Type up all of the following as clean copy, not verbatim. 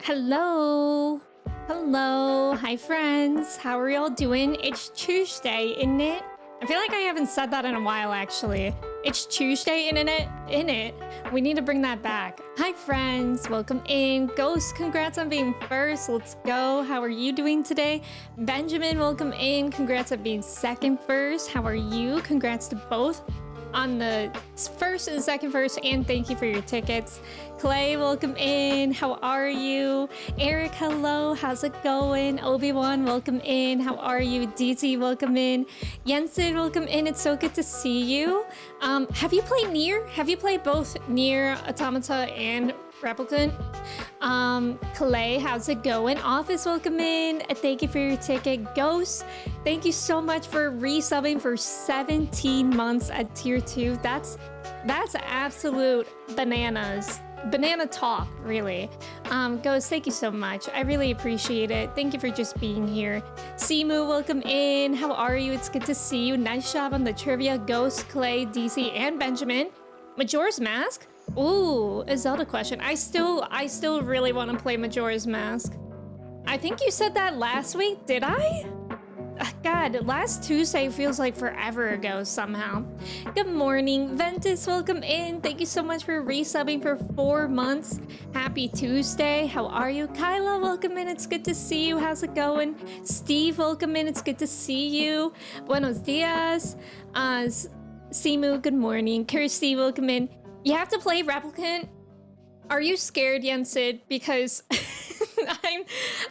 Hello. Hello. Hi, friends. How are y'all doing? It's Tuesday, isn't it? I feel like I haven't said that in a while, actually. It's Tuesday, isn't it? In it. We need to bring that back. Hi, friends. Welcome in. Ghost, congrats on being first. Let's go. How are you doing today? Benjamin, welcome in. Congrats on being second first. How are you? Congrats to both on the first and second first, and thank you for your tickets. Clay, welcome in. How are you? Eric, hello. How's it going? Obi-Wan, welcome in. How are you? DT, welcome in. Jensen, welcome in. It's so good to see you. Have you played NieR? Have you played both NieR, Automata, and Replicant? Clay, how's it going? Office, welcome in. Thank you for your ticket. Ghost, thank you so much for resubbing for 17 months at tier 2. That's absolute bananas. Banana talk, really. Ghost, thank you so much. I really appreciate it. Thank you for just being here. Simu, welcome in. How are you? It's good to see you. Nice job on the trivia. Ghost, Clay, DC, and Benjamin. Majora's Mask? Ooh, a Zelda question. I still really want to play Majora's Mask. I think you said that last week, did I? God, last Tuesday feels like forever ago somehow. Good morning, Ventus, welcome in. Thank you so much for resubbing for 4 months. Happy Tuesday. How are you? Kyla, welcome in. It's good to see you. How's it going? Steve, welcome in. It's good to see you. Buenos dias. Simu, good morning. Kirsty, welcome in. You have to play Replicant. Are you scared, Jensen? Because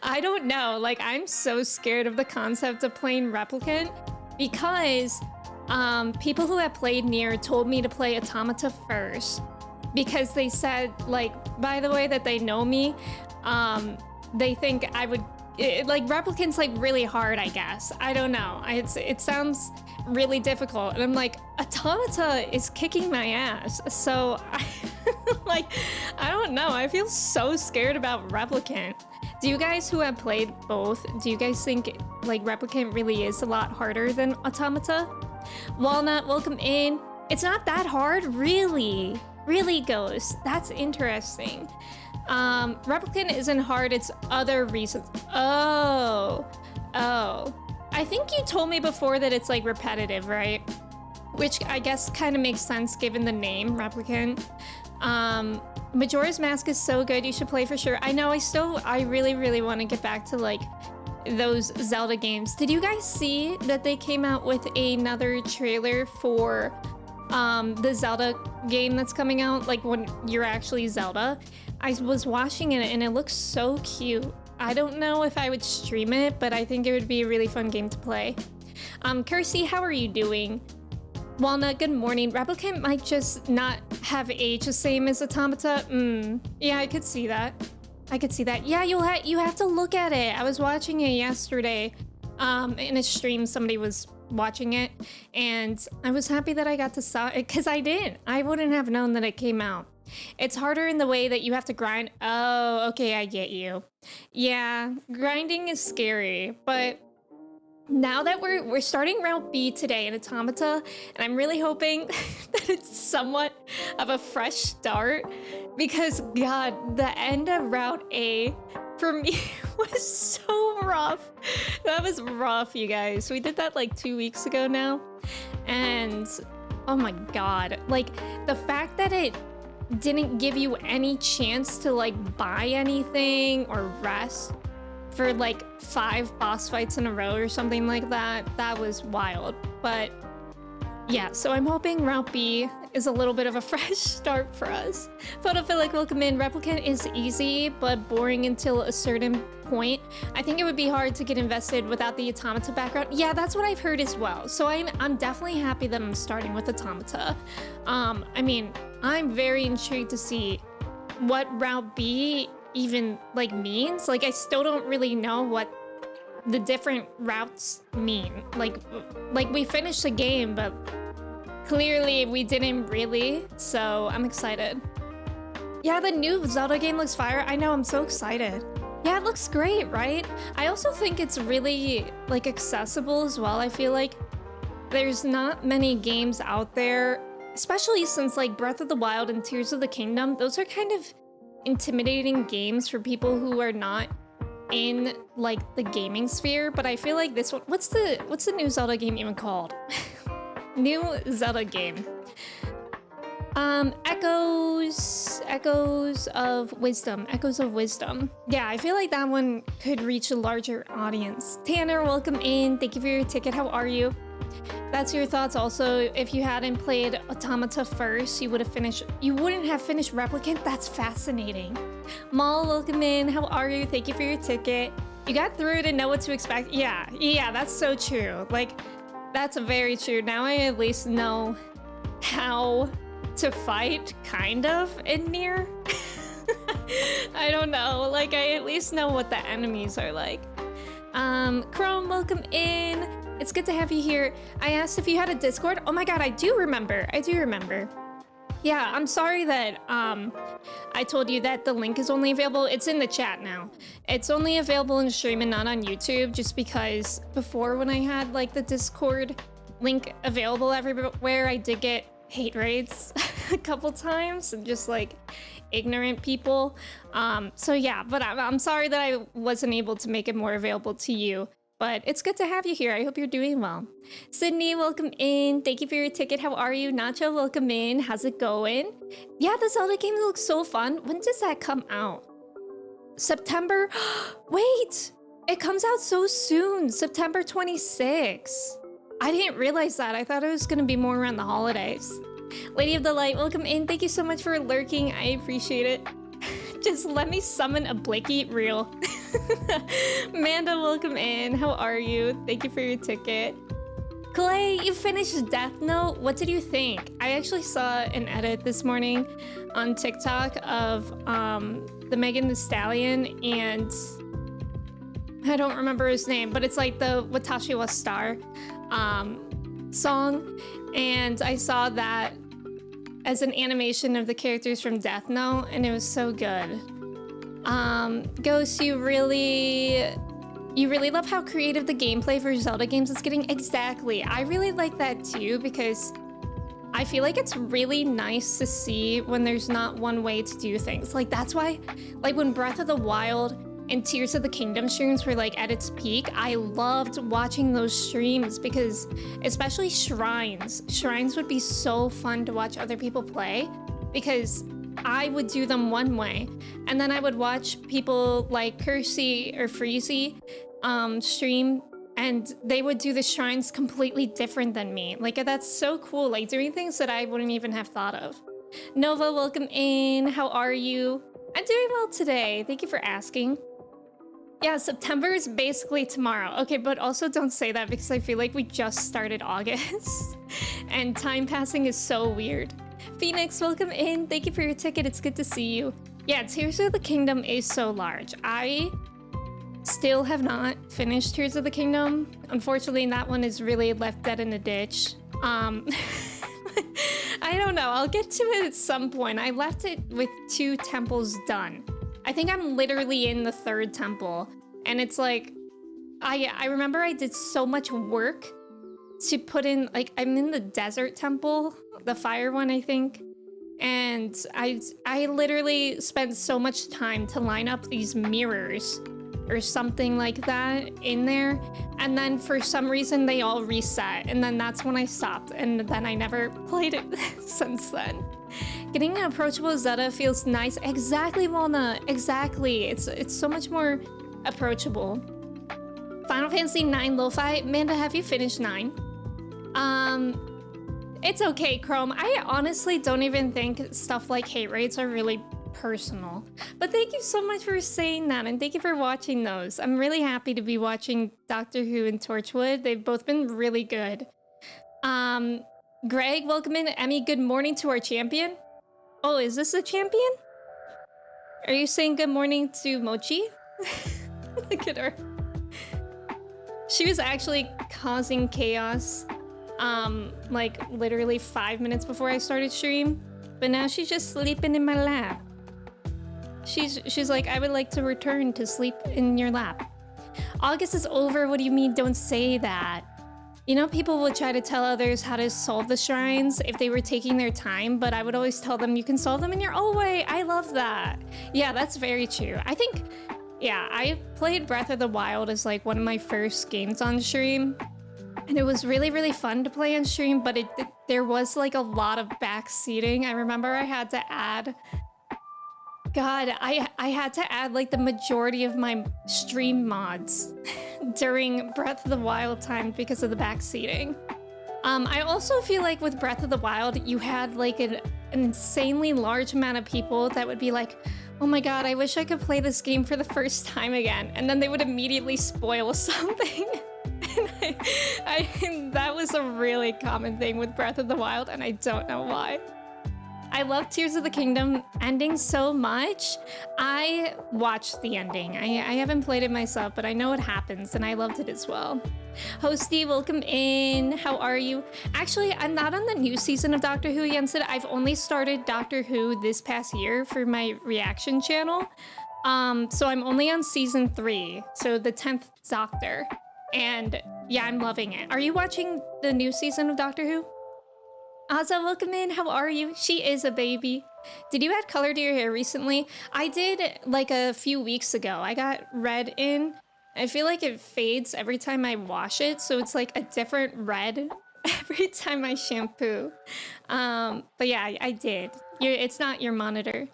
I don't know. Like, I'm so scared of the concept of playing Replicant because people who have played NieR told me to play Automata first because they said, like, by the way that they know me, they think I would like Replicant's like really hard, I guess. I don't know. It sounds really difficult, and I'm like, Automata is kicking my ass. So I don't know. I feel so scared about Replicant. Do you guys who have played both, do you guys think like Replicant really is a lot harder than Automata? Walnut, welcome in. It's not that hard, really. Really, Ghost. That's interesting. Replicant isn't hard, it's other reasons. Oh. I think you told me before that it's like repetitive, right? Which I guess kind of makes sense given the name, Replicant. Majora's Mask is so good, you should play for sure. I know, I really want to get back to like those Zelda games. Did you guys see that they came out with another trailer for the Zelda game that's coming out, like when you're actually Zelda? I was watching it and it looks so cute. I don't know if I would stream it, but I think it would be a really fun game to play. Kirsty, how are you doing? Walnut, good morning. Replicant might just not have aged the same as Automata. Yeah, I could see that. Yeah, you have to look at it. I was watching it yesterday. In a stream, somebody was watching it, and I was happy that I got to saw it because I wouldn't have known that it came out. It's harder in the way that you have to grind. Oh, okay, I get you. Yeah, grinding is scary, but now that we're starting Route B today in Automata, and I'm really hoping that it's somewhat of a fresh start, because God, the end of Route A for me was so rough. That was rough, you guys. We did that like 2 weeks ago now, and oh my God, like the fact that it didn't give you any chance to like buy anything or rest for like 5 boss fights in a row or something like that. That was wild. But yeah, so I'm hoping Route B is a little bit of a fresh start for us. Photophilic, welcome in. Replicant is easy, but boring until a certain point. I think it would be hard to get invested without the Automata background. Yeah, that's what I've heard as well. So I'm definitely happy that I'm starting with Automata. I mean, I'm very intrigued to see what Route B even like means. Like, I still don't really know what the different routes mean. Like we finished the game, but clearly we didn't really, so I'm excited. Yeah, the new Zelda game looks fire. I know, I'm so excited. Yeah, it looks great, right? I also think it's really like accessible as well. I feel like there's not many games out there, especially since like Breath of the Wild and Tears of the Kingdom, those are kind of intimidating games for people who are not in like the gaming sphere, but I feel like this one, what's the new Zelda game even called? New Zelda game. Echoes of Wisdom. Yeah, I feel like that one could reach a larger audience. Tanner, welcome in. Thank you for your ticket. How are you? That's your thoughts. Also, if you hadn't played Automata first, you wouldn't have finished Replicant. That's fascinating. Maul, welcome in. How are you? Thank you for your ticket. You got through it and know what to expect. Yeah, that's so true. Like, that's very true. Now I at least know how to fight, kind of, in NieR. I don't know. Like, I at least know what the enemies are like. Chrome, welcome in. It's good to have you here. I asked if you had a Discord. Oh my god, I do remember. Yeah, I'm sorry that I told you that the link is only available. It's in the chat now. It's only available in stream and not on YouTube, just because before, when I had like the Discord link available everywhere, I did get hate raids a couple times and just like ignorant people. So yeah, but I'm sorry that I wasn't able to make it more available to you. But it's good to have you here. I hope you're doing well. Sydney, welcome in. Thank you for your ticket. How are you? Nacho, welcome in. How's it going? Yeah, the Zelda game looks so fun. When does that come out? September? Wait, it comes out so soon. September 26th. I didn't realize that. I thought it was gonna be more around the holidays. Lady of the Light, welcome in. Thank you so much for lurking. I appreciate it. Just let me summon a Blicky real. Amanda, welcome in. How are you? Thank you for your ticket. Clay, you finished Death Note. What did you think? I actually saw an edit this morning on TikTok of the Megan Thee Stallion and I don't remember his name, but it's like the Watashi wa Star song, and I saw that as an animation of the characters from Death Note, and it was so good. Ghost, you really love how creative the gameplay for Zelda games is getting. Exactly. I really like that too, because I feel like it's really nice to see when there's not one way to do things. Like, that's why, like, when Breath of the Wild and Tears of the Kingdom streams were like at its peak, I loved watching those streams, because especially shrines would be so fun to watch other people play, because I would do them one way and then I would watch people like Kersey or Freezy stream, and they would do the shrines completely different than me. Like, that's so cool, like doing things that I wouldn't even have thought of. Nova, welcome in. How are you? I'm doing well today. Thank you for asking. Yeah, September is basically tomorrow. Okay, but also don't say that, because I feel like we just started August and time passing is so weird. Phoenix, welcome in. Thank you for your ticket. It's good to see you. Yeah, Tears of the Kingdom is so large. I still have not finished Tears of the Kingdom. Unfortunately, that one is really left dead in the ditch. I don't know. I'll get to it at some point. I left it with 2 temples done. I think I'm literally in the 3rd temple, and it's like, I remember I did so much work to put in, like, I'm in the desert temple, the fire one, I think, and I literally spent so much time to line up these mirrors or something like that in there, and then for some reason they all reset, and then that's when I stopped, and then I never played it since then. Getting an approachable Zelda feels nice. Exactly, Walnut. Exactly. It's so much more approachable. Final Fantasy 9 Lo-Fi. Amanda, have you finished 9? It's okay, Chrome. I honestly don't even think stuff like hate rates are really personal. But thank you so much for saying that, and thank you for watching those. I'm really happy to be watching Doctor Who and Torchwood. They've both been really good. Greg, welcome in. Emmy, good morning to our champion. Oh, is this a champion? Are you saying good morning to Mochi? Look at her. She was actually causing chaos, like literally 5 minutes before I started stream, but now she's just sleeping in my lap. She's like, I would like to return to sleep in your lap. August is over. What do you mean? Don't say that. You know, people would try to tell others how to solve the shrines if they were taking their time, but I would always tell them you can solve them in your own way. I love that. Yeah, that's very true. I think, yeah, I played Breath of the Wild as like one of my first games on stream. And it was really, really fun to play on stream, but there was like a lot of backseating. I remember I had to add, God, I had to add like the majority of my stream mods during Breath of the Wild time because of the backseating. I also feel like with Breath of the Wild, you had like an insanely large amount of people that would be like, oh my God, I wish I could play this game for the first time again. And then they would immediately spoil something. And that was a really common thing with Breath of the Wild, and I don't know why. I love Tears of the Kingdom ending so much. I watched the ending. I haven't played it myself, but I know what happens, and I loved it as well. Hosty, welcome in. How are you? Actually, I'm not on the new season of Doctor Who yet. I've only started Doctor Who this past year for my reaction channel. So I'm only on season 3, so the 10th Doctor. And yeah, I'm loving it. Are you watching the new season of Doctor Who? Aza, welcome in. How are you? She is a baby. Did you add color to your hair recently? I did like a few weeks ago. I got red in. I feel like it fades every time I wash it, so it's like a different red every time I shampoo. But yeah, I did. It's not your monitor.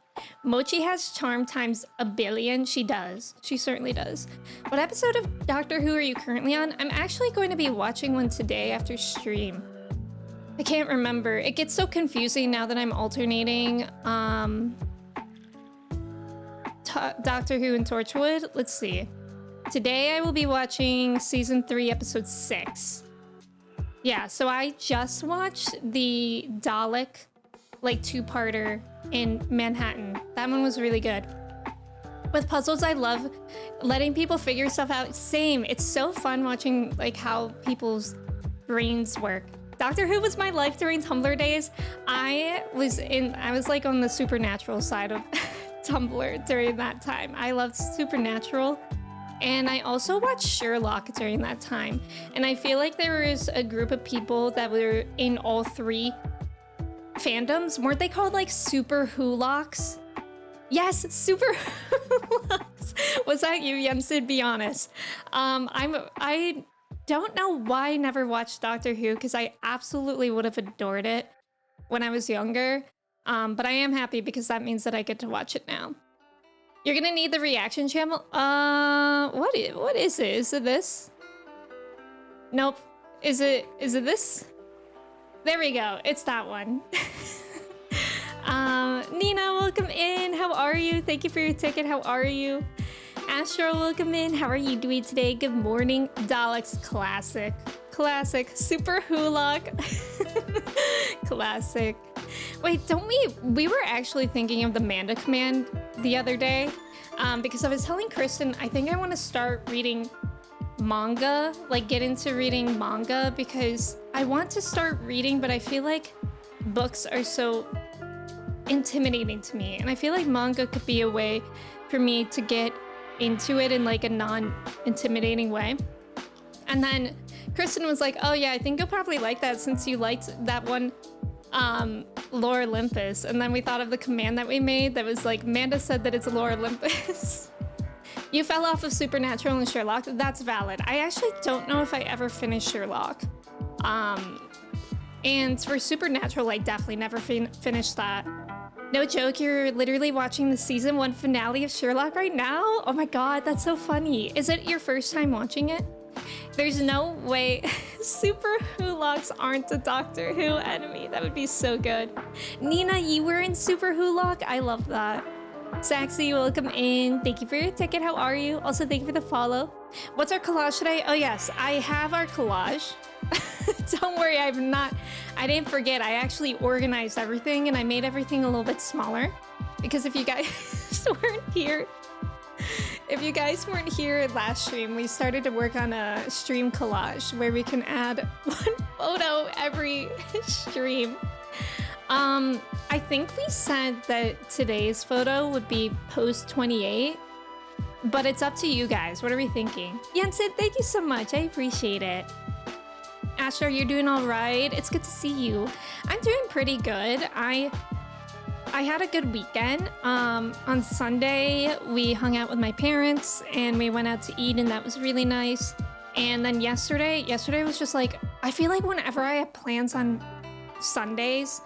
Mochi has charm times a billion. She does. She certainly does. What episode of Doctor Who are you currently on? I'm actually going to be watching one today after stream. I can't remember. It gets so confusing now that I'm alternating Doctor Who and Torchwood. Let's see. Today I will be watching season 3, episode 6. Yeah, so I just watched the Dalek, like 2-parter in Manhattan. That one was really good. With puzzles, I love letting people figure stuff out. Same. It's so fun watching like how people's brains work. Doctor Who was my life during Tumblr days. I was like on the supernatural side of Tumblr during that time. I loved Supernatural. And I also watched Sherlock during that time. And I feel like there was a group of people that were in all 3 fandoms. Weren't they called like Super Wholocks? Yes, Super Wholocks. Was that you, Jensen? Be honest. I don't know why I never watched Doctor Who, because I absolutely would have adored it when I was younger. But I am happy because that means that I get to watch it now. You're gonna need the reaction channel. What is it? Is it this? Nope. Is it this? There we go. It's that one. Nina, welcome in. How are you? Thank you for your ticket. How are you? Astro, welcome in. How are you doing today? Good morning. Daleks, classic. Classic. Super Hulock. Classic. Wait, we were actually thinking of the Manda command the other day, because I was telling Kristen, I think I want to start reading manga, like get into reading manga, because I want to start reading, but I feel like books are so intimidating to me, and I feel like manga could be a way for me to get into it in like a non-intimidating way. And then Kristen was like, oh yeah, I think you'll probably like that since you liked that one Lore Olympus. And then we thought of the command that we made that was like, Manda said that it's Lore Olympus. You fell off of Supernatural and Sherlock. That's valid. I actually don't know if I ever finished Sherlock. And for Supernatural, I definitely never finished that. No joke, you're literally watching the season 1 finale of Sherlock right now? Oh my God, that's so funny. Is it your first time watching it? There's no way Super Wholocks aren't a Doctor Who enemy. That would be so good. Nina, you were in Super Wholock? I love that. Saxy, welcome in. Thank you for your ticket. How are you? Also, thank you for the follow. What's our collage today? Oh yes, I have our collage. Don't worry, I didn't forget. I actually organized everything and I made everything a little bit smaller. Because if you guys weren't here last stream, we started to work on a stream collage where we can add one photo every stream. I think we said that today's photo would be post 28, but it's up to you guys. What are we thinking? Jensen, thank you so much. I appreciate it. Asher, you're doing all right? It's good to see you. I'm doing pretty good. I had a good weekend. On Sunday, we hung out with my parents and we went out to eat, and that was really nice. And then yesterday was just like, I feel like whenever I have plans on Sundays,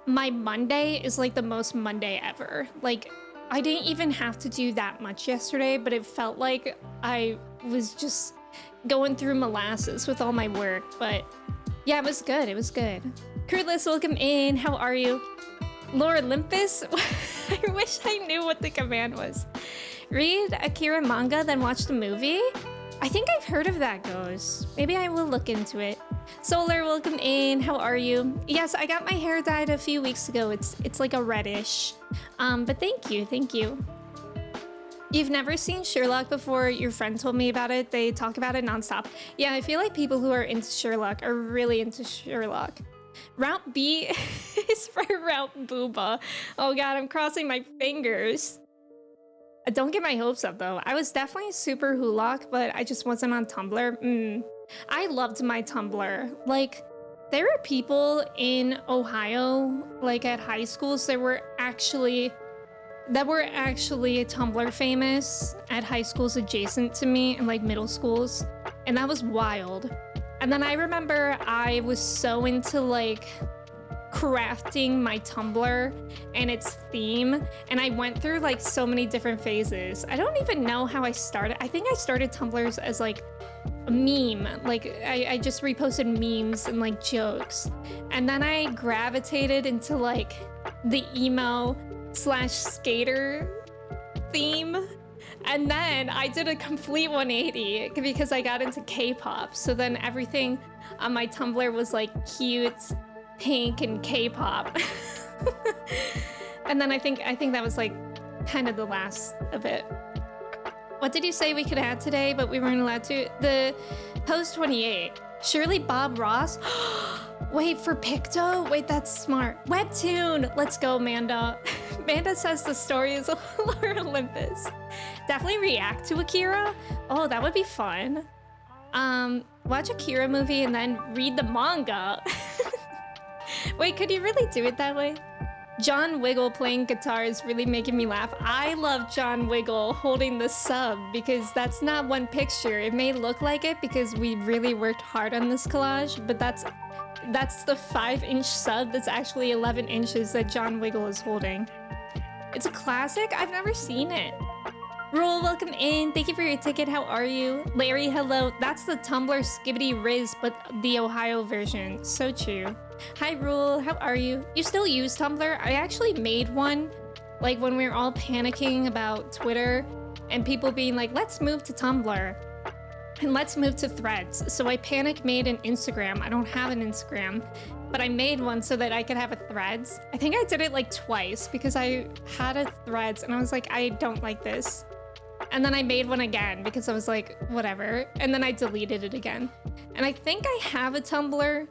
my Monday is like the most Monday ever. Like, I didn't even have to do that much yesterday, but it felt like I was just going through molasses with all my work. But yeah, it was good. It was good. Kurtlis, welcome in. How are you? Lord Olympus? I wish I knew what the command was. Read Akira manga, then watch the movie? I think I've heard of that, Ghost. Maybe I will look into it. Solar, welcome in. How are you? Yes, I got my hair dyed a few weeks ago. It's like a reddish. But thank you, thank you. You've never seen Sherlock before? Your friend told me about it. They talk about it nonstop. Yeah, I feel like people who are into Sherlock are really into Sherlock. Route B is for Route Booba. Oh god, I'm crossing my fingers. Don't get my hopes up though. I was definitely super Hulock, but I just wasn't on Tumblr. I loved my Tumblr. Like, there were people in Ohio, like at high schools, that were actually Tumblr famous at high schools adjacent to me and like middle schools. And that was wild. And then I remember I was so into like crafting my Tumblr and its theme, and I went through like so many different phases. I don't even know how I started. I think I started Tumblrs as like a meme. Like I just reposted memes and like jokes. And then I gravitated into like the emo / skater theme. And then I did a complete 180 because I got into K-pop. So then everything on my Tumblr was like cute, pink, and K-pop. And then I think that was like kind of the last of it. What did you say we could add today, but we weren't allowed to? The post 28. Surely Bob Ross? Wait, for Picto? Wait, that's smart. Webtoon! Let's go, Manda. Manda says the story is Lord Olympus. Definitely react to Akira. Oh, that would be fun. Watch Akira movie and then read the manga. Wait, could you really do it that way? John Wiggle playing guitar is really making me laugh. I love John Wiggle holding the sub because that's not one picture. It may look like it because we really worked hard on this collage, but that's the 5-inch sub that's actually 11 inches that John Wiggle is holding. It's a classic? I've never seen it. Rule, welcome in. Thank you for your ticket. How are you? Larry, hello. That's the Tumblr Skibbity Riz, but the Ohio version. So true. Hi, Rule. How are you? You still use Tumblr? I actually made one, like when we were all panicking about Twitter and people being like, let's move to Tumblr and let's move to Threads. So I made an Instagram. I don't have an Instagram, but I made one so that I could have a Threads. I think I did it like twice because I had a Threads and I was like, I don't like this. And then I made one again because I was like, whatever. And then I deleted it again. And I think I have a Tumblr,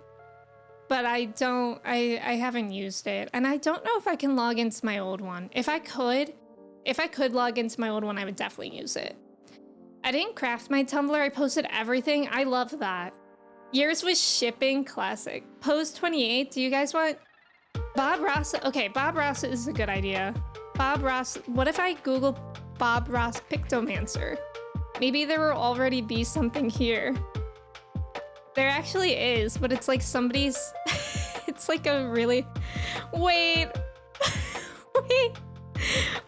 but I haven't used it. And I don't know if I can log into my old one. If I could log into my old one, I would definitely use it. I didn't craft my Tumblr. I posted everything. I love that. Yours was shipping, classic. Post 28, do you guys want Bob Ross? Okay, Bob Ross is a good idea. Bob Ross, what if I Google Bob Ross Pictomancer? Maybe there will already be something here. There actually is, but it's like somebody's, it's like a really, wait,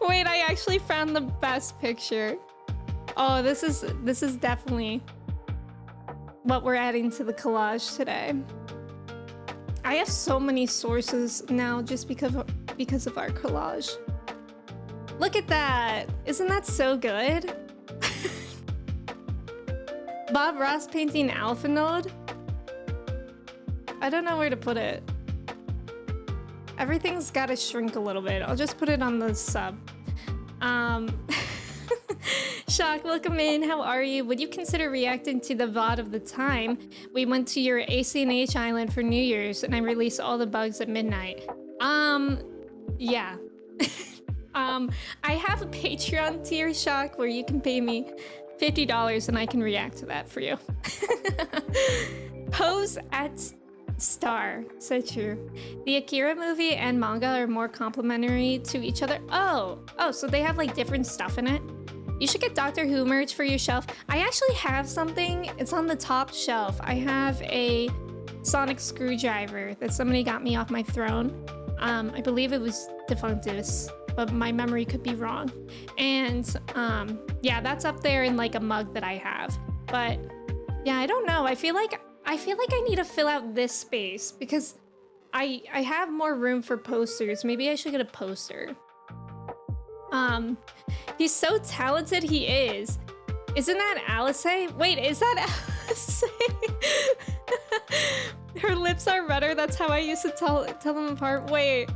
wait, I actually found the best picture. Oh, this is definitely what we're adding to the collage today. I have so many sources now just because of our collage. Look at that. Isn't that so good? Bob Ross painting Alpha Node? I don't know where to put it. Everything's gotta shrink a little bit. I'll just put it on the sub. Shock, welcome in. How are you? Would you consider reacting to the VOD of the time we went to your ACNH island for New Year's and I released all the bugs at midnight? Yeah. I have a Patreon tier, Shock, where you can pay me $50 and I can react to that for you. Pose at star. So true. The Akira movie and manga are more complementary to each other. Oh, so they have like different stuff in it. You should get Doctor Who merch for your shelf. I actually have something. It's on the top shelf. I have a sonic screwdriver that somebody got me off my throne. I believe it was Defunctus, but my memory could be wrong. And yeah, that's up there in like a mug that I have. But yeah, I don't know. I feel like I need to fill out this space because I have more room for posters. Maybe I should get a poster. He's so talented, he is. Isn't that Alice? Wait, is that Alice? Her lips are redder. That's how I used to tell them apart. Wait,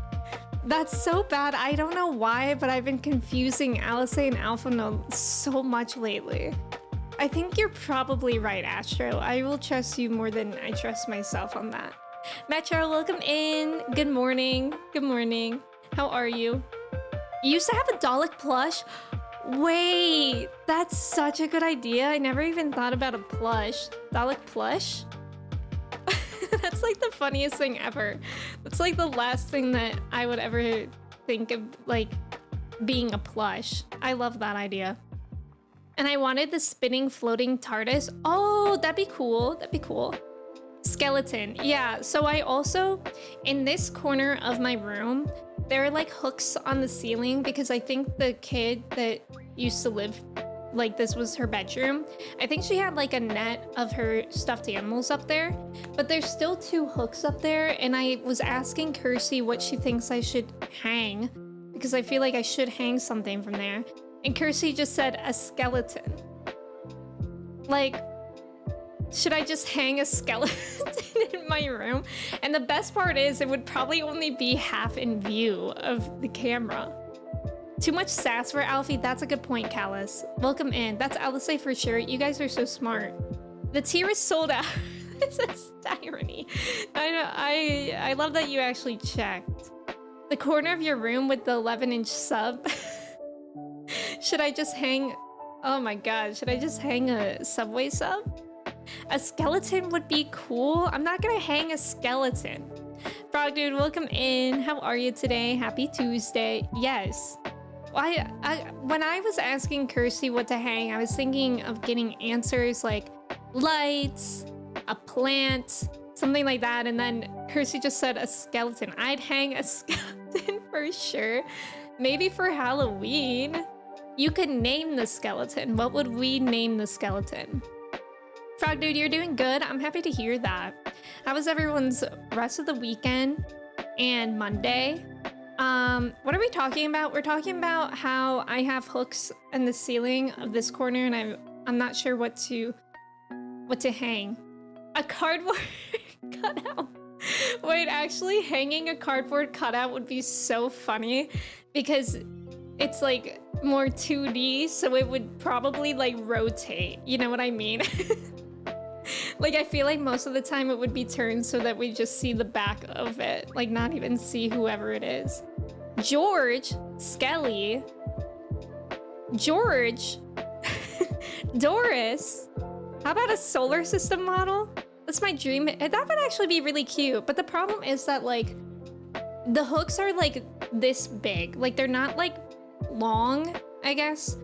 that's so bad. I don't know why, but I've been confusing Alice and Alpha Note so much lately. I think you're probably right, Astro. I will trust you more than I trust myself on that. Metro, welcome in. Good morning. Good morning. How are you? You used to have a Dalek plush? Wait, that's such a good idea. I never even thought about a plush. Dalek plush? That's like the funniest thing ever. That's like the last thing that I would ever think of, like, being a plush. I love that idea. And I wanted the spinning floating TARDIS. Oh, that'd be cool. That'd be cool. Skeleton. Yeah, so I also, in this corner of my room, there are like hooks on the ceiling because I think the kid that used to live, like this was her bedroom. I think she had like a net of her stuffed animals up there, but there's still 2 hooks up there. And I was asking Kirsty what she thinks I should hang because I feel like I should hang something from there. And Kirsty just said a skeleton. Like, should I just hang a skeleton in my room? And the best part is it would probably only be half in view of the camera. Too much sass for Alfie? That's a good point, Callus. Welcome in. That's Alice for sure. You guys are so smart. The tier is sold out. This is irony. I know. I love that you actually checked. The corner of your room with the 11-inch sub. Should I just hang... Oh my god. Should I just hang a Subway sub? A skeleton would be cool. I'm not gonna hang a skeleton. Frog Dude, welcome in. How are you today? Happy Tuesday. Yes. When I was asking Kirsty what to hang, I was thinking of getting answers like lights, a plant, something like that. And then Kirsty just said a skeleton. I'd hang a skeleton for sure. Maybe for Halloween. You could name the skeleton. What would we name the skeleton? Frog Dude, you're doing good. I'm happy to hear that. How was everyone's rest of the weekend and Monday? What are we talking about? We're talking about how I have hooks in the ceiling of this corner and I'm not sure what to hang. A cardboard cutout. Wait, actually hanging a cardboard cutout would be so funny because it's like more 2D, so it would probably like rotate. You know what I mean? Like, I feel like most of the time it would be turned so that we just see the back of it, like not even see whoever it is. George, Skelly, George, Doris. How about a solar system model? That's my dream. That would actually be really cute. But the problem is that like the hooks are like this big. Like they're not like long, I guess.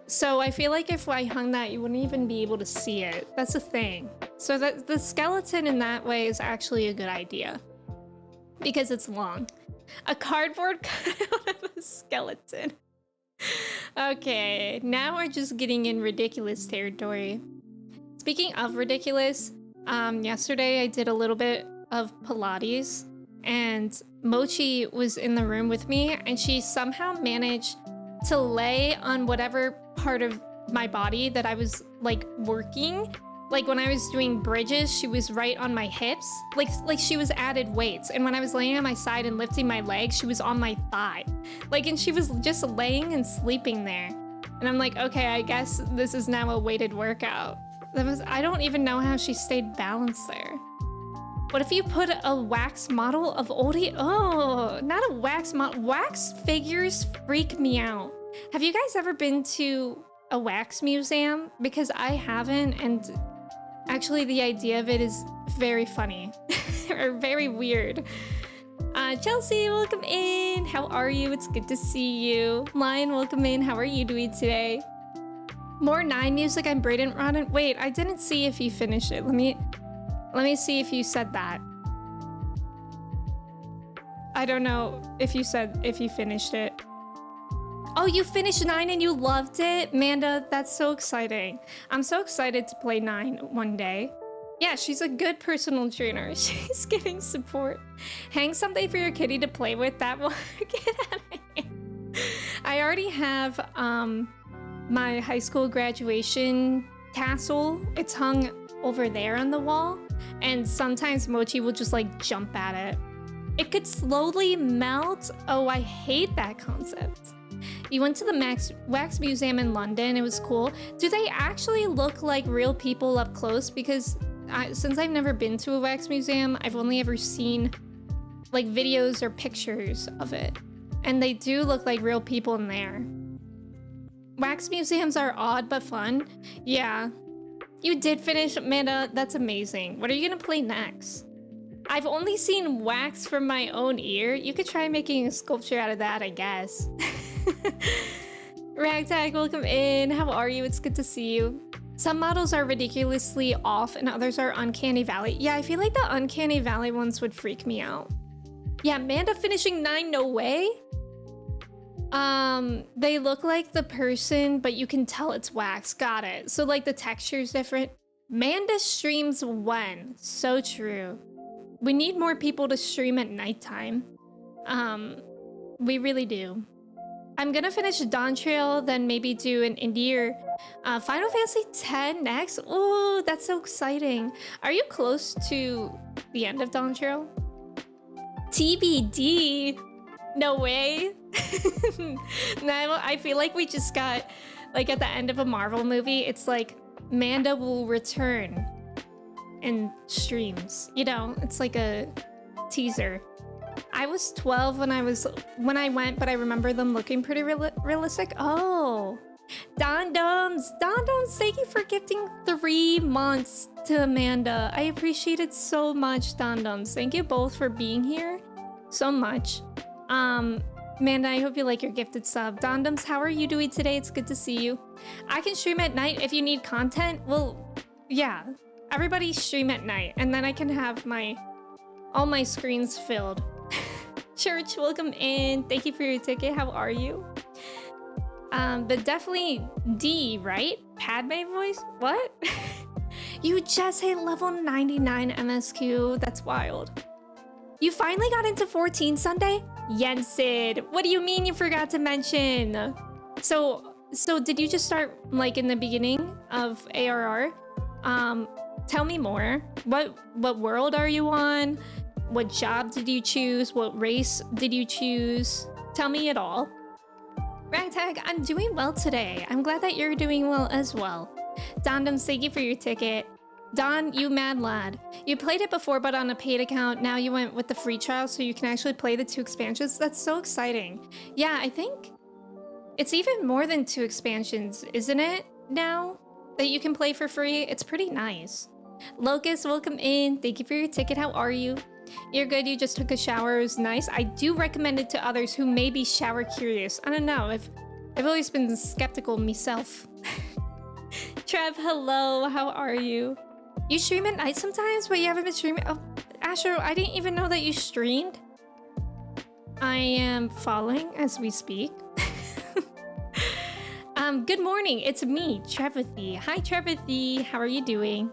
So I feel like if I hung that, you wouldn't even be able to see it. That's the thing. So that the skeleton in that way is actually a good idea because it's long. A cardboard cutout of a skeleton. Okay, now we're just getting in ridiculous territory. Speaking of ridiculous, yesterday I did a little bit of Pilates and Mochi was in the room with me and she somehow managed to lay on whatever part of my body that I was like working. Like when I was doing bridges, she was right on my hips. Like she was added weights. And when I was laying on my side and lifting my legs, she was on my thigh. Like, and she was just laying and sleeping there. And I'm like, okay, I guess this is now a weighted workout. I don't even know how she stayed balanced there. What if you put a wax model of oldie? Oh, not a wax model. Wax figures freak me out. Have you guys ever been to a wax museum? Because I haven't, and Actually, the idea of it is very funny or very weird. Chelsea, welcome in. How are you? It's good to see you. Lion, welcome in. How are you doing today? More Nine music. I'm Braden Rodden. Wait, I didn't see if you finished it. Let me see if you said that. I don't know if you finished it. Oh, you finished 9 and you loved it? Amanda, that's so exciting. I'm so excited to play 9 one day. Yeah, she's a good personal trainer. She's giving support. Hang something for your kitty to play with. That will get out of here. I already have my high school graduation tassel. It's hung over there on the wall. And sometimes Mochi will just like jump at it. It could slowly melt. Oh, I hate that concept. You went to the Wax Museum in London. It was cool. Do they actually look like real people up close? Because since I've never been to a wax museum, I've only ever seen like videos or pictures of it. And they do look like real people in there. Wax museums are odd but fun. Yeah. You did finish, Amanda. That's amazing. What are you gonna play next? I've only seen wax from my own ear. You could try making a sculpture out of that, I guess. Ragtag, welcome in. How are you? It's good to see you. Some models are ridiculously off and others are Uncanny Valley. Yeah, I feel like the Uncanny Valley ones would freak me out. Yeah, Amanda finishing 9, no way. They look like the person, but you can tell it's wax. Got it. So like the texture's different. Manda streams when? So true. We need more people to stream at nighttime. We really do. I'm gonna finish Dawn Trail, then maybe do an NieR Final Fantasy X next. Oh, that's so exciting. Are you close to the end of Dawn Trail? TBD. No way. No, I feel like we just got, like at the end of a Marvel movie, it's like Manda will return in streams. You know, it's like a teaser. I was 12 when I went, but I remember them looking pretty realistic. Oh, Dondoms, thank you for gifting 3 months to Amanda. I appreciate it so much, Dondoms. Thank you both for being here so much. Amanda, I hope you like your gifted sub. Dondoms, how are you doing today? It's good to see you. I can stream at night if you need content. Well, yeah, everybody stream at night, and then I can have all my screens filled. Church, welcome in. Thank you for your ticket. How are you? But definitely D, right? Padme voice? What? You just hit level 99 MSQ. That's wild. You finally got into 14 Sunday? Yensid, what do you mean you forgot to mention? So did you just start like in the beginning of ARR? Tell me more. What world are you on? What job did you choose? What race did you choose? Tell me it all. Ragtag, I'm doing well today. I'm glad that you're doing well as well. Dondom, thank you for your ticket. Don, you mad lad. You played it before, but on a paid account. Now you went with the free trial, so you can actually play the 2 expansions. That's so exciting. Yeah, I think it's even more than 2 expansions, isn't it, now? That you can play for free? It's pretty nice. Locust, welcome in. Thank you for your ticket. How are you? You're good. You just took a shower. It was nice. I do recommend it to others who may be shower curious. I don't know. I've always been skeptical myself. Trev, hello. How are you? You stream at night sometimes, but you haven't been streaming. Oh, Asher, I didn't even know that you streamed. I am falling as we speak. Good morning. It's me, Trevithy. Hi, Trevithy. How are you doing?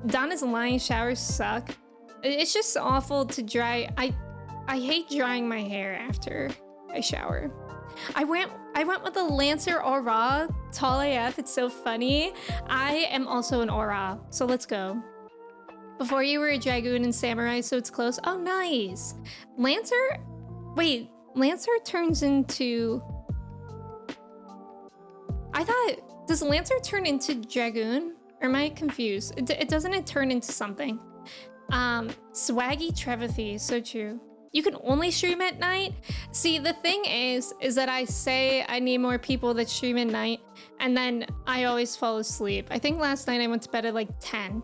Donna's lying. Showers suck. It's just awful to dry. I hate drying my hair after I shower. I went with the Lancer Aura, tall AF. It's so funny. I am also an Aura, so let's go. Before you were a Dragoon and Samurai, so it's close. Oh, nice. Lancer? Wait, Lancer turns into... I thought... Does Lancer turn into Dragoon? Or am I confused? It doesn't turn into something. Swaggy Trevithy, so true. You can only stream at night? See, the thing is that I say I need more people that stream at night, and then I always fall asleep. I think last night I went to bed at like 10.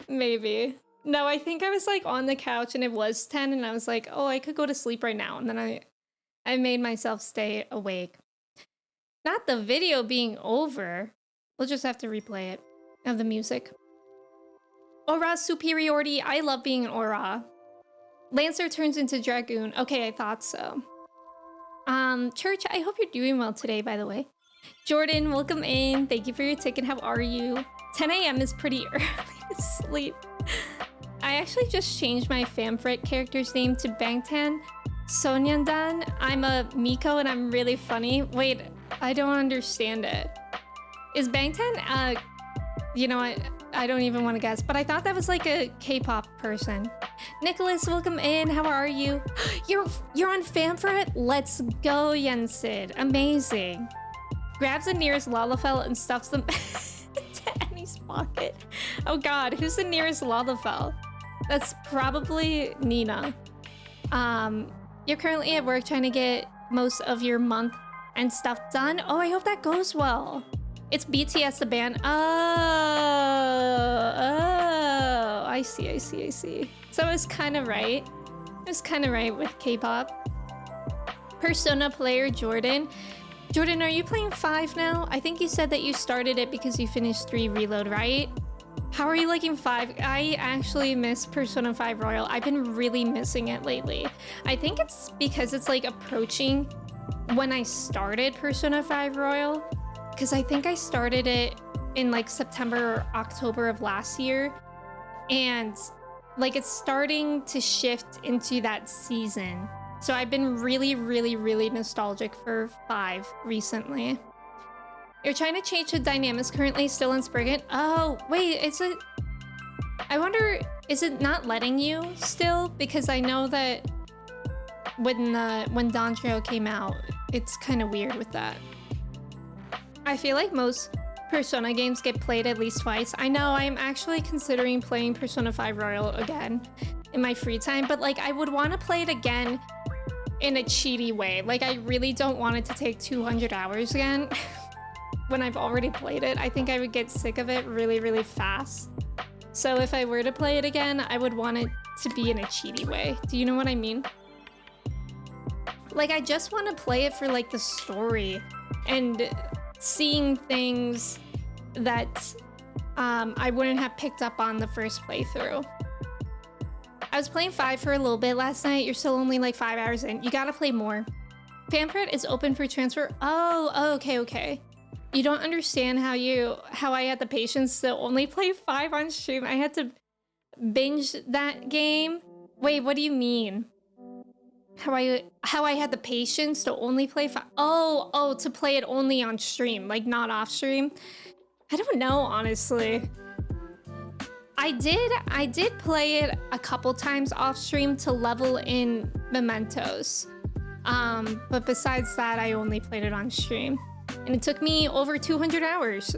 Maybe. No, I think I was like on the couch and it was 10 and I was like, oh, I could go to sleep right now. And then I made myself stay awake. Not the video being over. We'll just have to replay it. Of the music. Aura superiority. I love being an aura. Lancer turns into Dragoon. Okay, I thought so. Church, I hope you're doing well today, by the way. Jordan, welcome in. Thank you for your ticket. How are you? 10 a.m. is pretty early to sleep. I actually just changed my Famfrit character's name to Bangtan Sonyandan. I'm a Miko and I'm really funny. Wait, I don't understand it. Is Bangtan, you know what? I don't even want to guess, but I thought that was like a K-pop person. Nicholas, welcome in. How are you? You're on Famfrit? Let's go, Yensid. Amazing. Grabs the nearest Lalafell and stuffs them into Annie's pocket. Oh god, who's the nearest Lalafell? That's probably Nina. You're currently at work trying to get most of your month and stuff done. Oh, I hope that goes well. It's BTS the band. Oh, I see. So I was kind of right. I was kind of right with K-pop. Persona player Jordan. Jordan, are you playing 5 now? I think you said that you started it because you finished 3 Reload, right? How are you liking 5? I actually miss Persona 5 Royal. I've been really missing it lately. I think it's because it's like approaching when I started Persona 5 Royal. Because I think I started it in like September or October of last year. And like it's starting to shift into that season. So I've been really nostalgic for 5 recently. You're trying to change the dynamics currently still in Spriggan? Oh, wait, I wonder, is it not letting you still? Because I know that when Danjiro came out, it's kind of weird with that. I feel like most Persona games get played at least twice. I know, I'm actually considering playing Persona 5 Royal again in my free time, but like I would want to play it again in a cheaty way. Like I really don't want it to take 200 hours again when I've already played it. I think I would get sick of it really fast. So if I were to play it again, I would want it to be in a cheaty way. Do you know what I mean? Like I just want to play it for like the story and seeing things that I wouldn't have picked up on the first playthrough. I was playing 5 for a little bit last night. You're still only like 5 hours in. You gotta play more. Famfrit is open for transfer. Oh, okay. You don't understand how I had the patience to only play 5 on stream. I had to binge that game. Wait, what do you mean? How I had the patience to only play 5? Oh, to play it only on stream, like not off stream. I don't know, honestly. I did play it a couple times off stream to level in mementos. But besides that, I only played it on stream. And it took me over 200 hours.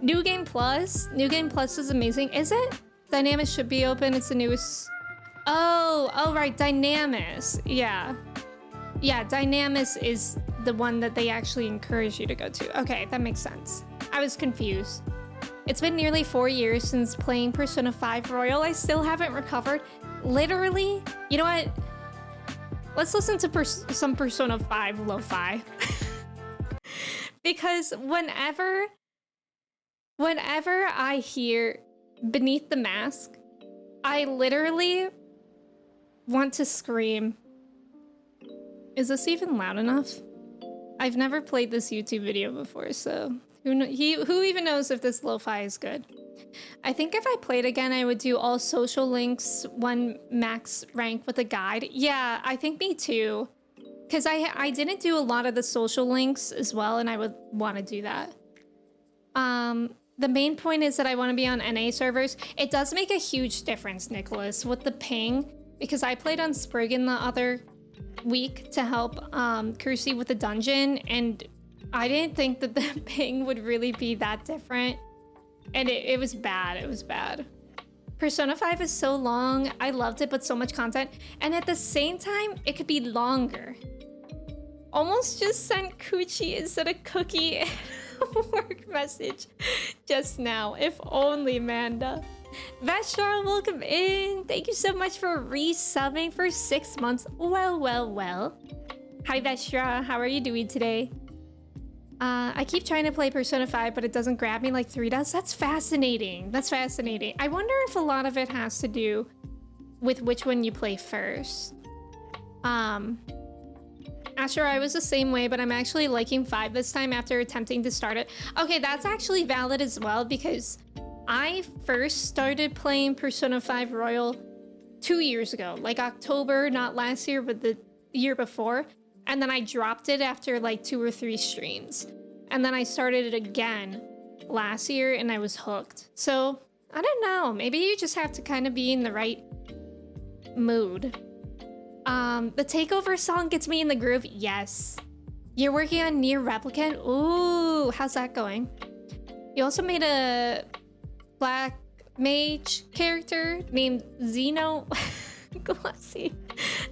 New Game Plus is amazing. Is it? Dynamis should be open. It's the newest. Oh, right, Dynamis. Yeah, Dynamis is the one that they actually encourage you to go to. Okay, that makes sense. I was confused. It's been nearly 4 years since playing Persona 5 Royal. I still haven't recovered. Literally, you know what? Let's listen to some Persona 5 lo-fi. Because whenever I hear Beneath the Mask, I literally want to scream. Is this even loud enough? I've never played this YouTube video before, so who even knows if this lo-fi is good? I think if I played again, I would do all social links, 1 max rank with a guide. Yeah, I think me too. Because I didn't do a lot of the social links as well, and I would want to do that. The main point is that I want to be on NA servers. It does make a huge difference, Nicholas, with the ping, because I played on Spriggan the other week to help Kersey with the dungeon, and I didn't think that the ping would really be that different. And it was bad. It was bad. Persona 5 is so long. I loved it, but so much content. And at the same time, it could be longer. Almost just sent Coochie instead of Cookie in a work message just now. If only, Amanda. Vashar, welcome in. Thank you so much for resubbing for 6 months. Well, well, well. Hi, Vashra. How are you doing today? I keep trying to play Persona 5, but it doesn't grab me like 3 does. That's fascinating. That's fascinating. I wonder if a lot of it has to do with which one you play first. Asher, I was the same way, but I'm actually liking 5 this time after attempting to start it. Okay, that's actually valid as well, because I first started playing Persona 5 Royal 2 years ago. Like October, not last year, but the year before. And then I dropped it after like 2 or 3 streams. And then I started it again last year and I was hooked. So, I don't know. Maybe you just have to kind of be in the right mood. The takeover song gets me in the groove. Yes. You're working on NieR Replicant? Ooh, how's that going? You also made a black mage character named Xeno Glassy,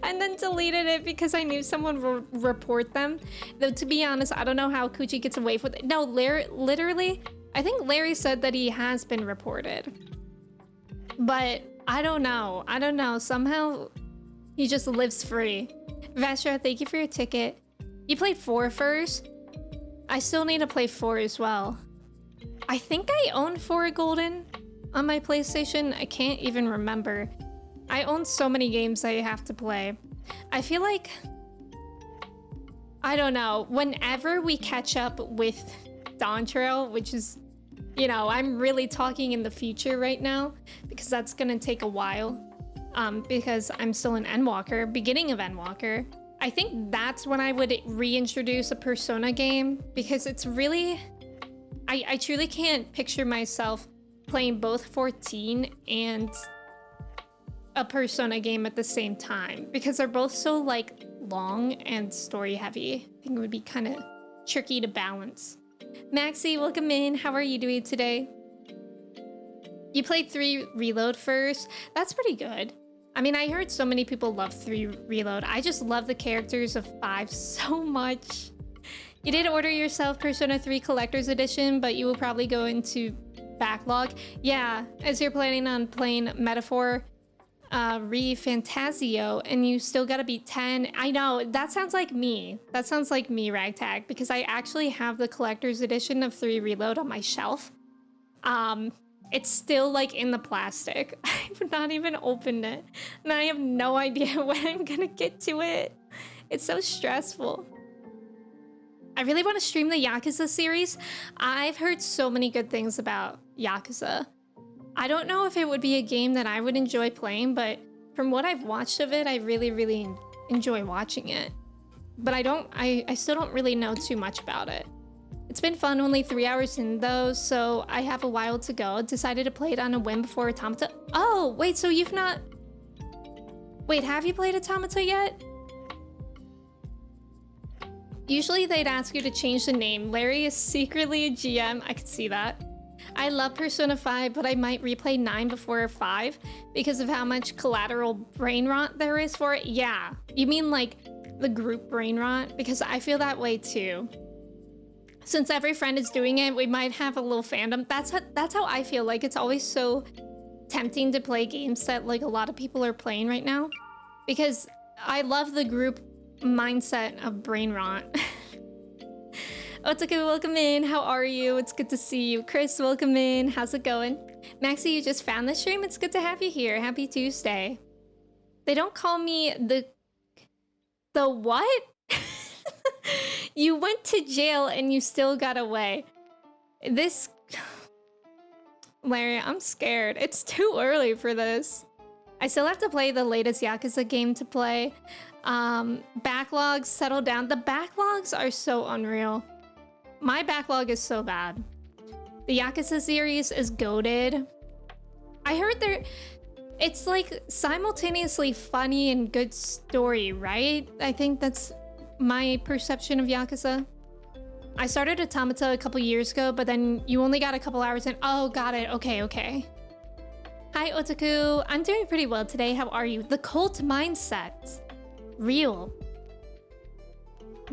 and then deleted it because I knew someone would report them. Though, to be honest, I don't know how Coochie gets away with it. No, literally, I think Larry said that he has been reported. But I don't know. I don't know. Somehow, he just lives free. Vastra, thank you for your ticket. You played 4 first? I still need to play 4 as well. I think I own 4 Golden on my PlayStation. I can't even remember. I own so many games I have to play. I feel like, I don't know, whenever we catch up with Dawn Trail, which is, you know, I'm really talking in the future right now because that's gonna take a while, because I'm still in Endwalker, beginning of Endwalker. I think that's when I would reintroduce a Persona game, because it's really, I truly can't picture myself playing both 14 and a Persona game at the same time, because they're both so like long and story heavy. I think it would be kind of tricky to balance. Maxie, welcome in. How are you doing today? You played 3 Reload first. That's pretty good. I mean, I heard so many people love 3 Reload. I just love the characters of 5 so much. You did order yourself Persona 3 Collector's Edition, but you will probably go into backlog. Yeah, as you're planning on playing Metaphor Fantasio, and you still gotta beat 10. I know, that sounds like me. That sounds like me, Ragtag, because I actually have the collector's edition of 3 Reload on my shelf. It's still like in the plastic. I've not even opened it, and I have no idea when I'm gonna get to it. It's so stressful. I really want to stream the Yakuza series. I've heard so many good things about Yakuza. I don't know if it would be a game that I would enjoy playing, but from what I've watched of it, I really enjoy watching it. But I still don't really know too much about it. It's been fun, only 3 hours in though, so I have a while to go. Decided to play it on a whim before Automata. Oh, wait, so you've not... Wait, have you played Automata yet? Usually they'd ask you to change the name. Larry is secretly a GM, I could see that. I love Persona 5, but I might replay 9 before 5 because of how much collateral brain rot there is for it. Yeah, you mean like the group brain rot? Because I feel that way too. Since every friend is doing it, we might have a little fandom. That's how I feel. Like, it's always so tempting to play games that like a lot of people are playing right now, because I love the group mindset of brain rot. Otake, welcome in. How are you? It's good to see you. Chris, welcome in. How's it going? Maxie, you just found the stream? It's good to have you here. Happy Tuesday. They don't call me the what? You went to jail and you still got away. This... Larry, I'm scared. It's too early for this. I still have to play the latest Yakuza game to play. Backlogs settle down. The backlogs are so unreal. My backlog is so bad. The Yakuza series is goated. I heard it's like simultaneously funny and good story, right? I think that's my perception of Yakuza. I started Automata a couple years ago, but then you only got a couple hours in. Oh, got it. Okay. Hi, Otaku. I'm doing pretty well today. How are you? The cult mindset. Real.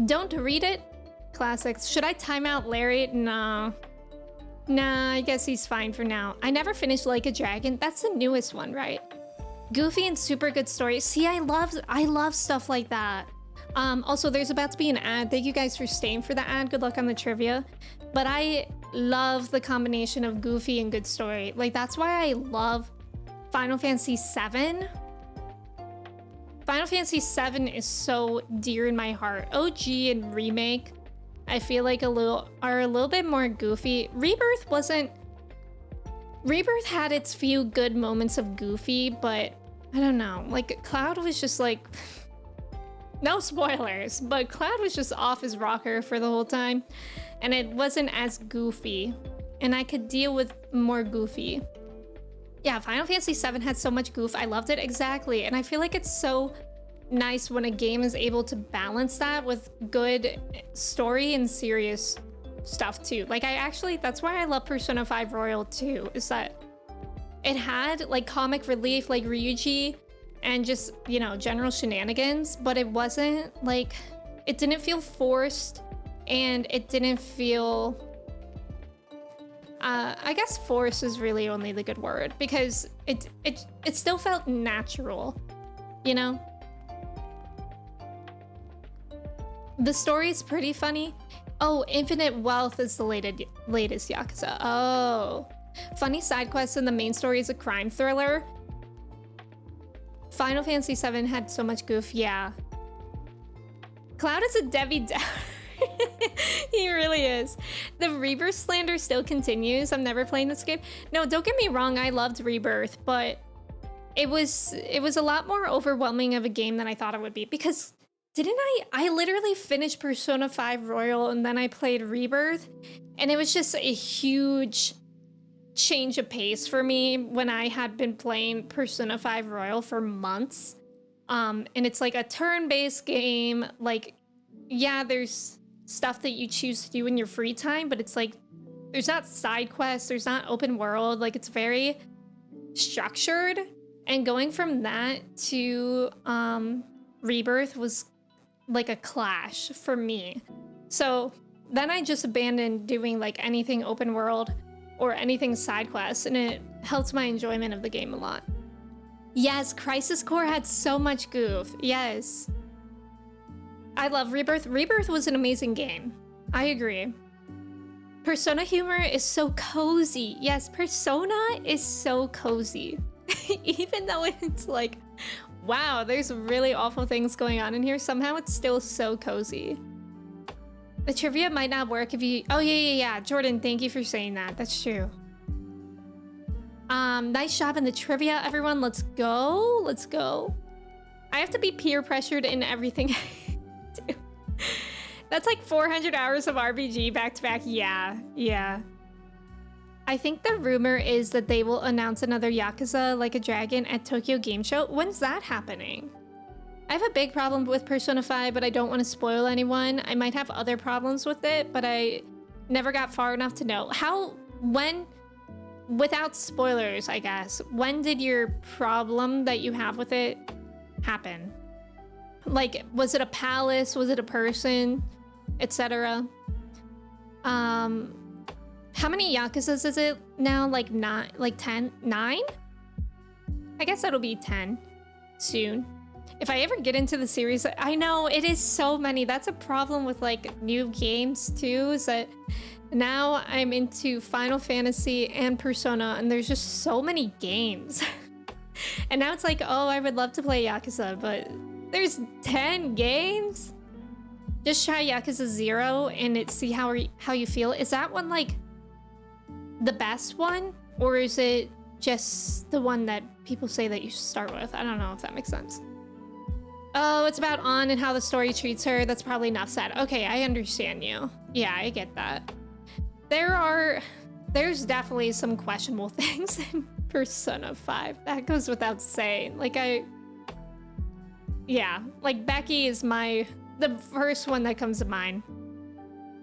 Don't read it. Classics. Should I time out Larry? No. Nah, I guess he's fine for now. I never finished Like a Dragon. That's the newest one, right? Goofy and super good stories. See, I love stuff like that. Also, there's about to be an ad. Thank you guys for staying for the ad. Good luck on the trivia. But I love the combination of goofy and good story. Like, that's why I love Final Fantasy VII. Final Fantasy VII is so dear in my heart. OG and remake, I feel like are a little bit more goofy. Rebirth had its few good moments of goofy, but I don't know. Like, Cloud was just like, no spoilers, but Cloud was just off his rocker for the whole time, and it wasn't as goofy, and I could deal with more goofy. Yeah, Final Fantasy VII had so much goof. I loved it, exactly, and I feel like it's so nice when a game is able to balance that with good story and serious stuff too. Like, that's why I love Persona 5 Royal too, is that it had like comic relief like Ryuji and just, you know, general shenanigans, but it wasn't like, it didn't feel forced, and it didn't feel, I guess force is really only the good word, because it still felt natural, you know? The story is pretty funny. Oh, Infinite Wealth is the latest Yakuza. Oh. Funny side quests, and the main story is a crime thriller. Final Fantasy VII had so much goof, yeah. Cloud is a Debbie Downer. He really is. The Rebirth slander still continues. I'm never playing this game. No, don't get me wrong, I loved Rebirth, but it was a lot more overwhelming of a game than I thought it would be, because I literally finished Persona 5 Royal, and then I played Rebirth, and it was just a huge change of pace for me when I had been playing Persona 5 Royal for months. And it's like a turn-based game. Like, yeah, there's stuff that you choose to do in your free time, but it's like, there's not side quests, there's not open world, like, it's very structured. And going from that to Rebirth was like a clash for me. So then I just abandoned doing like anything open world or anything side quests, and it helps my enjoyment of the game a lot. Yes, Crisis Core had so much goof. Yes. I love Rebirth. Rebirth was an amazing game. I agree. Persona humor is so cozy. Yes, Persona is so cozy. Even though it's like, wow, there's really awful things going on in here, somehow it's still so cozy. The trivia might not work if you... Oh, yeah. Jordan, thank you for saying that. That's true. Nice job in the trivia, everyone. Let's go. Let's go. I have to be peer pressured in everything I do. That's like 400 hours of RPG back to back. Yeah. I think the rumor is that they will announce another Yakuza Like a Dragon at Tokyo Game Show. When's that happening? I have a big problem with Persona 5, but I don't want to spoil anyone. I might have other problems with it, but I never got far enough to know. Without spoilers, I guess, when did your problem that you have with it happen? Like, was it a palace? Was it a person? Etc. How many Yakuzas is it now? Like 9? Like 10? 9? I guess that'll be 10 soon. If I ever get into the series, I know it is so many. That's a problem with like new games too, is that now I'm into Final Fantasy and Persona, and there's just so many games. And now it's like, oh, I would love to play Yakuza, but there's 10 games? Just try Yakuza 0 and see how you feel. Is that one like the best one? Or is it just the one that people say that you should start with? I don't know if that makes sense. Oh, it's about Ann and how the story treats her. That's probably enough said. Okay, I understand you. Yeah, I get that. There's definitely some questionable things in Persona 5. That goes without saying. Like, yeah, like Becky is the first one that comes to mind.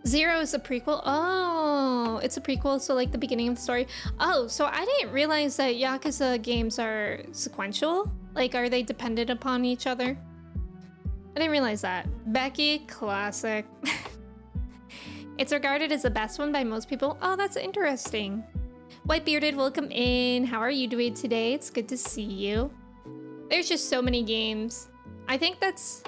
0 is a prequel. Oh, it's a prequel, so like the beginning of the story. Oh, so I didn't realize that Yakuza games are sequential. Like, are they dependent upon each other? I didn't realize that. Becky, classic. It's regarded as the best one by most people. Oh, that's interesting. Whitebearded, welcome in. How are you doing today? It's good to see you. There's just so many games. I think that's...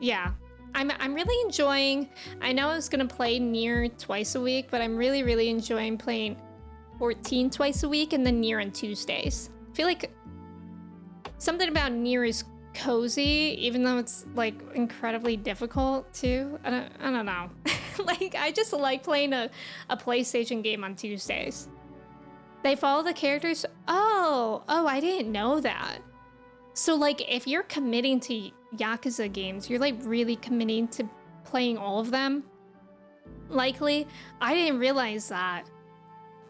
yeah. I'm really enjoying... I know I was gonna play NieR twice a week, but I'm really enjoying playing 14 twice a week and then NieR on Tuesdays. I feel like something about NieR is cozy, even though it's like incredibly difficult too. I don't know. Like, I just like playing a PlayStation game on Tuesdays. They follow the characters. Oh, I didn't know that. So like, if you're committing to Yakuza games, you're like really committing to playing all of them. Likely. I didn't realize that.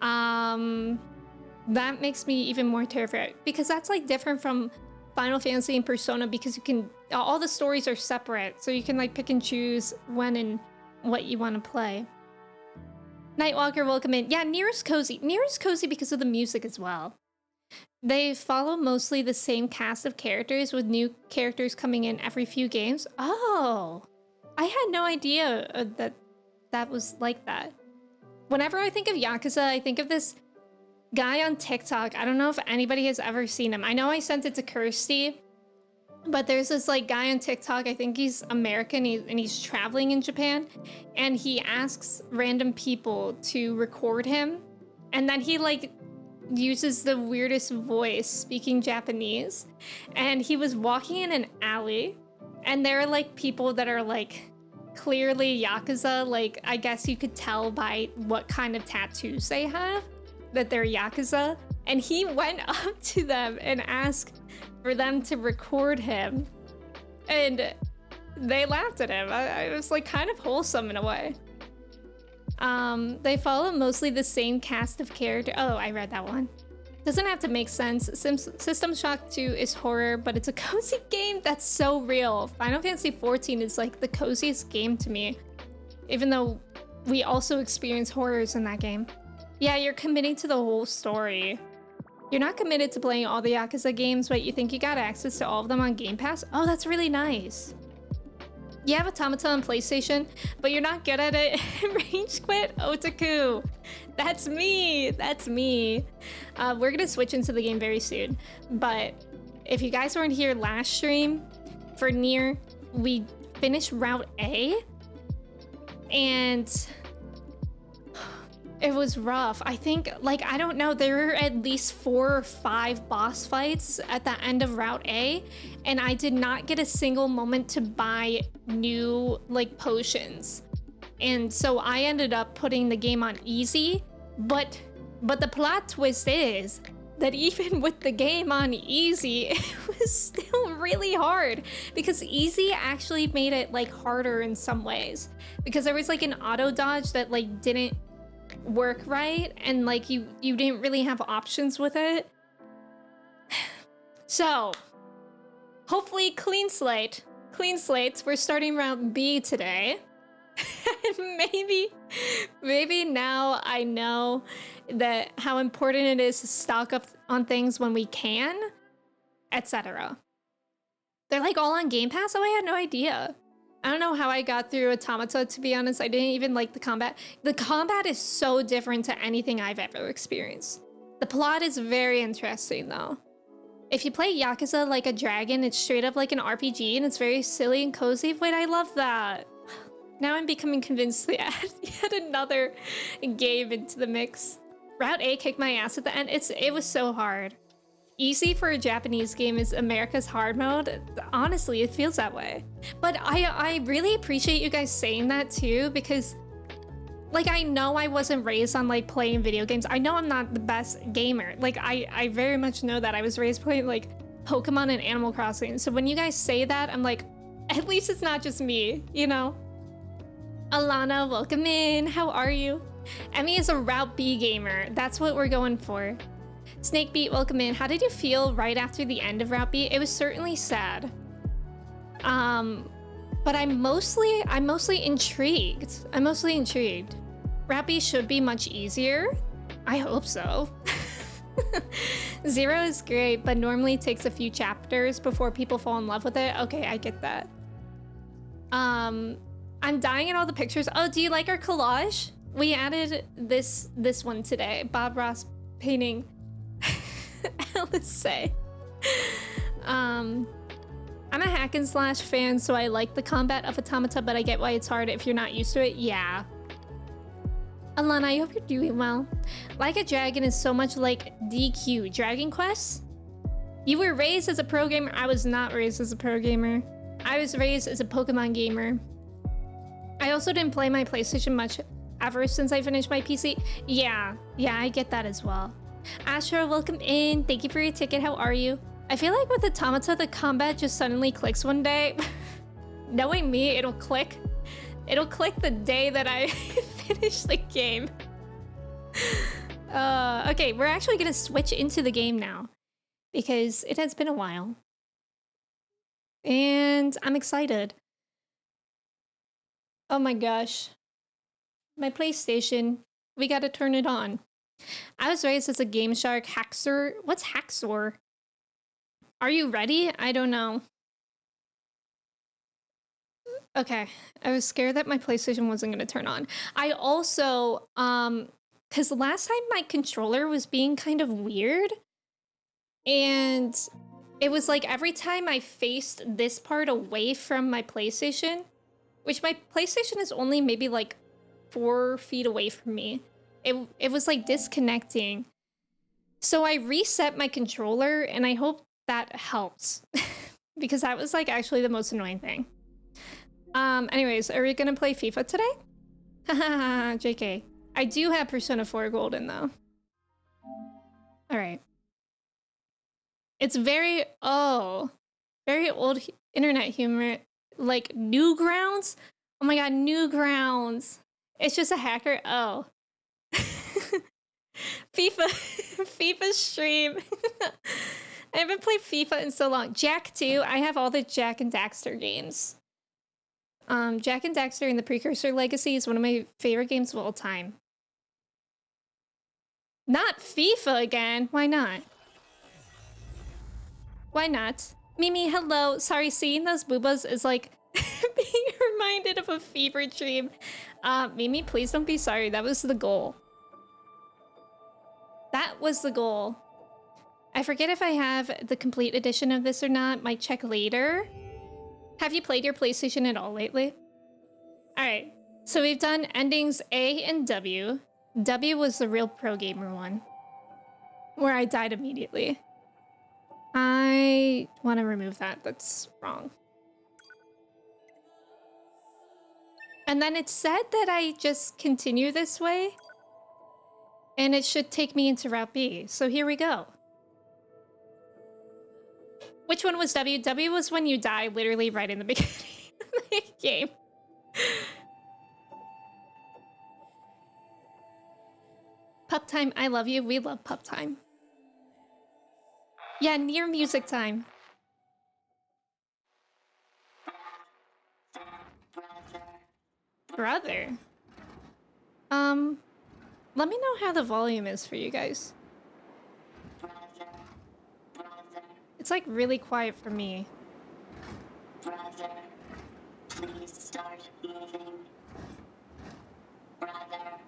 That makes me even more terrified, because that's like different from Final Fantasy and Persona, because you can, all the stories are separate, so you can like pick and choose when and what you want to play. Nightwalker, welcome in. Yeah, NieR is cozy. NieR is cozy because of the music as well. They follow mostly the same cast of characters, with new characters coming in every few games. Oh, I had no idea that was like that. Whenever I think of Yakuza, I think of this guy on TikTok. I don't know if anybody has ever seen him. I know I sent it to Kirsty, but there's this like guy on TikTok. I think he's American, and he's traveling in Japan, and he asks random people to record him, and then he like uses the weirdest voice speaking Japanese. And he was walking in an alley, and there are like people that are like clearly Yakuza. Like, I guess you could tell by what kind of tattoos they have that they're Yakuza. And he went up to them and asked for them to record him, and they laughed at him. It was like kind of wholesome in a way. They follow mostly the same cast of characters. Oh, I read that one. Doesn't have to make sense. System Shock 2 is horror, but it's a cozy game. That's so real. Final Fantasy 14 is like the coziest game to me, even though we also experience horrors in that game. Yeah, you're committing to the whole story. You're not committed to playing all the Yakuza games, but you think you got access to all of them on Game Pass? Oh, that's really nice. You have Automata on PlayStation, but you're not good at it. Rage quit? Otaku. That's me. That's me. We're gonna switch into the game very soon. But if you guys weren't here last stream for NieR, we finished Route A, and it was rough. I think, like, I don't know, there were at least 4 or 5 boss fights at the end of Route A, and I did not get a single moment to buy new, like, potions. And so I ended up putting the game on easy, but the plot twist is that even with the game on easy, it was still really hard, because easy actually made it, like, harder in some ways, because there was, like, an auto dodge that, like, didn't work right, and like you didn't really have options with it. So hopefully clean slates. We're starting round B today. And maybe now I know that how important it is to stock up on things when we can, etc. They're like all on Game Pass. Oh, I had no idea. I don't know how I got through Automata, to be honest. I didn't even like the combat. The combat is so different to anything I've ever experienced. The plot is very interesting, though. If you play Yakuza like a dragon, it's straight up like an RPG, and it's very silly and cozy. Wait, I love that. Now I'm becoming convinced to add yet another game into the mix. Route A kicked my ass at the end. It was so hard. Easy for a Japanese game is America's hard mode. Honestly, it feels that way. But I really appreciate you guys saying that too, because like, I know I wasn't raised on like playing video games. I know I'm not the best gamer. Like, I very much know that. I was raised playing like Pokemon and Animal Crossing. So when you guys say that, I'm like, at least it's not just me, you know? Alana, welcome in. How are you? Emmy is a Route B gamer. That's what we're going for. Snakebeat, welcome in. How did you feel right after the end of Route B? It was certainly sad. But I'm mostly intrigued. I'm mostly intrigued. Rappy should be much easier. I hope so. 0 is great, but normally takes a few chapters before people fall in love with it. Okay, I get that. I'm dying at all the pictures. Oh, do you like our collage? We added this one today. Bob Ross painting Alice say. I'm a hack and slash fan, so I like the combat of Automata, but I get why it's hard if you're not used to it. Yeah. Alana, I hope you're doing well. Like a Dragon is so much like DQ, Dragon Quest. You were raised as a pro gamer. I was not raised as a pro gamer. I was raised as a Pokemon gamer. I also didn't play my PlayStation much ever since I finished my PC. Yeah, I get that as well. Astro, welcome in. Thank you for your ticket. How are you? I feel like with Automata, the combat just suddenly clicks one day. Knowing me, it'll click. It'll click the day that I finish the game. Okay, we're actually gonna switch into the game now because it has been a while. And I'm excited. Oh my gosh. My PlayStation, we gotta turn it on. I was raised as a Game Shark Haxor. What's Haxor? Are you ready? I don't know. Okay, I was scared that my PlayStation wasn't gonna turn on. I also, because last time my controller was being kind of weird, and it was like every time I faced this part away from my PlayStation, which my PlayStation is only maybe like 4 feet away from me, it was like disconnecting. So I reset my controller, and I hope that helps because that was like actually the most annoying thing. Anyways, are we gonna play FIFA today? Haha, JK. I do have Persona 4 Golden though. Alright. It's very old internet humor. Like Newgrounds? Oh my god, Newgrounds. It's just a hacker. Oh. FIFA stream. I haven't played FIFA in so long. Jak 2, I have all the Jak and Daxter games. Jak and Daxter and the Precursor Legacy is one of my favorite games of all time. Not FIFA again. Why not? Why not? Mimi, hello. Sorry, seeing those boobas is like being reminded of a fever dream. Mimi, please don't be sorry. That was the goal. That was the goal. I forget if I have the complete edition of this or not. Might check later. Have you played your PlayStation at all lately? Alright, so we've done endings A and W. W was the real pro gamer one, where I died immediately. I want to remove that. That's wrong. And then it said that I just continue this way, and it should take me into Route B. So here we go. Which one was W? W was when you die literally right in the beginning of the game. Pup time, I love you. We love pup time. Yeah, NieR music time. Brother. Let me know how the volume is for you guys. It's like really quiet for me. Brother, please start moving. Brother.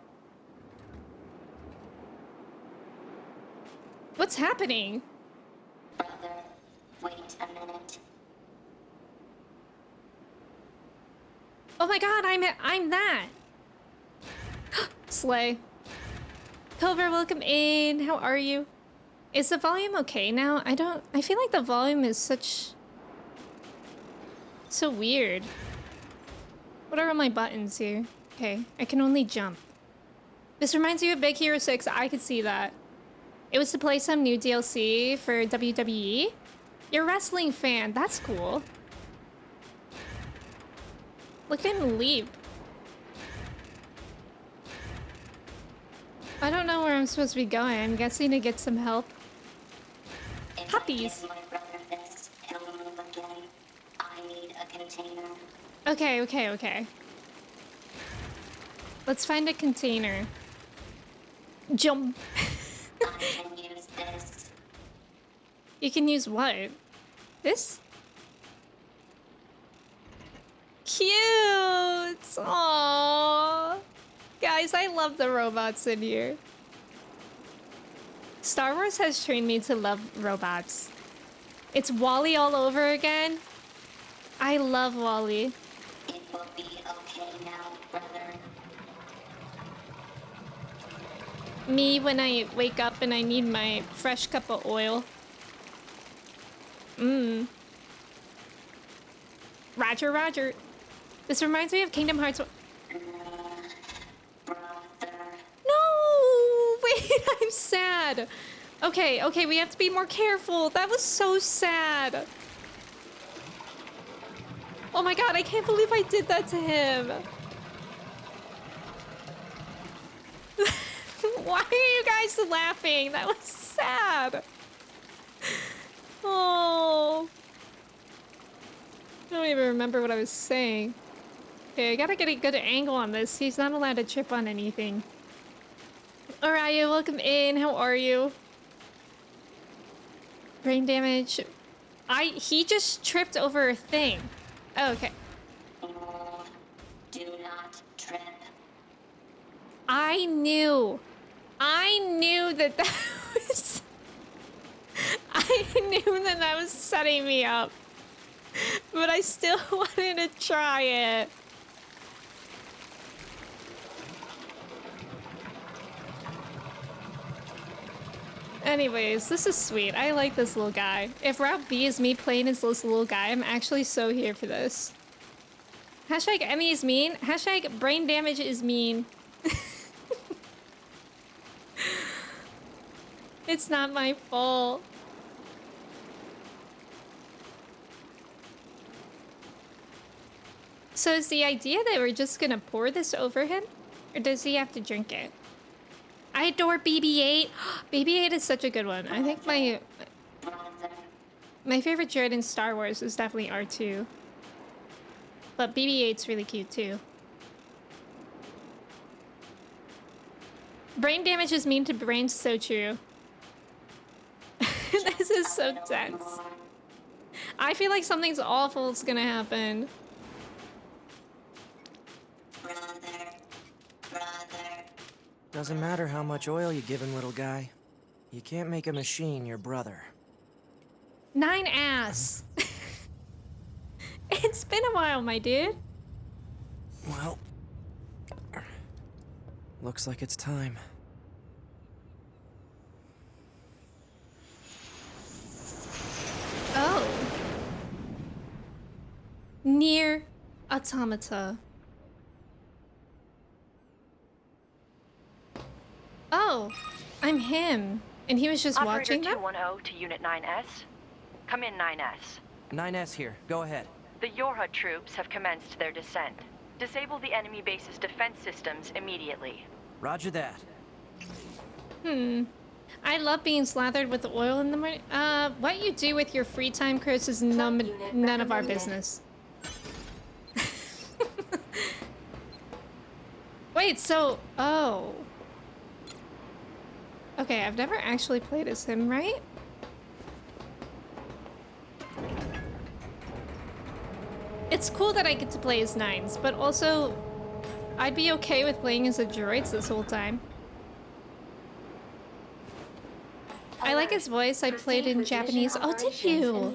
What's happening? Brother, wait a minute. Oh my god, I'm that. Slay. Clover, welcome in. How are you? Is the volume okay now? I feel like the volume is so weird. What are all my buttons here? Okay, I can only jump. This reminds you of Big Hero 6. I could see that. It was to play some new DLC for WWE. You're a wrestling fan. That's cool. Look at him leap. I don't know where I'm supposed to be going. I'm guessing to get some help. Puppies. If I give my brother this, he'll move again. I need a container. Okay, okay, okay. Let's find a container. Jump. I can use this. You can use what? This? Cute! Aww. Guys, I love the robots in here. Star Wars has trained me to love robots. It's Wall-E all over again. I love Wall-E. It will be okay now, brother. Me when I wake up and I need my fresh cup of oil. Roger, Roger. This reminds me of Kingdom Hearts. Brother. No! Wait, I'm sad. Okay, okay, we have to be more careful. That was so sad. Oh my god, I can't believe I did that to him. Why are you guys laughing? That was sad. Oh. I don't even remember what I was saying. Okay, I gotta get a good angle on this. He's not allowed to trip on anything. Araya, welcome in. How are you? Brain damage. He just tripped over a thing. Oh, okay. Do not trip. I knew that that was... I knew that that was setting me up. But I still wanted to try it. Anyways, this is sweet. I like this little guy. If Route B is me playing as this little guy, I'm actually so here for this. Hashtag Emmy is mean. Hashtag brain damage is mean. It's not my fault. So is the idea that we're just gonna pour this over him? Or does he have to drink it? I adore BB-8. BB-8 is such a good one. I think my favorite droid in Star Wars is definitely R2. But BB-8's really cute too. Brain damage is mean to brains, so true. This is so tense. I feel like something's awful is gonna happen. Brother. Doesn't matter how much oil you give him, little guy. You can't make a machine your brother. 9 ass. It's been a while, my dude. Well, looks like it's time. Oh. NieR Automata. Oh, I'm him. And he was just Operator watching them? 210 to Unit 9S. Come in, 9S. 9S here. Go ahead. The Yorha troops have commenced their descent. Disable the enemy base's defense systems immediately. Roger that. I love being slathered with oil in the morning. What you do with your free time, Chris, is none of our business. Wait, so... Oh. Okay, I've never actually played as him, right? It's cool that I get to play as Nines, but also... I'd be okay with playing as the droids this whole time. I like his voice. I played in Japanese. Oh, did you?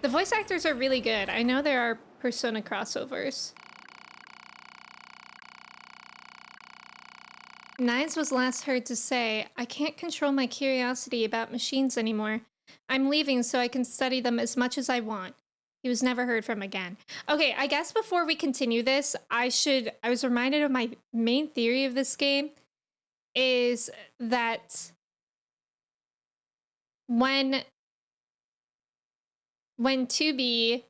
The voice actors are really good. I know there are Persona crossovers. Nines was last heard to say, I can't control my curiosity about machines anymore. I'm leaving so I can study them as much as I want. He was never heard from again. Okay, I guess before we continue this, I was reminded of my main theory of this game is that when 2B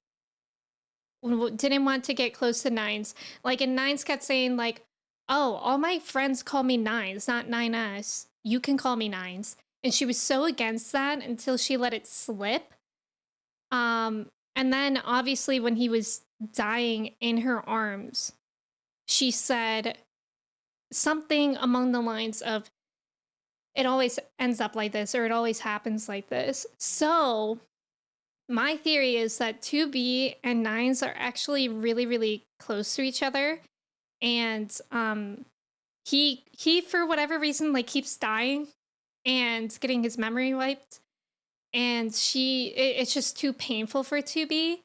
didn't want to get close to Nines, like, and Nines kept saying, like, oh, all my friends call me Nines, not 9S. You can call me Nines. And she was so against that until she let it slip. And then obviously when he was dying in her arms, she said something among the lines of, it always ends up like this, or it always happens like this. So my theory is that 2B and Nines are actually really, really close to each other. And he for whatever reason like keeps dying and getting his memory wiped. And it's just too painful for 2B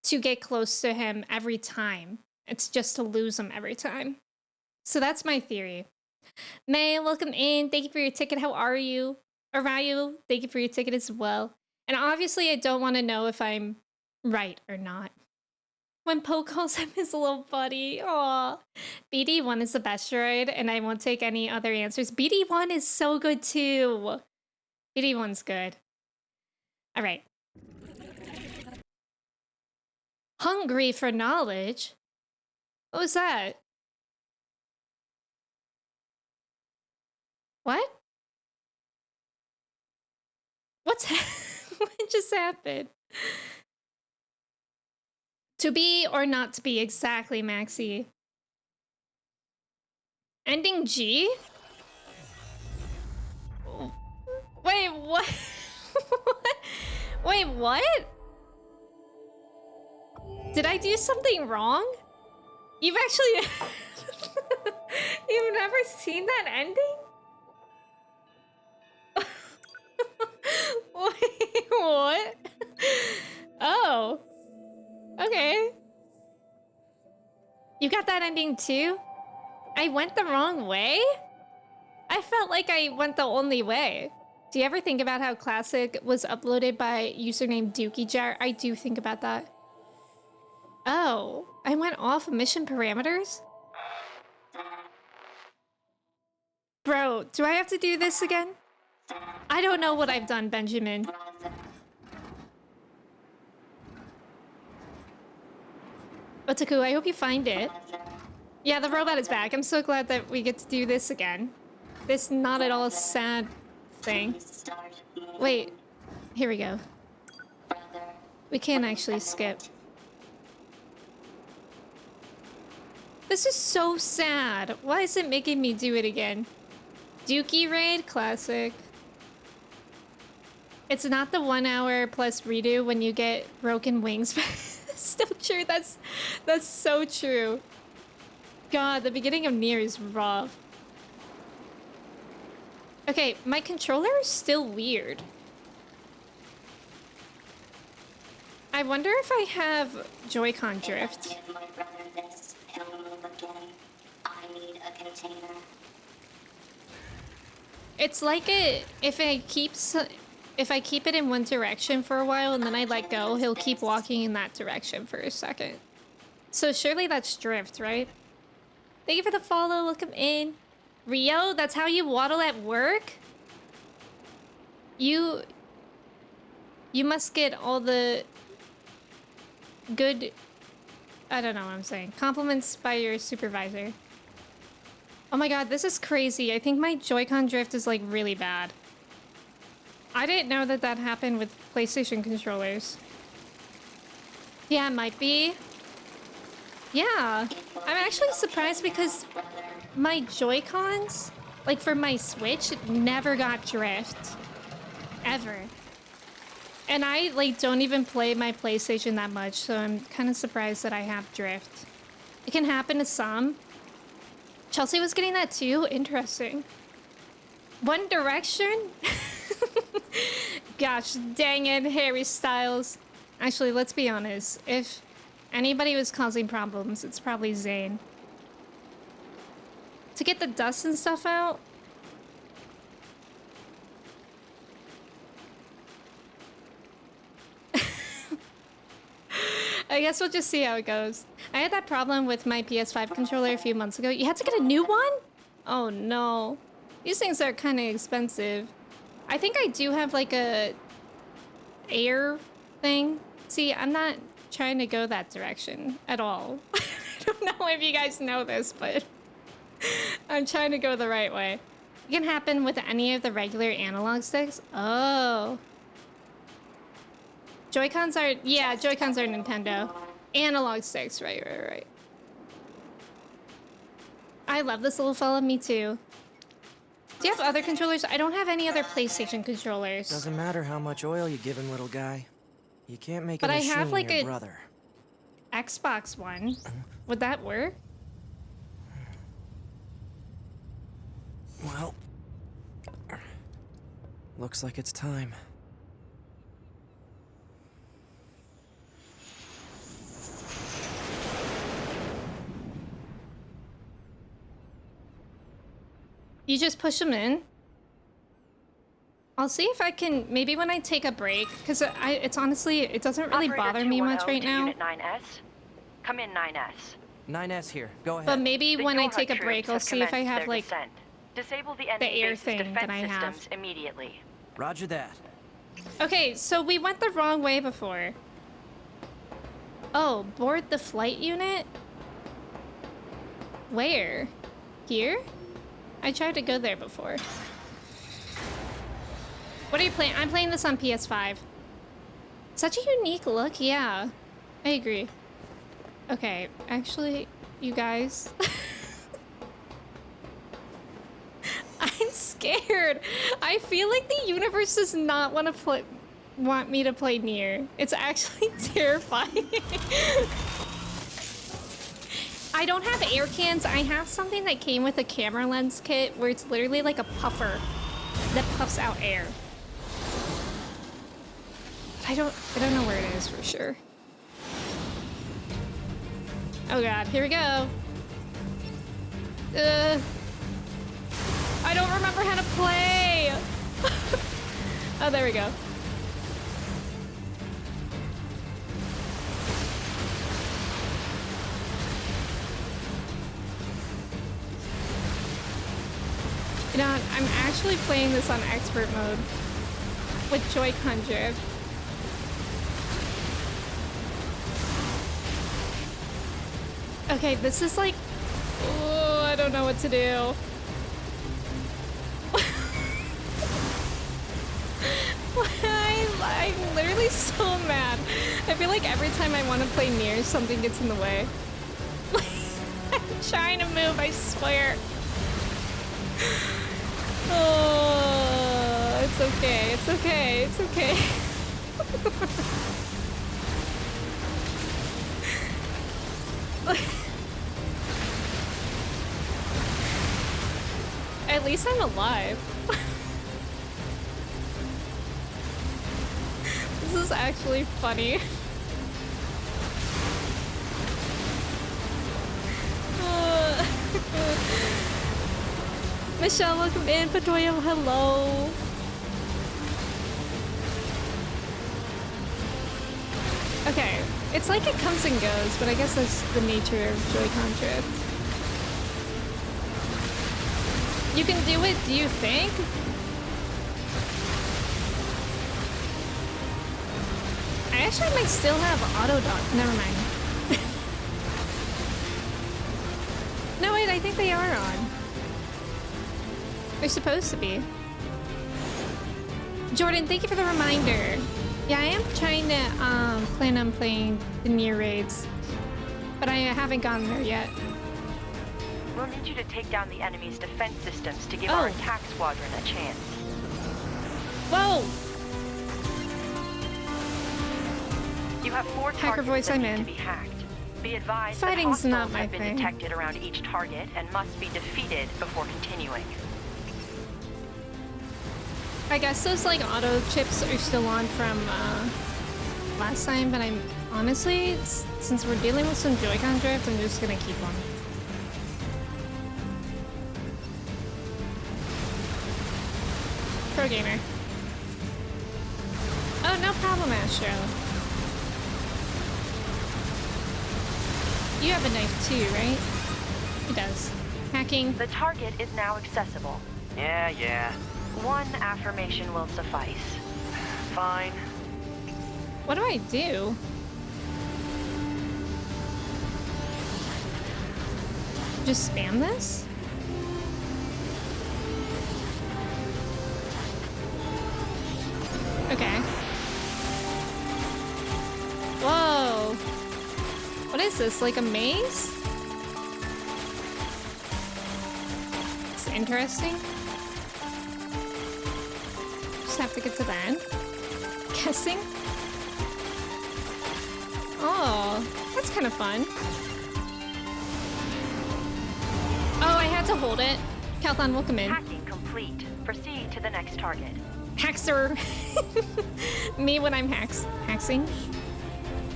to get close to him every time. It's just to lose him every time. So that's my theory. May, welcome in. Thank you for your ticket. How are you? Arayu, thank you for your ticket as well. And obviously, I don't want to know if I'm right or not. When Poe calls him his little buddy, aw. BD1 is the best droid, and I won't take any other answers. BD1 is so good too. BD1's good. All right. Hungry for knowledge? What was that? What? What just happened? To be or not to be, exactly, Maxie. Ending G? Wait, what? Wait, what? Did I do something wrong? You've actually... You've never seen that ending? Wait, what? Oh. Okay. You got that ending too? I went the wrong way? I felt like I went the only way. Do you ever think about how Classic was uploaded by username DookieJar? I do think about that. Oh, I went off mission parameters? Bro, do I have to do this again? I don't know what I've done, Benjamin. Otaku, I hope you find it. Yeah, the robot is back. I'm so glad that we get to do this again. This not at all sad thing. Wait, here we go. We can't actually skip. This is so sad. Why is it making me do it again? Dookie raid, classic. It's not the 1 hour plus redo when you get broken wings. Still true. That's so true. God, the beginning of NieR is rough. Okay, my controller is still weird. I wonder if I have Joy-Con drift. Give my brother this. He'll move again. I need a container. It's like if I keep it in one direction for a while and then I let go, he'll keep walking in that direction for a second. So surely that's drift, right? Thank you for the follow. Welcome in. Rio, that's how you waddle at work? You must get all the good, I don't know what I'm saying, compliments by your supervisor. Oh my god, this is crazy. I think my Joy-Con drift is like really bad. I didn't know that that happened with PlayStation controllers. Yeah, it might be. Yeah, I'm actually surprised because my Joy-Cons, like for my Switch, never got drift. Ever. And I like don't even play my PlayStation that much, so I'm kind of surprised that I have drift. It can happen to some. Chelsea was getting that too? Interesting. One Direction? Gosh, dang it, Harry Styles. Actually, let's be honest. If anybody was causing problems, it's probably Zayn. To get the dust and stuff out? I guess we'll just see how it goes. I had that problem with my PS5 controller a few months ago. You had to get a new one? Oh no. These things are kind of expensive. I think I do have like a air thing. See, I'm not trying to go that direction at all. I don't know if you guys know this, but I'm trying to go the right way. It can happen with any of the regular analog sticks. Oh. Joy-Cons are, yeah, Joy-Cons are Nintendo. Analog sticks, right. I love this little fella, me too. Do you have other controllers? I don't have any other PlayStation controllers. Doesn't matter how much oil you give him, little guy. You can't make But a I machine have, like, your a brother. Xbox One. Would that work? Well, looks like it's time. You just push them in? I'll see if I can, maybe when I take a break, because it's honestly, it doesn't really Operator bother me much 210 right to now. Unit 9S. Come in, 9S. 9S here. Go ahead. But maybe The when I Yorha take a troops break, I'll have see if I commenced have, their like, descent. Disable the enemy air base's thing that defense I have. systems immediately. Roger that. Okay, so we went the wrong way before. Oh, board the flight unit? Where? Here? I tried to go there before. What are you playing? I'm playing this on PS5. Such a unique look, yeah. I agree. Okay, actually, you guys. I'm scared. I feel like the universe does not want me to play NieR. It's actually terrifying. I don't have air cans. I have something that came with a camera lens kit where it's literally like a puffer that puffs out air. I don't know where it is for sure. Oh god, here we go. I don't remember how to play. Oh, there we go. You know, I'm actually playing this on expert mode with Joy-Con drift. Okay, this is like, oh, I don't know what to do. I'm literally so mad. I feel like every time I want to play NieR, something gets in the way. I'm trying to move, I swear. Oh, it's okay, it's okay, it's okay. At least I'm alive. This is actually funny. Michelle, welcome in. Patoyo, hello. Okay, it's like it comes and goes, but I guess that's the nature of Joy-Con drift. You can do it, do you think? I actually might still have auto dock. Never mind. No, wait, I think they are on. They're supposed to be. Jordan, thank you for the reminder. Yeah, I am trying to plan on playing the NieR raids, but I haven't gotten there yet. We'll need you to take down the enemy's defense systems to give our attack squadron a chance. Whoa! You have 4 Hacker targets voice, that I'm need in. to be hacked. Be advised Fighting's that not hostiles my have been thing. detected around each target and must be defeated before continuing. I guess those like auto chips are still on from last time, but I'm honestly, since we're dealing with some Joy-Con drift, I'm just gonna keep on. Pro gamer. Oh, no problem, Astro. You have a knife too, right? He does. Hacking. The target is now accessible. Yeah. 1 affirmation will suffice. Fine. What do I do? Just spam this? Okay. is this? Like a maze? It's interesting. Just have to get to the end. Guessing? Oh, that's kind of fun. Oh, I had to hold it. Calthon, welcome in. Hacking complete. Proceed to the next target. Hackster. Me when I'm haxing.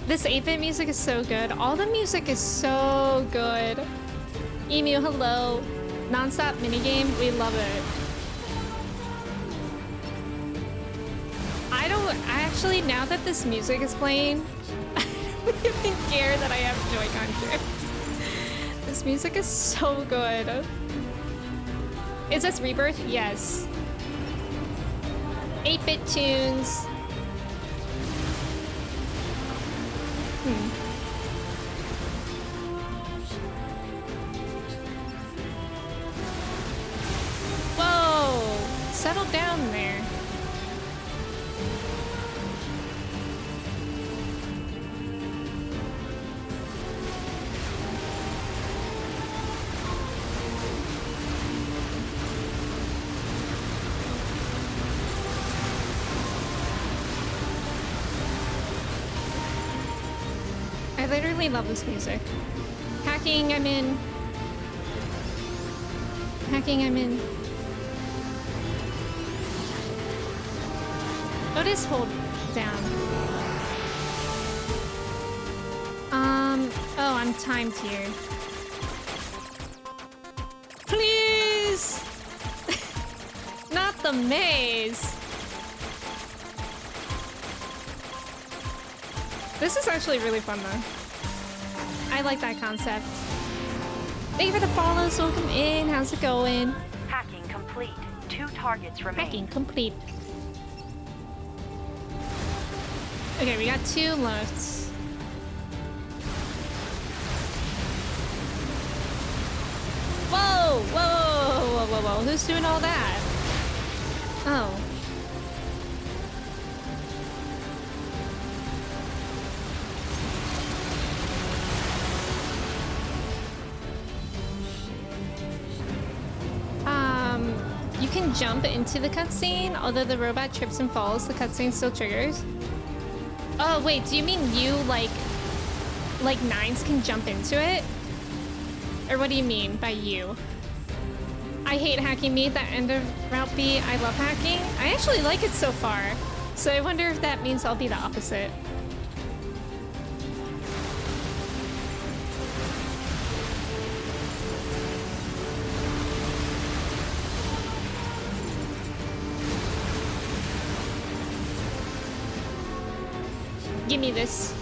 This 8-bit music is so good. All the music is so good. Emu, hello. Non-stop minigame, we love it. I actually, now that this music is playing, I don't even care that I have Joy-Con here. This music is so good. Is this Rebirth? Yes. 8-bit tunes. Whoa! Settle down there. I literally love this music. Hacking, I'm in. Hacking, I'm in. Otis, hold down. Oh, I'm timed here. Please! Not the maze! This is actually really fun though. I like that concept. Thank you for the follows, welcome in, how's it going? Hacking complete. 2 targets remain. Hacking complete. Okay, we got 2 left. Whoa! Whoa! Whoa! Whoa! Whoa! Who's doing all that? Oh. You can jump into the cutscene, although the robot trips and falls, the cutscene still triggers. Oh, wait, do you mean you, like Nines can jump into it? Or what do you mean by you? I hate hacking me, that end of Route B, I love hacking. I actually like it so far. So I wonder if that means I'll be the opposite. Give me this.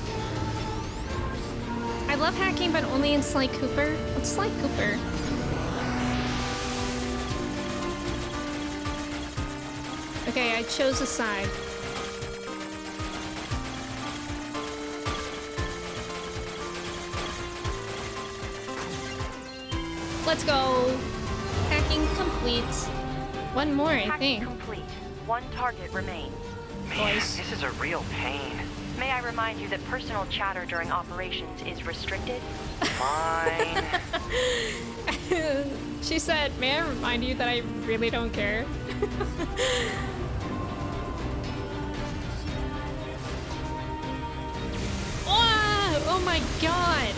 I love hacking, but only in Sly Cooper. What's Sly Cooper? Okay, I chose a side. Let's go. Hacking complete. One more, I think. Hacking complete. 1 target remains. Man, Boys. this is a real pain. May I remind you that personal chatter during operations is restricted? Fine. She said, may I remind you that I really don't care? Oh my god!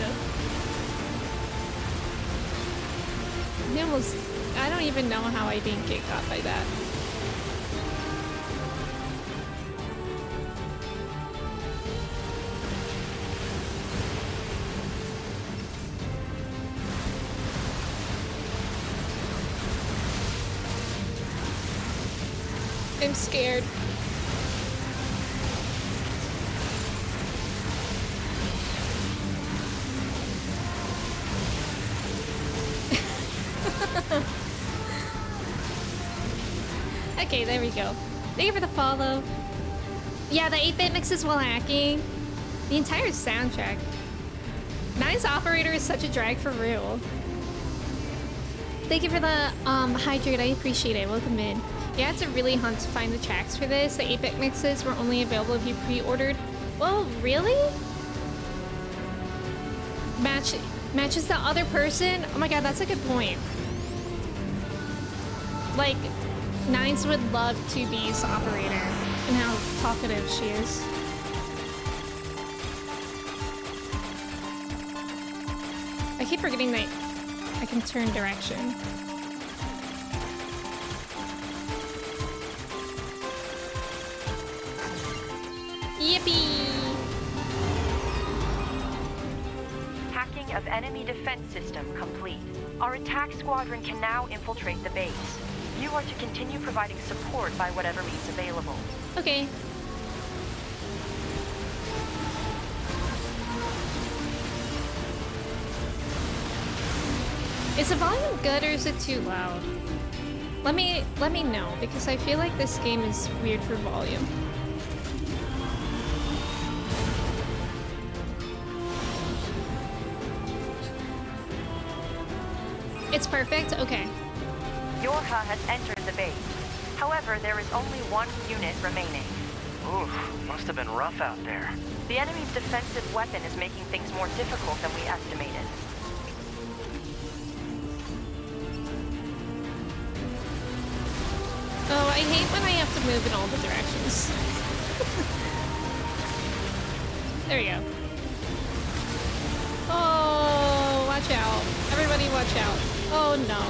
I don't even know how I didn't get caught by that. I'm scared. Okay, there we go. Thank you for the follow. Yeah, the 8-bit mixes while hacking. The entire soundtrack. Nice operator is such a drag for real. Thank you for the hydrate, I appreciate it. Welcome in. Yeah, it's a really hunt to find the tracks for this. The 8-bit mixes were only available if you pre-ordered. Well, really? matches the other person? Oh my god, that's a good point. Like, Nines would love to be his operator and how talkative she is. I keep forgetting that I can turn direction. Yippee! Hacking of enemy defense system complete. Our attack squadron can now infiltrate the base. You are to continue providing support by whatever means available. Okay. Is the volume good or is it too loud? Let me know, because I feel like this game is weird for volume. It's perfect? Okay. Yorha has entered the base. However, there is only one unit remaining. Oof, must have been rough out there. The enemy's defensive weapon is making things more difficult than we estimated. Oh, I hate when I have to move in all the directions. There we go. Oh, watch out. Everybody watch out. Oh no.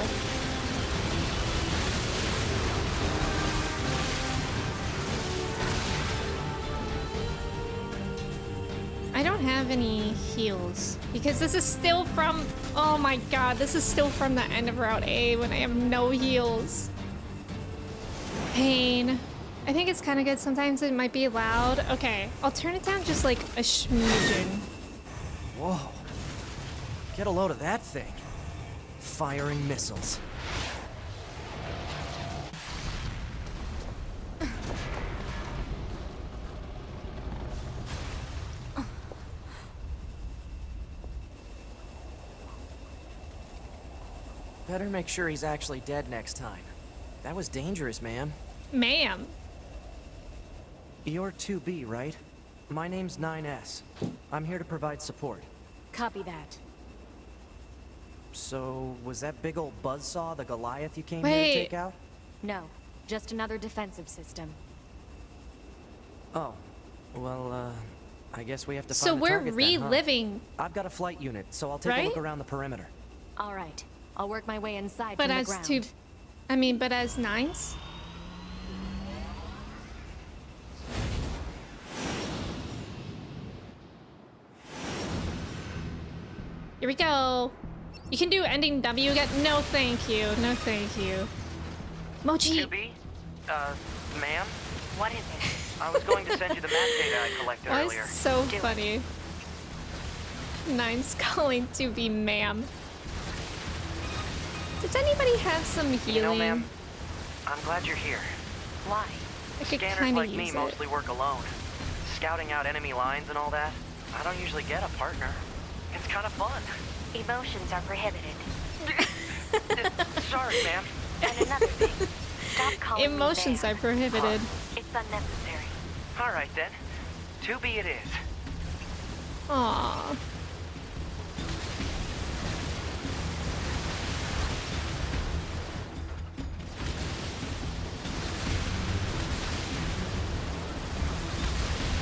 I don't have any heals because this is still from, oh my god, this is still from the end of Route A when I have no heals. Pain. I think it's kind of good. Sometimes it might be loud. Okay, I'll turn it down just like a smidgen. Whoa. Get a load of that thing. Firing missiles. Better make sure he's actually dead next time. That was dangerous, ma'am. Ma'am. You're 2B, right? My name's 9S. I'm here to provide support. Copy that. So, was that big old buzzsaw the Goliath you came here Wait. to take out? No, just another defensive system. Oh. Well, I guess we have to So find the we're target then, huh? reliving, I've got a flight unit, so I'll take a Right? look around the perimeter. All right, I'll work my way inside but from the as ground. two, I mean, but as Nines? Here we go. You can do ending W again. No, thank you. No, thank you. Mochi. 2B? Ma'am? What is it? I was going to send you the map data I collected Why earlier. is so Do it. funny? Nines calling to be ma'am. Does anybody have some healing? You know, ma'am, I'm glad you're here. Why? I could Scanners kind of like me use it. mostly work alone. Scouting out enemy lines and all that, I don't usually get a partner. It's kind of fun. Emotions are prohibited. Sorry, ma'am. And another thing, stop calling me Emotions are ma'am. prohibited. It's unnecessary. All right, then. 2B it is. Aww.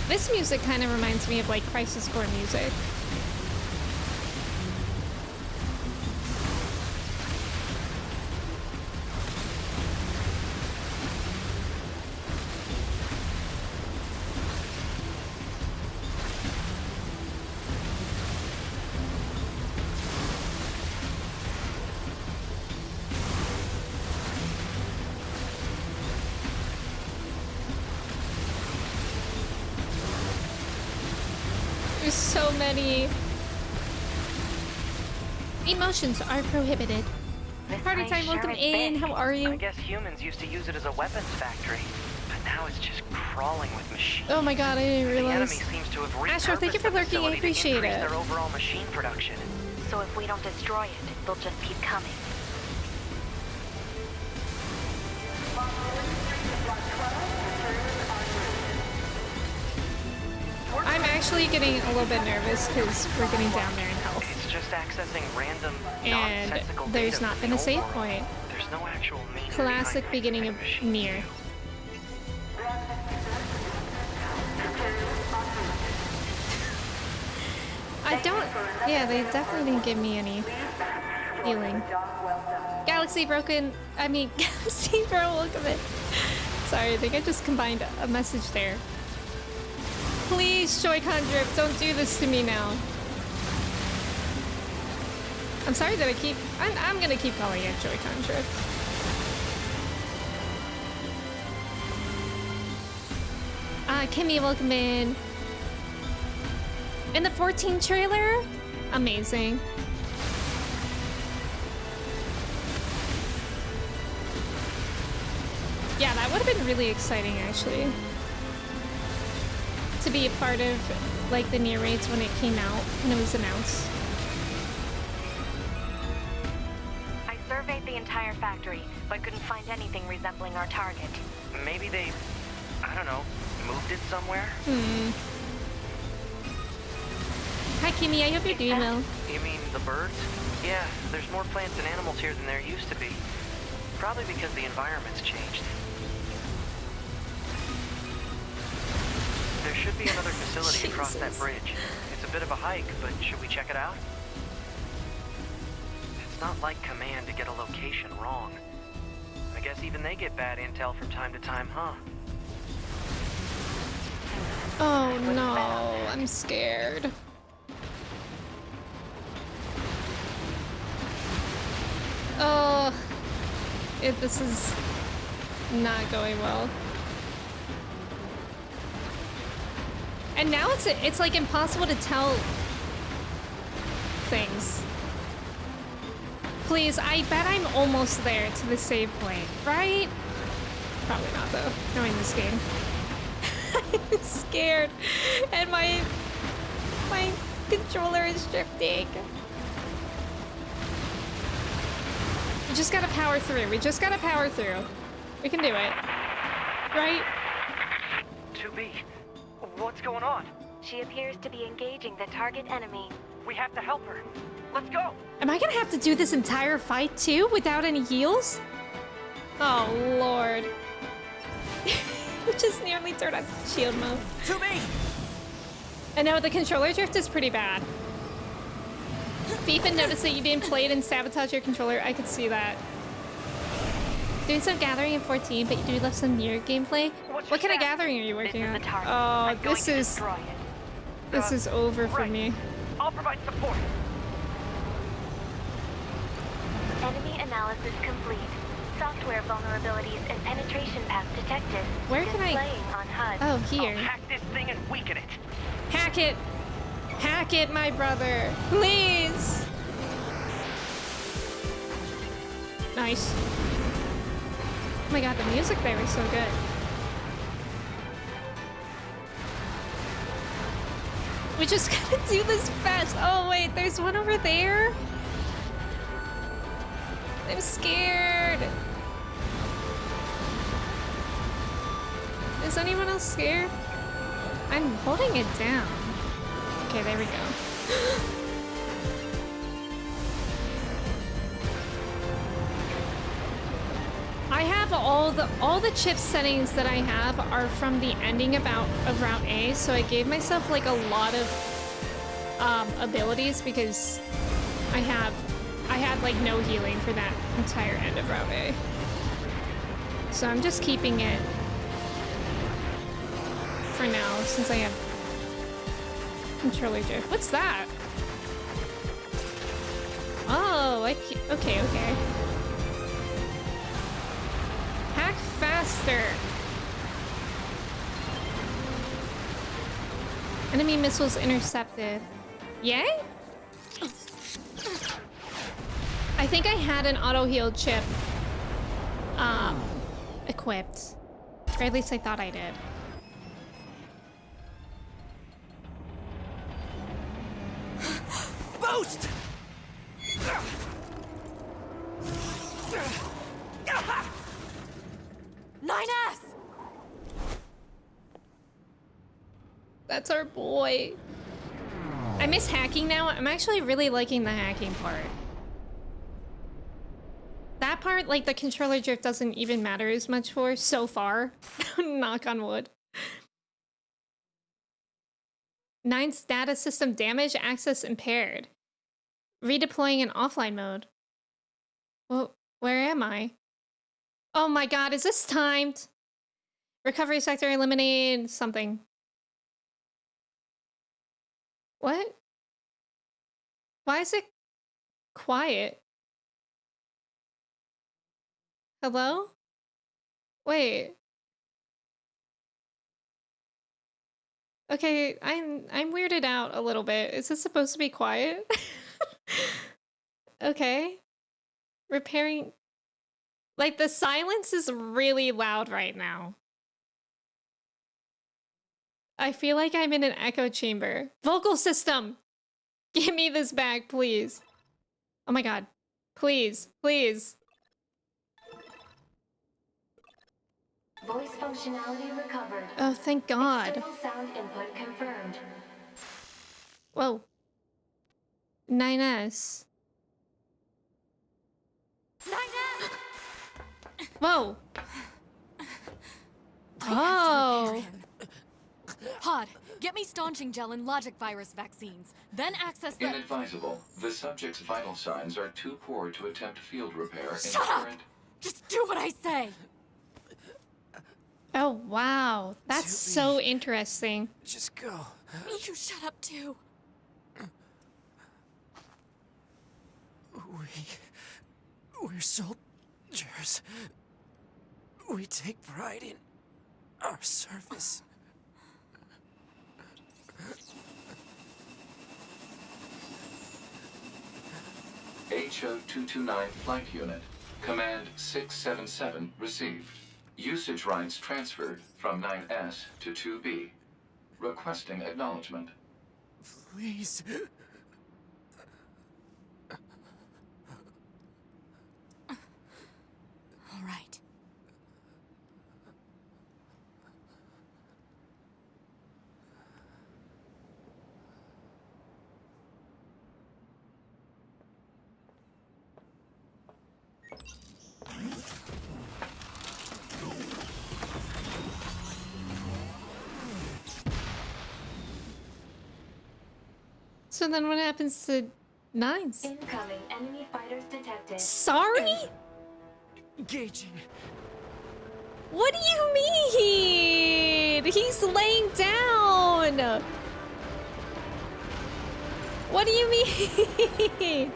This music kind of reminds me of like Crisis Core music. There's so many. Emotions are prohibited. This Party place time, sure welcome is in. big. How are I you? guess humans used to use it as a weapons factory, but now it's just crawling with machines. Oh my god, I didn't The enemy realize. seems to have Astro, thank you repurposed for the lurking. I facility to appreciate increase it. their overall machine production. So if we don't destroy it, they'll just keep coming. I'm actually getting a little bit nervous because we're getting down there in health. It's just accessing random, And nonsensical there's data not from been the a old save world. point. There's no actual meaning Classic behind beginning of machine NieR. I don't. Yeah, they definitely didn't give me any healing. Galaxy broken. I mean, Galaxy bro, welcome in. Sorry, I think I just combined a message there. Please, Joy-Con drip, don't do this to me now. I'm sorry that I keep. I'm gonna keep calling it Joy-Con drip. Kimmy, welcome in. In the 14 trailer? Amazing. Yeah, that would have been really exciting, actually. To be a part of, like, the NieR raids when it came out, when it was announced. I surveyed the entire factory, but couldn't find anything resembling our target. Maybe they, I don't know, moved it somewhere? Hi, Kimmy. I hope you're doing well. You mean the birds? Yeah, there's more plants and animals here than there used to be. Probably because the environment's changed. There should be another facility across that bridge. It's a bit of a hike, but should we check it out? It's not like Command to get a location wrong. I guess even they get bad intel from time to time, huh? Oh no, I'm scared. Oh, this is not going well. And now it's like impossible to tell things. Please, I bet I'm almost there to the save point, right? Probably not though, knowing this game. I'm scared, and my controller is drifting. We just gotta power through. We just gotta power through. We can do it, right? 2B, what's going on? She appears to be engaging the target enemy. We have to help her. Let's go. Am I gonna have to do this entire fight too without any heals? Oh lord. We just nearly turned on shield mode. To me! I know the controller drift is pretty bad. FIFA noticed that you didn't play it and sabotage your controller. I could see that. Doing some gathering in 14, but you do love some NieR gameplay. What kind of gathering are you working on? Oh, this is over for me. I'll provide support. Enemy analysis complete. Software vulnerabilities and penetration paths detected. Where can I? Displaying on HUD. Oh, here. I'll hack this thing and weaken it. Hack it! Hack it, my brother! Please! Nice. Oh my god, the music there is so good. We just gotta do this fast. Oh wait, there's one over there? I'm scared. Is anyone else scared? I'm holding it down. Okay, there we go. I have all the chip settings that I have are from the ending of Route A, so I gave myself like a lot of abilities because I had like no healing for that entire end of Route A. So I'm just keeping it for now since I have controller drift. What's that? Oh, okay. Hack faster. Enemy missiles intercepted. Yay? I think I had an auto heal chip equipped. Or at least I thought I did. Boost! 9S! That's our boy. I miss hacking now. I'm actually really liking the hacking part. That part, like the controller drift doesn't even matter as much for so far. Knock on wood. Nine's data system damage, access impaired. Redeploying in offline mode. Well, where am I? Oh my god, is this timed? Recovery sector eliminated something. What? Why is it quiet? Hello? Wait. Okay, I'm weirded out a little bit. Is this supposed to be quiet? Okay. Repairing. Like the silence is really loud right now. I feel like I'm in an echo chamber. Vocal system! Give me this back, please. Oh my god. Please, please. Voice functionality recovered. Oh, thank god. External sound input confirmed. Whoa. 9S. 9S! Whoa. Oh. Pod, get me staunching gel and logic virus vaccines. Then access the— Inadvisable. The subject's vital signs are too poor to attempt field repair in Shut up! current... Just do what I say! Oh, wow. That's so interesting. Just go. You shut up too. We're soldiers. We take pride in our service. HO-229 Flight Unit. Command 677 received. Usage rights transferred from 9S to 2B. Requesting acknowledgement. Please. All right. So then what happens to Nines? Incoming enemy fighters detected. Sorry? Engaging. What do you mean? He's laying down. What do you mean?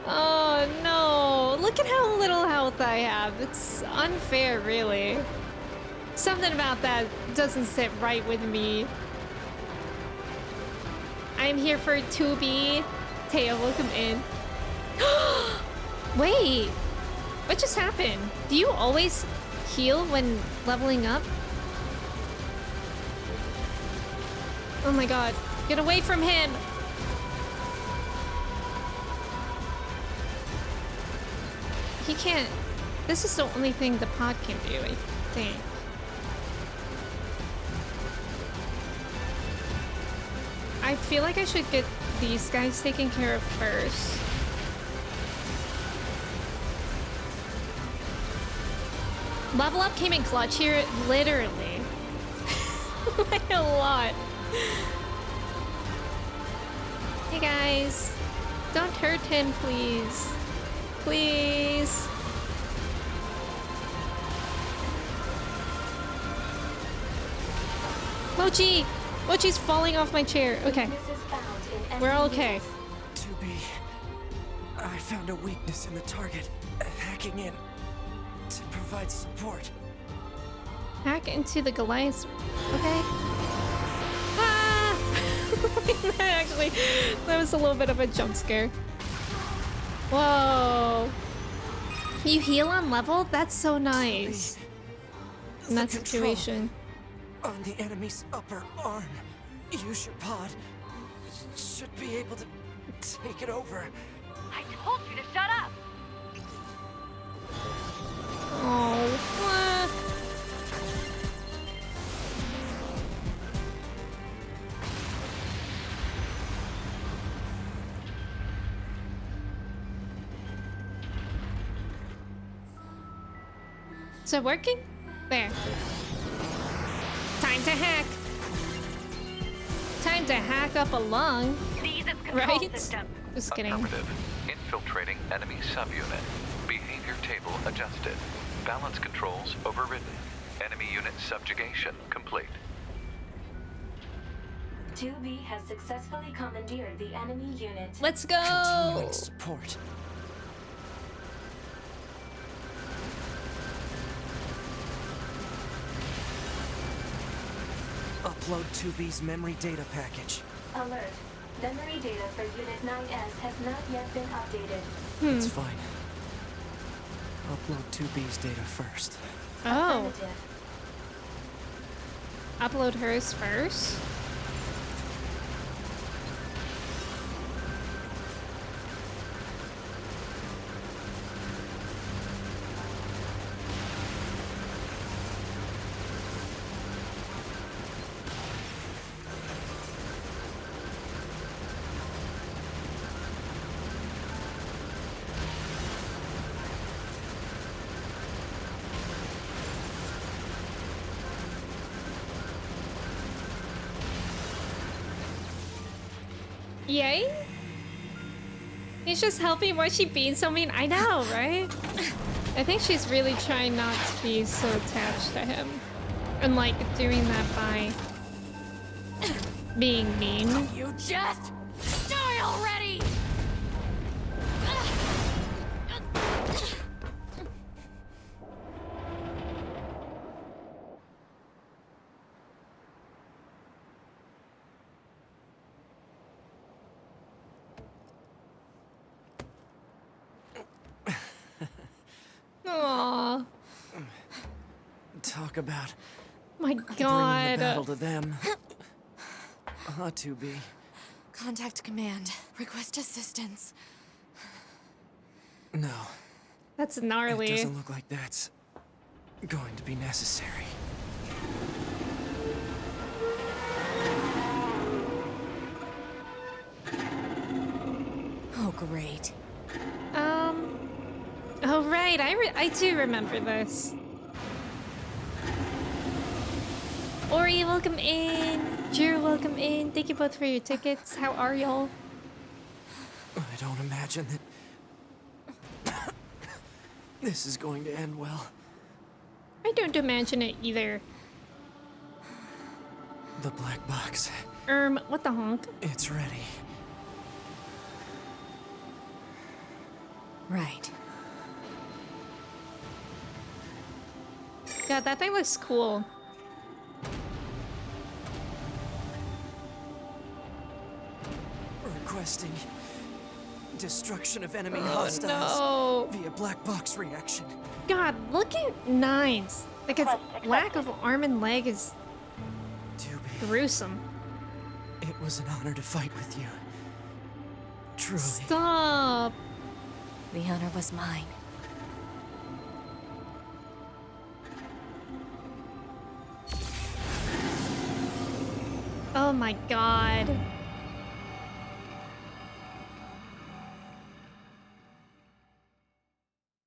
Oh no. Look at how little health I have. It's unfair, really. Something about that doesn't sit right with me. I'm here for 2B. Teo, welcome in. Wait. What just happened? Do you always heal when leveling up? Oh my god. Get away from him! He can't... This is the only thing the pod can do, I think. I feel like I should get these guys taken care of first. Level up came in clutch here, literally. Like a lot. Hey guys, don't hurt him, please. Please. Mochi! Mochi's falling off my chair. Okay. We're all okay. 2B. I found a weakness in the target. Hacking in to provide support. Hack into the Goliath. Okay. Ah! Actually, that was a little bit of a jump scare. Whoa. You heal on level? That's so nice. In that situation. On the enemy's upper arm. Use your pod. Should be able to take it over. I told you to shut up! Oh. Is it working? There. Time to hack. Time to hack up a lung. Seize its control Right? system. Just kidding. Affirmative. Infiltrating enemy subunit. Behavior table adjusted. Balance controls overridden. Enemy unit subjugation complete. 2B has successfully commandeered the enemy unit. Let's go. Continuing support. Upload 2B's memory data package. Alert. Memory data for Unit 9S has not yet been updated. It's fine. Upload 2B's data first. Oh, Affirmative. upload hers first. Yay? He's just helping while she being so mean. I know, right? I think she's really trying not to be so attached to him. And like doing that by being mean. You just die already! Aww. Talk about My bringing the god. battle to them. 2B. Contact command. Request assistance. No, That's it gnarly. doesn't look like that's going to be necessary. Oh, great. Oh right, I do remember this. Ori, welcome in. Drew, welcome in. Thank you both for your tickets. How are y'all? I don't imagine that this is going to end well. I don't imagine it either. The black box. What the honk? It's ready. Right. God, that thing looks cool. Requesting destruction of enemy hostiles No. via black box reaction. God, look at Nines. Like its lack of arm and leg is 2B, gruesome. it was an honor to fight with you. Truly. Stop. The honor was mine. Oh my god.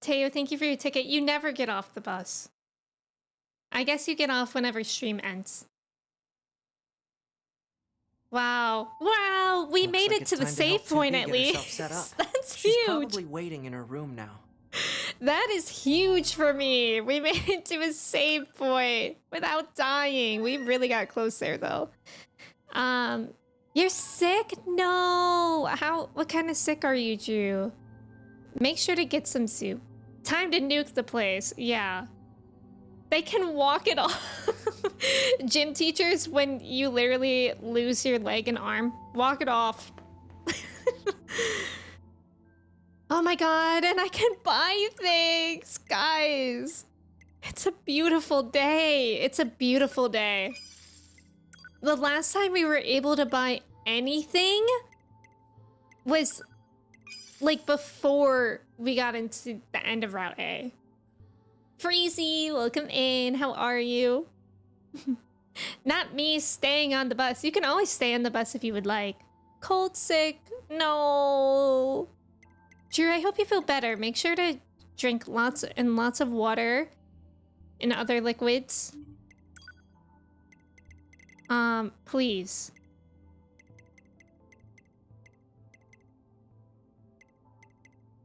Teo, thank you for your ticket. You never get off the bus. I guess you get off whenever stream ends. Wow. Wow, we Looks made like it it's to the time to help save point 2B at get herself least. set up. That's She's huge. probably waiting in her room now. That is huge for me. We made it to a save point without dying. We really got close there though. You're sick? No. What kind of sick are you, Drew? Make sure to get some soup. Time to nuke the place. Yeah. They can walk it off. Gym teachers, when you literally lose your leg and arm, walk it off. Oh my god, and I can buy things, guys. It's a beautiful day. It's a beautiful day. The last time we were able to buy anything was like before we got into the end of Route A. Freezy, welcome in. How are you? Not me staying on the bus. You can always stay on the bus if you would like. Cold sick? No. Drew, I hope you feel better. Make sure to drink lots and lots of water. in other liquids. Please.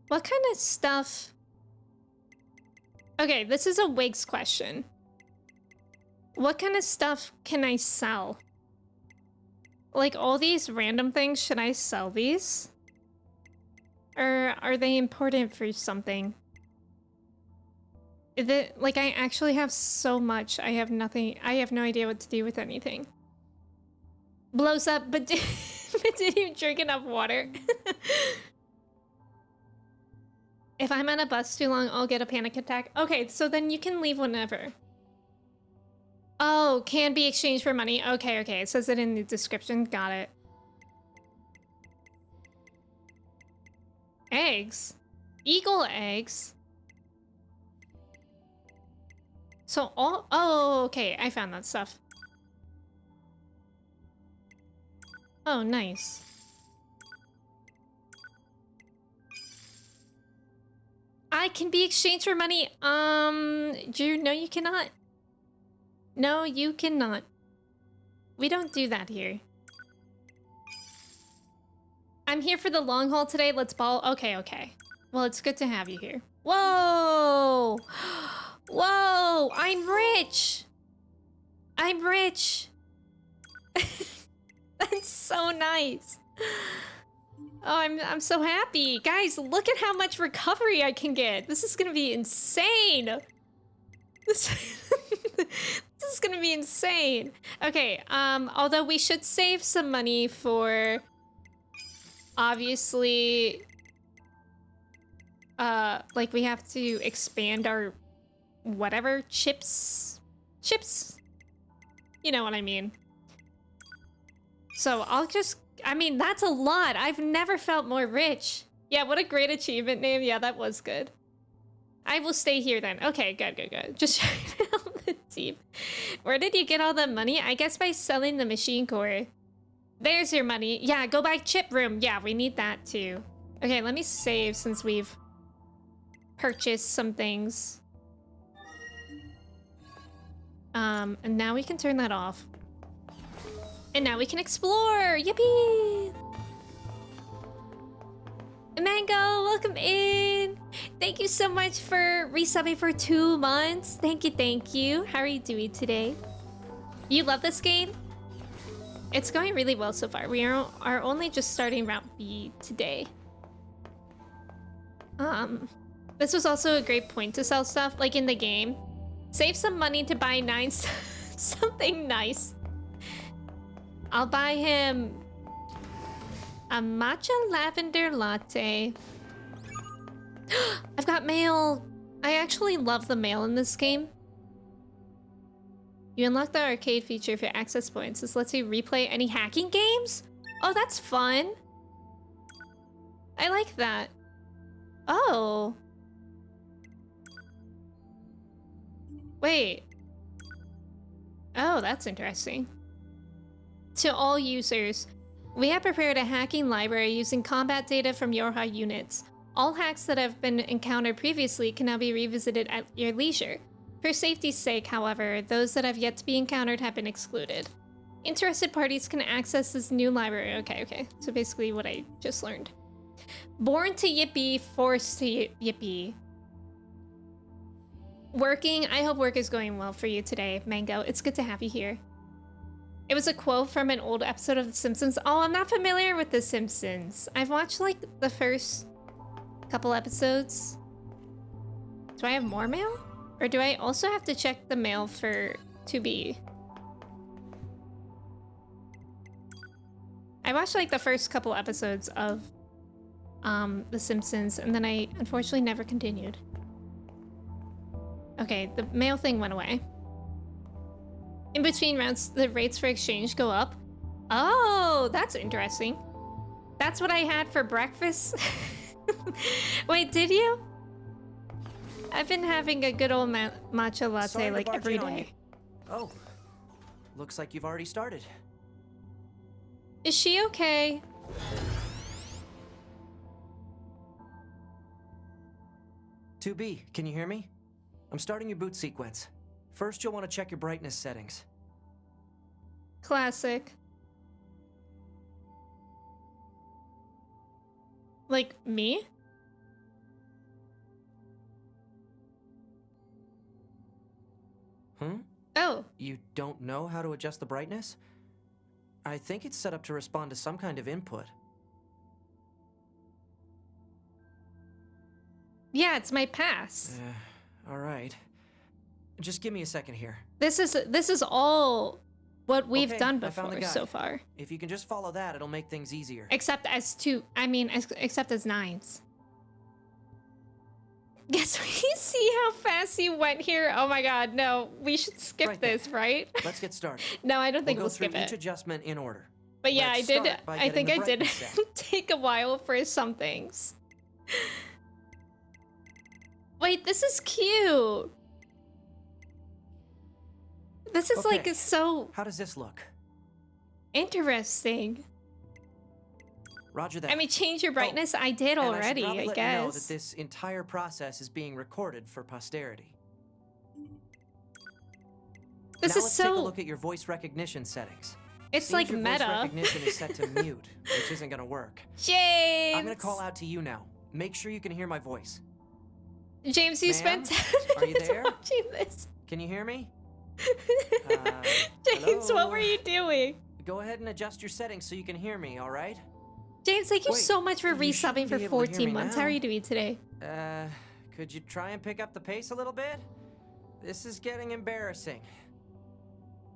What kind of stuff? Okay, this is a Wigs question. What kind of stuff can I sell? Like all these random things, should I sell these? Or are they important for something? Is it, like, I actually have so much. I have nothing. I have no idea what to do with anything. Blows up, but but did you drink enough water? If I'm on a bus too long, I'll get a panic attack. Okay, so then you can leave whenever. Oh, can be exchanged for money. Okay, okay. It says it in the description. Got it. Eggs? Eagle eggs? So all... Oh, okay. I found that stuff. Oh, nice. I can be exchanged for money. Drew, no, you cannot. No, you cannot. We don't do that here. I'm here for the long haul today. Let's ball. Okay, okay. Well, it's good to have you here. Whoa! Whoa! I'm rich! I'm rich! That's so nice. Oh, I'm so happy. Guys, look at how much recovery I can get. This is gonna be insane. This is gonna be insane. Okay, although we should save some money for obviously like we have to expand our whatever chips. You know what I mean. So I'll just, I mean, that's a lot. I've never felt more rich. Yeah, what a great achievement name. Yeah, that was good. I will stay here then. Okay, good, good, good. Just checking out the team. Where did you get all the money? I guess by selling the machine core. There's your money. Yeah, go buy chip room. Yeah, we need that too. Okay, let me save since we've purchased some things. And now we can turn that off. And now we can explore! Yippee! Mango, welcome in! Thank you so much for resubbing for 2 months. Thank you, thank you. How are you doing today? You love this game? It's going really well so far. We are only just starting Route B today. This was also a great point to sell stuff, like in the game. Save some money to buy something nice. I'll buy him a matcha lavender latte. I've got mail. I actually love the mail in this game. You unlock the arcade feature for access points. This lets you replay any hacking games? Oh, that's fun. I like that. Oh. Wait. Oh, that's interesting. To all users, we have prepared a hacking library using combat data from Yorha units. All hacks that have been encountered previously can now be revisited at your leisure. For safety's sake, however, those that have yet to be encountered have been excluded. Interested parties can access this new library. Okay, okay. So basically what I just learned. Born to Yippee, forced to Yippee. Working, I hope work is going well for you today, Mango. It's good to have you here. It was a quote from an old episode of The Simpsons. Oh, I'm not familiar with The Simpsons. I've watched like the first couple episodes. Do I have more mail? Or do I also have to check the mail for 2B? I watched like the first couple episodes of The Simpsons, and then I unfortunately never continued. Okay, the mail thing went away. In between rounds, the rates for exchange go up. Oh, that's interesting. That's what I had for breakfast. Wait, did you? I've been having a good old matcha latte like every day. Oh, looks like you've already started. Is she okay? "2B, can you hear me? I'm starting your boot sequence. First, you'll want to check your brightness settings. Classic. Like me? Huh? Oh. You don't know how to adjust the brightness? I think it's set up to respond to some kind of input. Yeah, it's my pass. Alright. Just give me a second here. This is all what we've Okay, done I found the before guide. so far. If you can just follow that, it'll make things easier. Except as except as 9s. Guess we see how fast he went here. Oh my god, no. We should skip Right this, right? Let's get started. No, I don't think We'll we'll go through skip each it. adjustment in order. But yeah, Let's I did. start by I getting think the I did brightness set. take a while for some things. Wait, this is cute. This is like Okay. so How does this look? interesting. Roger that. I mean, change your brightness. I did And already, I should probably I let you know that guess. this entire process is being recorded for posterity. This Now is let's take a so. look at your voice recognition settings. It's Seems like your voice meta. recognition is set to mute, which isn't gonna work. James. I'm gonna call out to you now. Make sure you can hear my voice. James, you Ma'am? spent 10 Are you minutes there? watching this. Can you hear me? James, hello? what were you doing? Go ahead and adjust your settings so you can hear me, all right? James, thank you Wait, so much for you shouldn't resubbing for be able to hear 14 me months. now. How are you doing today? Could you try and pick up the pace a little bit? This is getting embarrassing.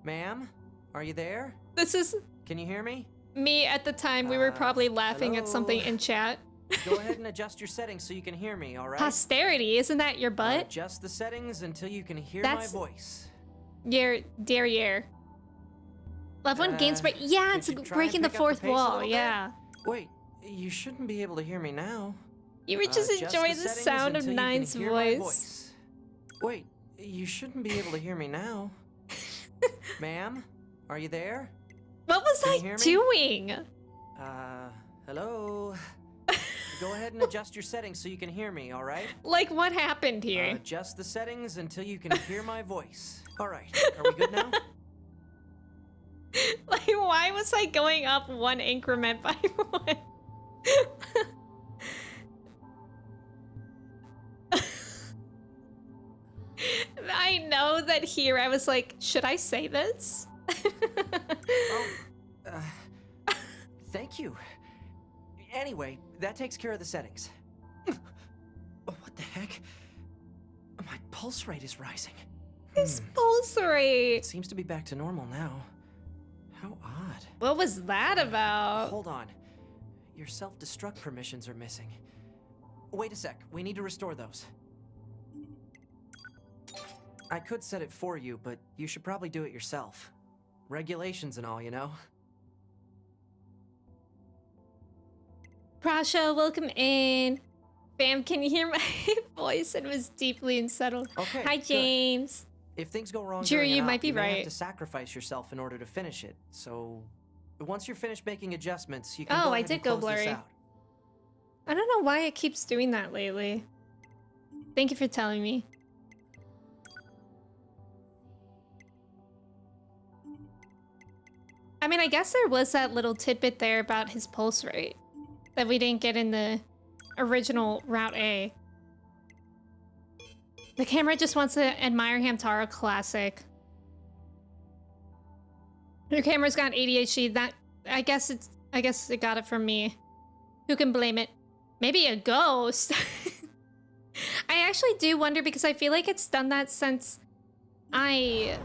Ma'am, are you there? This is Can you hear me? me at the time. We were probably laughing at something hello? in chat. Go ahead and adjust your settings so you can hear me, all right? Posterity, isn't that your butt? Adjust the settings until you can hear That's- my voice. Your derriere. Love when games break. Yeah, could it's you try and breaking the pick up the fourth pace a wall. little bit? Yeah. Wait, you shouldn't be able to hear me now. You would just Adjust enjoy the settings sound of until you can Nine's hear my voice. Wait, you shouldn't be able to hear me now. Ma'am, are you there? What was Can you I hear me? doing? Hello? Go ahead and adjust your settings so you can hear me, all right? Like, what happened here? Adjust the settings until you can hear my voice. All right, are we good now? Like, why was I going up one increment by one? I know that here I was like, should I say this? Thank you. Anyway, that takes care of the settings. What the heck? My pulse rate is rising. His pulse rate. It seems to be back to normal now. How odd. What was that about? Hold on. Your self-destruct permissions are missing. Wait a sec. We need to restore those. I could set it for you, but you should probably do it yourself. Regulations and all, you know? Prasha, welcome in. Fam, can you hear my voice? It was deeply unsettled. Okay, Hi, good. James. If things go wrong Drew, during you an might op, be you may right. have to sacrifice yourself in order to finish it. So, once you're finished making adjustments, you can Oh, go I ahead did and go close this blurry. out. I don't know why it keeps doing that lately. Thank you for telling me. I mean, I guess there was that little tidbit there about his pulse rate that we didn't get in the original Route A. The camera just wants to admire Hamtaro classic. Your camera's got ADHD. That I guess it got it from me. Who can blame it? Maybe a ghost. I actually do wonder because I feel like it's done that since I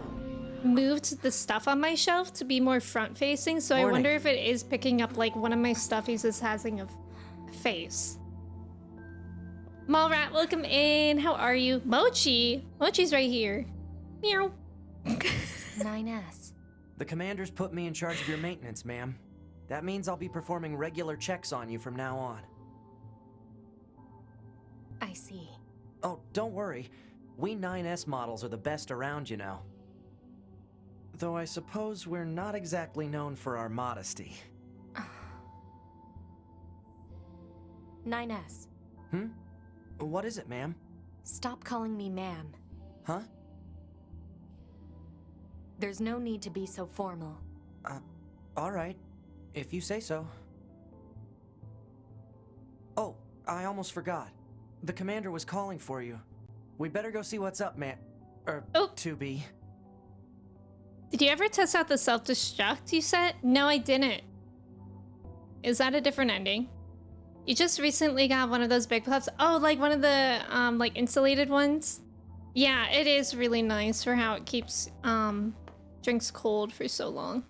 moved the stuff on my shelf to be more front facing, so I Morning. wonder if it is picking up like one of my stuffies is having a face. Mallrat, welcome in. How are you? Mochi? Mochi's right here. Meow. 9S. The commander's put me in charge of your maintenance, ma'am. That means I'll be performing regular checks on you from now on. I see. Oh, don't worry. We 9S models are the best around, you know. Though I suppose we're not exactly known for our modesty. 9S. What is it, ma'am? Stop calling me ma'am. Huh? There's no need to be so formal. Alright. If you say so. Oh, I almost forgot. The commander was calling for you. We better go see what's up, man. Oh. 2B. Did you ever test out the self-destruct you said? No, I didn't. Is that a different ending? You just recently got one of those big puffs. Oh, like one of the, like insulated ones? Yeah, it is really nice for how it keeps, drinks cold for so long.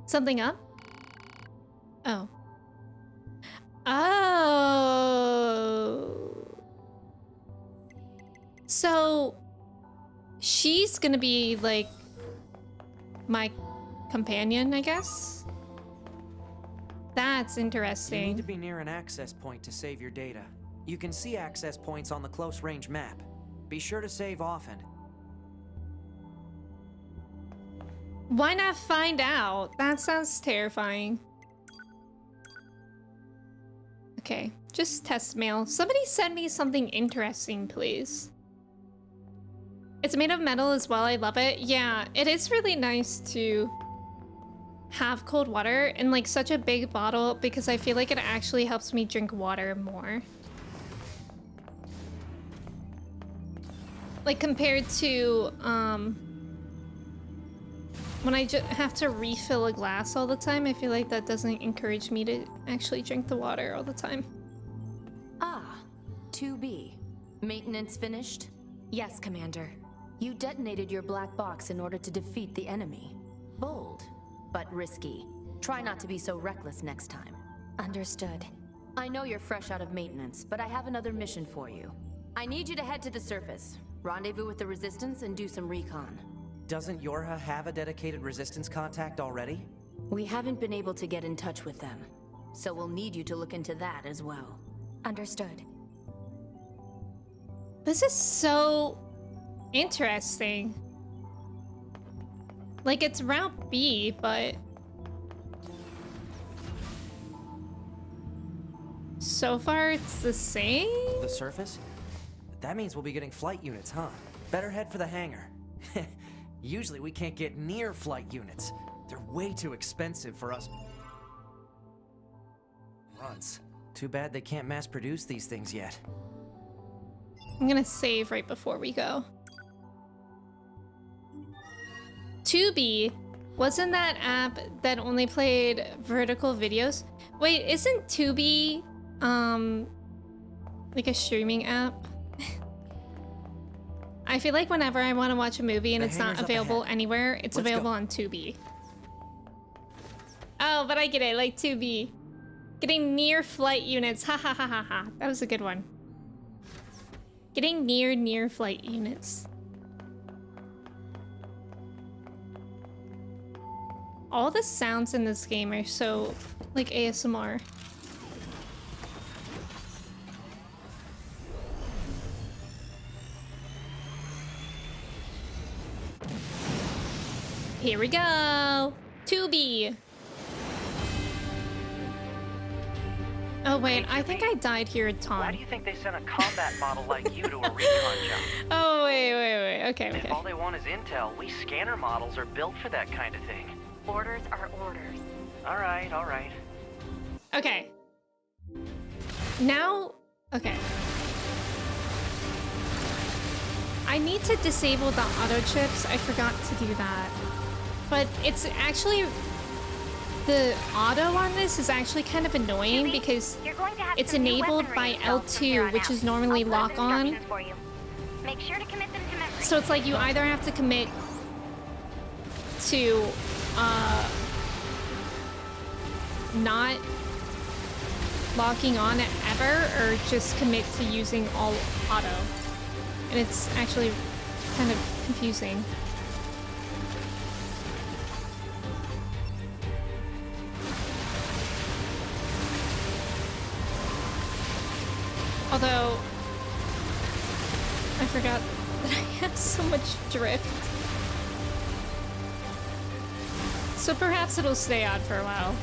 Something up? Oh. Oh. So, she's gonna be, like, my companion, I guess? That's interesting. You need to be near an access point to save your data. You can see access points on the close range map. Be sure to save often. Why not find out? That sounds terrifying. Okay, just test mail. Somebody send me something interesting, please. It's made of metal as well. I love it. Yeah, it is really nice to have cold water in like such a big bottle because I feel like it actually helps me drink water more. Like compared to when I just have to refill a glass all the time, I feel like that doesn't encourage me to actually drink the water all the time. Ah, 2B. Maintenance finished? Yes, Commander. You detonated your black box in order to defeat the enemy. Bold, but risky. Try not to be so reckless next time. Understood. I know you're fresh out of maintenance, but I have another mission for you. I need you to head to the surface, rendezvous with the Resistance, and do some recon. Doesn't Yorha have a dedicated Resistance contact already? We haven't been able to get in touch with them, so we'll need you to look into that as well. Understood. This is so interesting. Like, it's Route B, but so far it's the same? The surface? That means we'll be getting flight units, huh? Better head for the hangar. Usually we can't get near flight units. They're way too expensive for us. Runs. Too bad they can't mass produce these things yet. I'm gonna save right before we go. 2B, wasn't that app that only played vertical videos? Wait, isn't 2B, like a streaming app? I feel like whenever I want to watch a movie and it's not available anywhere, it's available on 2B. Oh, but I get it, like 2B. Getting near flight units, ha ha ha ha ha. That was a good one. Getting near flight units. All the sounds in this game are so, like, ASMR. Here we go! 2B! Oh wait, I think I died here a ton. Why do you think they sent a combat model like you to a recon job? Oh, wait. Okay. If all they want is intel, we scanner models are built for that kind of thing. Orders are orders. All right. Okay. Now, okay. I need to disable the auto chips. I forgot to do that. But it's actually, the auto on this is actually kind of annoying because it's enabled by L2, which is normally lock on. Make sure to commit them to memory. So it's like you either have to commit to not locking on ever or just commit to using all auto. And it's actually kind of confusing. Although, I forgot that I have so much drift. So perhaps it'll stay on for a while.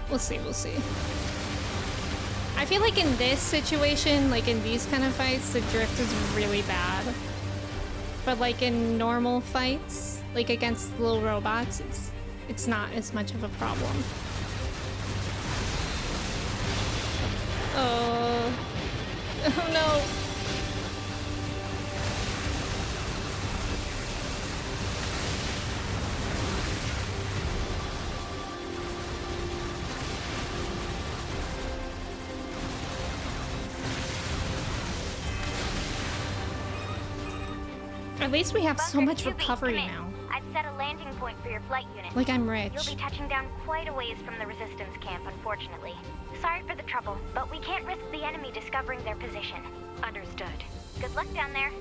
We'll see. I feel like in this situation, like in these kind of fights, the drift is really bad. But like in normal fights, like against little robots, it's not as much of a problem. Oh. Oh no. At least we have so much recovery now. I've set a landing point for your flight unit. Like I'm rich. You'll be touching down quite a ways from the resistance camp, unfortunately. Sorry for the trouble, but we can't risk the enemy discovering their position. Understood. Good luck down there.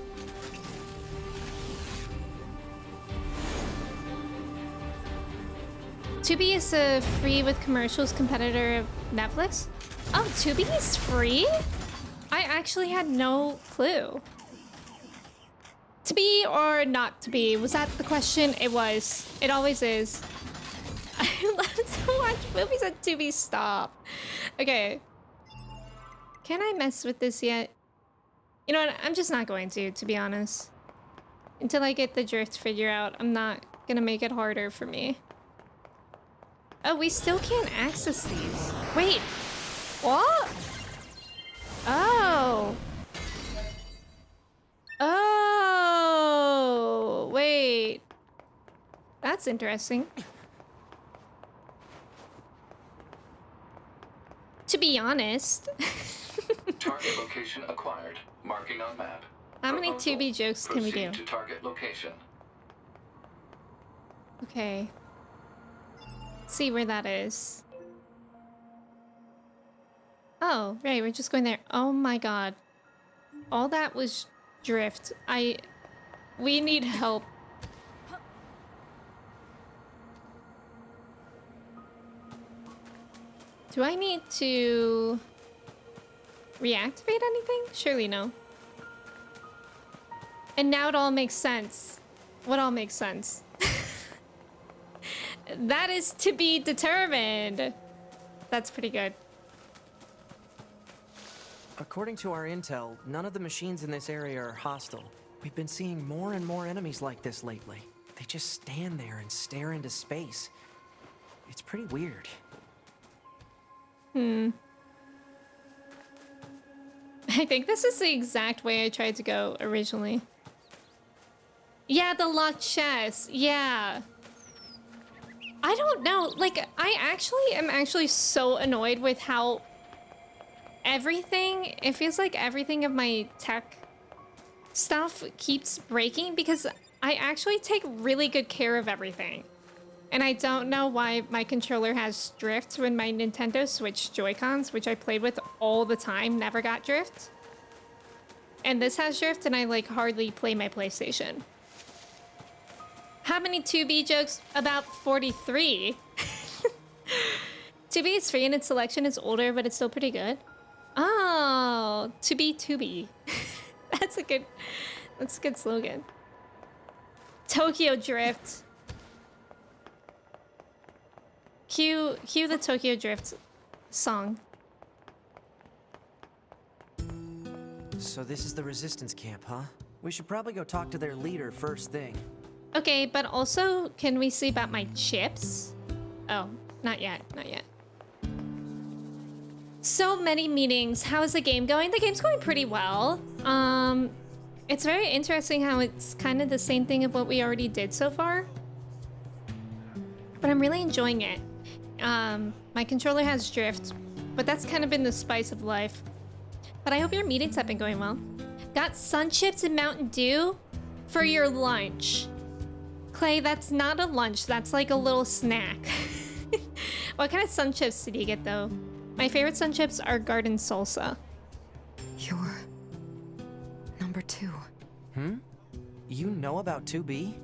Tubi is a free with commercials competitor of Netflix. Oh, Tubi is free? I actually had no clue. To be or not to be? Was that the question? It was. It always is. I love to watch movies on Tubi. Stop. Okay. Can I mess with this yet? You know what? I'm just not going to be honest. Until I get the drift figure out, I'm not gonna make it harder for me. Oh, we still can't access these. Wait. What? Oh. Oh, wait. That's interesting. To be honest. Target location acquired. Marking on map. How many Proposal. 2B jokes can we do? Proceed to target location. Okay. Let's see where that is. Oh, right, we're just going there. Oh my god. All that was drift. We need help. Do I need to reactivate anything? Surely no. And now it all makes sense. What all makes sense? That is to be determined. That's pretty good. According to our intel, none of the machines in this area are hostile. We've been seeing more and more enemies like this lately. They just stand there and stare into space. It's pretty weird. I think this is the exact way I tried to go originally. Yeah, the locked chest. Yeah. I don't know. Like, I am actually so annoyed with how everything, it feels like everything of my tech stuff keeps breaking because I actually take really good care of everything. And I don't know why my controller has drift when my Nintendo Switch Joy-Cons, which I played with all the time, never got drift. And this has drift and I like hardly play my PlayStation. How many 2B jokes? About 43. 2B is free and its selection is older, but it's still pretty good. Oh, to be. That's a good slogan. Tokyo Drift. Cue the Tokyo Drift song. So this is the resistance camp, huh? We should probably go talk to their leader first thing. Okay, but also, can we see about my chips? Oh, not yet, not yet. So many meetings. How is the game going? The game's going pretty well. It's very interesting how it's kind of the same thing of what we already did so far. But I'm really enjoying it. My controller has drift, but that's kind of been the spice of life. But I hope your meetings have been going well. Got sun chips and Mountain Dew for your lunch. Clay, that's not a lunch, that's like a little snack. What kind of sun chips did you get though? My favorite sun chips are garden salsa. You're number 2. You know about 2B?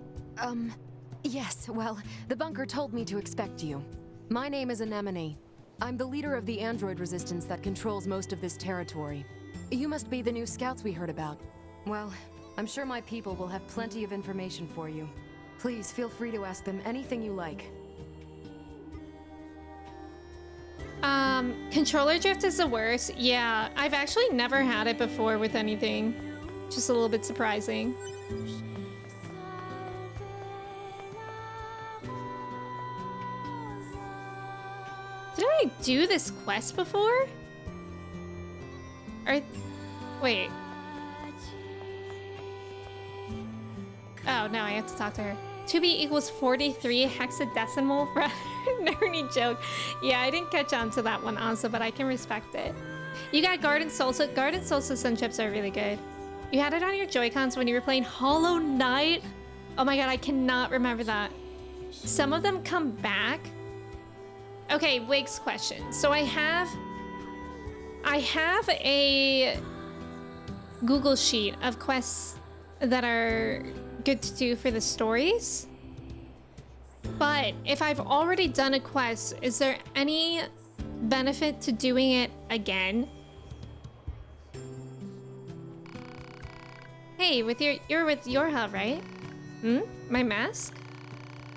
Yes, well, the bunker told me to expect you. My name is Anemone. I'm the leader of the android resistance that controls most of this territory. You must be the new scouts we heard about. Well, I'm sure my people will have plenty of information for you. Please feel free to ask them anything you like. Controller drift is the worst. Yeah, I've actually never had it before with anything. Just a little bit surprising. Did I do this quest before? Or... wait. Oh, no, I have to talk to her. 2b equals 43 hexadecimal for nerdy joke. Yeah, I didn't catch on to that one also, but I can respect it. You got Garden Salsa. Garden Salsa Sun Chips are really good. You had it on your Joy-Cons when you were playing Hollow Knight? Oh my god, I cannot remember that. Some of them come back. Okay, Wig's question. So I have a Google sheet of quests that are good to do for the stories. But if I've already done a quest, is there any benefit to doing it again? Hey, you're with your hub, right? My mask?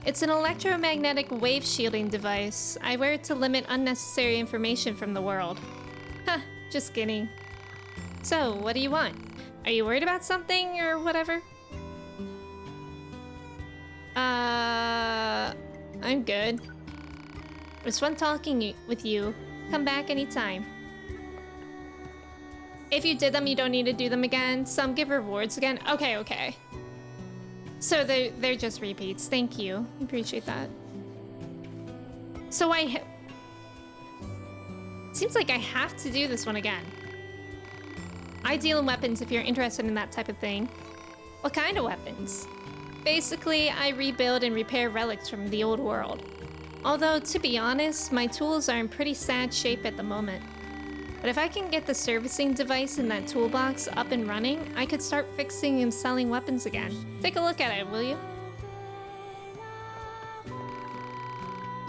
It's an electromagnetic wave shielding device. I wear it to limit unnecessary information from the world. Huh, just kidding. So, what do you want? Are you worried about something or whatever? I'm good. It was fun talking with you. Come back anytime. If you did them, you don't need to do them again. Some give rewards again. Okay, okay. So they're just repeats. Thank you. I appreciate that. So seems like I have to do this one again. I deal in weapons if you're interested in that type of thing. What kind of weapons? Basically, I rebuild and repair relics from the old world. Although, to be honest, my tools are in pretty sad shape at the moment. But if I can get the servicing device in that toolbox up and running, I could start fixing and selling weapons again. Take a look at it, will you?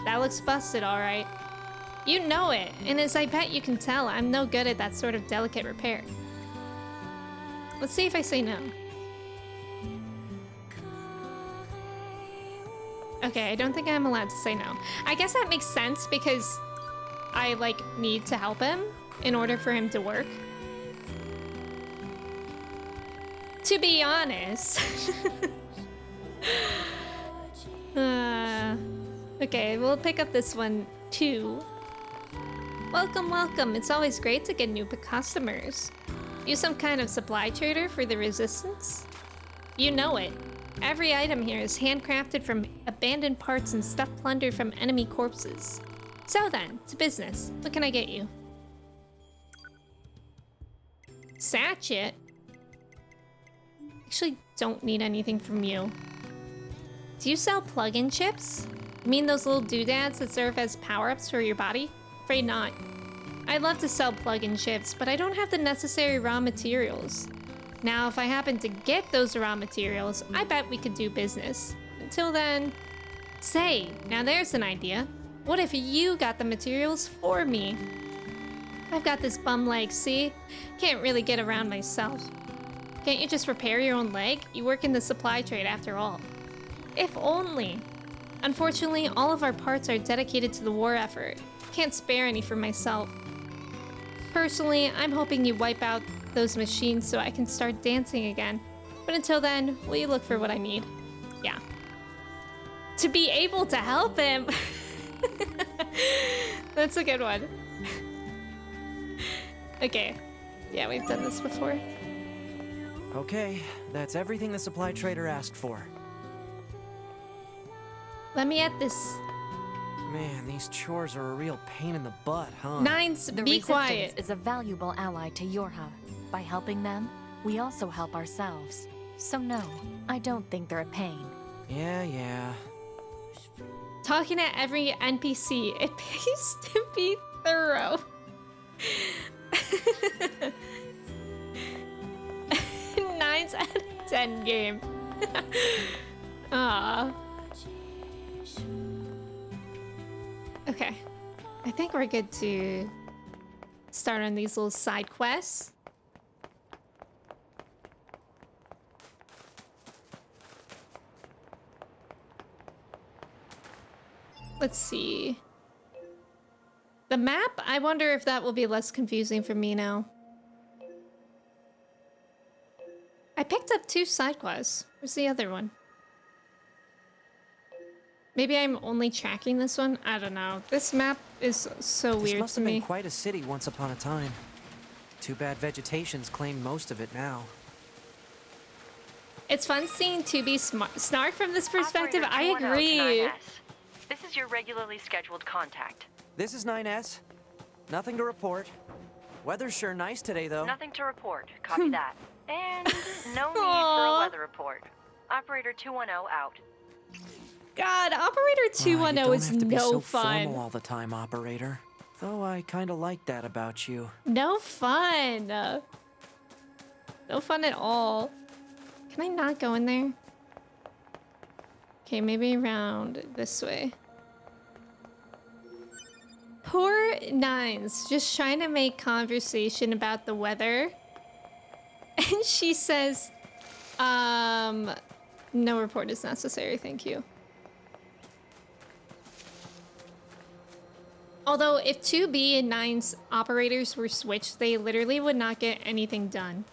That looks busted, alright. You know it, and as I bet you can tell, I'm no good at that sort of delicate repair. Let's see if I say no. Okay, I don't think I'm allowed to say no. I guess that makes sense because I, like, need to help him in order for him to work. To be honest. Okay, we'll pick up this one too. Welcome, welcome. It's always great to get new customers. You some kind of supply trader for the Resistance? You know it. Every item here is handcrafted from abandoned parts and stuff plundered from enemy corpses. So then, to business. What can I get you? Satchet? Actually, don't need anything from you. Do you sell plug-in chips? You mean those little doodads that serve as power-ups for your body? Afraid not. I'd love to sell plug-in chips, but I don't have the necessary raw materials. Now, if I happen to get those raw materials, I bet we could do business. Until then... Say, now there's an idea. What if you got the materials for me? I've got this bum leg, see? Can't really get around myself. Can't you just repair your own leg? You work in the supply trade after all. If only. Unfortunately, all of our parts are dedicated to the war effort. Can't spare any for myself. Personally, I'm hoping you wipe out those machines so I can start dancing again. But until then, will you look for what I need? Yeah. To be able to help him! That's a good one. Okay. Yeah, we've done this before. Okay, that's everything the supply trader asked for. Let me at this. Man, these chores are a real pain in the butt, huh? Nines, The be Resistance quiet. is a valuable ally to Yorha. By helping them, we also help ourselves. So no, I don't think they're a pain. Yeah. Talking to every NPC, it pays to be thorough. 9 out of 10 game. Aww. Okay. I think we're good to start on these little side quests. Let's see. The map, I wonder if that will be less confusing for me now. I picked up 2 side quests. Where's the other one? Maybe I'm only tracking this one? I don't know. This map is so weird to me. This must have been quite a city once upon a time. Too bad vegetation's claimed most of it now. It's fun seeing 2B snark from this perspective. Operator I 210 to agree. 9S. This is your regularly scheduled contact. This is 9S. Nothing to report. Weather's sure nice today, though. Nothing to report. Copy that. And no need for a weather report. Operator 210 out. God, Operator 210 is you don't have to be no so fun. formal all the time, Operator. Though I kind of like that about you. No fun. No fun at all. Can I not go in there? Okay, maybe around this way. Poor Nines, just trying to make conversation about the weather. And she says, no report is necessary, thank you. Although, if 2B and 9's operators were switched, they literally would not get anything done.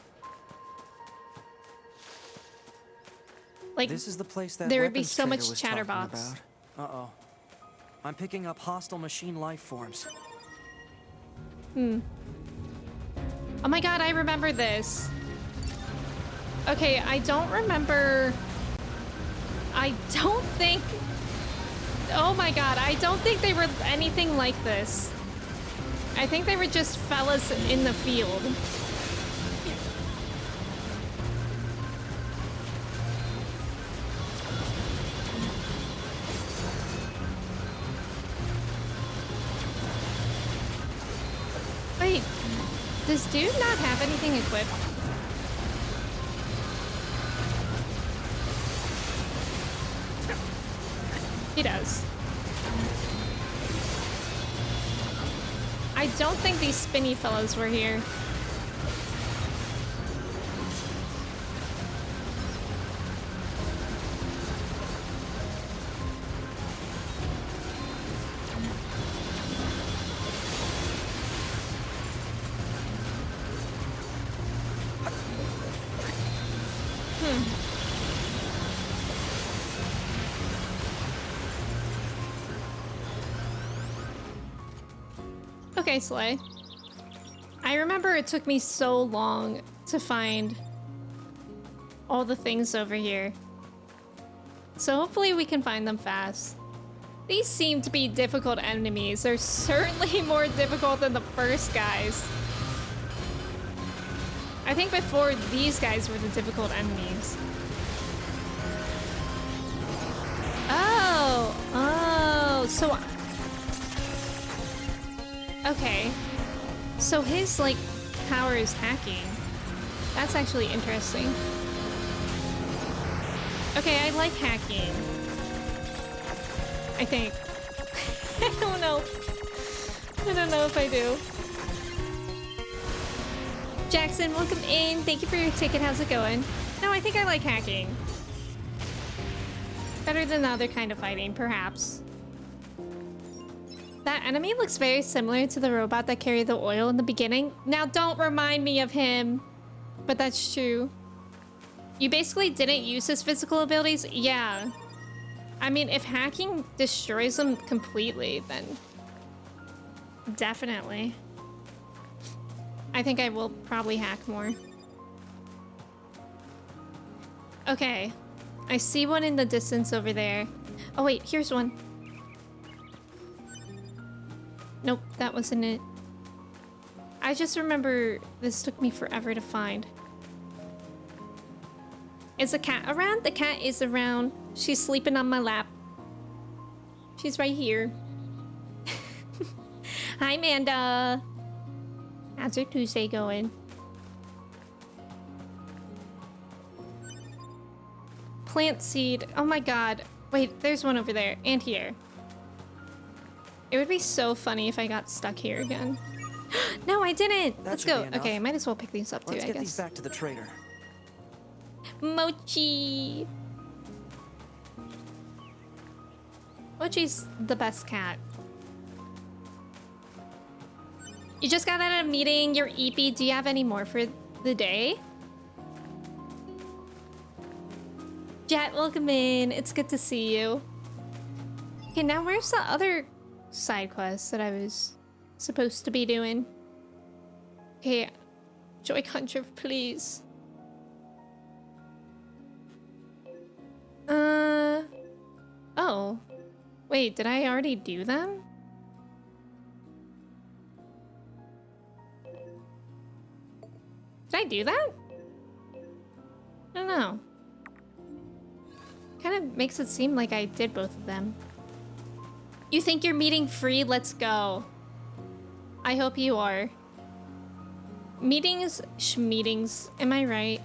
Like, this is the place that there would be weapons so trader much was chatterbox. talking about. Uh-oh. I'm picking up hostile machine life forms. Oh my god, I remember this. Okay, I don't remember... I don't think... Oh my god, I don't think they were anything like this. I think they were just fellas in the field. Wait, does dude not have anything equipped? He does. I don't think these spinny fellows were here. Okay, Slay. I remember it took me so long to find all the things over here. So hopefully we can find them fast. These seem to be difficult enemies. They're certainly more difficult than the first guys. I think before these guys were the difficult enemies. Oh, so... Okay, so his, like, power is hacking. That's actually interesting. Okay, I like hacking. I think. I don't know. I don't know if I do. Jackson, welcome in. Thank you for your ticket. How's it going? No, I think I like hacking. Better than the other kind of fighting, perhaps. That enemy looks very similar to the robot that carried the oil in the beginning. Now, don't remind me of him, but that's true. You basically didn't use his physical abilities? Yeah. I mean, if hacking destroys him completely, then definitely. I think I will probably hack more. Okay. I see one in the distance over there. Oh wait, here's one. Nope, that wasn't it. I just remember this took me forever to find. Is the cat around? The cat is around. She's sleeping on my lap. She's right here. Hi, Amanda. How's your Tuesday going? Plant seed. Oh my god. Wait, there's one over there. And here. It would be so funny if I got stuck here again. No, I didn't. Let's go. Okay, I might as well pick these up too, Let's I get guess. these back to the trader. Mochi. Mochi's the best cat. You just got out of a meeting, you're EP. Do you have any more for the day? Jet, welcome in. It's good to see you. Okay, now where's the other side quest that I was supposed to be doing? Okay, Joy-Con drift, please. Oh. Wait, did I already do them? Did I do that? I don't know. Kind of makes it seem like I did both of them. You think you're meeting free? Let's go. I hope you are. Meetings, schmeetings. Am I right?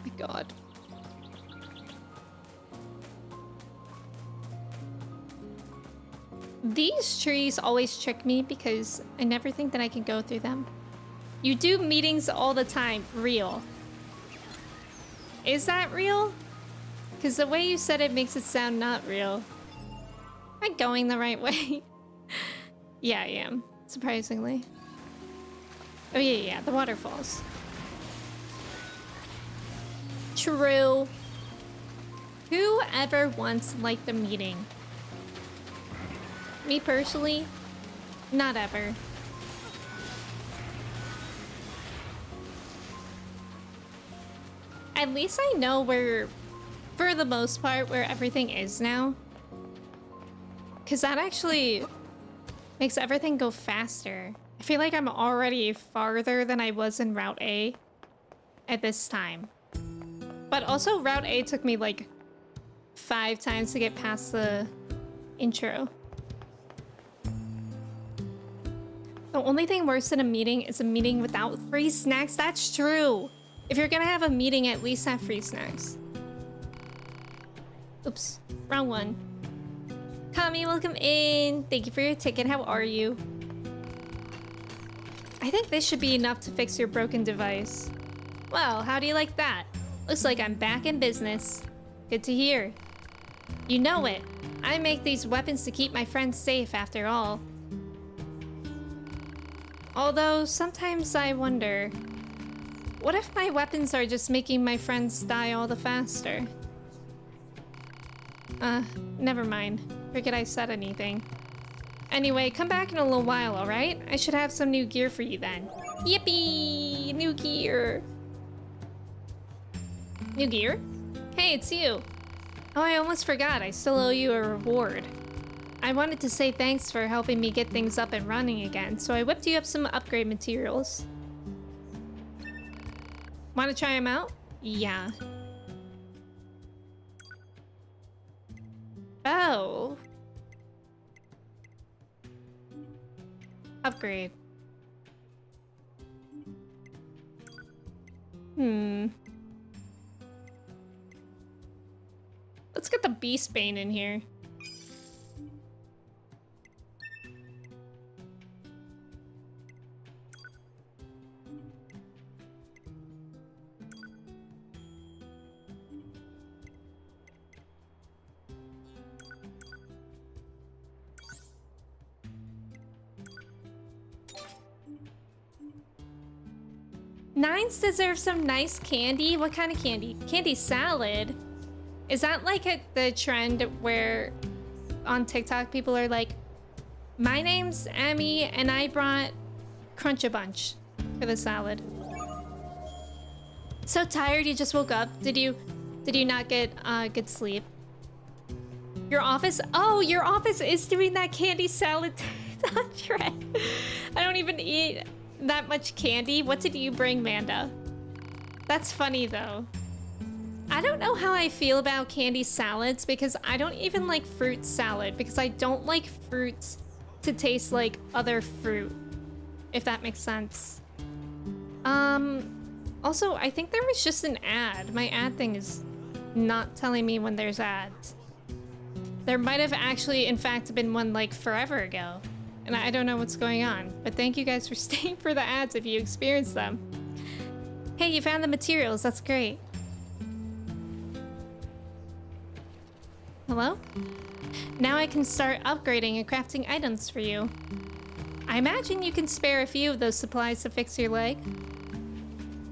My God. These trees always trick me because I never think that I can go through them. You do meetings all the time. Real. Is that real? Because the way you said it makes it sound not real. Am I going the right way? Yeah, I am. Surprisingly. Oh, yeah, the waterfalls. True. Whoever once liked a meeting? Me personally? Not ever. At least I know where, for the most part, where everything is now. Because that actually makes everything go faster. I feel like I'm already farther than I was in Route A at this time. But also Route A took me like 5 times to get past the intro. The only thing worse than a meeting is a meeting without free snacks. That's true. If you're gonna have a meeting, at least have free snacks. Oops, wrong one. Kami, welcome in. Thank you for your ticket. How are you? I think this should be enough to fix your broken device. Well, how do you like that? Looks like I'm back in business. Good to hear. You know it. I make these weapons to keep my friends safe after all. Although, sometimes I wonder, what if my weapons are just making my friends die all the faster? Never mind. Forget I said anything. Anyway, come back in a little while, alright? I should have some new gear for you then. Yippee! New gear! New gear? Hey, it's you. Oh, I almost forgot. I still owe you a reward. I wanted to say thanks for helping me get things up and running again, so I whipped you up some upgrade materials. Want to try them out? Yeah. Oh. Upgrade. Let's get the Beast Bane in here. Nines deserve some nice candy. What kind of candy? Candy salad? Is that like the trend where on TikTok people are like, my name's Emmy and I brought Crunch-a-Bunch for the salad. So tired you just woke up. Did you not get good sleep? Your office? Oh, your office is doing that candy salad trend. I don't even eat that much candy. What did you bring, Manda? That's funny though. I don't know how I feel about candy salads because I don't even like fruit salad because I don't like fruits to taste like other fruit, if that makes sense. Also, I think there was just an ad. My ad thing is not telling me when there's ads. There might have actually, in fact, been one like forever ago. And I don't know what's going on, but thank you guys for staying for the ads if you experienced them. Hey, you found the materials, that's great. Hello? Now I can start upgrading and crafting items for you. I imagine you can spare a few of those supplies to fix your leg.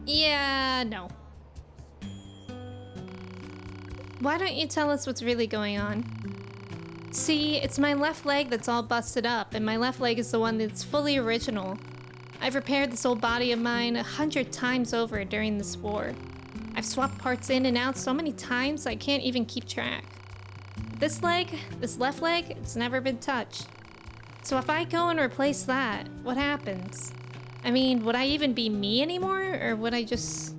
Yeah, no. Why don't you tell us what's really going on? See, it's my left leg that's all busted up, and my left leg is the one that's fully original. I've repaired this old body of mine 100 times over during this war. I've swapped parts in and out so many times I can't even keep track. This left leg, it's never been touched. So if I go and replace that, what happens? I mean, would I even be me anymore, or would I just...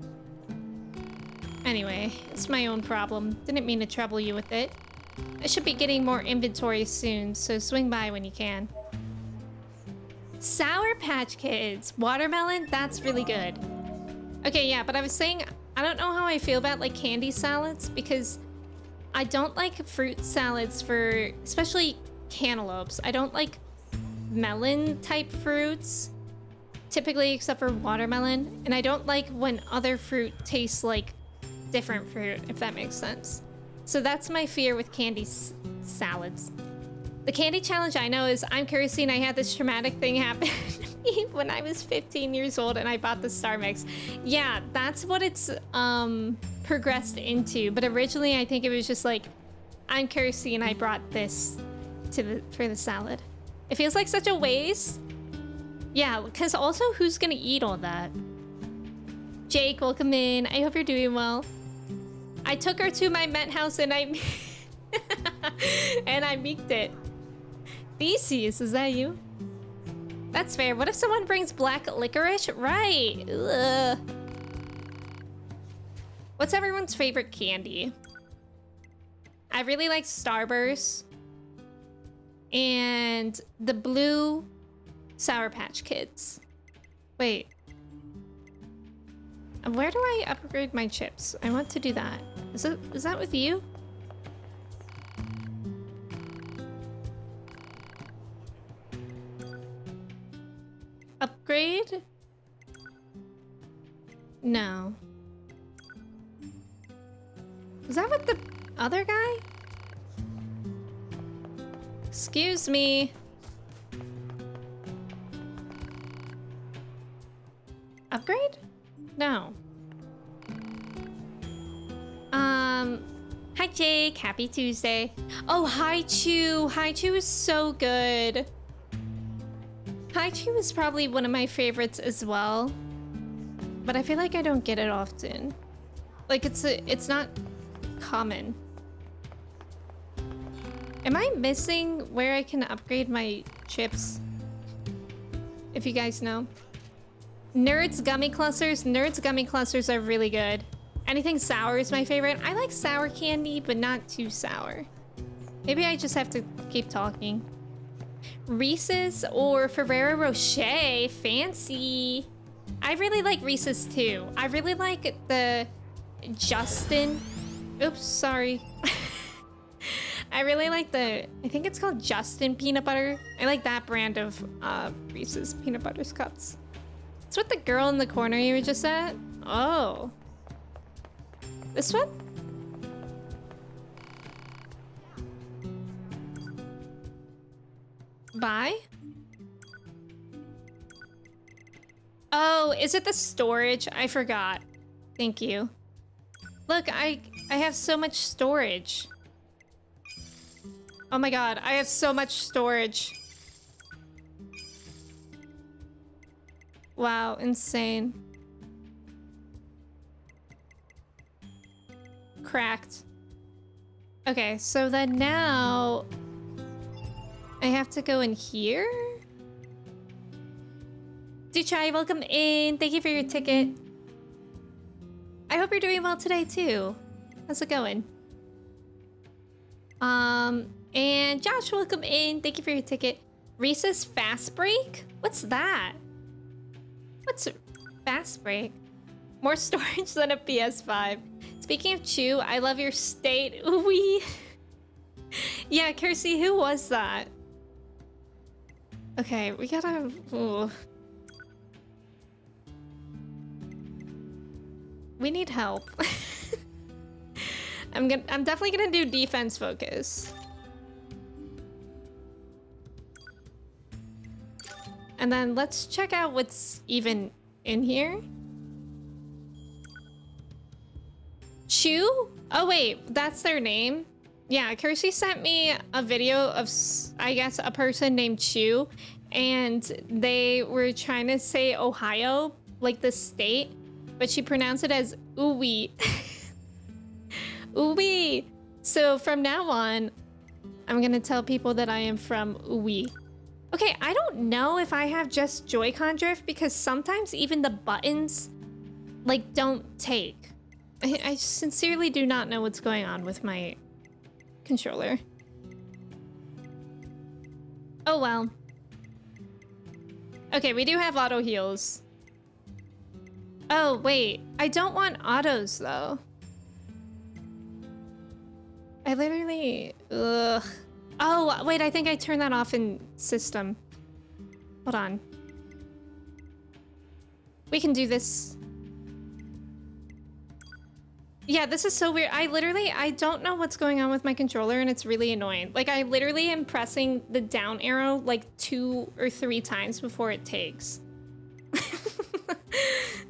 Anyway, it's my own problem. Didn't mean to trouble you with it. I should be getting more inventory soon, so swing by when you can. Sour Patch Kids. Watermelon, that's really good. Okay, yeah, but I was saying, I don't know how I feel about like candy salads, because I don't like fruit salads for, especially cantaloupes. I don't like melon type fruits, typically except for watermelon. And I don't like when other fruit tastes like different fruit, if that makes sense. So that's my fear with candy salads. The candy challenge I know is I'm Kirsty and I had this traumatic thing happen to me when I was 15 years old and I bought the Star Mix. Yeah, that's what it's progressed into. But originally I think it was just like, I'm Kirsty and I brought this for the salad. It feels like such a waste. Yeah, because also who's gonna eat all that? Jake, welcome in. I hope you're doing well. I took her to my Met house and I and I meeked it. Theseus, is that you? That's fair. What if someone brings black licorice? Right. Ugh. What's everyone's favorite candy? I really like Starburst and the blue Sour Patch Kids. Wait. Where do I upgrade my chips? I want to do that. Is that with you? Upgrade? No. Is that with the other guy? Excuse me. Upgrade? No. Hi Jake, happy Tuesday. Oh, hi Chew. Hi Chew is so good. Hi Chew is probably one of my favorites as well. But I feel like I don't get it often. Like it's not common. Am I missing where I can upgrade my chips? If you guys know. Nerds gummy clusters. Nerds gummy clusters are really good. Anything sour is my favorite. I like sour candy, but not too sour. Maybe I just have to keep talking. Reese's or Ferrero Rocher. Fancy. I really like Reese's too. I really like the Justin. Oops, sorry. I really like I think it's called Justin peanut butter. I like that brand of Reese's peanut butter cups. It's with the girl in the corner you were just at? Oh. This one? Buy? Oh, is it the storage? I forgot. Thank you. Look, I have so much storage. Oh my god, I have so much storage. Wow, insane. Cracked. Okay, so then now I have to go in here? Duchai, welcome in. Thank you for your ticket. I hope you're doing well today too. How's it going? And Josh, welcome in. Thank you for your ticket. Reese's Fast Break? What's that? What's Fast Break? More storage than a PS5. Speaking of Chew, I love your state. Ooh-wee. Yeah, Kirsty, who was that? Okay, we gotta... Ooh. We need help. I'm definitely gonna do defense focus. And then let's check out what's even in here. Chew? Oh wait, that's their name? Yeah, Kirsty sent me a video of, I guess, a person named Chew, and they were trying to say Ohio, like the state, but she pronounced it as Uwe. Uwe. So from now on, I'm gonna tell people that I am from Uwe. Okay, I don't know if I have just Joy-Con drift because sometimes even the buttons, like, don't take. I sincerely do not know what's going on with my controller. Oh well. Okay, we do have auto heals. Oh wait, I don't want autos though. I literally, ugh. Oh wait, I think I turned that off in system. Hold on. We can do this. Yeah, this is so weird. I don't know what's going on with my controller and it's really annoying. Like I literally am pressing the down arrow like 2 or 3 times before it takes.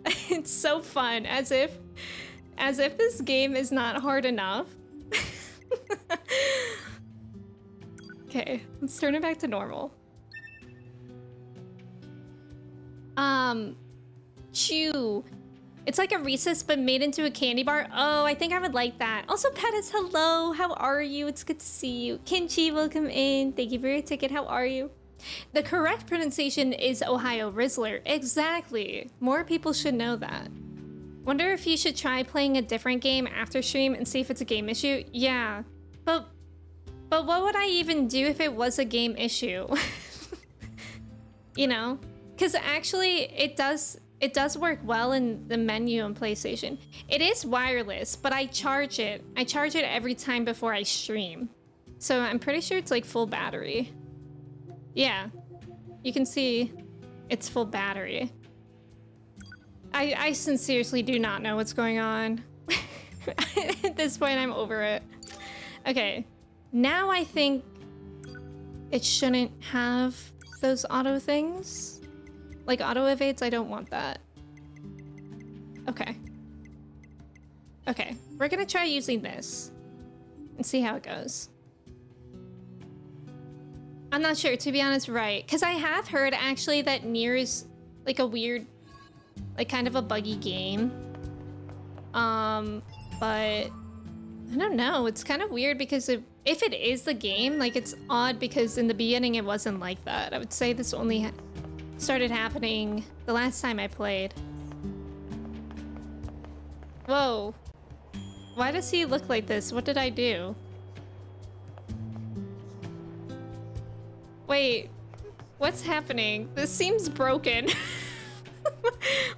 It's so fun, as if this game is not hard enough. Okay, let's turn it back to normal. Chew. It's like a Reese's but made into a candy bar. Oh, I think I would like that. Also, Pettis, hello. How are you? It's good to see you. Kimchi, welcome in. Thank you for your ticket. How are you? The correct pronunciation is Ohio Rizzler. Exactly. More people should know that. Wonder if you should try playing a different game after stream and see if it's a game issue. Yeah, but what would I even do if it was a game issue? You know? Because actually, it does work well in the menu on PlayStation. It is wireless, but I charge it. I charge it every time before I stream. So I'm pretty sure it's like full battery. Yeah, you can see it's full battery. I sincerely do not know what's going on. At this point, I'm over it. Okay, now I think it shouldn't have those auto things. Like auto evades, I don't want that. Okay. Okay, we're gonna try using this and see how it goes. I'm not sure, to be honest, right? Because I have heard actually that NieR is like a weird, like kind of a buggy game. But I don't know, it's kind of weird because if it is the game, like it's odd because in the beginning it wasn't like that. I would say this only started happening the last time I played. Whoa. Why does he look like this? What did I do? Wait, what's happening? This seems broken.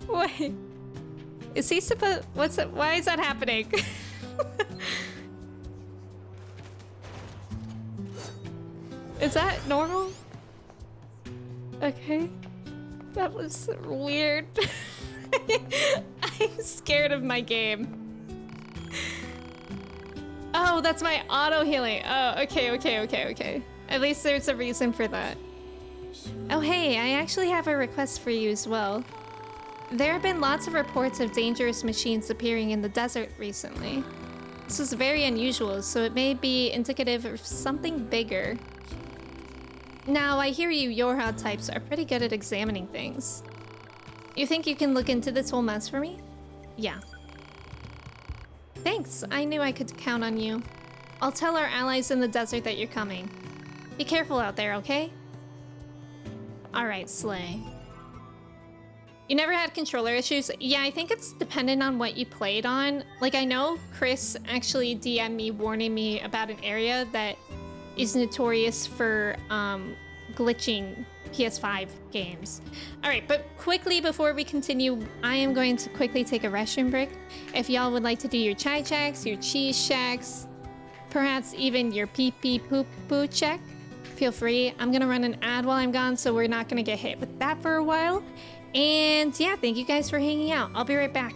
Wait. Is he supposed... Why is that happening? Is that normal? Okay. That was weird. I'm scared of my game. Oh, that's my auto healing. Oh, okay. At least there's a reason for that. Oh, hey, I actually have a request for you as well. There have been lots of reports of dangerous machines appearing in the desert recently. This is very unusual, so it may be indicative of something bigger. Now, I hear you Yorha types are pretty good at examining things. You think you can look into this whole mess for me? Yeah. Thanks, I knew I could count on you. I'll tell our allies in the desert that you're coming. Be careful out there, okay? Alright, Slay. You never had controller issues? Yeah, I think it's dependent on what you played on. Like, I know Chris actually DM'd me warning me about an area that is notorious for glitching PS5 games. Alright, but quickly before we continue, I am going to quickly take a restroom break. If y'all would like to do your chai checks, your cheese checks, perhaps even your pee-pee poo-poo check, feel free. I'm gonna run an ad while I'm gone, so we're not gonna get hit with that for a while. And yeah, thank you guys for hanging out. I'll be right back.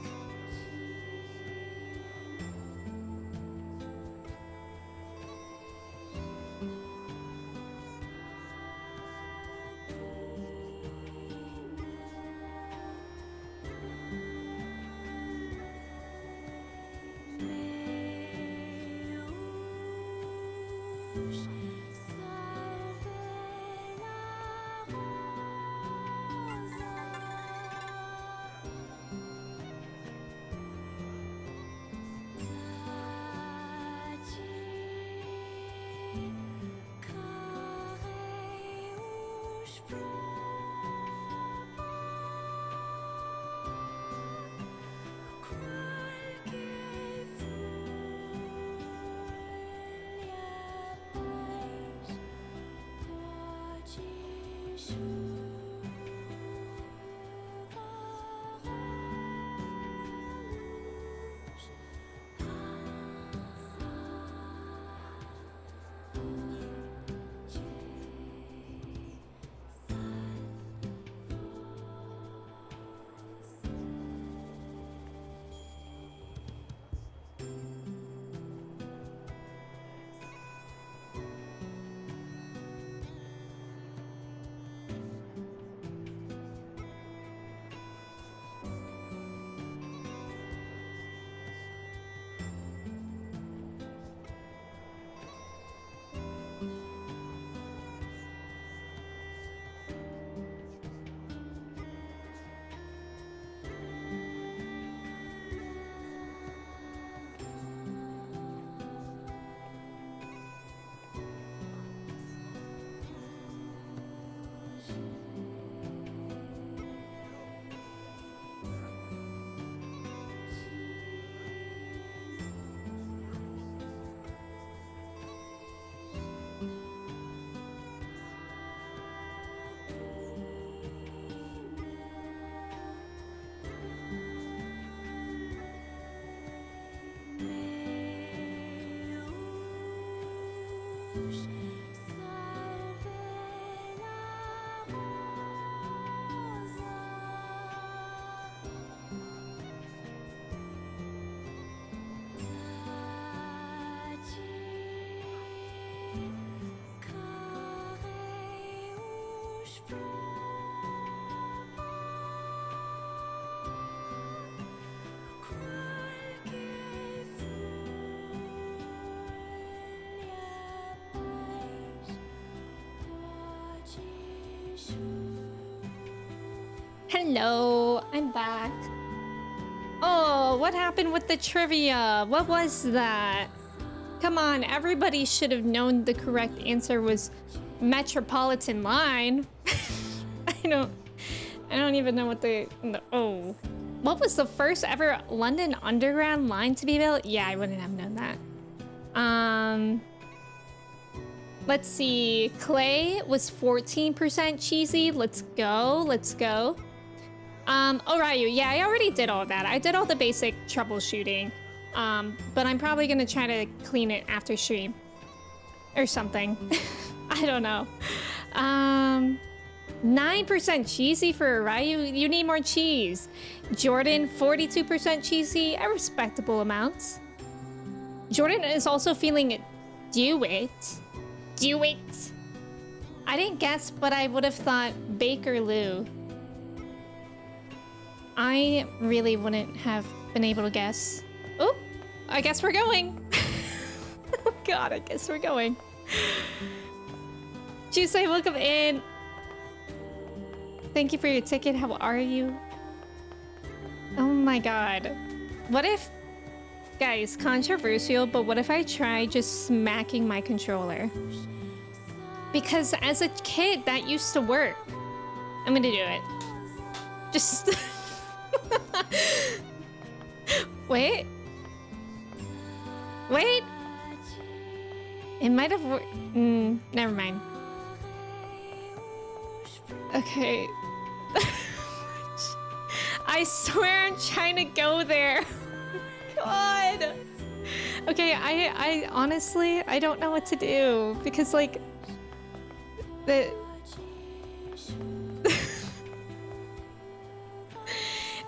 Hello, I'm back. Oh, what happened with the trivia? What was that? Come on, everybody should have known the correct answer was Metropolitan Line. I don't even know what oh. What was the first ever London Underground line to be built? Yeah, I wouldn't have known that. Let's see. Clay was 14% cheesy. Let's go. Let's go. Ryu. Yeah, I already did all that. I did all the basic troubleshooting. But I'm probably gonna try to clean it after stream. Or something. I don't know. 9% cheesy for Ryu. You need more cheese. Jordan, 42% cheesy. A respectable amount. Jordan is also feeling it. Do it. Do it. I didn't guess, but I would have thought Baker Lou. I really wouldn't have been able to guess. Oh, I guess we're going. Oh God, I guess we're going. Jusei, welcome in. Thank you for your ticket. How are you? Oh my God. What if, guys, controversial, but what if I try just smacking my controller? Because as a kid, that used to work. I'm gonna do it. Just... Wait. Wait. It might have worked. Never mind. Okay. I swear I'm trying to go there. God. Okay, I honestly, I don't know what to do because like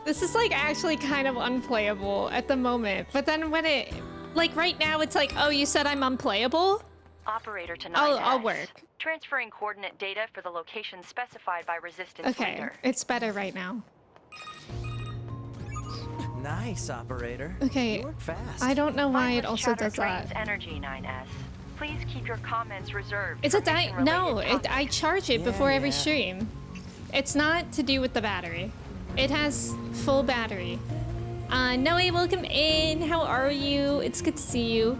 this is like actually kind of unplayable at the moment. But then when it, like right now, it's like, oh, you said I'm unplayable? Operator to 9S. I'll work. Transferring coordinate data for the location specified by Resistance Okay, leader. it's better right now. Nice, operator. Okay, You work fast. I don't know why it Mindless also chatter does drains that. energy, 9S. Please keep your comments reserved. It's for a no, mission-related I charge it Yeah, before every yeah. stream. It's not to do with the battery. It has full battery. Noe, welcome in. How are you? It's good to see you.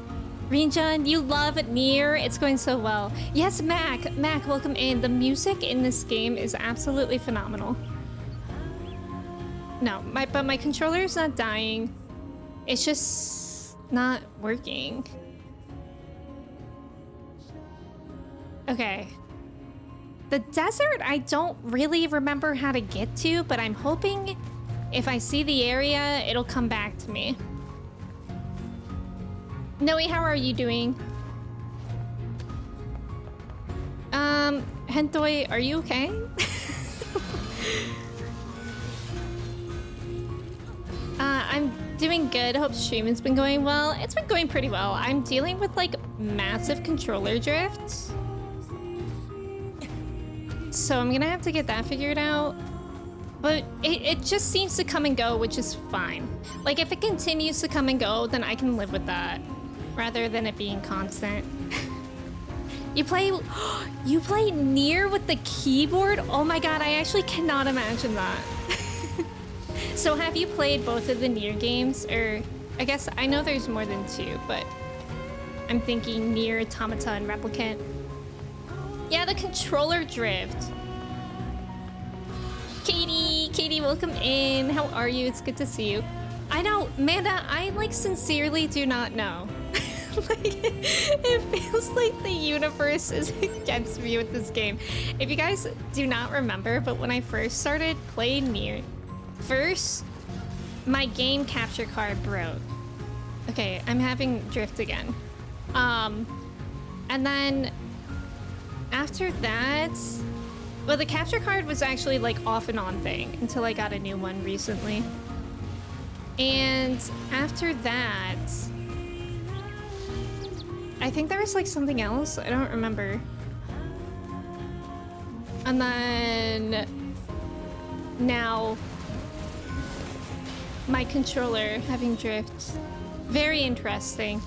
Rinjan, you love NieR. It's going so well. Yes, Mac. Mac, welcome in. The music in this game is absolutely phenomenal. No, but my controller's not dying. It's just not working. Okay. The desert, I don't really remember how to get to, but I'm hoping if I see the area, it'll come back to me. Noe, how are you doing? Hentoi, are you okay? I'm doing good. Hope streaming's been going well. It's been going pretty well. I'm dealing with like massive controller drift. So I'm gonna have to get that figured out. But it just seems to come and go, which is fine. Like if it continues to come and go, then I can live with that. Rather than it being constant. You play NieR with the keyboard? Oh my god, I actually cannot imagine that. So have you played both of the NieR games? Or I guess I know there's more than two, but I'm thinking NieR, Automata, and Replicant. Yeah, the controller drift. Katie, welcome in. How are you? It's good to see you. I know, Manda, I like sincerely do not know. Like, it feels like the universe is against me with this game. If you guys do not remember, but when I first started playing NieR, first, my game capture card broke. Okay, I'm having drift again. And then after that, well, the capture card was actually like off and on thing until I got a new one recently. And after that, I think there was like something else. I don't remember. And then now my controller having drift. Very interesting.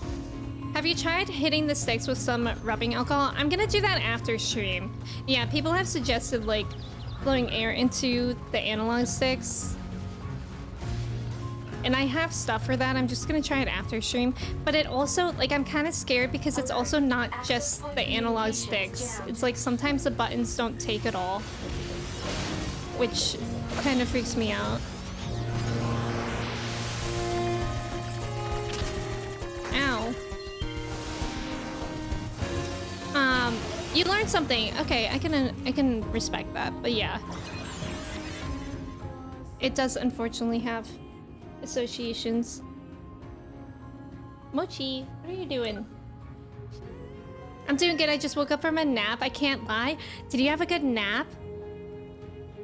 Have you tried hitting the sticks with some rubbing alcohol? I'm gonna do that after stream. Yeah, people have suggested like blowing air into the analog sticks. And I have stuff for that. I'm just gonna try it after stream. But it also, like, I'm kind of scared because it's also not just the analog sticks. It's like sometimes the buttons don't take it all, which kind of freaks me out. Ow. You learned something. Okay, I can respect that. But yeah, it does unfortunately have associations. Mochi, what are you doing? I'm doing good. I just woke up from a nap. I can't lie. Did you have a good nap?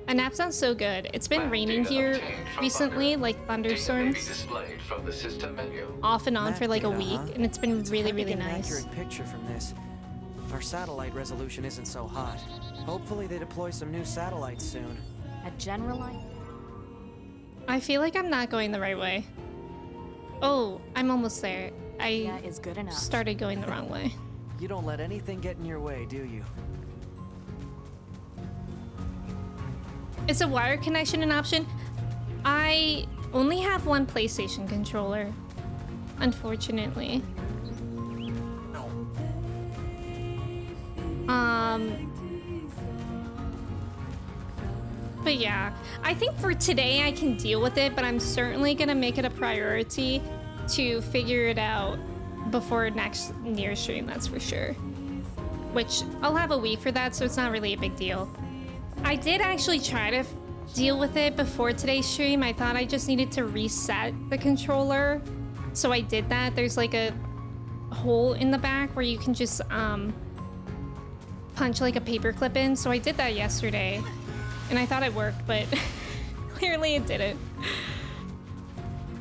A nap sounds so good. It's been raining here recently, like thunderstorms, from the system menu. off and on for like a week, and it's been really, really nice. Accurate picture from this. Our satellite resolution isn't so hot. Hopefully they deploy some new satellites soon. A general I feel like I'm not going the right way. Oh, I'm almost there. I is good enough. started going the wrong way. You don't let anything get in your way, do you? Is a wire connection an option? I only have one PlayStation controller, unfortunately. But yeah, I think for today I can deal with it, but I'm certainly gonna make it a priority to figure it out before next NieR stream, that's for sure. Which, I'll have a week for that, so it's not really a big deal. I did actually try to deal with it before today's stream. I thought I just needed to reset the controller. So I did that. There's like a hole in the back where you can just punch like a paper clip in. So I did that yesterday. And I thought it worked, but clearly it didn't.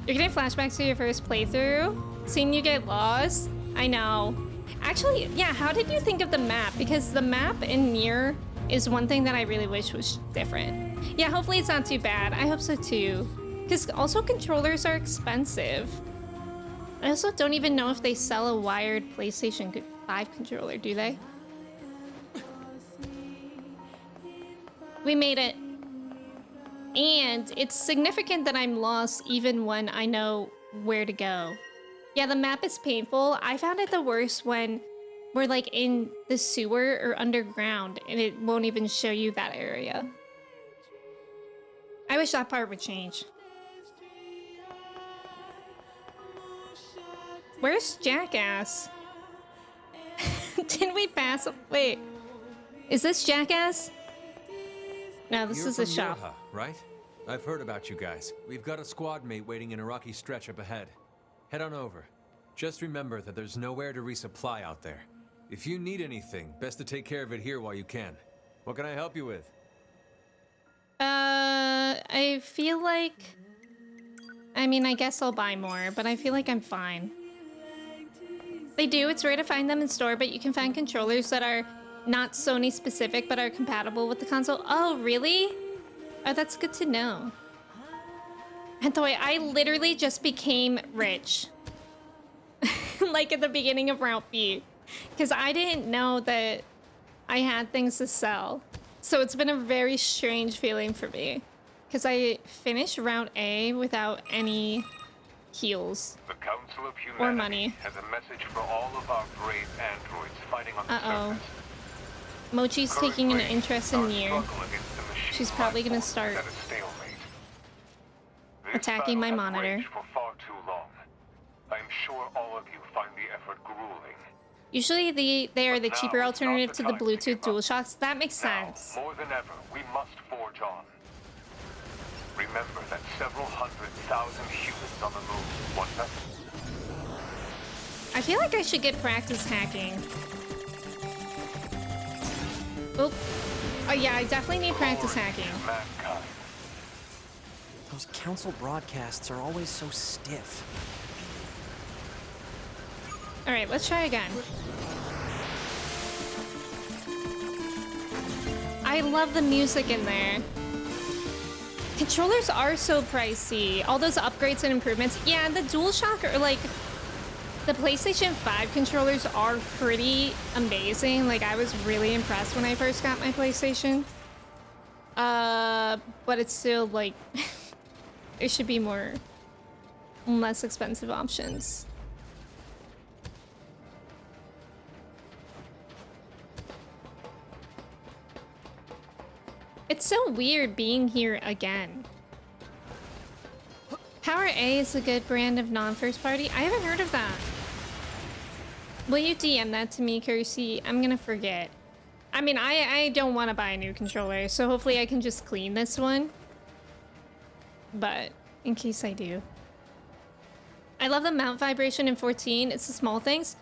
You're getting flashbacks to your first playthrough? Seeing you get lost? I know. Actually, yeah, how did you think of the map? Because the map in NieR is one thing that I really wish was different. Yeah, hopefully it's not too bad. I hope so too. Because also controllers are expensive. I also don't even know if they sell a wired PlayStation 5 controller, do they? We made it. And it's significant that I'm lost even when I know where to go. Yeah, the map is painful. I found it the worst when we're like in the sewer or underground and it won't even show you that area. I wish that part would change. Where's Jackass? Didn't we pass? Wait, is this Jackass? No, this is a shop. Yoha, right? I've heard about you guys. We've got a squad mate waiting in a rocky stretch up ahead. Head on over. Just remember that there's nowhere to resupply out there. If you need anything, best to take care of it here while you can. What can I help you with? I feel like... I mean, I guess I'll buy more, but I feel like I'm fine. They do, it's rare to find them in store, but you can find controllers that are not Sony specific, but are compatible with the console. Oh, really? Oh, that's good to know. And the way I literally just became rich. Like at the beginning of Route B. Because I didn't know that I had things to sell. So it's been a very strange feeling for me. Because I finished Route A without any heals. The Council of Humanity or money. has a message for all of our brave androids fighting on the surface. Mochi's taking an interest in NieR. She's probably gonna start attacking my monitor. For far too long. I am sure all of you find the effort grueling. Usually they are the cheaper alternative to the Bluetooth DualShocks. That makes sense. More than ever, we must forge on. Remember that several 100,000 humans on the move. One message. I feel like I should get practice hacking. Oop. Oh yeah, I definitely need practice hacking. Those council broadcasts are always so stiff. All right, let's try again. I love the music in there. Controllers are so pricey. All those upgrades and improvements. Yeah, the DualShock or like the PlayStation 5 controllers are pretty amazing. Like I was really impressed when I first got my PlayStation. But it's still like it should be less expensive options. It's so weird being here again. Power A is a good brand of non-first party. I haven't heard of that. Will you DM that to me, Kersey? I'm gonna forget. I mean, I don't want to buy a new controller, so hopefully I can just clean this one. But in case I do. I love the mount vibration in 14. It's the small things.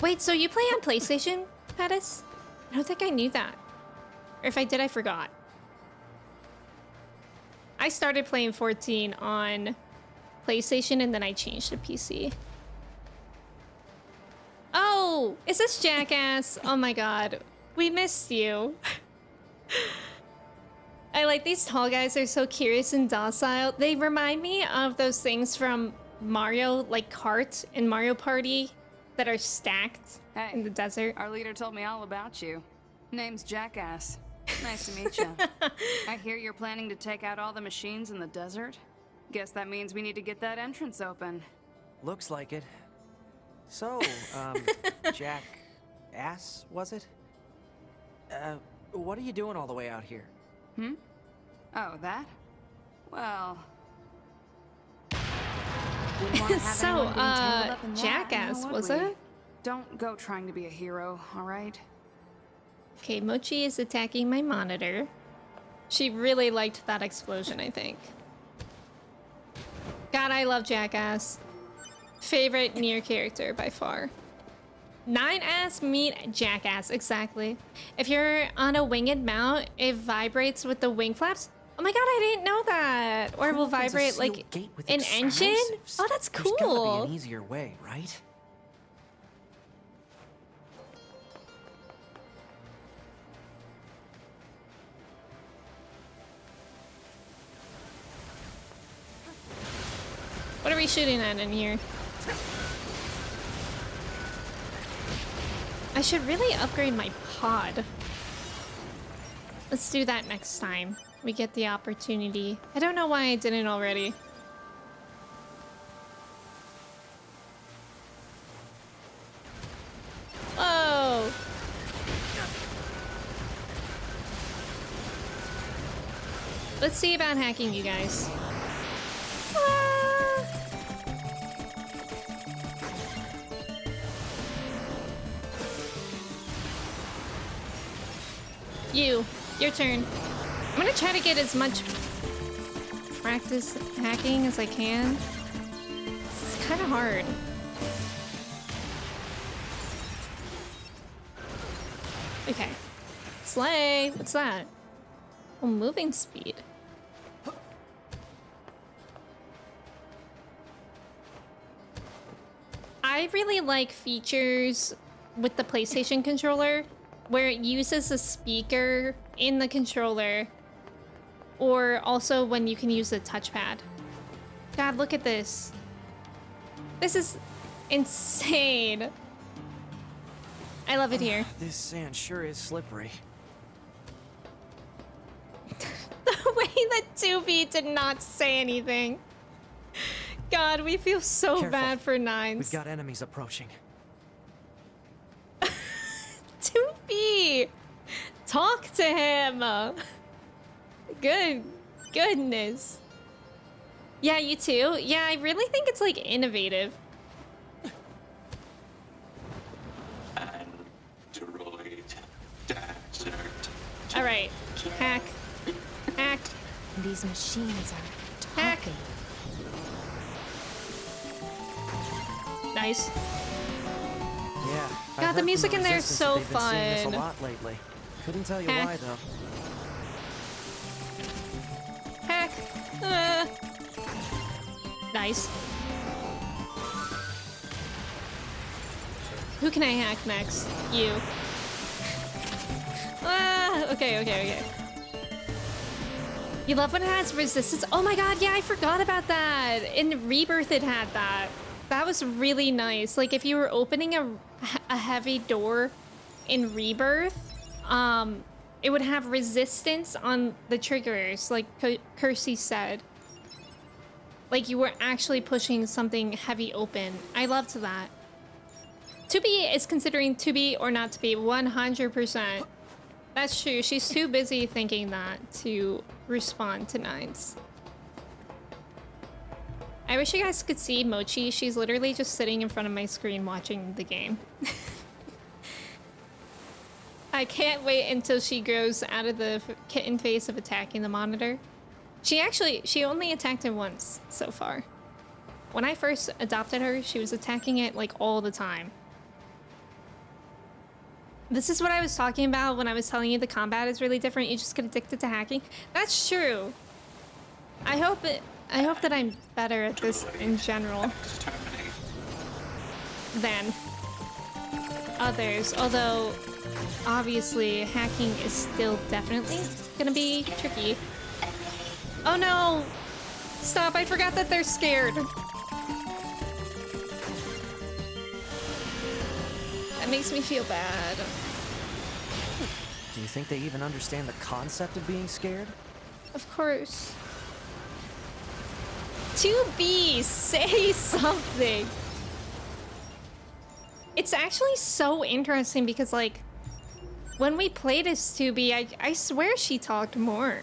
Wait, so you play on PlayStation, Pettis? I don't think I knew that. Or if I did, I forgot. I started playing 14 on PlayStation and then I changed to PC. Oh, is this Jackass? Oh my god. We missed you. I like these tall guys. They're so curious and docile. They remind me of those things from Mario, like Kart and Mario Party that are stacked in the desert. Our leader told me all about you. Name's Jackass. Nice to meet you. I hear you're planning to take out all the machines in the desert. Guess that means we need to get that entrance open. Looks like it. So, Jackass, was it? What are you doing all the way out here? Hmm? Oh, that? Well... So, Jackass, was it? Don't go trying to be a hero, alright? Okay, Mochi is attacking my monitor. She really liked that explosion, I think. God, I love Jackass. Favorite NieR character by far. 9S meet Jackass, exactly. If you're on a winged mount, it vibrates with the wing flaps. Oh my god, I didn't know that. Or will vibrate like an engine? Oh, that's cool. There's gotta be an easier way, right? What are we shooting at in here? I should really upgrade my pod. Let's do that next time we get the opportunity. I don't know why I didn't already. Let's see about hacking, you guys. Ah. Your turn. I'm gonna try to get as much practice hacking as I can. It's kind of hard. Okay. Slay! What's that? Oh, moving speed. I really like features with the PlayStation controller where it uses a speaker in the controller, or also when you can use the touchpad. God, look at this. This is insane. I love it here. This sand sure is slippery. The way that 2B did not say anything. God, we feel so Careful. bad for Nines. We've got enemies approaching. 2B! Talk to him! Goodness. Yeah, you too? Yeah, I really think it's like innovative. Alright. Hack. Hack. These machines are Hack. talking. Nice. Yeah. God, the music in there is so They've been seeing this fun. a lot lately. Couldn't tell you Hack. why though. Hack. Nice. Who can I hack next? You. Okay. You love when it has resistance? Oh my god, yeah, I forgot about that. In Rebirth it had that. That was really nice. Like if you were opening a heavy door in Rebirth, it would have resistance on the triggers, like Kersey said. Like you were actually pushing something heavy open. I loved that. To be is considering to be or not to be 100%. That's true. She's too busy thinking that to respond to Nines. I wish you guys could see Mochi. She's literally just sitting in front of my screen watching the game. I can't wait until she grows out of the kitten phase of attacking the monitor. She only attacked it once so far. When I first adopted her, she was attacking it like all the time. This is what I was talking about when I was telling you the combat is really different. You just get addicted to hacking. That's true. I hope that I'm better at this in general than others. Although, obviously, hacking is still definitely gonna be tricky. Oh no! Stop, I forgot that they're scared. That makes me feel bad. Do you think they even understand the concept of being scared? Of course. 2B, say something. It's actually so interesting because, like, when we played as 2B, I swear she talked more.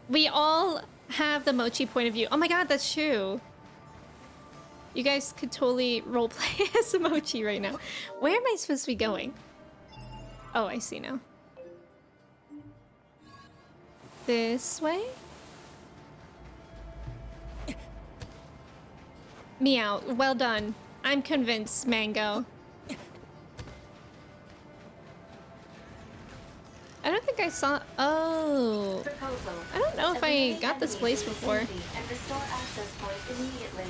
We all have the Mochi point of view. Oh my god, that's true. You guys could totally roleplay as a Mochi right now. Where am I supposed to be going? Oh, I see now. This way? Meow. Well done. I'm convinced, Mango. I don't think I saw... Oh. Proposal. I don't know if I Eliminate got this enemies place in before. vicinity and restore access point immediately.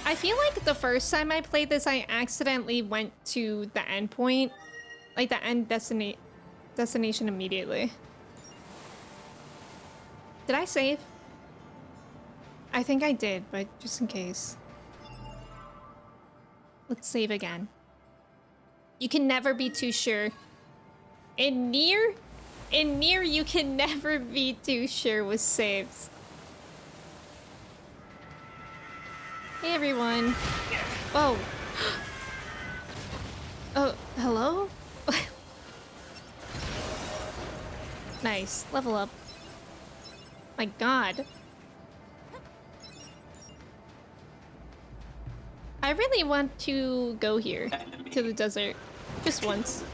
I feel like the first time I played this, I accidentally went to the end point. Like the end destination immediately. Did I save? I think I did, but just in case. Let's save again. You can never be too sure. In NieR, you can never be too sure with saves. Hey everyone. Whoa. Oh, hello? Christ. Level up. My God. I really want to go here. To the desert. Just once.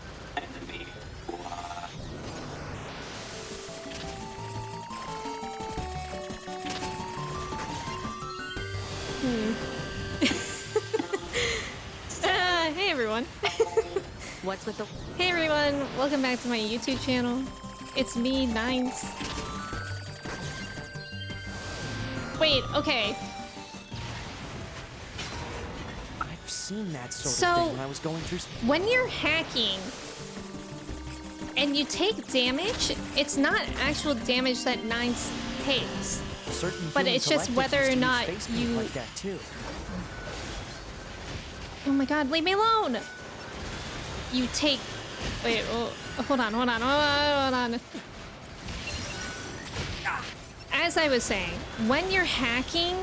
Hey everyone. What's with the... Hey everyone, welcome back to my YouTube channel. It's me, Nines. Wait, okay. I've seen that sort of thing when I was going through... When you're hacking and you take damage, it's not actual damage that Nines takes. But it's just whether or not you... like that too. Oh my God, leave me alone! You take... Wait, oh, hold on. As I was saying, when you're hacking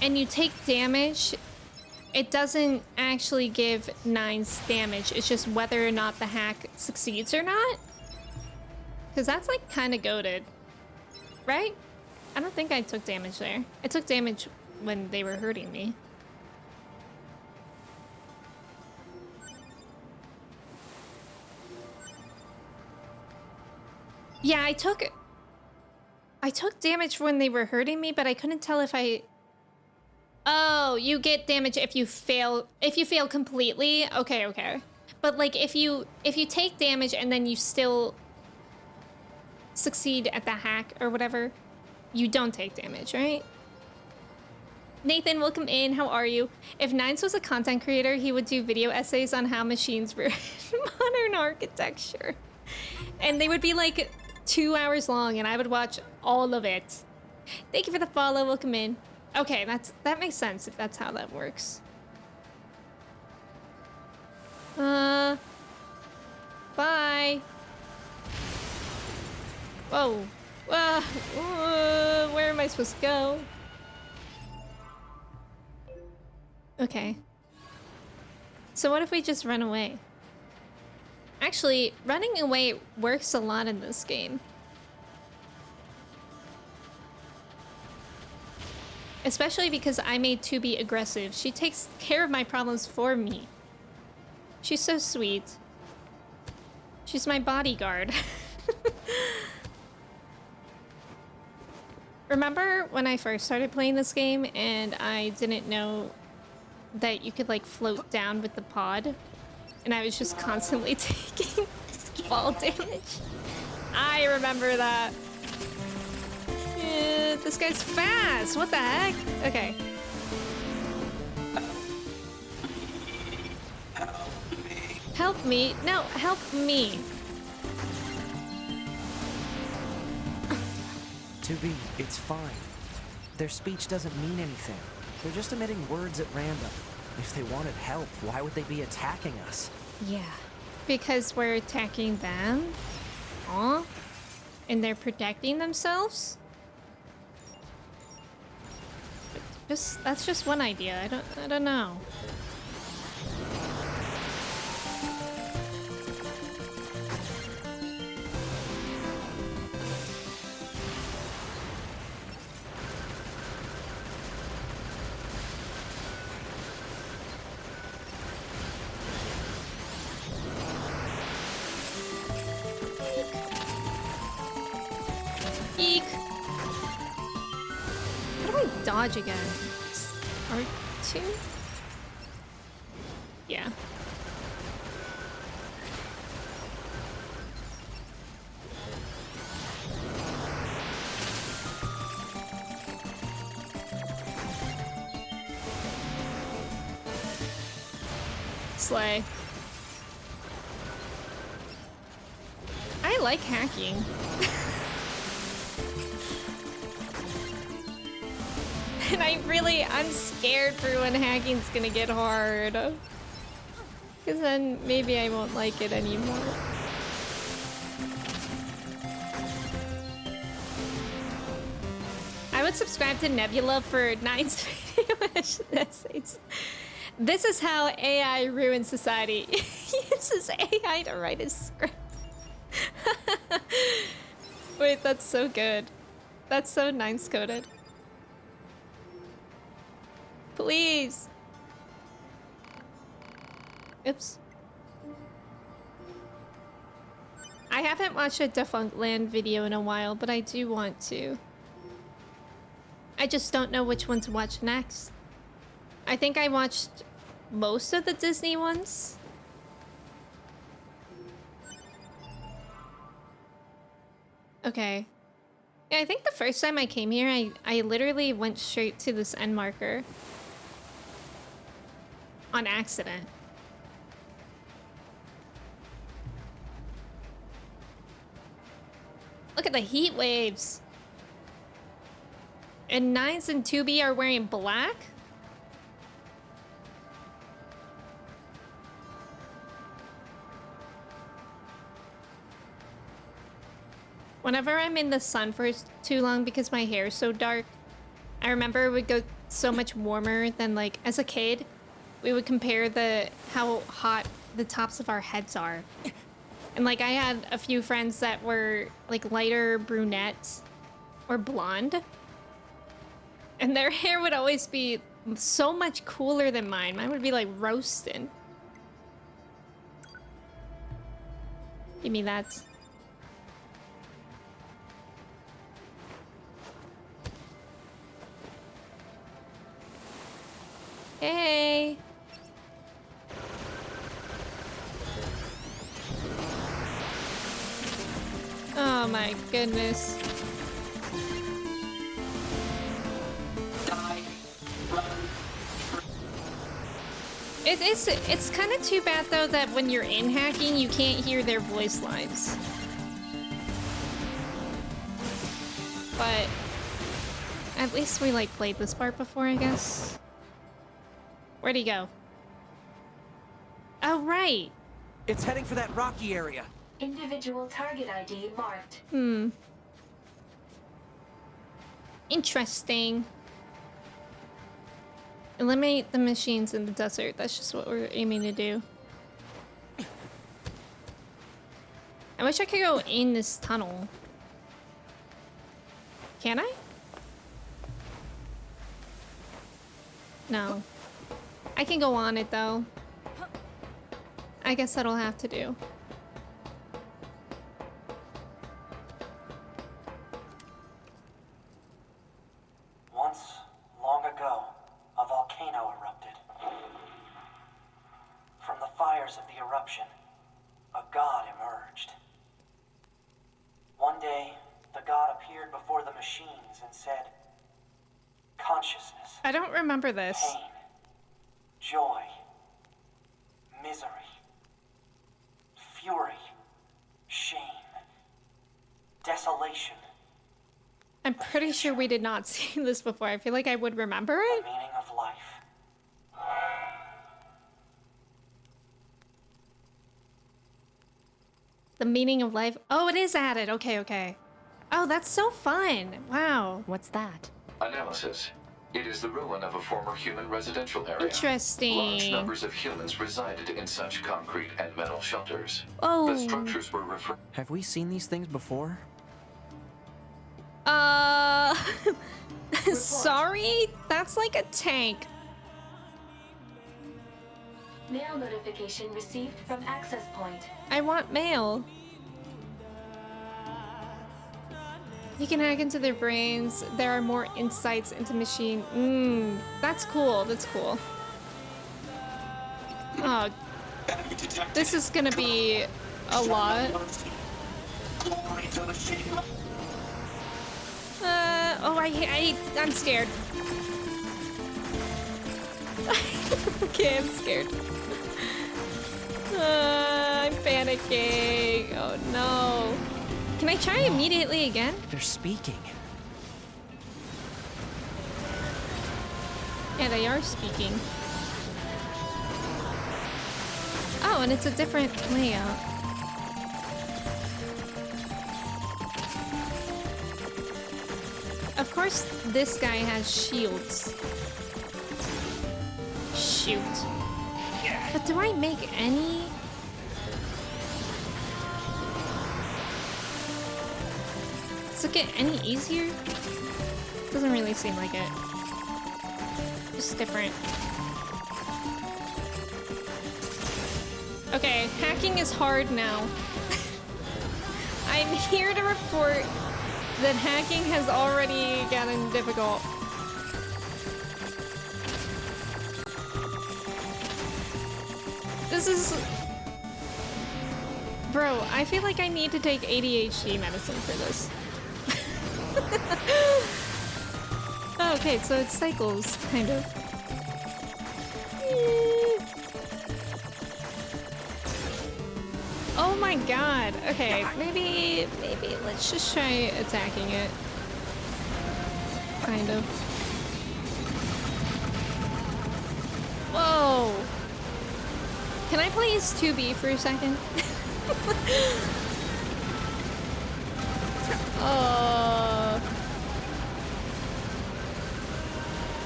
and you take damage, it doesn't actually give Nines damage. It's just whether or not the hack succeeds or not. Because that's like kind of goated. Right? I don't think I took damage there. I took damage when they were hurting me. Yeah, I took damage when they were hurting me, but I couldn't tell if I... Oh, you get damage if you fail completely? Okay. But like if you take damage and then you still succeed at the hack or whatever, you don't take damage, right? Nathan, welcome in. How are you? If Nines was a content creator, he would do video essays on how machines were modern architecture. And they would be like 2 hours long, and I would watch all of it. Thank you for the follow. Welcome in. Okay, that makes sense if that's how that works. Bye. Whoa. Where am I supposed to go? Okay. So what if we just run away? Actually, running away works a lot in this game. Especially because I made 2B aggressive. She takes care of my problems for me. She's so sweet. She's my bodyguard. Remember when I first started playing this game and I didn't know that you could like float down with the pod? And I was just constantly taking fall damage. I remember that. This guy's fast. What the heck? Okay. Help me. No, help me. 2B, it's fine. Their speech doesn't mean anything. They're just emitting words at random. If they wanted help, why would they be attacking us? Yeah. Because we're attacking them? Aw. And they're protecting themselves? That's just one idea. I don't know. Eek. How do I dodge again? R2? Yeah. Slay. I like hacking. And I'm scared for when hacking's gonna get hard. Because then maybe I won't like it anymore. I would subscribe to Nebula for Nine's video essays. This is how AI ruins society. He uses AI to write his script. Wait, that's so good. That's so nice coded. Please. Oops. I haven't watched a Defunct Land video in a while, but I do want to. I just don't know which one to watch next. I think I watched most of the Disney ones. Okay. Yeah, I think the first time I came here, I literally went straight to this end marker. On accident. Look at the heat waves. And 9s and 2B are wearing black? Whenever I'm in the sun for too long because my hair is so dark, I remember it would go so much warmer than, like, as a kid, we would compare how hot the tops of our heads are. And, like, I had a few friends that were, like, lighter brunette or blonde. And their hair would always be so much cooler than mine. Mine would be, like, roasting. Give me that. Hey! Oh my goodness. It's kind of too bad though that when you're in hacking you can't hear their voice lines. But at least we like played this part before, I guess. Where'd he go? Oh right. It's heading for that rocky area. Individual target ID marked. Interesting. Eliminate the machines in the desert. That's just what we're aiming to do. I wish I could go in this tunnel. Can I? No. I can go on it though. I guess that'll have to do. Once, long ago, a volcano erupted. From the fires of the eruption, a god emerged. One day, the god appeared before the machines and said, consciousness, I don't remember this. pain, joy, misery, fury, shame, desolation. I'm pretty sure we did not see this before. I feel like I would remember it. The meaning of life. The meaning of life. Oh, it is added. Okay, okay. Oh, that's so fun. Wow. What's that? Analysis. It is the ruin of a former human residential area. Interesting. Large numbers of humans resided in such concrete and metal shelters. Oh. The structures were referred. Have we seen these things before? Sorry? That's like a tank. Mail notification received from access point. I want mail. You can hack into their brains. There are more insights into machine. That's cool. That's cool. Oh, this is gonna be a lot. I'm scared. Okay, I'm scared. I'm panicking. Oh no. Can I try immediately again? They're speaking. Yeah, they are speaking. Oh, and it's a different layout. Of course, this guy has shields. Shoot. But do I make any? Does it get any easier? Doesn't really seem like it. Just different. Okay, hacking is hard now. I'm here to report that hacking has already gotten difficult. This is... Bro, I feel like I need to take ADHD medicine for this. Oh, okay, so it cycles, kind of. Oh my god. Okay, maybe let's just try attacking it. Kind of. Whoa. Can I please 2B for a second?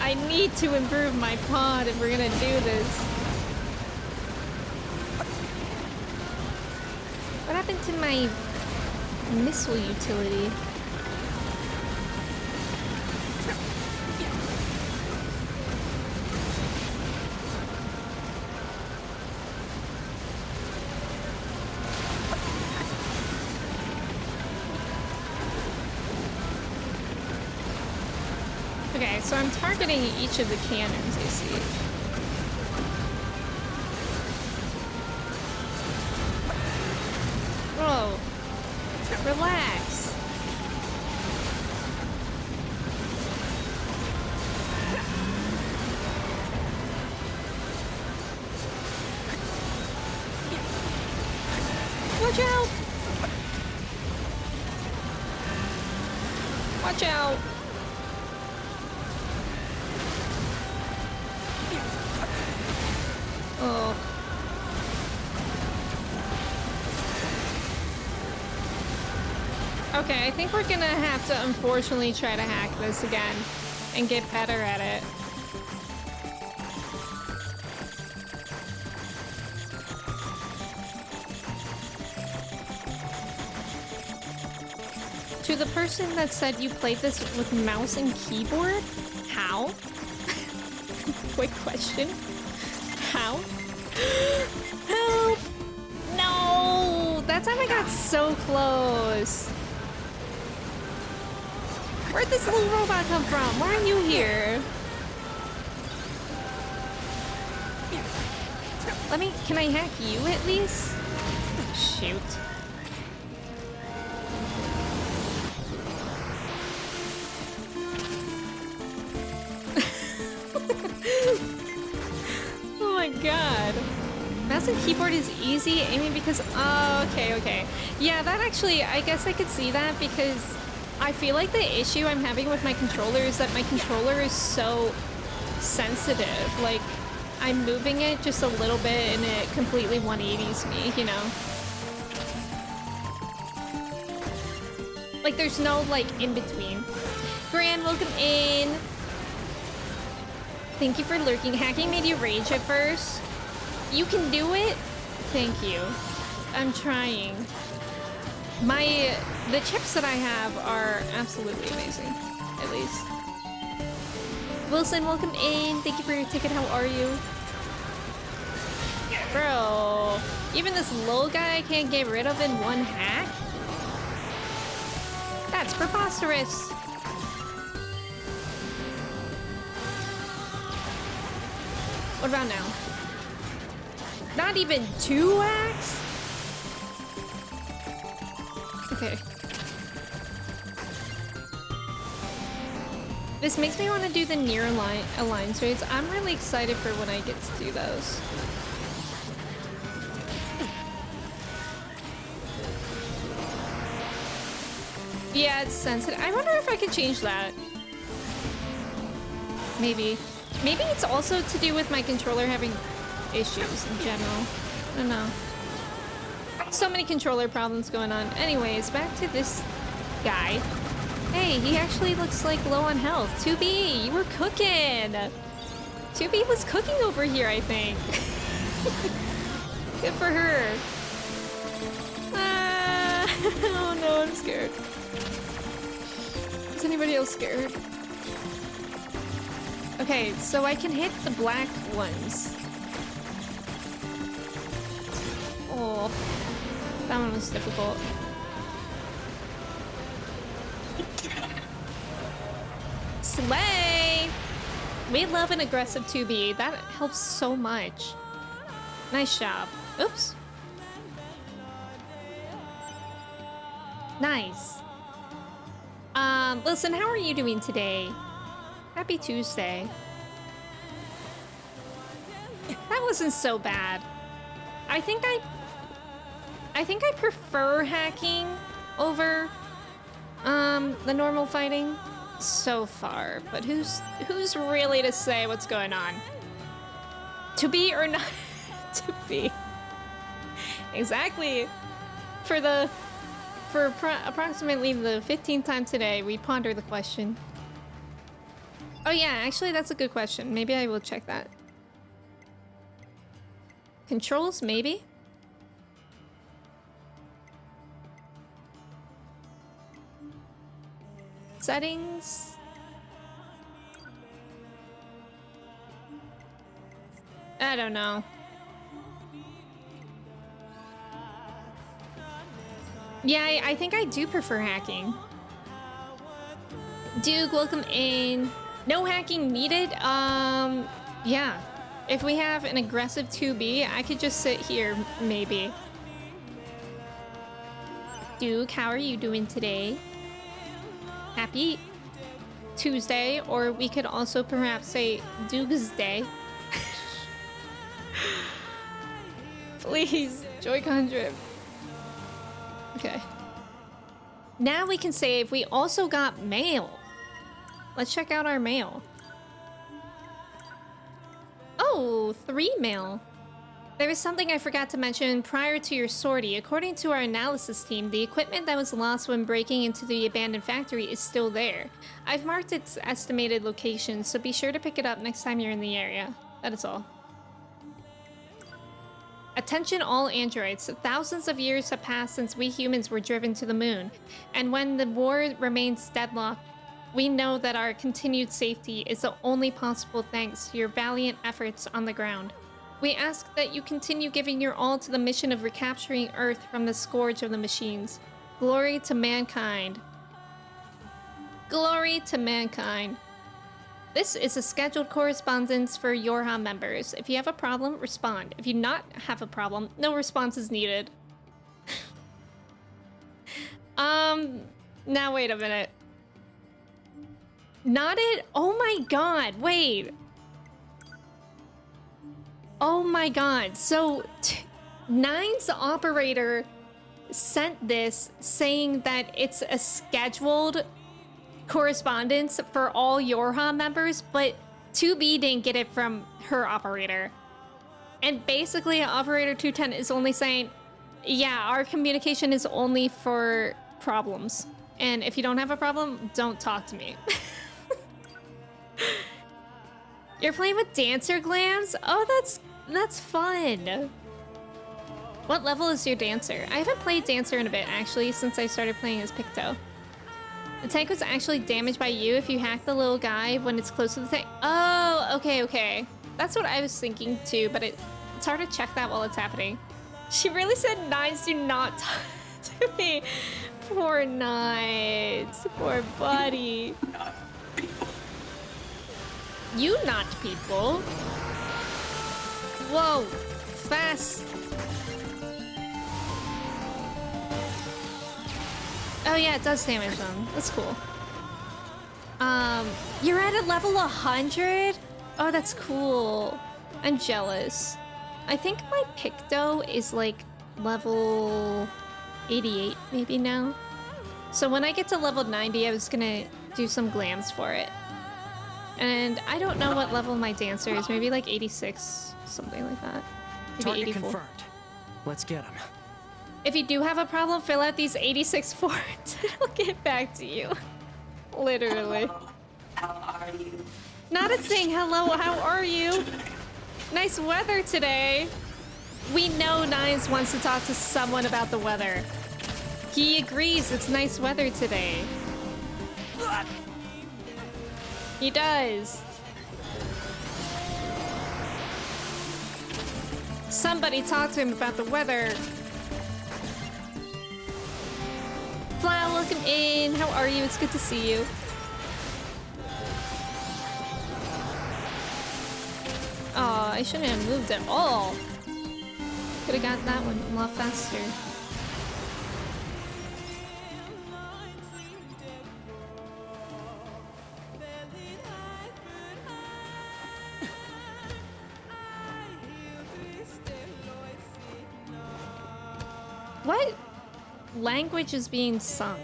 I need to improve my pod if we're gonna do this. What happened to my missile utility? Okay, so I'm targeting each of the cannons, I see. Whoa. Relax. Watch out! Watch out! Oh. Okay, I think we're gonna have to unfortunately try to hack this again and get better at it. To the person that said you played this with mouse and keyboard, how? Quick question. How? Help! No! That time I got so close. Where'd this little robot come from? Why are you here? Can I hack you at least? Shoot. Oh my god. Mouse and keyboard is easy, aiming because... Oh, okay. Yeah, that actually, I guess I could see that because I feel like the issue I'm having with my controller is that my controller is so sensitive. Like, I'm moving it just a little bit and it completely 180s me, you know? Like, there's no, like, in-between. Grand, welcome in. Thank you for lurking. Hacking made you rage at first. You can do it? Thank you. I'm trying. The chips that I have are absolutely amazing. At least. Wilson, welcome in. Thank you for your ticket. How are you? Bro, even this little guy I can't get rid of in one hack? That's preposterous. What about now? Not even 2 hacks? Okay. This makes me want to do the NieR Alliance raids. I'm really excited for when I get to do those. Yeah, it's sensitive. I wonder if I could change that. Maybe. Maybe it's also to do with my controller having issues in general. I don't know. So many controller problems going on. Anyways, back to this guy. Hey, he actually looks like low on health. 2B, you were cooking. 2B was cooking over here, I think. Good for her. Oh no, I'm scared. Is anybody else scared? Okay, so I can hit the black ones. Oh, that one was difficult. Slay! We love an aggressive 2B. That helps so much. Nice job. Oops. Nice. Listen, how are you doing today? Happy Tuesday. That wasn't so bad. I think I prefer hacking over the normal fighting so far, but who's really to say what's going on? To be or not to be? Exactly. For approximately the 15th time today, we ponder the question. Oh yeah, actually that's a good question. Maybe I will check that. Controls, maybe? Settings. I don't know. Yeah, I think I do prefer hacking. Duke, welcome in. No hacking needed? Yeah. If we have an aggressive 2B, I could just sit here, maybe. Duke, how are you doing today? Happy Tuesday, or we could also perhaps say Duke's Day. Please, Joy-Con drip. Okay. Now we can save. We also got mail. Let's check out our mail. Oh, 3 mail. There is something I forgot to mention prior to your sortie. According to our analysis team, the equipment that was lost when breaking into the abandoned factory is still there. I've marked its estimated location, so be sure to pick it up next time you're in the area. That is all. Attention all androids. Thousands of years have passed since we humans were driven to the moon. And when the war remains deadlocked, we know that our continued safety is the only possible thanks to your valiant efforts on the ground. We ask that you continue giving your all to the mission of recapturing Earth from the scourge of the machines. Glory to mankind. Glory to mankind. This is a scheduled correspondence for Yorha members. If you have a problem, respond. If you not have a problem, no response is needed. Now wait a minute. Not it? Oh my god, wait. Oh my god, so Nine's operator sent this saying that it's a scheduled correspondence for all Yorha members, but 2B didn't get it from her operator. And basically, Operator 210 is only saying, yeah, our communication is only for problems. And if you don't have a problem, don't talk to me. You're playing with Dancer Glams? Oh, that's fun. What level is your Dancer? I haven't played Dancer in a bit, actually, since I started playing as Picto. The tank was actually damaged by you if you hack the little guy when it's close to the tank. Oh, okay. That's what I was thinking too, but it's hard to check that while it's happening. She really said Nines do not talk to me. Poor Nines. Poor buddy. You not people. Whoa. Fast. Oh yeah, it does damage them. That's cool. You're at a level 100? Oh, that's cool. I'm jealous. I think my Picto is like level 88 maybe now. So when I get to level 90, I was gonna do some glams for it. And I don't know what level my Dancer is. Maybe like 86, something like that. Maybe Target 84. confirmed. Let's get him. If you do have a problem, fill out these 86 forms and I'll get back to you. Literally. How are you? Not a saying hello, how are you? Nice weather today. We know Nines wants to talk to someone about the weather. He agrees it's nice weather today. He does. Somebody talk to him about the weather. Fly, welcome in. How are you? It's good to see you. Oh, I shouldn't have moved at all. Could have got that one a lot faster. What language is being sung?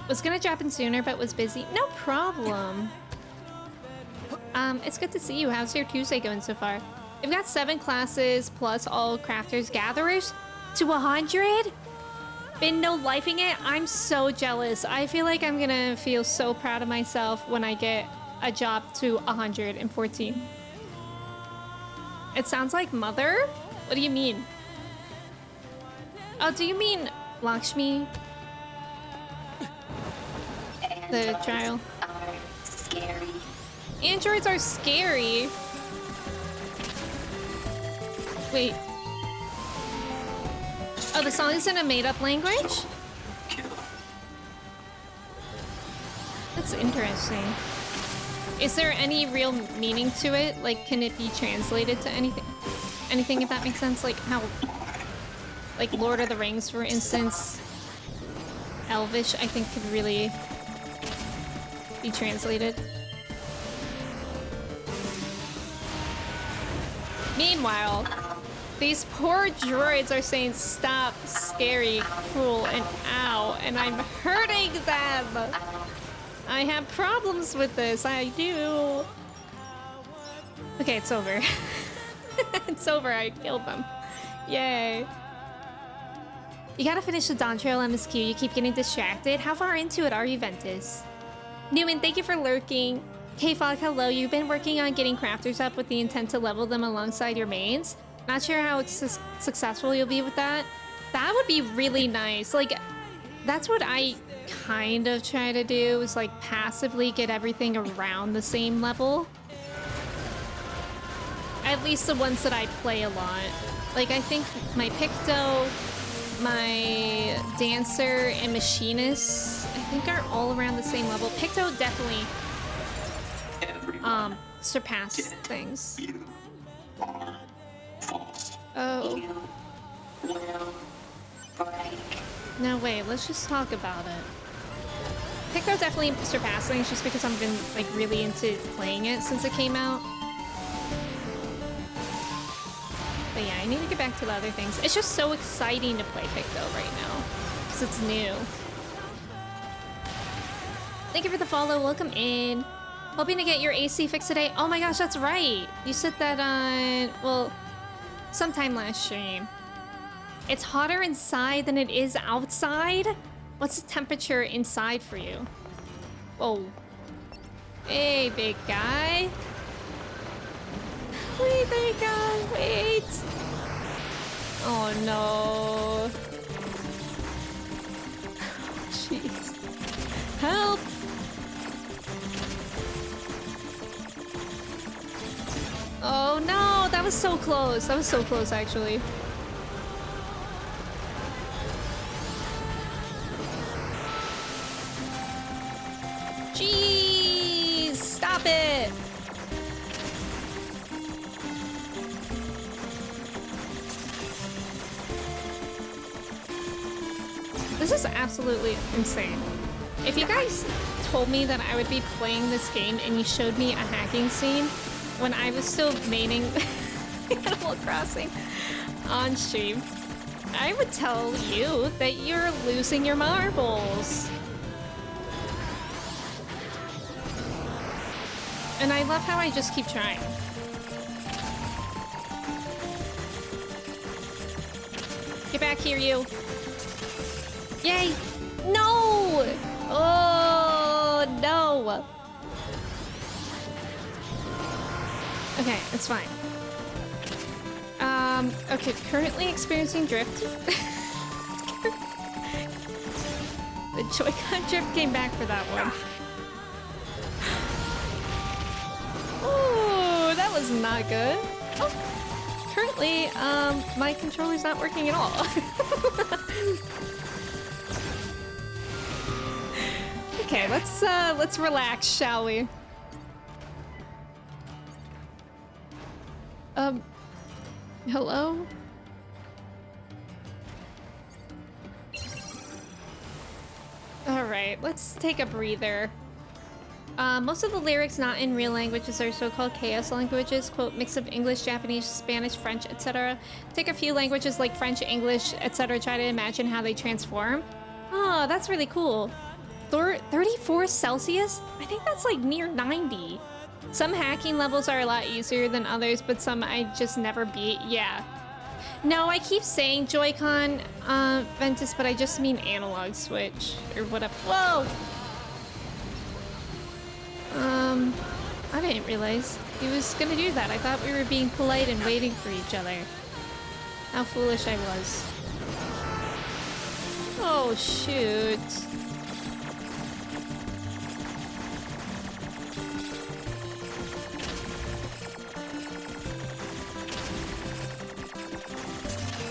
Was gonna drop in sooner, but was busy. No problem. It's good to see you. How's your Tuesday going so far? We've got 7 classes plus all crafters gatherers to 100. Been no lifing it. I'm so jealous. I feel like I'm gonna feel so proud of myself when I get a job to 114. It sounds like mother? What do you mean? Oh, do you mean Lakshmi? The child. Scary. Androids are scary. Wait. Oh, the song is in a made-up language? That's interesting. Is there any real meaning to it? Like, can it be translated to anything? Anything, if that makes sense? Like how... Like Lord of the Rings, for instance. Elvish, I think, could really be translated. Meanwhile, these poor droids are saying stop, scary, cruel, and ow, and I'm hurting them! I have problems with this, I do. Okay, it's over. It's over, I killed them. Yay. You gotta finish the Dawn Trail MSQ, you keep getting distracted. How far into it are you, Ventus? Newman, thank you for lurking. K-Fog, hello. You've been working on getting crafters up with the intent to level them alongside your mains. Not sure how successful you'll be with that. That would be really nice. Like, that's what I kind of try to do, is like passively get everything around the same level. At least the ones that I play a lot. Like, I think my Picto, my Dancer, and Machinist, I think are all around the same level. Picto definitely surpass things. Oh. No, wait, let's just talk about it. Picto definitely surpassed things just because I've been like really into playing it since it came out. But yeah, I need to get back to the other things. It's just so exciting to play Picto right now because it's new. Thank you for the follow. Welcome in. Hoping to get your AC fixed today. Oh my gosh, that's right. You said that on, well, sometime last stream. It's hotter inside than it is outside? What's the temperature inside for you? Whoa. Hey, big guy. Wait, big guy, wait. Oh no. Jeez. Help. Oh no, that was so close. That was so close, actually. Jeez, stop it. This is absolutely insane. If you guys told me that I would be playing this game and you showed me a hacking scene when I was still maining Animal Crossing on stream, I would tell you that you're losing your marbles. And I love how I just keep trying. Get back here, you. Yay! No! Oh, no! Okay, it's fine. Okay, currently experiencing drift. The Joy-Con drift came back for that one. Ooh, that was not good. Oh, currently, my controller's not working at all. Okay, let's relax, shall we? Hello? Alright, let's take a breather. Most of the lyrics not in real languages are so-called chaos languages, quote, mix of English, Japanese, Spanish, French, etc. Take a few languages like French, English, etc. Try to imagine how they transform. Oh, that's really cool. 34 Celsius? I think that's like near 90. Some hacking levels are a lot easier than others, but some I just never beat. Yeah. No, I keep saying Joy-Con, Ventus, but I just mean analog switch or whatever. Whoa! I didn't realize he was gonna do that. I thought we were being polite and waiting for each other. How foolish I was. Oh, shoot.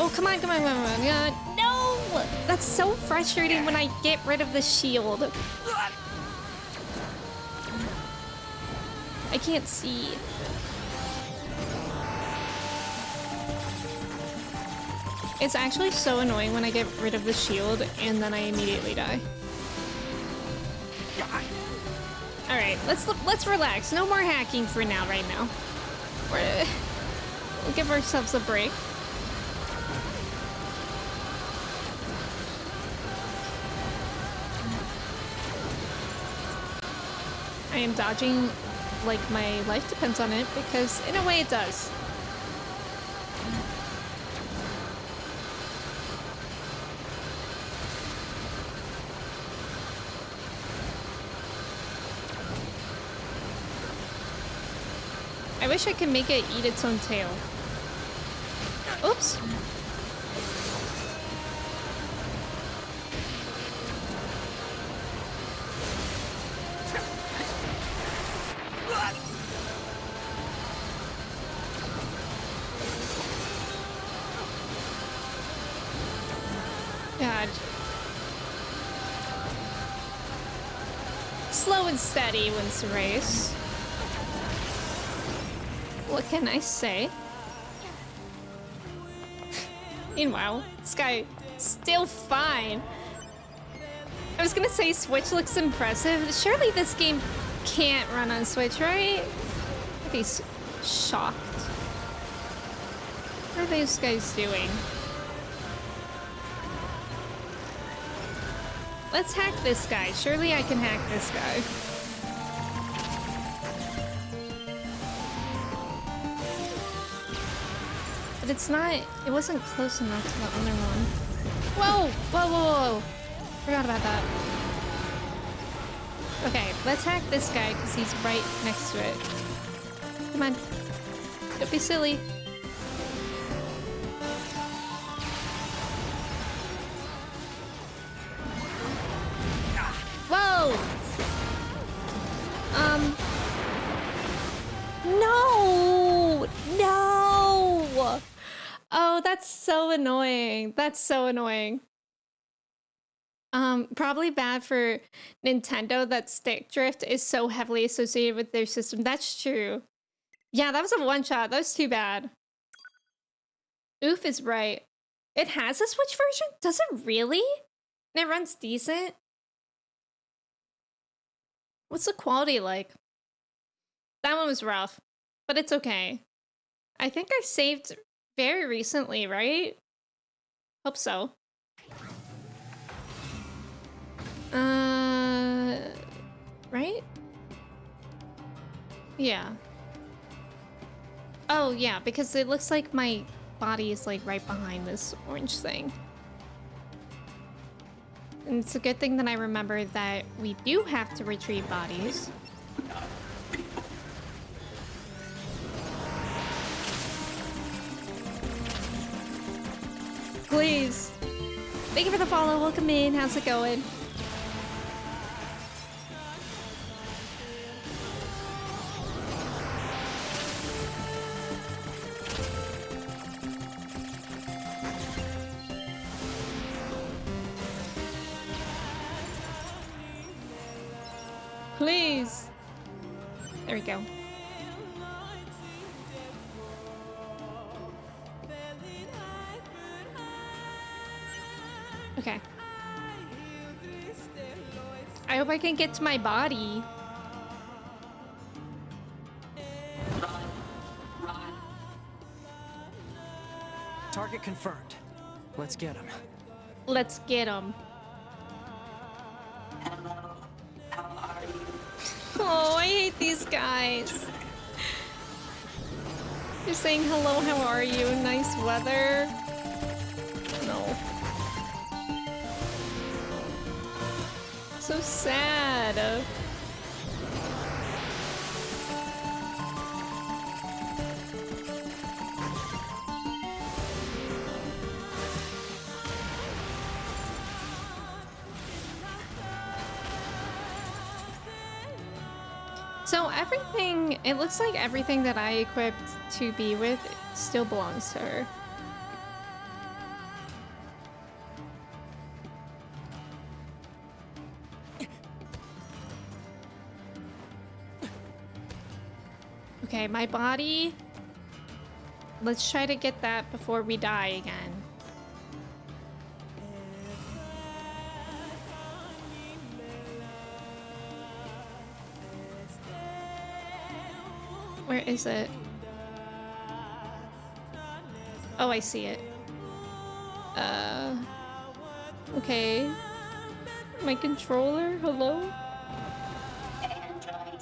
Oh, come on, come on, come on, come on. No! That's so frustrating when I get rid of the shield. I can't see. It's actually so annoying when I get rid of the shield and then I immediately die. Alright, let's relax. No more hacking for now, right now. We'll give ourselves a break. I am dodging like my life depends on it, because in a way it does. I wish I could make it eat its own tail. Oops. God. Slow and steady wins the race. What can I say? Meanwhile, this guy still fine. I was gonna say Switch looks impressive. Surely this game can't run on Switch, right? I'd be shocked. What are those guys doing? Let's hack this guy. Surely I can hack this guy. But it's not, it wasn't close enough to the other one. Whoa! Whoa, whoa, whoa! Forgot about that. Okay, let's hack this guy because he's right next to it. Come on. Don't be silly. Whoa! No! No! Oh, that's so annoying. That's so annoying. Probably bad for Nintendo that stick drift is so heavily associated with their system. That's true. Yeah, that was a one-shot. That was too bad. Oof is right. It has a Switch version? Does it really? And it runs decent? What's the quality like? That one was rough, but it's okay. I think I saved very recently, right? Hope so. Right? Yeah. Oh, yeah, because it looks like my body is like right behind this orange thing. And it's a good thing that I remember that we do have to retrieve bodies. Please. Thank you for the follow. Welcome in. How's it going? Please. There we go. Okay. I hope I can get to my body. Target confirmed. Let's get him. Let's get him. Oh, I hate these guys. You're saying hello, how are you? Nice weather. No. So sad. So everything, it looks like everything that I equipped to be with still belongs to her. Okay, my body. Let's try to get that before we die again. Where is it? Oh, I see it. Okay. My controller, hello?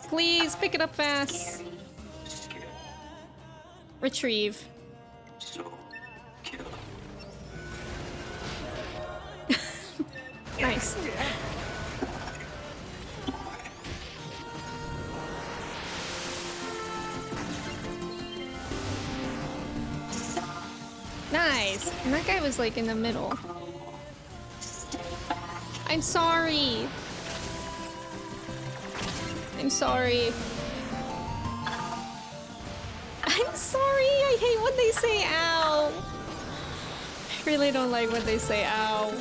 Please, pick it up fast. Retrieve. Nice. Nice. And that guy was like in the middle. I'm sorry. I'm sorry. I'm sorry. I hate when they say ow. I really don't like when they say ow.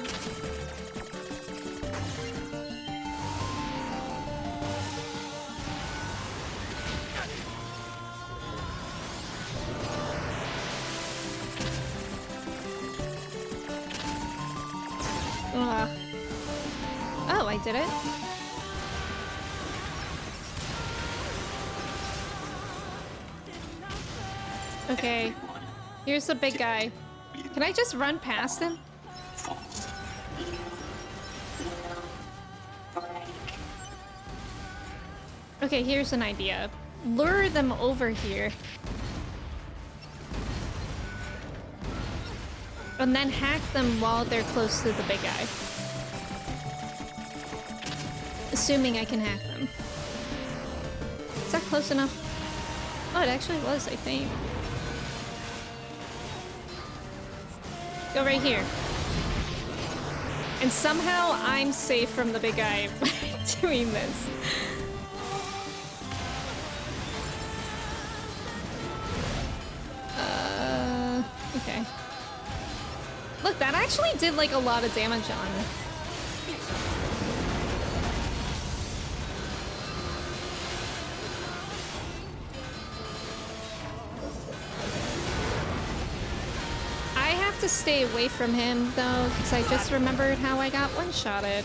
Oh, I did it. Okay. Here's the big guy. Can I just run past him? Okay, here's an idea. Lure them over here. And then hack them while they're close to the big guy. Assuming I can hack them. Is that close enough? Oh, it actually was, I think. Go right here. And somehow I'm safe from the big guy by doing this. Okay. Look, that actually did like a lot of damage on me. I have to stay away from him though, because I just remembered how I got one-shotted.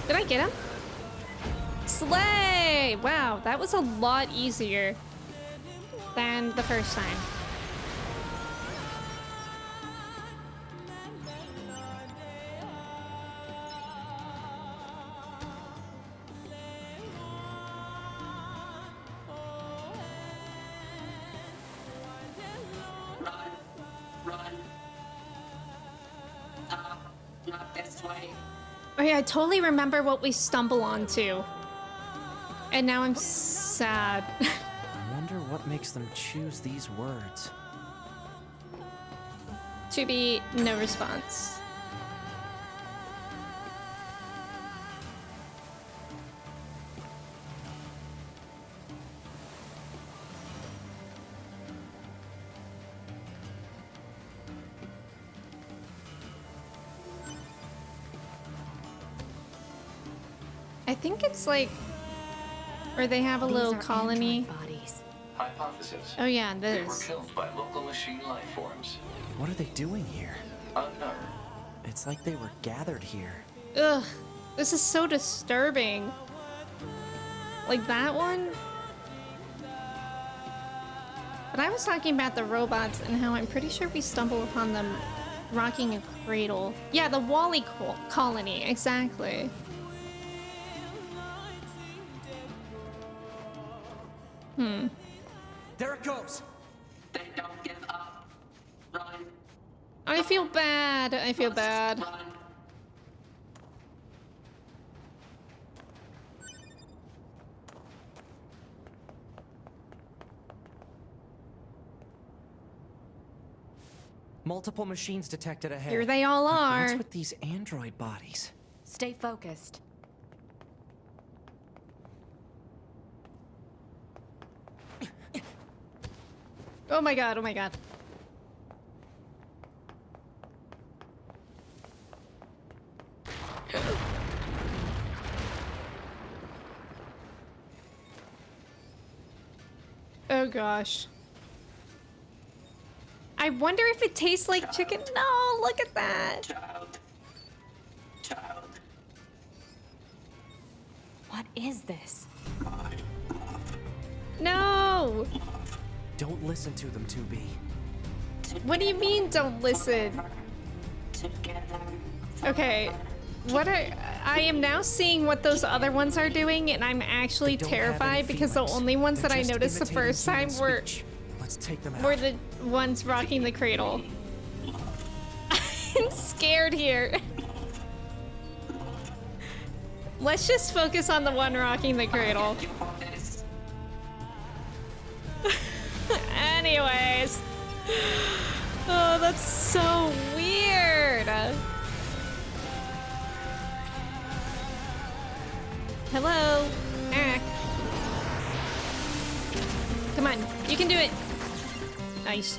Did I get him? Slay! Wow, that was a lot easier than the first time. Not this way. Oh yeah, I totally remember what we stumble onto. And now I'm sad. I wonder what makes them choose these words. To be no response. think it's like, or they have a little colony. Bodies. Hypothesis. Oh yeah, They were this. killed by local machine life forms. What are they doing here? Unknown. It's like they were gathered here. Ugh, this is so disturbing. Like that one? But I was talking about the robots and how I'm pretty sure we stumbled upon them rocking a cradle. Yeah, the Wally colony, exactly. There it goes. They don't give up. Run. I feel bad. I feel bad. Run. Multiple machines detected ahead. Here they all But are. what's with these android bodies? Stay focused. Oh my god, oh my god. Oh gosh. I wonder if it tastes like chicken. No, look at that. Child. What is this? No. Don't listen to them, 2B. What do you mean don't listen? Okay. I am now seeing what those other ones are doing, and I'm actually terrified because the only ones that I noticed the first time were Let's take them out. the ones rocking the cradle. I'm scared here. Let's just focus on the one rocking the cradle. Anyways. Oh, that's so weird. Hello, Ack. Come on, you can do it. Nice.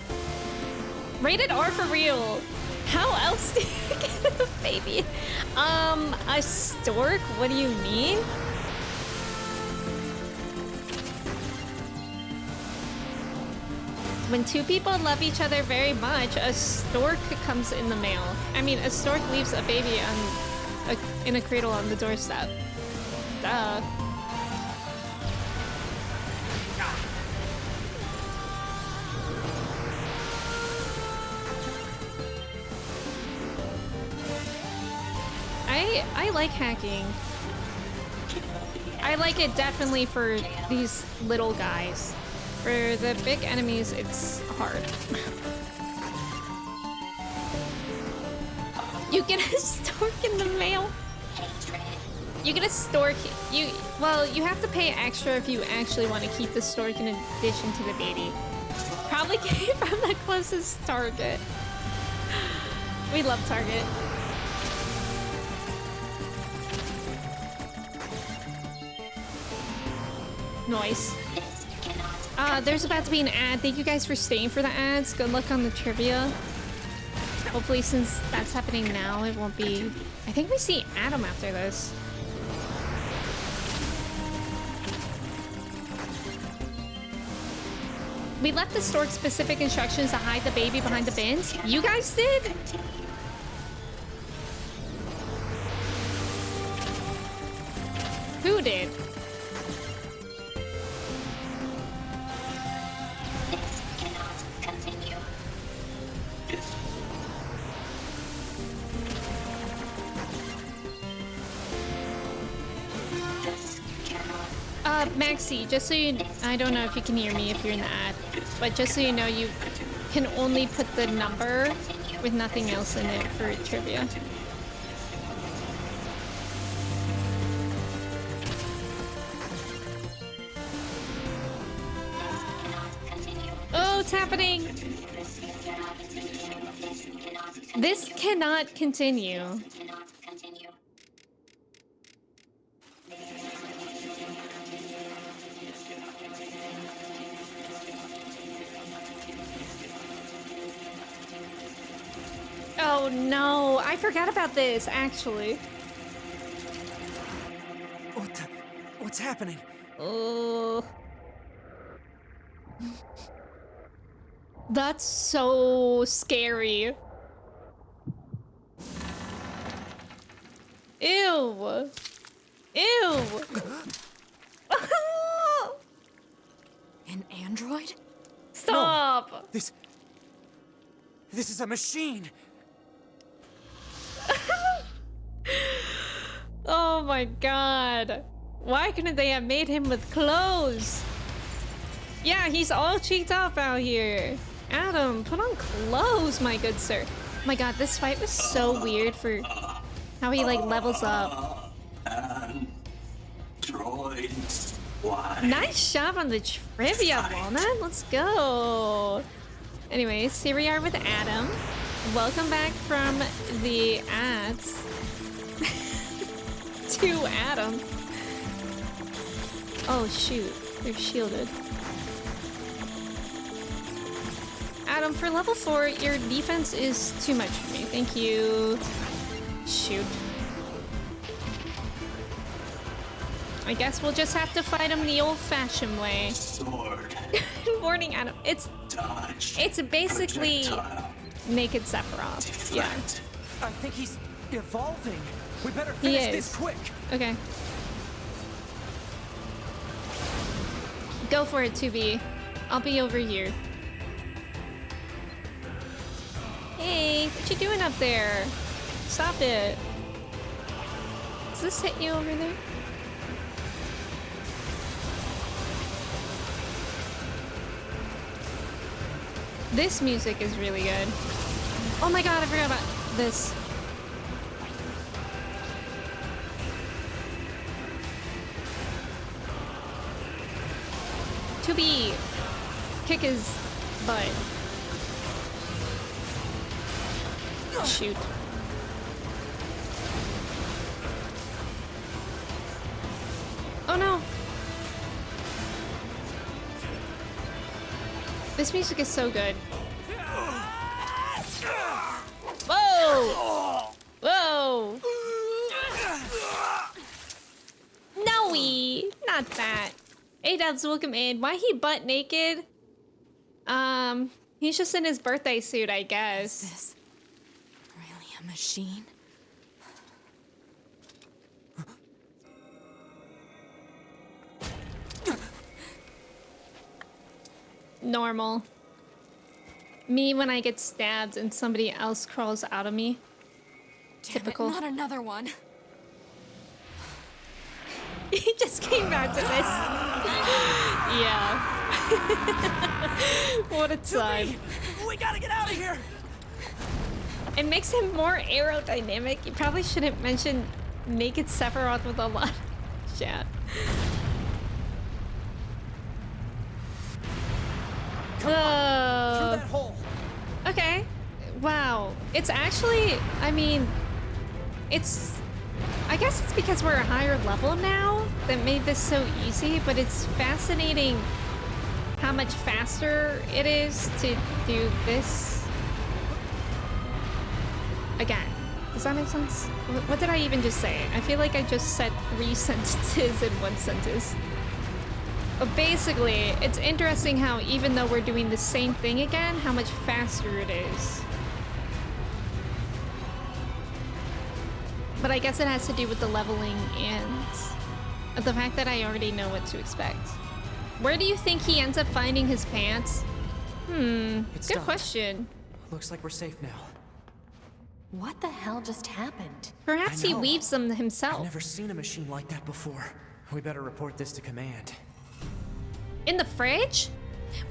Rated R for real. How else do you get a baby? A stork? What do you mean? When two people love each other very much, a stork comes in the mail. I mean, a stork leaves a baby in a cradle on the doorstep. Duh. I like hacking. I like it definitely for these little guys. For the big enemies, it's hard. You get a stork in the mail? You get a stork. Well, you have to pay extra if you actually want to keep the stork in addition to the baby. Probably get it from the closest Target. We love Target. Nice. There's about to be an ad. Thank you guys for staying for the ads. Good luck on the trivia. Hopefully, since that's happening now, it won't be... I think we see Adam after this. We left the stork specific instructions to hide the baby behind the bins. You guys did? Who did? Maxi, just so you... I don't know if you can hear me if you're in the ad, but just so you know, you can only put the number with nothing else in it for trivia. Oh, it's happening! This cannot continue. Oh no, I forgot about this, actually. What What's happening? Oh. That's so scary. Ew. Ew. An android? Stop. No. This is a machine. Oh my god. Why couldn't they have made him with clothes? Yeah, he's all cheeked up out here. Adam, put on clothes, my good sir. Oh my god, this fight was so weird for how he like levels up. Droids. Why? Nice job on the trivia, Walnut. Let's go. Anyways, here we are with Adam. Welcome back from the ads. To Adam. Oh shoot, they're shielded. Adam, for level 4, your defense is too much for me. Thank you. Shoot. I guess we'll just have to fight him the old-fashioned way. Sword. Warning, Adam. It's basically Projectile. naked Sephiroth. Deflect. I think he's evolving. We better He finish is. this quick. Okay. Go for it, 2B. I'll be over here. Hey, what you doing up there? Stop it. Does this hit you over there? This music is really good. Oh my god, I forgot about this. To be kick his butt. Shoot. Oh no. This music is so good. Whoa! Whoa! No-y! Not that. A-Dubs, welcome in. Why he butt naked? He's just in his birthday suit, I guess. Is this really a machine? Normal. Me when I get stabbed and somebody else crawls out of me. Typical. Not another one. He just came back to this. Yeah. What a time. We gotta get out of here. It makes him more aerodynamic. You probably shouldn't mention naked Sephiroth with a lot of chat. Come on, through that hole. Okay. Wow. It's actually, I mean, I guess it's because we're a higher level now that made this so easy, but it's fascinating how much faster it is to do this. Again, does that make sense? What did I even just say? I feel like I just said 3 sentences in 1 sentence. But basically, it's interesting how even though we're doing the same thing again, how much faster it is. But I guess it has to do with the leveling and the fact that I already know what to expect. Where do you think he ends up finding his pants? Good done. question. Looks like we're safe now. What the hell just happened? Perhaps he weaves them himself. I've never seen a machine like that before. We better report this to command. In the fridge?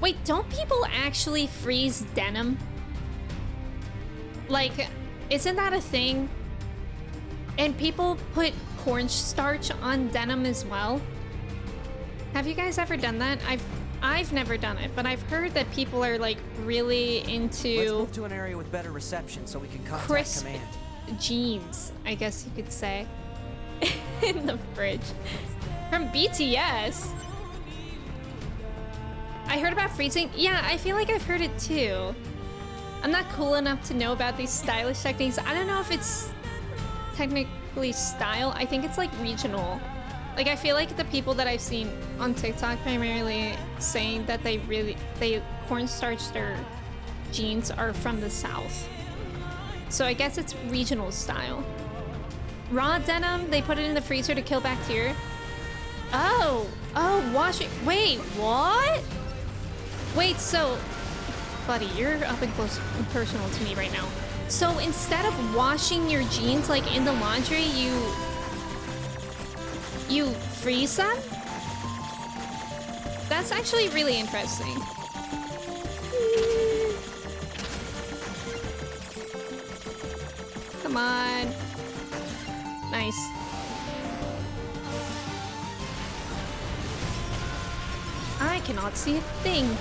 Wait, don't people actually freeze denim? Like, isn't that a thing? And people put cornstarch on denim as well? Have you guys ever done that? I've never done it, but I've heard that people are like really into Let's move to an area with better reception so we can contact crisp command. jeans, I guess you could say. In the fridge. From BTS. I heard about freezing. Yeah, I feel like I've heard it too. I'm not cool enough to know about these stylish techniques. I don't know if it's technically style. I think it's like regional. Like, I feel like the people that I've seen on TikTok primarily saying that they cornstarch their jeans are from the South. So I guess it's regional style. Raw denim, they put it in the freezer to kill bacteria. Oh, wash it. Wait, what? Wait, so, buddy, you're up and close and personal to me right now. So instead of washing your jeans like in the laundry, you freeze them? That's actually really interesting. Come on. Nice. I cannot see a thing.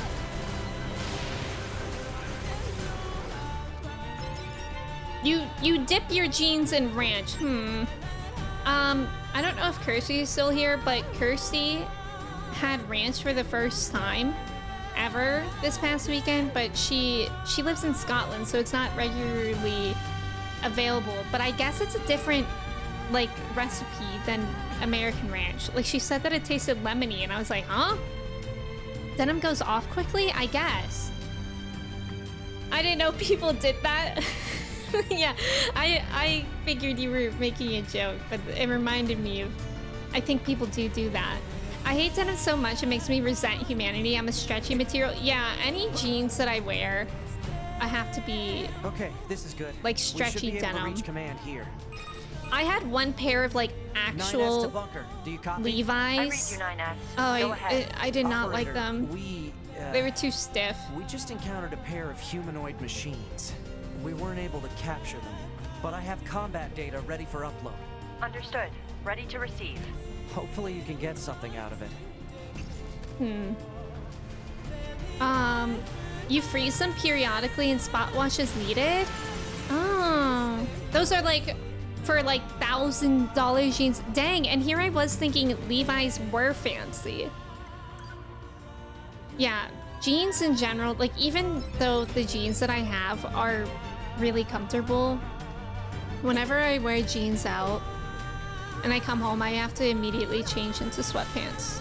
You dip your jeans in ranch. I don't know if Kirsty is still here, but Kirsty had ranch for the first time ever this past weekend, but she lives in Scotland, so it's not regularly available. But I guess it's a different like recipe than American ranch. Like, she said that it tasted lemony, and I was like, huh? Denim goes off quickly? I guess. I didn't know people did that. Yeah, I figured you were making a joke, but it reminded me of, I think people do that. I hate denim so much, it makes me resent humanity. I'm a stretchy material. Yeah, any jeans that I wear, I have to be... Okay, this is good. Like, stretchy we should be able denim. to reach command here. I had one pair of, like, actual 9S to bunker. Do you copy? Levi's. I read you, 9S. Oh, Go ahead. I did not like Operator, them. They were too stiff. We just encountered a pair of humanoid machines. We weren't able to capture them, but I have combat data ready for upload. Understood. Ready to receive. Hopefully you can get something out of it. You freeze them periodically and spot wash as needed? Oh, those are like for like $1,000 jeans. Dang, and here I was thinking Levi's were fancy. Yeah, jeans in general, like even though the jeans that I have are really comfortable, whenever I wear jeans out and I come home, I have to immediately change into sweatpants.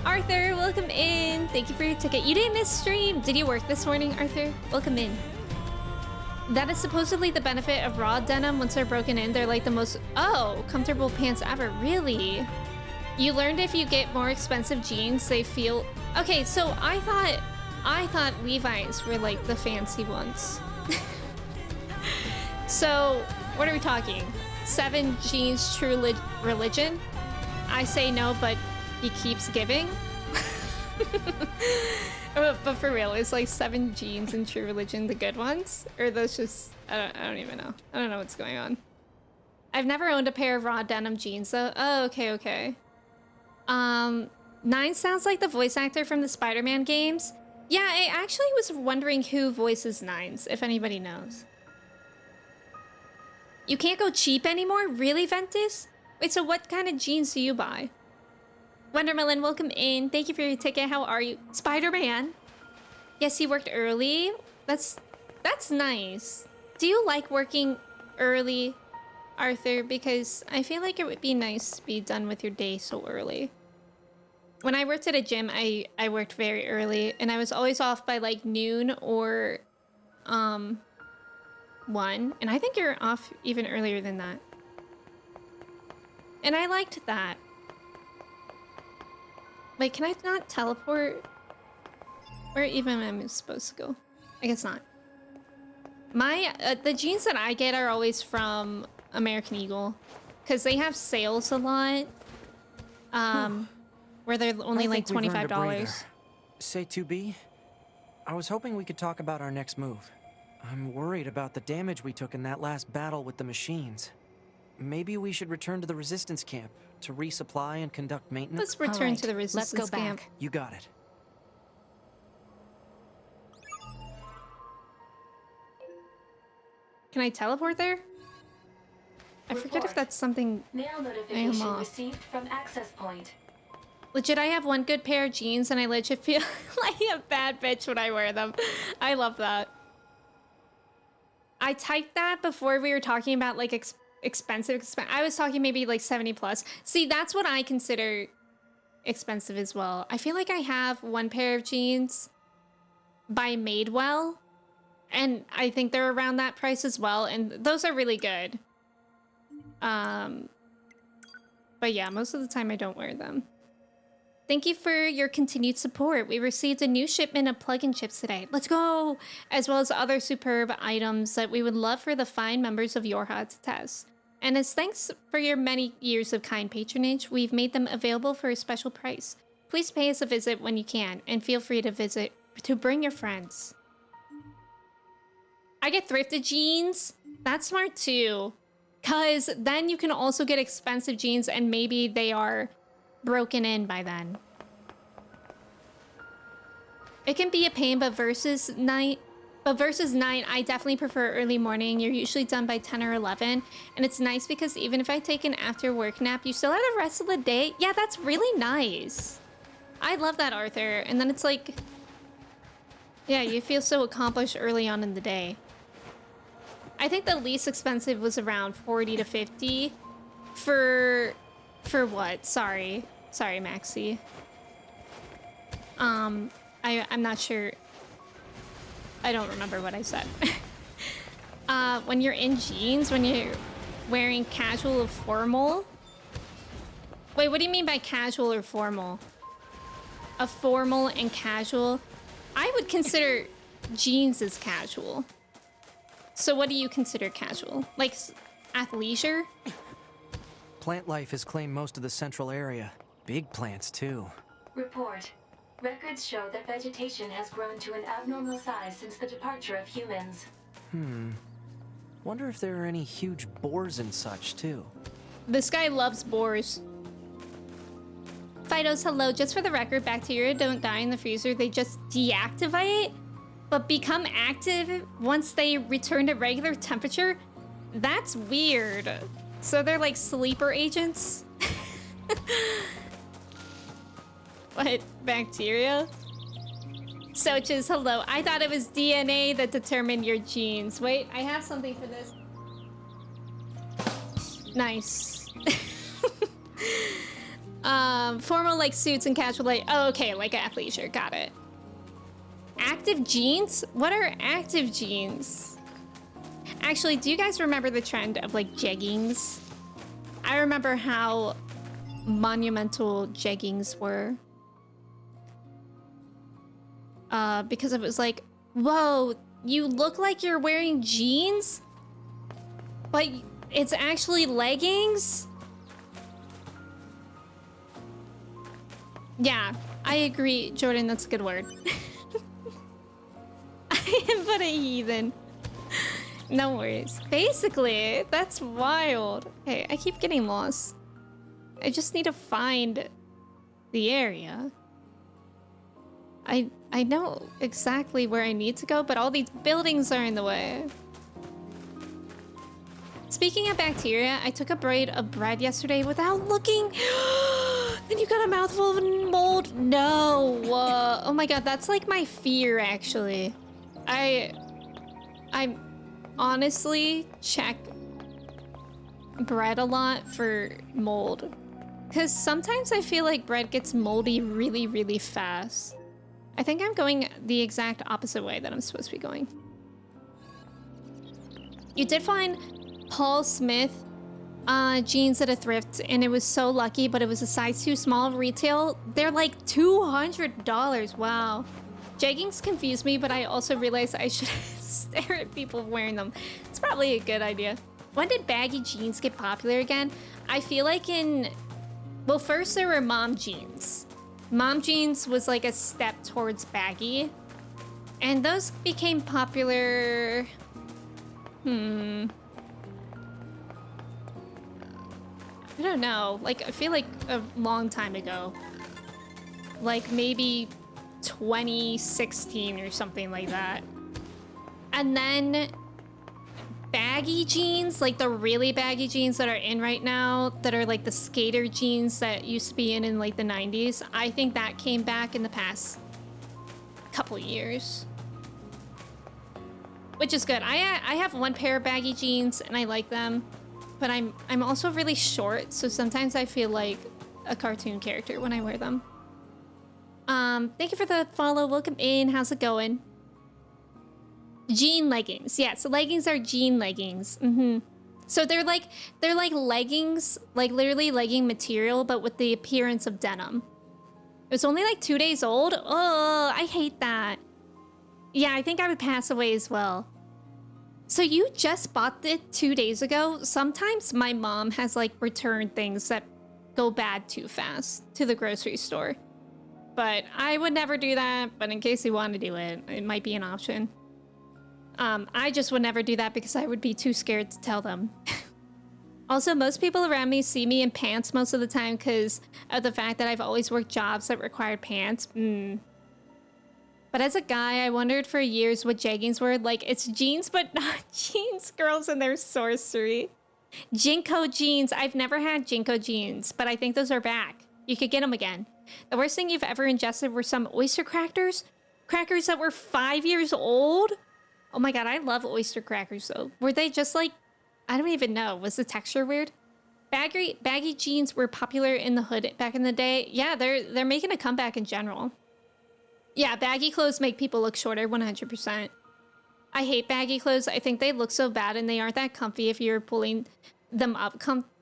Arthur, welcome in. Thank you for your ticket. You didn't miss stream. Did you work this morning, Arthur? Welcome in. That is supposedly the benefit of raw denim. Once they're broken in, they're like the most, comfortable pants ever. Really? You learned if you get more expensive jeans, they feel... Okay, so I thought Levi's were like the fancy ones. So, what are we talking? 7 jeans, true religion? I say no, but he keeps giving. But for real, is like 7 jeans in true religion the good ones? Or those just, I don't even know. I don't know what's going on. I've never owned a pair of raw denim jeans though. Oh, okay. 9 sounds like the voice actor from the Spider-Man games. Yeah, I actually was wondering who voices 9s, if anybody knows. You can't go cheap anymore? Really, Ventus? Wait, so what kind of jeans do you buy? Wondermelon, welcome in. Thank you for your ticket. How are you? Spider-Man. Yes, he worked early. That's nice. Do you like working early, Arthur? Because I feel like it would be nice to be done with your day so early. When I worked at a gym, I worked very early, and I was always off by like noon or 1. And I think you're off even earlier than that. And I liked that. Wait, can I not teleport? Where even am I supposed to go? I guess not. My, the jeans that I get are always from American Eagle. Because they have sales a lot. Where they're only like $25. Say 2B? I was hoping we could talk about our next move. I'm worried about the damage we took in that last battle with the machines. Maybe we should return to the resistance camp to resupply and conduct maintenance. Let's return to the resistance camp. You got it. Can I teleport there? I forget if that's something Mail I am notification off. received from access point. Legit, I have one good pair of jeans and I legit feel like a bad bitch when I wear them. I love that. I typed that before we were talking about like expensive. I was talking maybe like 70 plus. See, that's what I consider expensive as well. I feel like I have one pair of jeans by Madewell, and I think they're around that price as well, and those are really good. But yeah, most of the time I don't wear them. Thank you for your continued support. We received a new shipment of plug-in chips today. Let's go! As well as other superb items that we would love for the fine members of YoRHa to test. And as thanks for your many years of kind patronage, we've made them available for a special price. Please pay us a visit when you can, and feel free to bring your friends. I get thrifted jeans. That's smart too. Cause then you can also get expensive jeans and maybe they are broken in by then. It can be a pain, but versus night, I definitely prefer early morning. You're usually done by 10 or 11. And it's nice because even if I take an after work nap, you still have the rest of the day. Yeah, that's really nice. I love that, Arthur. And then it's like, yeah, you feel so accomplished early on in the day. I think the least expensive was around 40 to 50 for what? Sorry, Maxie. I'm not sure. I don't remember what I said. When you're in jeans, when you're wearing casual or formal. Wait, what do you mean by casual or formal? A formal and casual? I would consider jeans as casual. So what do you consider casual? Like athleisure? Plant life has claimed most of the central area. Big plants, too. Report. Records show that vegetation has grown to an abnormal size since the departure of humans. Wonder if there are any huge boars and such, too. This guy loves boars. Fidos, hello. Just for the record, bacteria don't die in the freezer. They just deactivate, but become active once they return to regular temperature? That's weird. So they're like sleeper agents? What? Bacteria? Soches, hello. I thought it was DNA that determined your genes. Wait, I have something for this. Nice. Formal like suits and casual like, oh, okay, like athleisure, got it. Active jeans? What are active jeans? Actually, do you guys remember the trend of like jeggings? I remember how monumental jeggings were. Because it was like, whoa, you look like you're wearing jeans, but it's actually leggings? Yeah, I agree, Jordan, that's a good word. I am but a heathen. No worries. Basically, that's wild. Okay, I keep getting lost. I just need to find the area. I know exactly where I need to go, but all these buildings are in the way. Speaking of bacteria, I took a bite of bread yesterday without looking. And you got a mouthful of mold? No. Oh my god, that's like my fear, actually. I honestly check bread a lot for mold. Because sometimes I feel like bread gets moldy really, really fast. I think I'm going the exact opposite way that I'm supposed to be going. You did find Paul Smith jeans at a thrift, and it was so lucky, but it was a size too small retail. They're like $200. Wow. Jeggings confuse me, but I also realized I should stare at people wearing them. It's probably a good idea. When did baggy jeans get popular again? I feel like well, first there were mom jeans. Mom jeans was like a step towards baggy. And those became popular... I don't know. Like, I feel like a long time ago. Like maybe 2016 or something like that. And then baggy jeans, like the really baggy jeans that are in right now, that are like the skater jeans that used to be in like the 90s, I think that came back in the past couple years. Which is good. I have one pair of baggy jeans and I like them. but I'm also really short, so sometimes I feel like a cartoon character when I wear them. Thank you for the follow. Welcome in. How's it going? Jean leggings. Yeah, so leggings are jean leggings. So they're like leggings, like literally legging material, but with the appearance of denim. It was only like 2 days old. Oh, I hate that. Yeah, I think I would pass away as well. So you just bought it 2 days ago? Sometimes my mom has like returned things that go bad too fast to the grocery store. But I would never do that, but in case you want to do it, it might be an option. I just would never do that because I would be too scared to tell them. Also, most people around me see me in pants most of the time because of the fact that I've always worked jobs that required pants. But as a guy, I wondered for years what jeggings were. Like, it's jeans, but not jeans. Girls and their sorcery. Jinko jeans. I've never had Jinko jeans, but I think those are back. You could get them again. The worst thing you've ever ingested were some oyster crackers. Crackers that were 5 years old. Oh my god, I love oyster crackers though. Were they just like, I don't even know. Was the texture weird? Baggy jeans were popular in the hood back in the day. Yeah, they're making a comeback in general. Yeah, baggy clothes make people look shorter, 100%. I hate baggy clothes. I think they look so bad and they aren't that comfy if you're pulling them up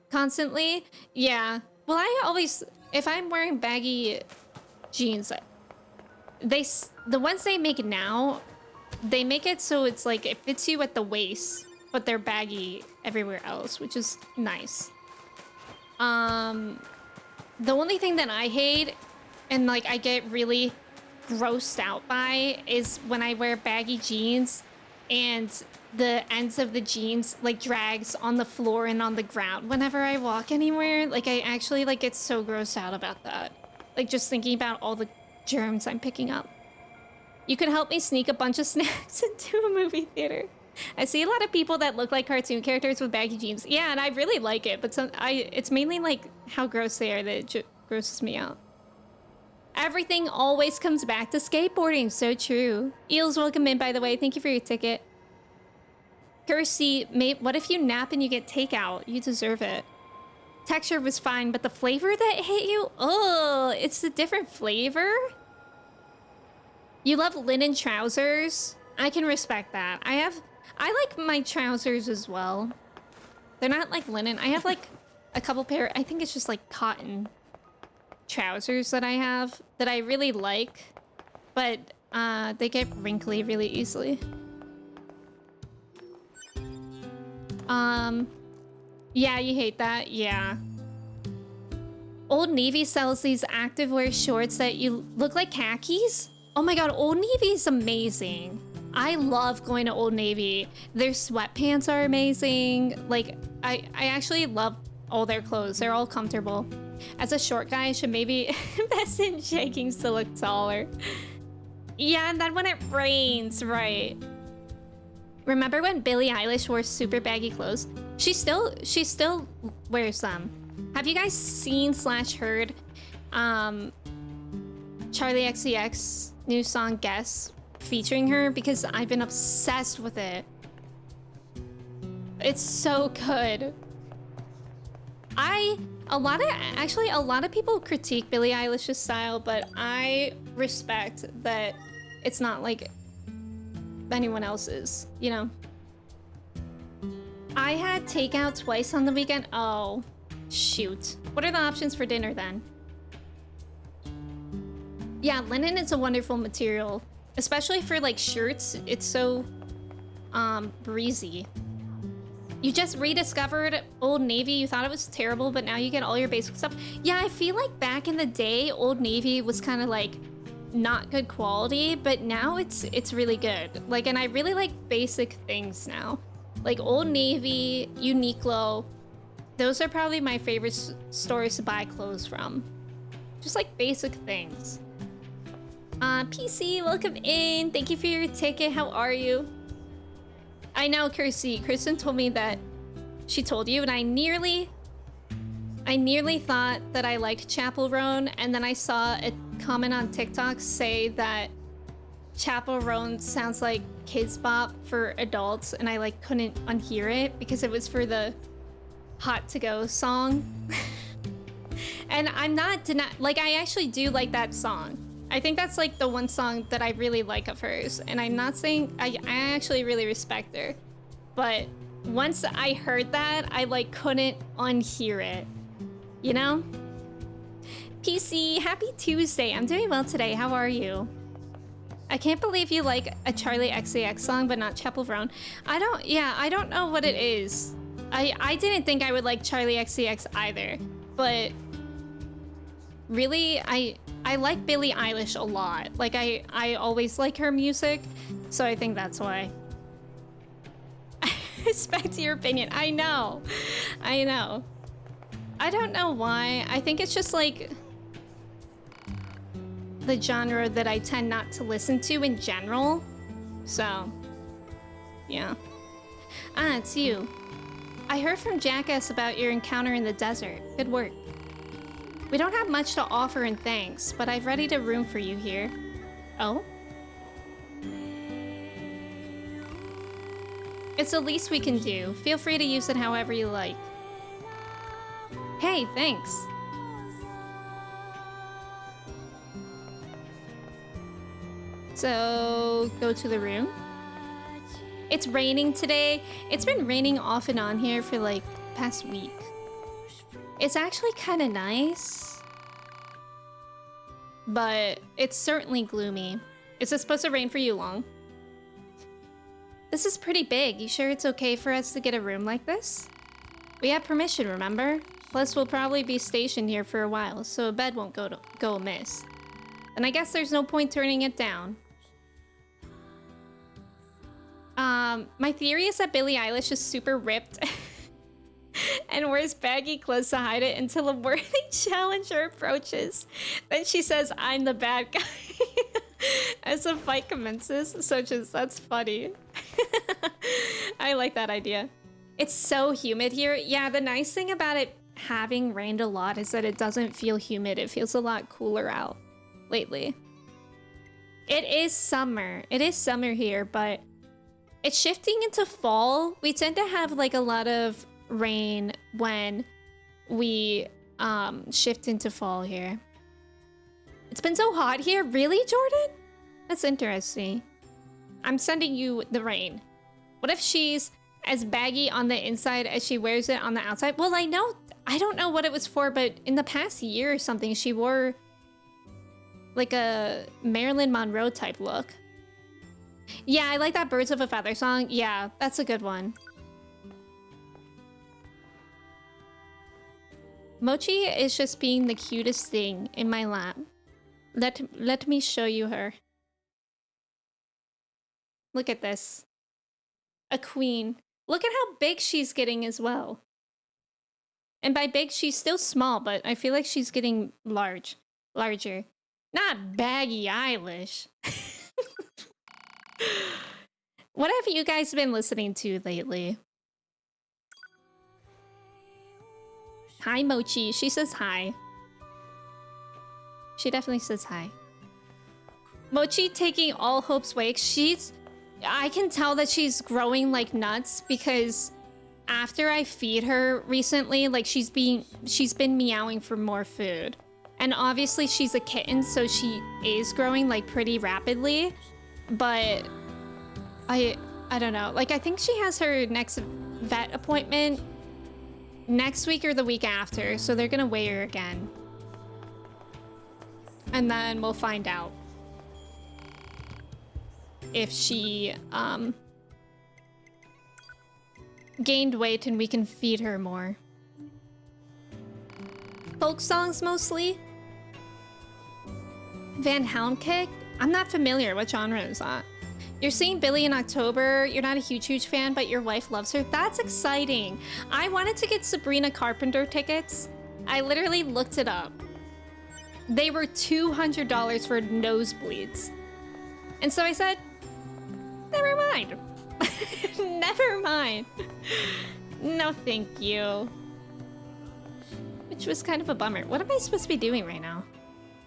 constantly. Yeah. Well, I always, if I'm wearing baggy jeans, the ones they make now, they make it so it's like it fits you at the waist, but they're baggy everywhere else, which is nice. The only thing that I hate and like I get really grossed out by is when I wear baggy jeans and the ends of the jeans like drags on the floor and on the ground whenever I walk anywhere. Like I actually like get so grossed out about that. Like just thinking about all the germs I'm picking up. You could help me sneak a bunch of snacks into a movie theater. I see a lot of people that look like cartoon characters with baggy jeans. Yeah, and I really like it, but it's mainly like how gross they are that it grosses me out. Everything always comes back to skateboarding. So true. Eels, welcome in, by the way. Thank you for your ticket. Kirsty, what if you nap and you get takeout? You deserve it. Texture was fine, but the flavor that hit you? Oh, it's a different flavor? You love linen trousers? I can respect that. I like my trousers as well. They're not like linen. I have like a couple pair, I think it's just like cotton trousers that I have that I really like, but they get wrinkly really easily. Yeah, you hate that? Yeah. Old Navy sells these activewear shorts that you look like khakis. Oh my god, Old Navy is amazing. I love going to Old Navy. Their sweatpants are amazing. Like, I actually love all their clothes. They're all comfortable. As a short guy, I should maybe invest in jeggings to look taller. Yeah, and then when it rains, right. Remember when Billie Eilish wore super baggy clothes? She still wears them. Have you guys seen / heard Charlie XCX new song Guess featuring her? Because I've been obsessed with it. It's so good. A lot of people critique Billie Eilish's style, but I respect that it's not like anyone else's, you know? I had takeout twice on the weekend. Oh, shoot. What are the options for dinner then? Yeah, linen is a wonderful material, especially for like shirts. It's so breezy. You just rediscovered Old Navy. You thought it was terrible, but now you get all your basic stuff. Yeah, I feel like back in the day, Old Navy was kind of like not good quality, but now it's really good. Like, and I really like basic things now. Like Old Navy, Uniqlo. Those are probably my favorite stores to buy clothes from. Just like basic things. PC, welcome in. Thank you for your ticket. How are you? I know, Kirsty. Kristen told me that she told you, and I nearly thought that I liked Chapel Roan, and then I saw a comment on TikTok say that Chapel Roan sounds like Kids Bop for adults, and I like couldn't unhear it because it was for the hot to go song. And I'm not like, I actually do like that song. I think that's like the one song that I really like of hers. And I'm not saying, I actually really respect her. But once I heard that, I like couldn't unhear it. You know? PC, happy Tuesday. I'm doing well today. How are you? I can't believe you like a Charlie XCX song, but not Chapel Brown. I don't know what it is. I didn't think I would like Charlie XCX either, but really, I like Billie Eilish a lot. Like, I always like her music, so I think that's why. I respect your opinion. I know. I know. I don't know why. I think it's just like the genre that I tend not to listen to in general. So, yeah. Ah, it's you. I heard from Jackass about your encounter in the desert. Good work. We don't have much to offer in thanks, but I've readied a room for you here. Oh? It's the least we can do. Feel free to use it however you like. Hey, thanks. So, go to the room. It's raining today. It's been raining off and on here for like past week. It's actually kind of nice, but it's certainly gloomy. Is it supposed to rain for you long? This is pretty big. You sure it's okay for us to get a room like this? We have permission, remember? Plus, we'll probably be stationed here for a while, so a bed won't go amiss. And I guess there's no point turning it down. My theory is that Billie Eilish is super ripped and wears baggy clothes to hide it until a worthy challenger approaches. Then she says, I'm the bad guy. As the fight commences, that's funny. I like that idea. It's so humid here. Yeah, the nice thing about it having rained a lot is that it doesn't feel humid. It feels a lot cooler out lately. It is summer. It is summer here, but it's shifting into fall. We tend to have like a lot of rain when we shift into fall here. It's been so hot here. Really, Jordan? That's interesting. I'm sending you the rain. What if she's as baggy on the inside as she wears it on the outside? Well, I don't know what it was for, but in the past year or something, she wore like a Marilyn Monroe type look. Yeah, I like that Birds of a Feather song. Yeah, that's a good one. Mochi is just being the cutest thing in my lap. Let me show you her. Look at this. A queen. Look at how big she's getting as well. And by big, she's still small, but I feel like she's getting larger. Not baggy Eilish. What have you guys been listening to lately? Hi, Mochi. She says hi. She definitely says hi. Mochi taking all hope's wake. I can tell that she's growing like nuts because after I feed her recently, like she's been meowing for more food. And obviously she's a kitten, so she is growing like pretty rapidly. But I don't know. Like I think she has her next vet appointment next week or the week after, so they're gonna weigh her again. And then we'll find out if she gained weight and we can feed her more. Folk songs mostly. Van Houndkick? I'm not familiar. What genre is that? You're seeing Billie in October. You're not a huge fan, but your wife loves her. That's exciting. I wanted to get Sabrina Carpenter tickets. I literally looked it up. They were $200 for nosebleeds. And so I said, never mind. Never mind. No, thank you. Which was kind of a bummer. What am I supposed to be doing right now?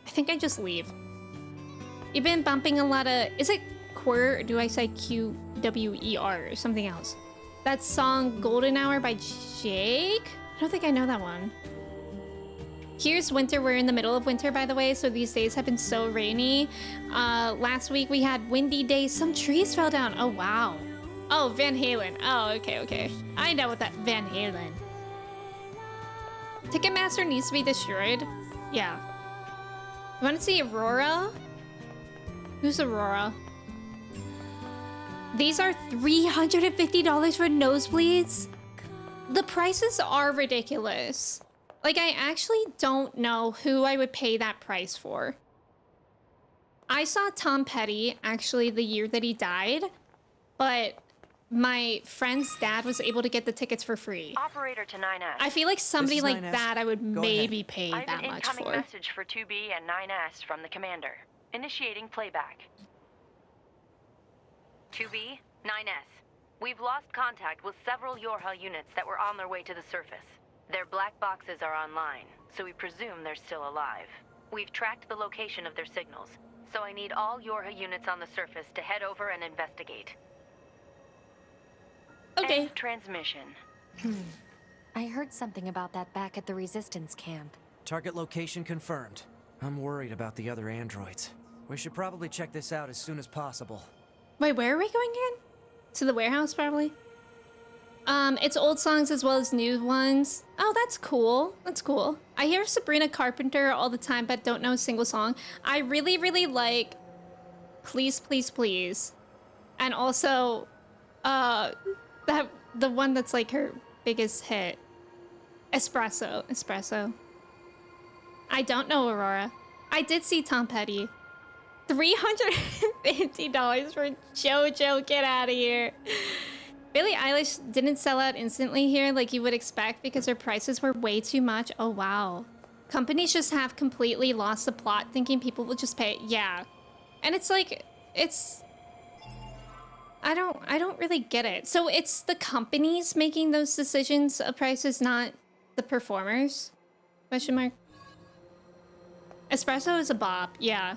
I think I just leave. You've been bumping a lot of... Is it Quer or do I say QWER or something else? That song Golden Hour by Jake? I don't think I know that one. Here's winter. We're in the middle of winter, by the way, so these days have been so rainy. Last week we had windy days. Some trees fell down. Oh, wow. Oh, Van Halen. Oh, okay, okay. I know what that... Van Halen. Ticketmaster needs to be destroyed. Yeah. You want to see Aurora? Who's Aurora? These are $350 for nosebleeds? The prices are ridiculous. Like, I actually don't know who I would pay that price for. I saw Tom Petty, actually, the year that he died, but my friend's dad was able to get the tickets for free. Operator to 9S. I feel like somebody like 9S. that I would Go maybe ahead. pay I have that an much incoming for. message for 2B and 9S from the commander. Initiating playback. 2B, 9S. We've lost contact with several Yorha units that were on their way to the surface. Their black boxes are online, so we presume they're still alive. We've tracked the location of their signals, so I need all Yorha units on the surface to head over and investigate. Okay. End transmission. I heard something about that back at the Resistance camp. Target location confirmed. I'm worried about the other androids. We should probably check this out as soon as possible. Wait, where are we going again? To the warehouse, probably? It's old songs as well as new ones. Oh, that's cool. That's cool. I hear Sabrina Carpenter all the time, but don't know a single song. I really, really like Please, Please, Please. And also, the one that's like her biggest hit. Espresso. Espresso. I don't know Aurora. I did see Tom Petty. $350 for JoJo. Get out of here. Billie Eilish didn't sell out instantly here like you would expect because her prices were way too much. Oh, wow. Companies just have completely lost the plot thinking people will just pay it. Yeah. And it's like, it's... I don't really get it. So it's the companies making those decisions of prices, not the performers? Question mark. Espresso is a bop. Yeah.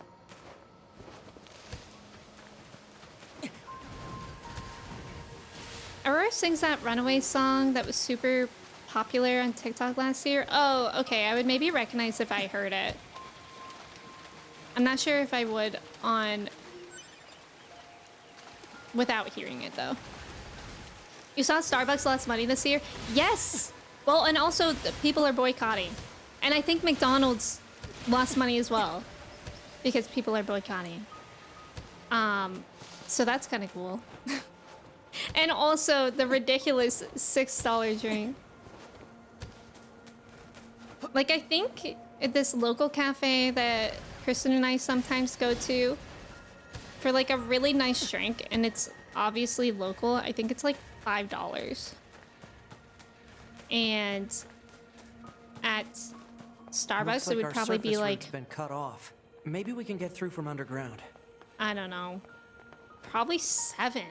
Aurora sings that Runaway song that was super popular on TikTok last year. Oh, okay. I would maybe recognize if I heard it. I'm not sure if I would on... without hearing it, though. You saw Starbucks lost money this year? Yes! Well, and also people are boycotting. And I think McDonald's lost money as well. Because people are boycotting. So that's kind of cool. And also the ridiculous $6 drink. Like, I think at this local cafe that Kristen and I sometimes go to for like a really nice drink, and it's obviously local, I think it's like $5. And at Starbucks, it would probably be like... been cut off. Maybe we can get through from underground. I don't know. Probably $7.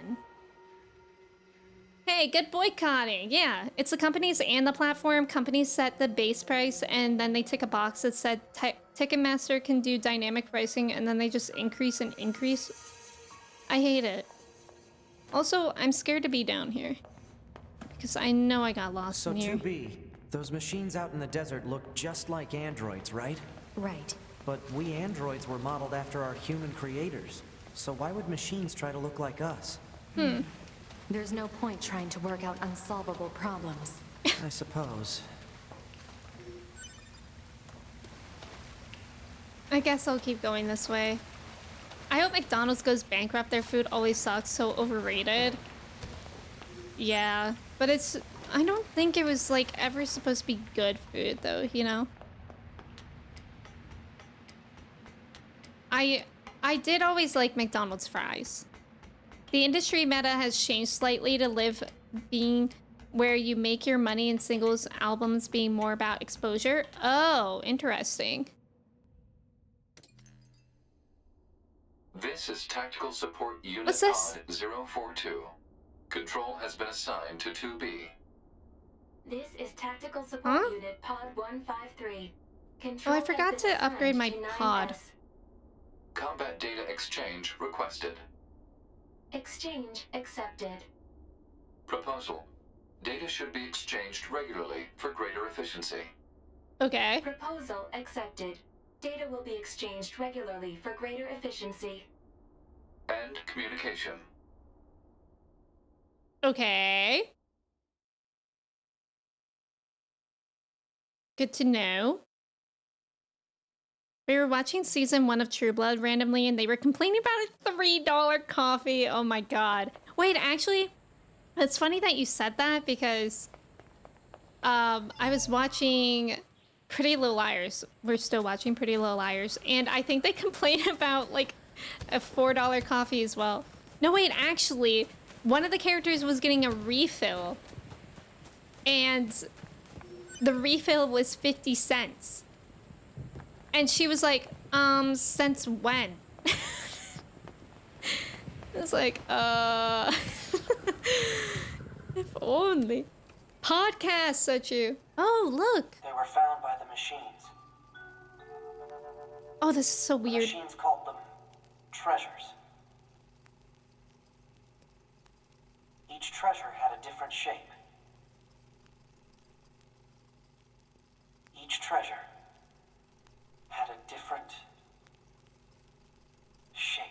Hey, good boycotting. Yeah, it's the companies and the platform. Companies set the base price, and then they tick a box that said Ticketmaster can do dynamic pricing, and then they just increase and increase. I hate it. Also, I'm scared to be down here. Because I know I got lost in here. So 2B, those machines out in the desert look just like androids, right? Right. But we androids were modeled after our human creators. So why would machines try to look like us? There's no point trying to work out unsolvable problems. I suppose. I guess I'll keep going this way. I hope McDonald's goes bankrupt. Their food always sucks, so overrated. Yeah, but it's... I don't think it was, like, ever supposed to be good food, though, you know? I did always like McDonald's fries. The industry meta has changed slightly to live being where you make your money in singles albums being more about exposure. Oh, interesting. This is Tactical Support Unit What's this? Pod 042. Control has been assigned to 2B. This is Tactical Support Unit Pod 153. Control Oh, I forgot has been to upgrade my assigned to pod. 9S. Combat data exchange requested. Exchange accepted. Proposal. Data should be exchanged regularly for greater efficiency. Okay. Proposal accepted. Data will be exchanged regularly for greater efficiency. End communication. Okay. Good to know. We were watching season 1 of True Blood randomly and they were complaining about a $3 coffee. Oh my god. Wait, actually, it's funny that you said that because I was watching Pretty Little Liars. We're still watching Pretty Little Liars, and I think they complain about like a $4 coffee as well. No, wait, actually, one of the characters was getting a refill, and the refill was 50 cents. And she was like, since when? It's like, if only. Podcast, such you. Oh, look. They were found by the machines. Oh, this is so The weird. machines called them treasures. Each treasure had a different shape. Each treasure had a different shape.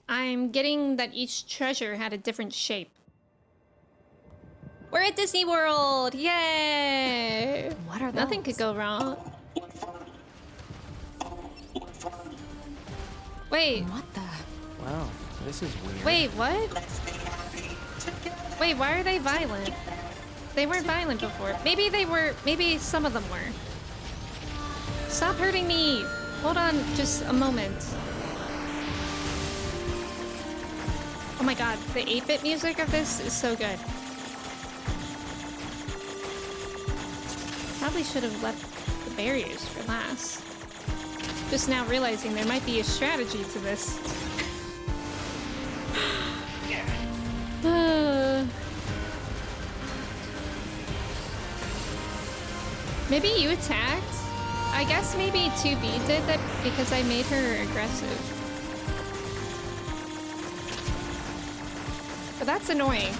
I'm getting that each treasure had a different shape. We're at Disney World! Yay! What are Nothing those? could go wrong. Wait. What the? Wow, this is weird. Wait, what? Wait, why are they violent? They weren't violent before. Maybe they were. Maybe some of them were. Stop hurting me! Hold on just a moment. Oh my god, the 8-bit music of this is so good. Probably should have left the barriers for last. Just now realizing there might be a strategy to this. Maybe you attacked? I guess maybe 2B did that because I made her aggressive. But that's annoying.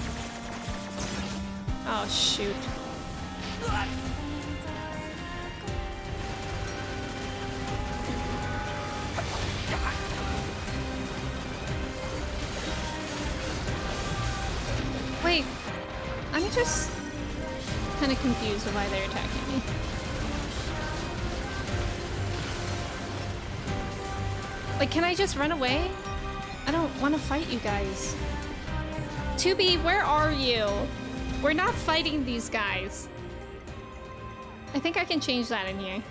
Oh, shoot. Wait, I'm just kind of confused of why they're attacking me. Like, can I just run away? I don't want to fight you guys. 2B, where are you? We're not fighting these guys. I think I can change that in here.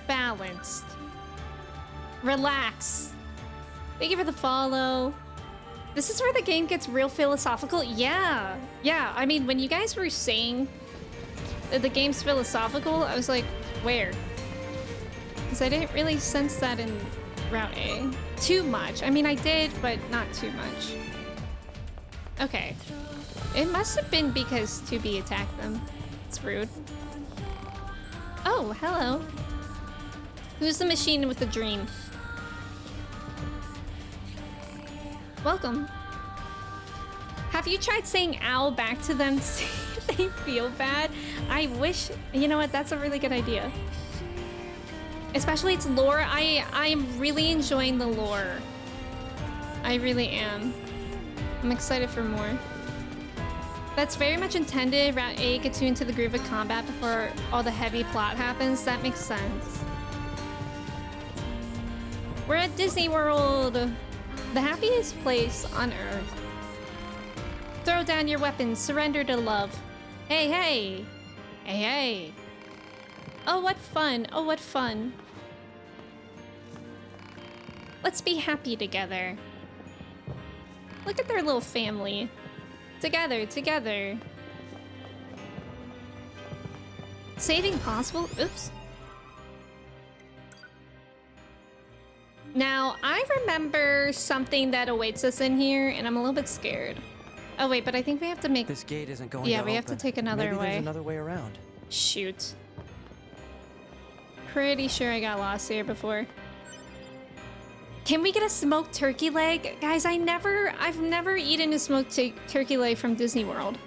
Balanced. Relax. Thank you for the follow. This is where the game gets real philosophical. Yeah. Yeah, I mean, when you guys were saying that the game's philosophical, I was like, where? Because I didn't really sense that in Route A. Too much. I mean, I did, but not too much. Okay. It must have been because 2B attacked them. It's rude. Oh, hello. Who's the machine with the dream? Welcome. Have you tried saying ow back to them to see if they feel bad? I wish, you know what, that's a really good idea. Especially its lore. I'm really enjoying the lore. I really am. I'm excited for more. That's very much intended. Route A gets you into the groove of combat before all the heavy plot happens. That makes sense. We're at Disney World. The happiest place on Earth. Throw down your weapons. Surrender to love. Hey, hey. Hey, hey. Oh, what fun. Oh, what fun. Let's be happy together. Look at their little family. Together, together. Saving possible? Oops. Now, I remember something that awaits us in here, and I'm a little bit scared. Oh, wait, but I think we have to make... This gate isn't going Yeah, to we have to open. take another Maybe way. there's another way around. Shoot. Pretty sure I got lost here before. Can we get a smoked turkey leg? Guys, I've never eaten a smoked turkey leg from Disney World.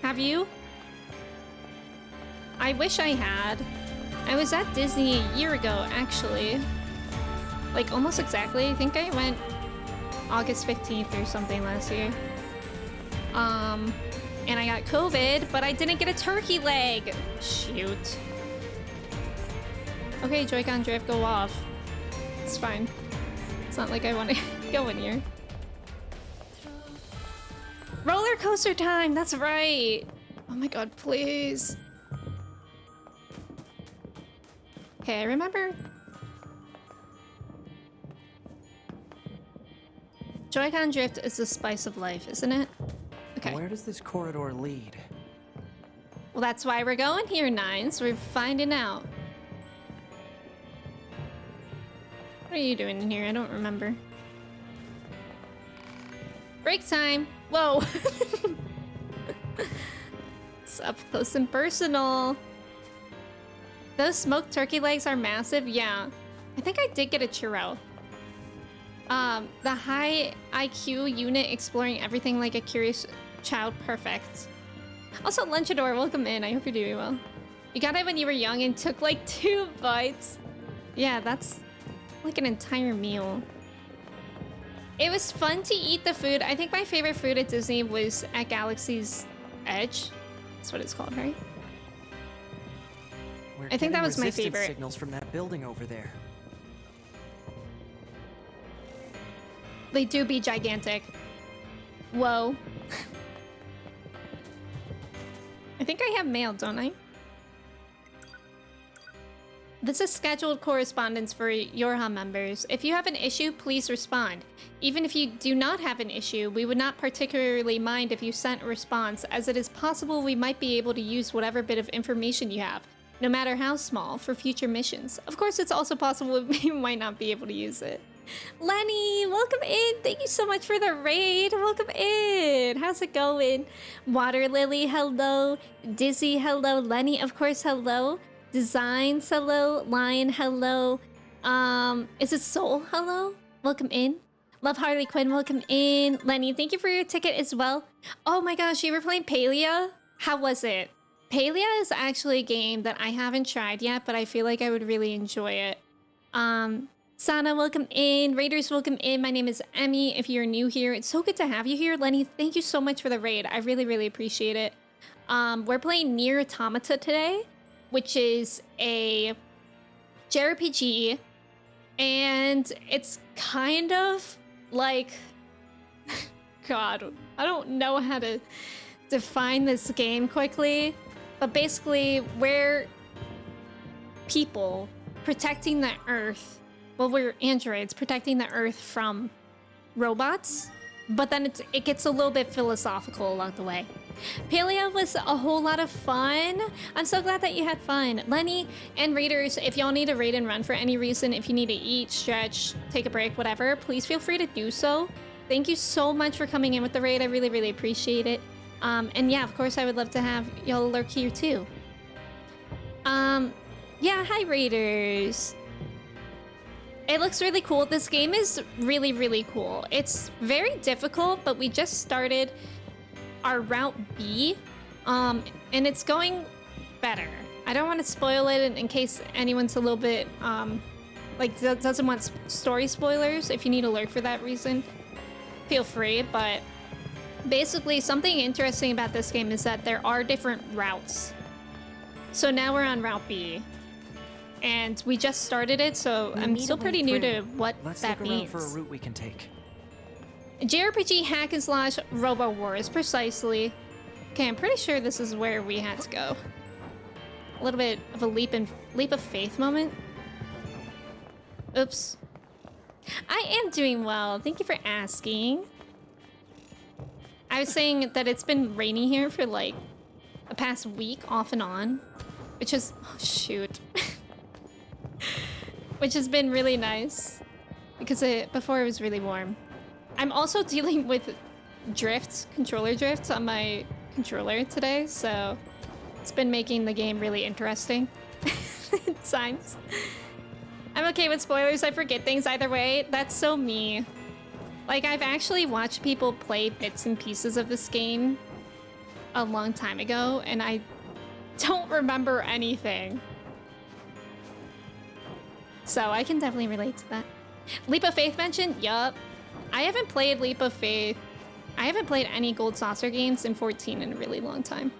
Have you? I wish I had. I was at Disney a year ago, actually. Like, almost exactly. I think I went August 15th or something last year. And I got COVID, but I didn't get a turkey leg. Shoot. Okay, Joy-Con drift, go off. It's fine. It's not like I want to go in here. Roller coaster time, that's right. Oh my god, please. Okay, I remember. Joy-Con drift is the spice of life, isn't it? Okay. Where does this corridor lead? Well, that's why we're going here, Nines. We're finding out. What are you doing in here? I don't remember. Break time. Whoa. It's up close and personal. Those smoked turkey legs are massive. Yeah. I think I did get a churro. The high IQ unit exploring everything like a curious child. Perfect. Also, Lunchador, welcome in. I hope you're doing well. You got it when you were young and took like 2 bites. Yeah, that's like an entire meal. It was fun to eat the food. I think my favorite food at Disney was at Galaxy's Edge. That's what it's called, right? I think that was my favorite. Signals from that building over there. They do be gigantic. Whoa. I think I have mail, don't I? This is scheduled correspondence for Yorha members. If you have an issue, please respond. Even if you do not have an issue, we would not particularly mind if you sent a response, as it is possible we might be able to use whatever bit of information you have, no matter how small, for future missions. Of course, it's also possible we might not be able to use it. Lenny, welcome in. Thank you so much for the raid. Welcome in. How's it going? Water Lily, hello. Dizzy, hello. Lenny, of course, hello. Designs, hello. Lion, hello. Is it Soul? Hello. Welcome in. Love Harley Quinn, welcome in. Lenny, thank you for your ticket as well. Oh my gosh, you were playing Palia? How was it? Palia is actually a game that I haven't tried yet, but I feel like I would really enjoy it. Sana, welcome in. Raiders, welcome in. My name is Emmy. If you're new here, it's so good to have you here. Lenny, thank you so much for the raid. I really, really appreciate it. We're playing NieR Automata today, which is a JRPG, and it's kind of like... God, I don't know how to define this game quickly, but basically we're people protecting the Earth. Well, we're androids protecting the Earth from robots, but then it gets a little bit philosophical along the way. Paleo was a whole lot of fun. I'm so glad that you had fun. Lenny and Raiders, if y'all need to raid and run for any reason, if you need to eat, stretch, take a break, whatever, please feel free to do so. Thank you so much for coming in with the raid. I really, really appreciate it. And yeah, of course, I would love to have y'all lurk here too. Yeah, hi Raiders. It looks really cool. This game is really, really cool. It's very difficult, but we just started our Route B, and it's going better. I don't want to spoil it in case anyone's a little bit, like, doesn't want story spoilers. If you need to lurk for that reason, feel free. But basically, something interesting about this game is that there are different routes. So now we're on Route B. And we just started it, so I'm still pretty new to what that means. Let's look around for a route we can take. JRPG hack and slash Robo Wars, precisely. Okay, I'm pretty sure this is where we had to go. A little bit of a leap of faith moment. Oops. I am doing well. Thank you for asking. I was saying that it's been raining here for like the past week, off and on, which is oh shoot. Which has been really nice because before it was really warm. I'm also dealing with controller drifts on my controller today, so it's been making the game really interesting at times. I'm okay with spoilers. I forget things either way. That's so me. Like, I've actually watched people play bits and pieces of this game a long time ago, and I don't remember anything. So I can definitely relate to that. Leap of Faith mentioned? Yup. I haven't played Leap of Faith. I haven't played any Gold Saucer games in 14 in a really long time.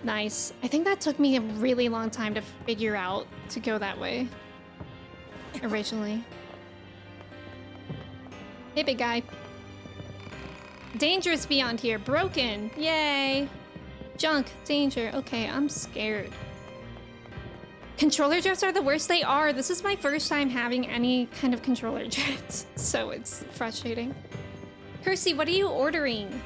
Nice. I think that took me a really long time to figure out to go that way. Originally. Hey, big guy. Dangerous beyond here. Broken. Yay. Junk. Danger. Okay, I'm scared. Controller drifts are the worst they are. This is my first time having any kind of controller drifts, so it's frustrating. Percy, what are you ordering?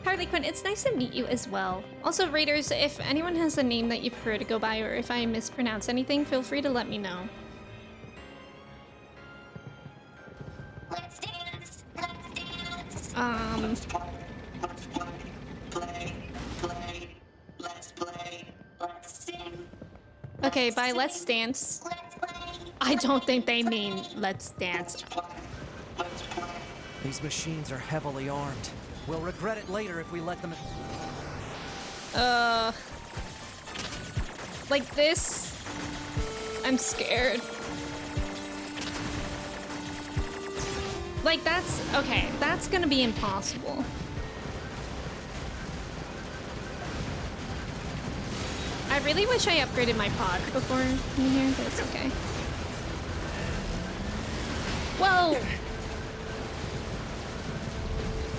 Harley Quinn, it's nice to meet you as well. Also, Raiders, if anyone has a name that you prefer to go by, or if I mispronounce anything, feel free to let me know. Let's dance. Let's dance. Let's sing. Okay, by let's dance. I don't think they mean let's dance. These machines are heavily armed. We'll regret it later if we let them... Like this? I'm scared. Like that's... Okay, that's gonna be impossible. I really wish I upgraded my pod before me here, but it's okay. Whoa!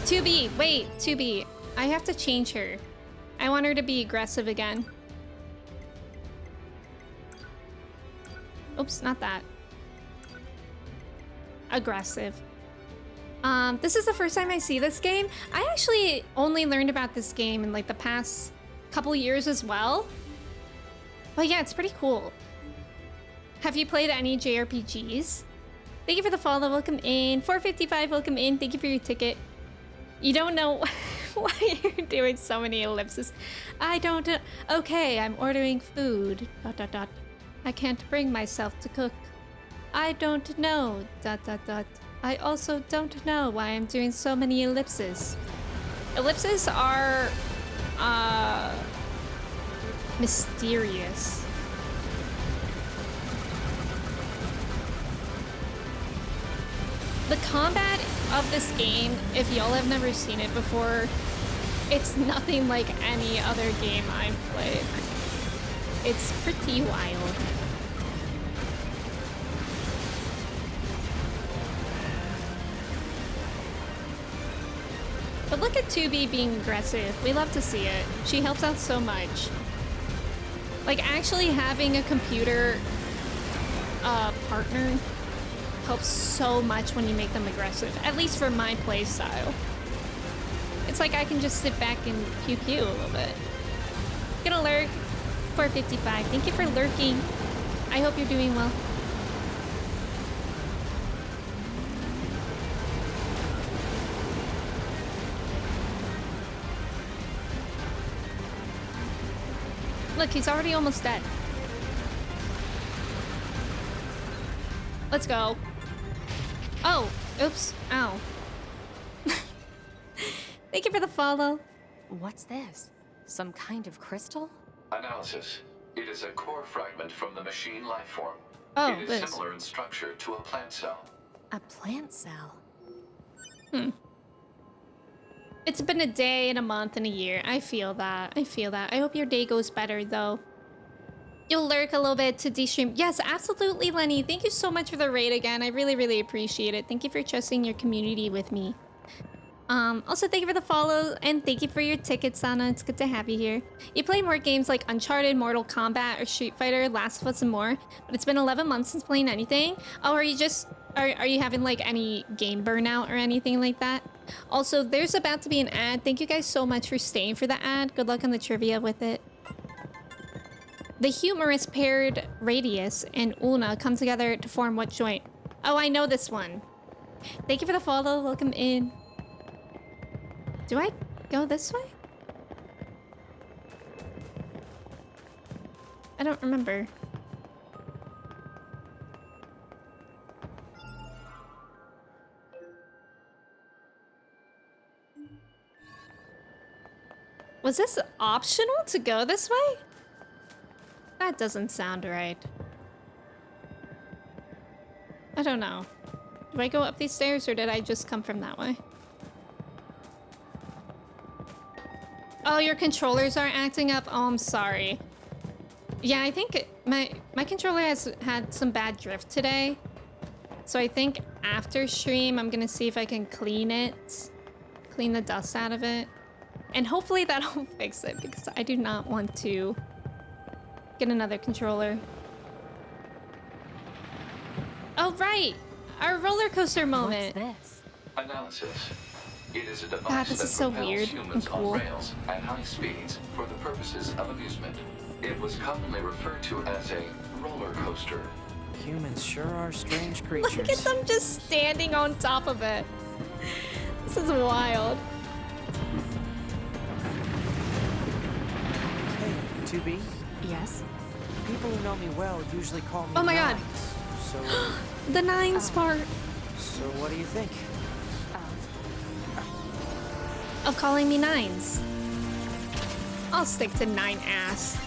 2B, wait, 2B. I have to change her. I want her to be aggressive again. Oops, not that. Aggressive. This is the first time I see this game. I actually only learned about this game in like the past couple years as well. But yeah, it's pretty cool. Have you played any JRPGs? Thank you for the follow, welcome in. 455, welcome in. Thank you for your ticket. You don't know why you're doing so many ellipses. I don't know. Okay, I'm ordering food. ... I can't bring myself to cook. I don't know. ... I also don't know why I'm doing so many ellipses. Ellipses are mysterious. The combat of this game, if y'all have never seen it before, it's nothing like any other game I've played. It's pretty wild. But look at 2B being aggressive. We love to see it. She helps out so much. Like, actually having a computer partner helps so much when you make them aggressive, at least for my play style. It's like I can just sit back and pew-pew a little bit. Gonna lurk. 455. Thank you for lurking. I hope you're doing well. Look, he's already almost dead. Let's go. Oh, oops. Ow. Thank you for the follow. What's this? Some kind of crystal? Analysis. It is a core fragment from the machine life form. Oh, it is this. similar in structure to a plant cell. A plant cell? It's been a day and a month and a year. I feel that. I feel that. I hope your day goes better, though. You'll lurk a little bit to de-stream. Yes, absolutely, Lenny. Thank you so much for the raid again. I really, really appreciate it. Thank you for trusting your community with me. Also, thank you for the follow, and thank you for your tickets, Sana. It's good to have you here. You play more games like Uncharted, Mortal Kombat, or Street Fighter, Last of Us, and more, but it's been 11 months since playing anything. Oh, are you just... Are you having, like, any game burnout or anything like that? Also, there's about to be an ad. Thank you guys so much for staying for the ad. Good luck on the trivia with it. The humorous paired Radius and Una come together to form what joint? Oh, I know this one. Thank you for the follow. Welcome in. Do I go this way? I don't remember. Was this optional to go this way? That doesn't sound right. I don't know. Do I go up these stairs or did I just come from that way? Oh, your controllers are acting up? Oh, I'm sorry. Yeah, I think my controller has had some bad drift today. So I think after stream, I'm gonna see if I can clean it. Clean the dust out of it. And hopefully that'll fix it because I do not want to get another controller. Oh, right! Our roller coaster moment. What's this? Analysis. It is a device God, this that is so propels weird humans and cool. on rails at high speeds for the purposes of amusement. It was commonly referred to as a roller coaster. Humans sure are strange creatures. Look at them just standing on top of it. This is wild. Hey, 2B? Yes? People who know me well usually call me Oh my god. Nines. So, The nines part so what do you think? of calling me nines. I'll stick to 9-ass.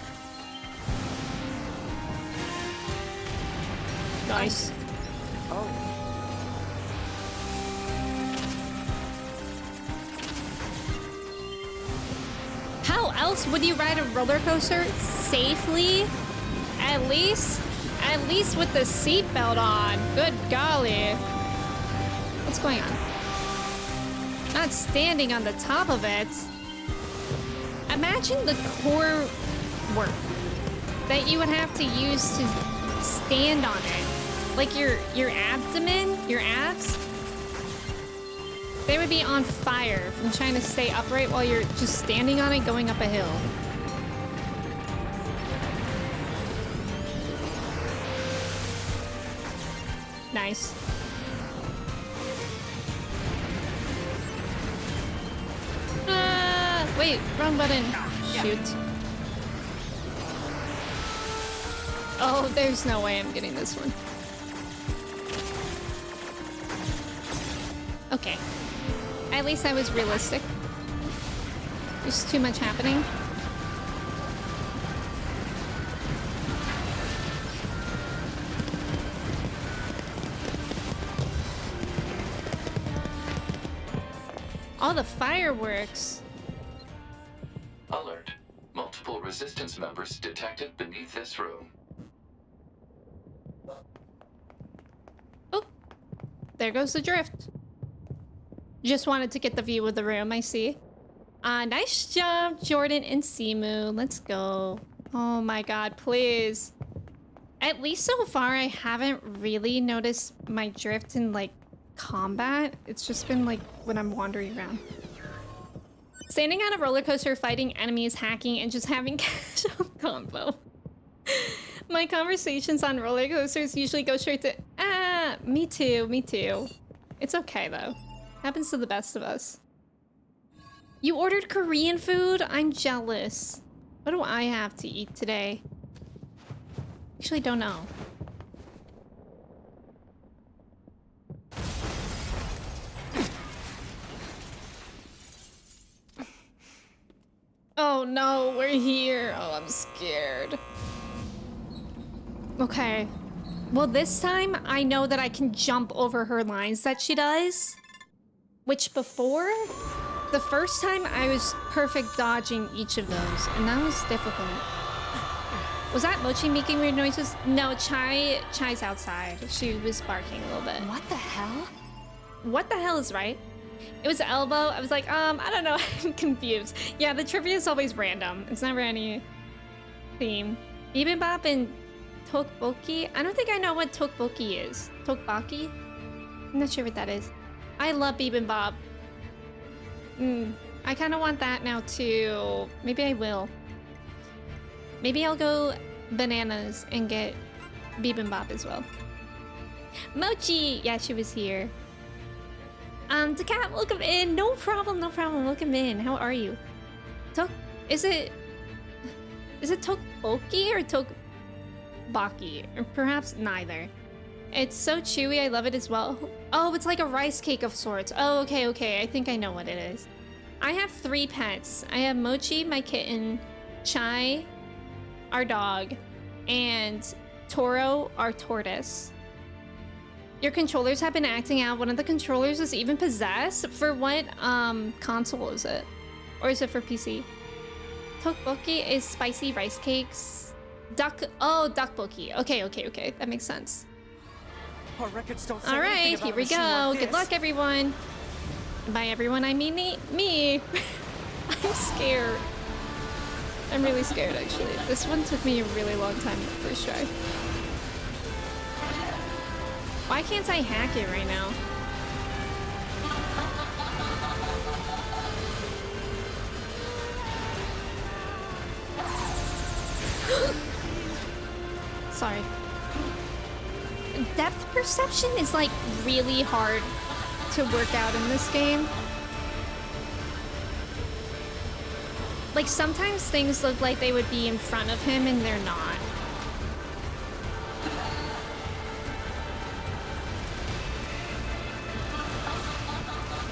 Nice. Oh. How else would you ride a roller coaster safely? At least with the seatbelt on. Good golly. What's going on? Not standing on the top of it. Imagine the core work that you would have to use to stand on it. Like your abdomen, your abs, they would be on fire from trying to stay upright while you're just standing on it going up a hill. Nice. Wait, wrong button. Shoot. Oh, there's no way I'm getting this one. Okay. At least I was realistic. There's too much happening. All the fireworks. Alert. Multiple resistance members detected beneath this room. Oh, there goes the drift. Just wanted to get the view of the room, I see. Nice job, Jordan and Simu. Let's go. Oh my god, please. At least so far, I haven't really noticed my drift in, like, combat. It's just been, like, when I'm wandering around. Standing on a roller coaster, fighting enemies, hacking, and just having cash-up combo. My conversations on roller coasters usually go straight to, me too, me too. It's okay, though. Happens to the best of us. You ordered Korean food? I'm jealous. What do I have to eat today? Actually, don't know. Oh no, we're here. Oh, I'm scared. Okay. Well, this time I know that I can jump over her lines that she does. Which before, the first time I was perfect dodging each of those, and that was difficult. Was that Mochi making weird noises? No, Chai's outside. She was barking a little bit. What the hell? What the hell is right? It was Elbow. I was like, I don't know. I'm confused. Yeah, the trivia is always random. It's never any theme. Bibimbap and Tteokbokki. I don't think I know what Tteokbokki is. Tteokbokki? I'm not sure what that is. I love bibimbap. I kind of want that now too. Maybe I will. Maybe I'll go bananas and get bibimbap as well. Mochi! Yeah, she was here. The cat, welcome in. No problem, no problem. Welcome in. How are you? Is it Tteokbokki or Tteokbokki? Or perhaps neither. It's so chewy. I love it as well. Oh, it's like a rice cake of sorts. Oh, okay, okay. I think I know what it is. I have 3 pets. I have Mochi, my kitten, Chai, our dog, and Toro, our tortoise. Your controllers have been acting out. One of the controllers is even possessed. For what console is it? Or is it for PC? Tteokbokki is spicy rice cakes. Tteokbokki. Okay. That makes sense. Our records don't say All anything right, about here a we machine go. like Good this. luck, everyone. And by everyone, I mean me. I'm scared. I'm really scared, actually. This one took me a really long time the first try. Why can't I hack it right now? Sorry. Depth perception is like really hard to work out in this game. Like sometimes things look like they would be in front of him and they're not.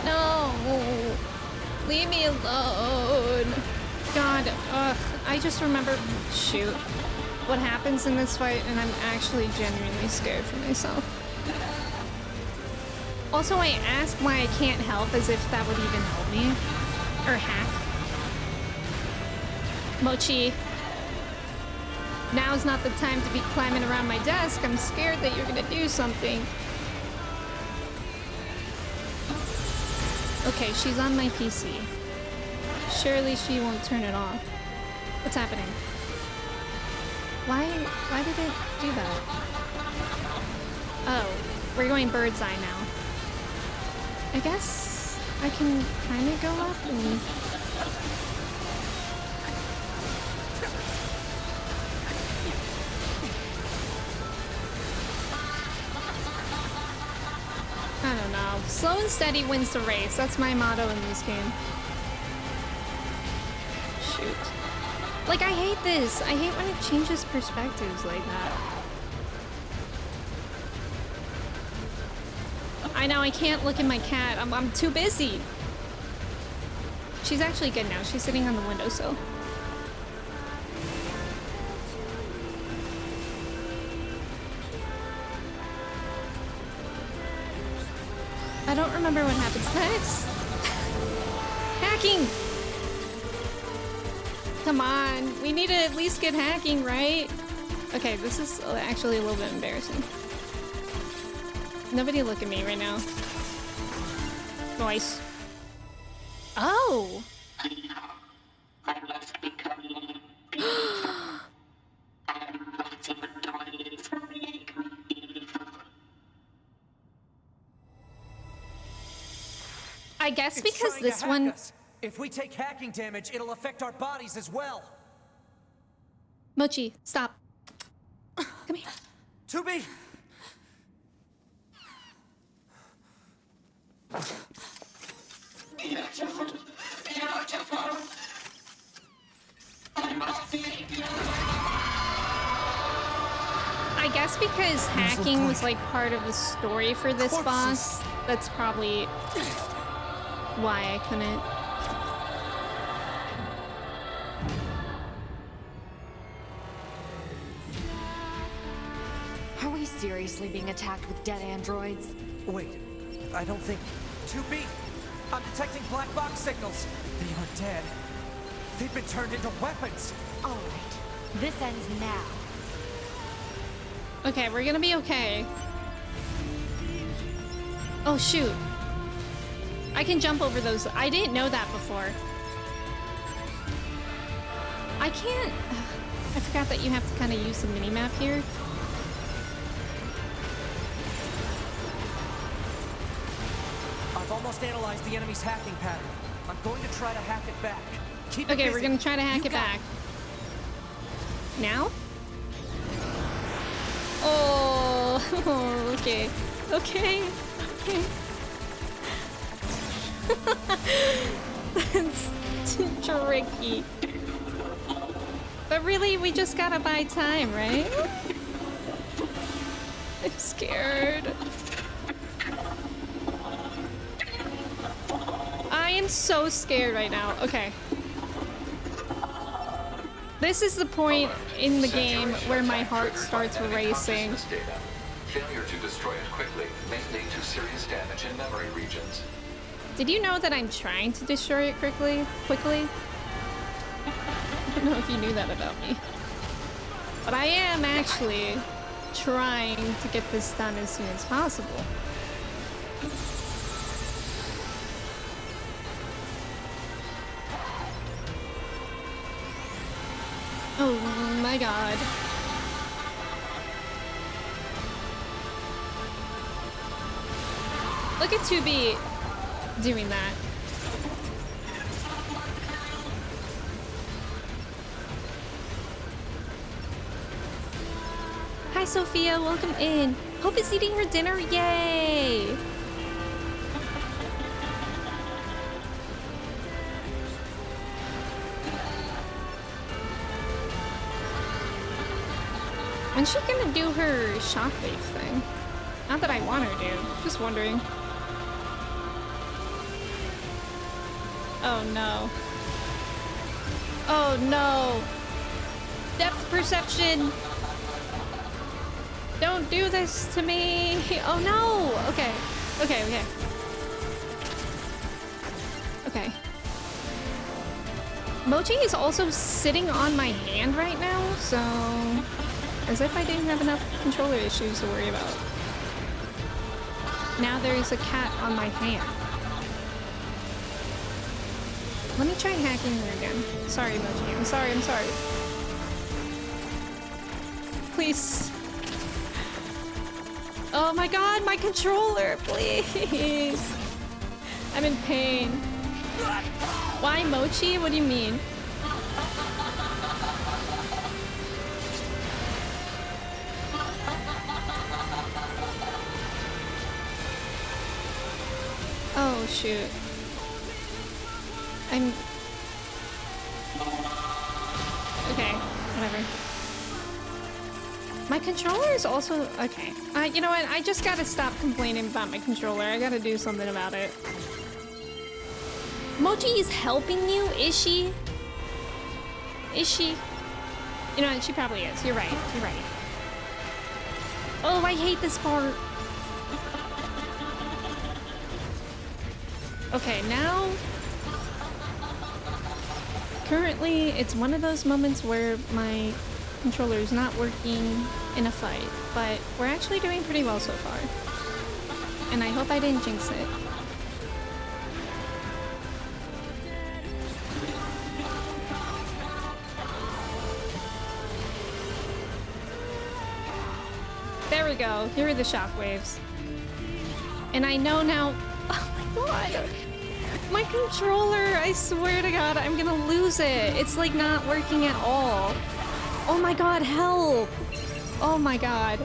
No! Leave me alone! God, ugh. I just remember, shoot, what happens in this fight, and I'm actually genuinely scared for myself. Also, I ask why I can't help, as if that would even help me. Or hack. Mochi. Now's not the time to be climbing around my desk. I'm scared that you're gonna do something. Okay, she's on my PC. Surely she won't turn it off. What's happening? Why did it do that? Oh, we're going bird's eye now. I guess I can kind of go up and... I don't know. Slow and steady wins the race. That's my motto in this game. Shoot. Like, I hate this. I hate when it changes perspectives like that. I know, I can't look at my cat. I'm too busy. She's actually good now. She's sitting on the windowsill. I don't remember what happens next. Hacking! Come on, we need to at least get hacking, right? Okay, this is actually a little bit embarrassing. Nobody look at me right now. Noise. Oh! I guess because this one... If we take hacking damage, it'll affect our bodies as well. Mochi, stop. Come here. 2B! Beautiful. Beautiful. I must be I guess because hacking was like part of the story for this boss, that's probably why I couldn't. Are we seriously being attacked with dead androids? Wait, I don't think... 2B! I'm detecting black box signals. They aren't dead. They've been turned into weapons. All right, this ends now. Okay, we're gonna be okay. Oh shoot. I can jump over those. I didn't know that before. I can't... I forgot that you have to kind of use the mini-map here. I've almost analyzed the enemy's hacking pattern. I'm going to try to hack it back. Keep it Okay, busy. we're gonna try to hack it back. Now? Oh, okay. Okay. Okay. That's tricky. But really, we just gotta buy time, right? I'm scared. I am so scared right now. Okay. This is the point in the game where my heart starts racing. Failure to destroy it quickly may lead to serious damage in memory regions. Did you know that I'm trying to destroy it quickly? I don't know if you knew that about me. But I am actually trying to get this done as soon as possible. Oh my god. Look at 2B doing that. Hi Sophia, welcome in. Hope is eating her dinner, yay! When's she gonna do her shockwave thing? Not that I want her to, just wondering. Oh no. Oh no! Depth perception! Don't do this to me! Oh no! Okay. Okay, okay. Okay. Mochi is also sitting on my hand right now, so... as if I didn't have enough controller issues to worry about. Now there's a cat on my hand. Let me try hacking her again. Sorry, Mochi. I'm sorry, I'm sorry. Please. Oh my god, my controller, please. I'm in pain. Why Mochi? What do you mean? Oh shoot. Okay, whatever. My controller is also... okay. You know what? I just gotta stop complaining about my controller. I gotta do something about it. Mochi is helping you? Is she? Is she? You know what? She probably is. You're right. You're right. Oh, I hate this part. Okay, now... currently, it's one of those moments where my controller is not working in a fight, but we're actually doing pretty well so far. And I hope I didn't jinx it. There we go. Here are the shockwaves. And I know now... oh my god! My controller! I swear to god, I'm gonna lose it. It's like not working at all. Oh my god, help! Oh my god.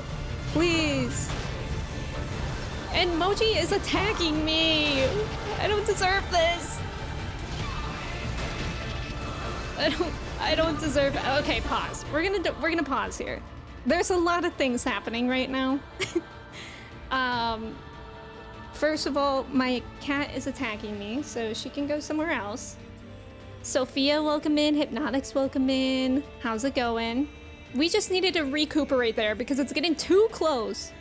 Please. And Mochi is attacking me! I don't deserve this! I don't deserve... okay, pause. We're gonna pause here. There's a lot of things happening right now. First of all, my cat is attacking me, so she can go somewhere else. Sophia, welcome in. Hypnotics, welcome in. How's it going? We just needed to recuperate there because it's getting too close.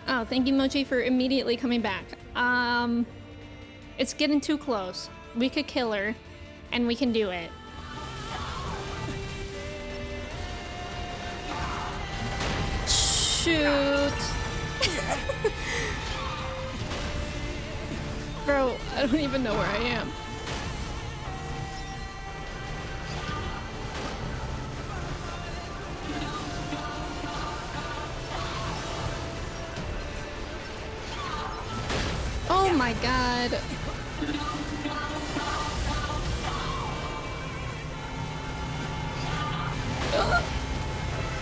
Oh, thank you, Mochi, for immediately coming back. It's getting too close. We could kill her, and we can do it. Shoot. Bro, I don't even know where I am. Oh my god.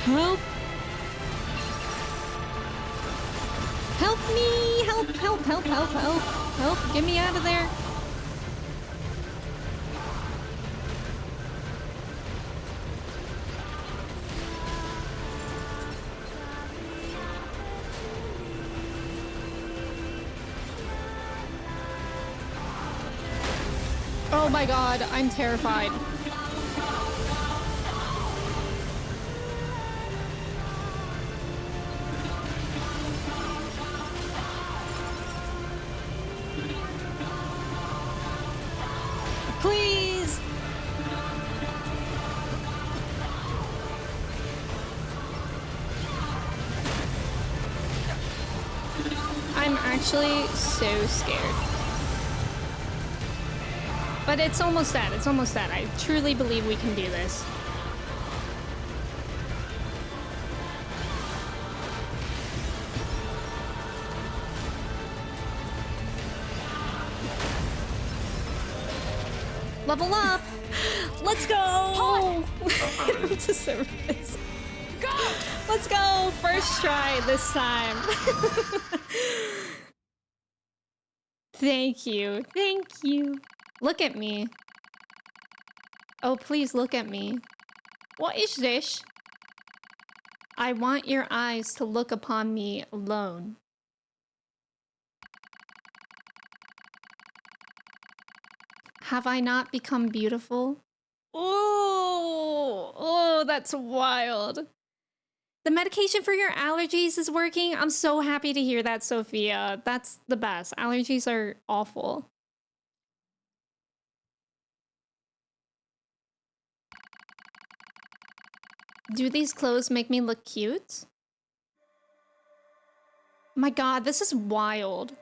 Help. Help me! Help, help, help, help, help. Help, get me out of there. Oh my god, I'm terrified. Please! I'm actually so scared. But it's almost that. It's almost that. I truly believe we can do this. Level up! Let's go! To service. Go! Let's go! First try this time. Thank you. Thank you. Look at me. Oh, please look at me. What is this? I want your eyes to look upon me alone. Have I not become beautiful? Oh, that's wild. The medication for your allergies is working. I'm so happy to hear that, Sophia. That's the best. Allergies are awful. Do these clothes make me look cute? My god, this is wild.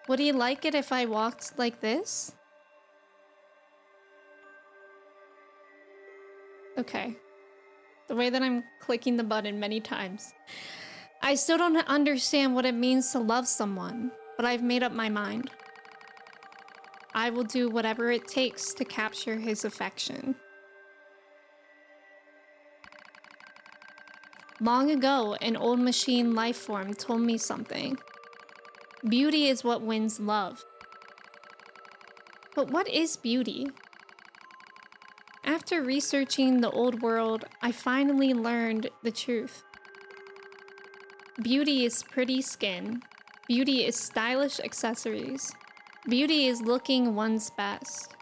Would he like it if I walked like this? Okay. The way that I'm clicking the button many times. I still don't understand what it means to love someone, but I've made up my mind. I will do whatever it takes to capture his affection. Long ago, an old machine life form told me something. Beauty is what wins love. But what is beauty? After researching the old world, I finally learned the truth. Beauty is pretty skin. Beauty is stylish accessories. Beauty is looking one's best.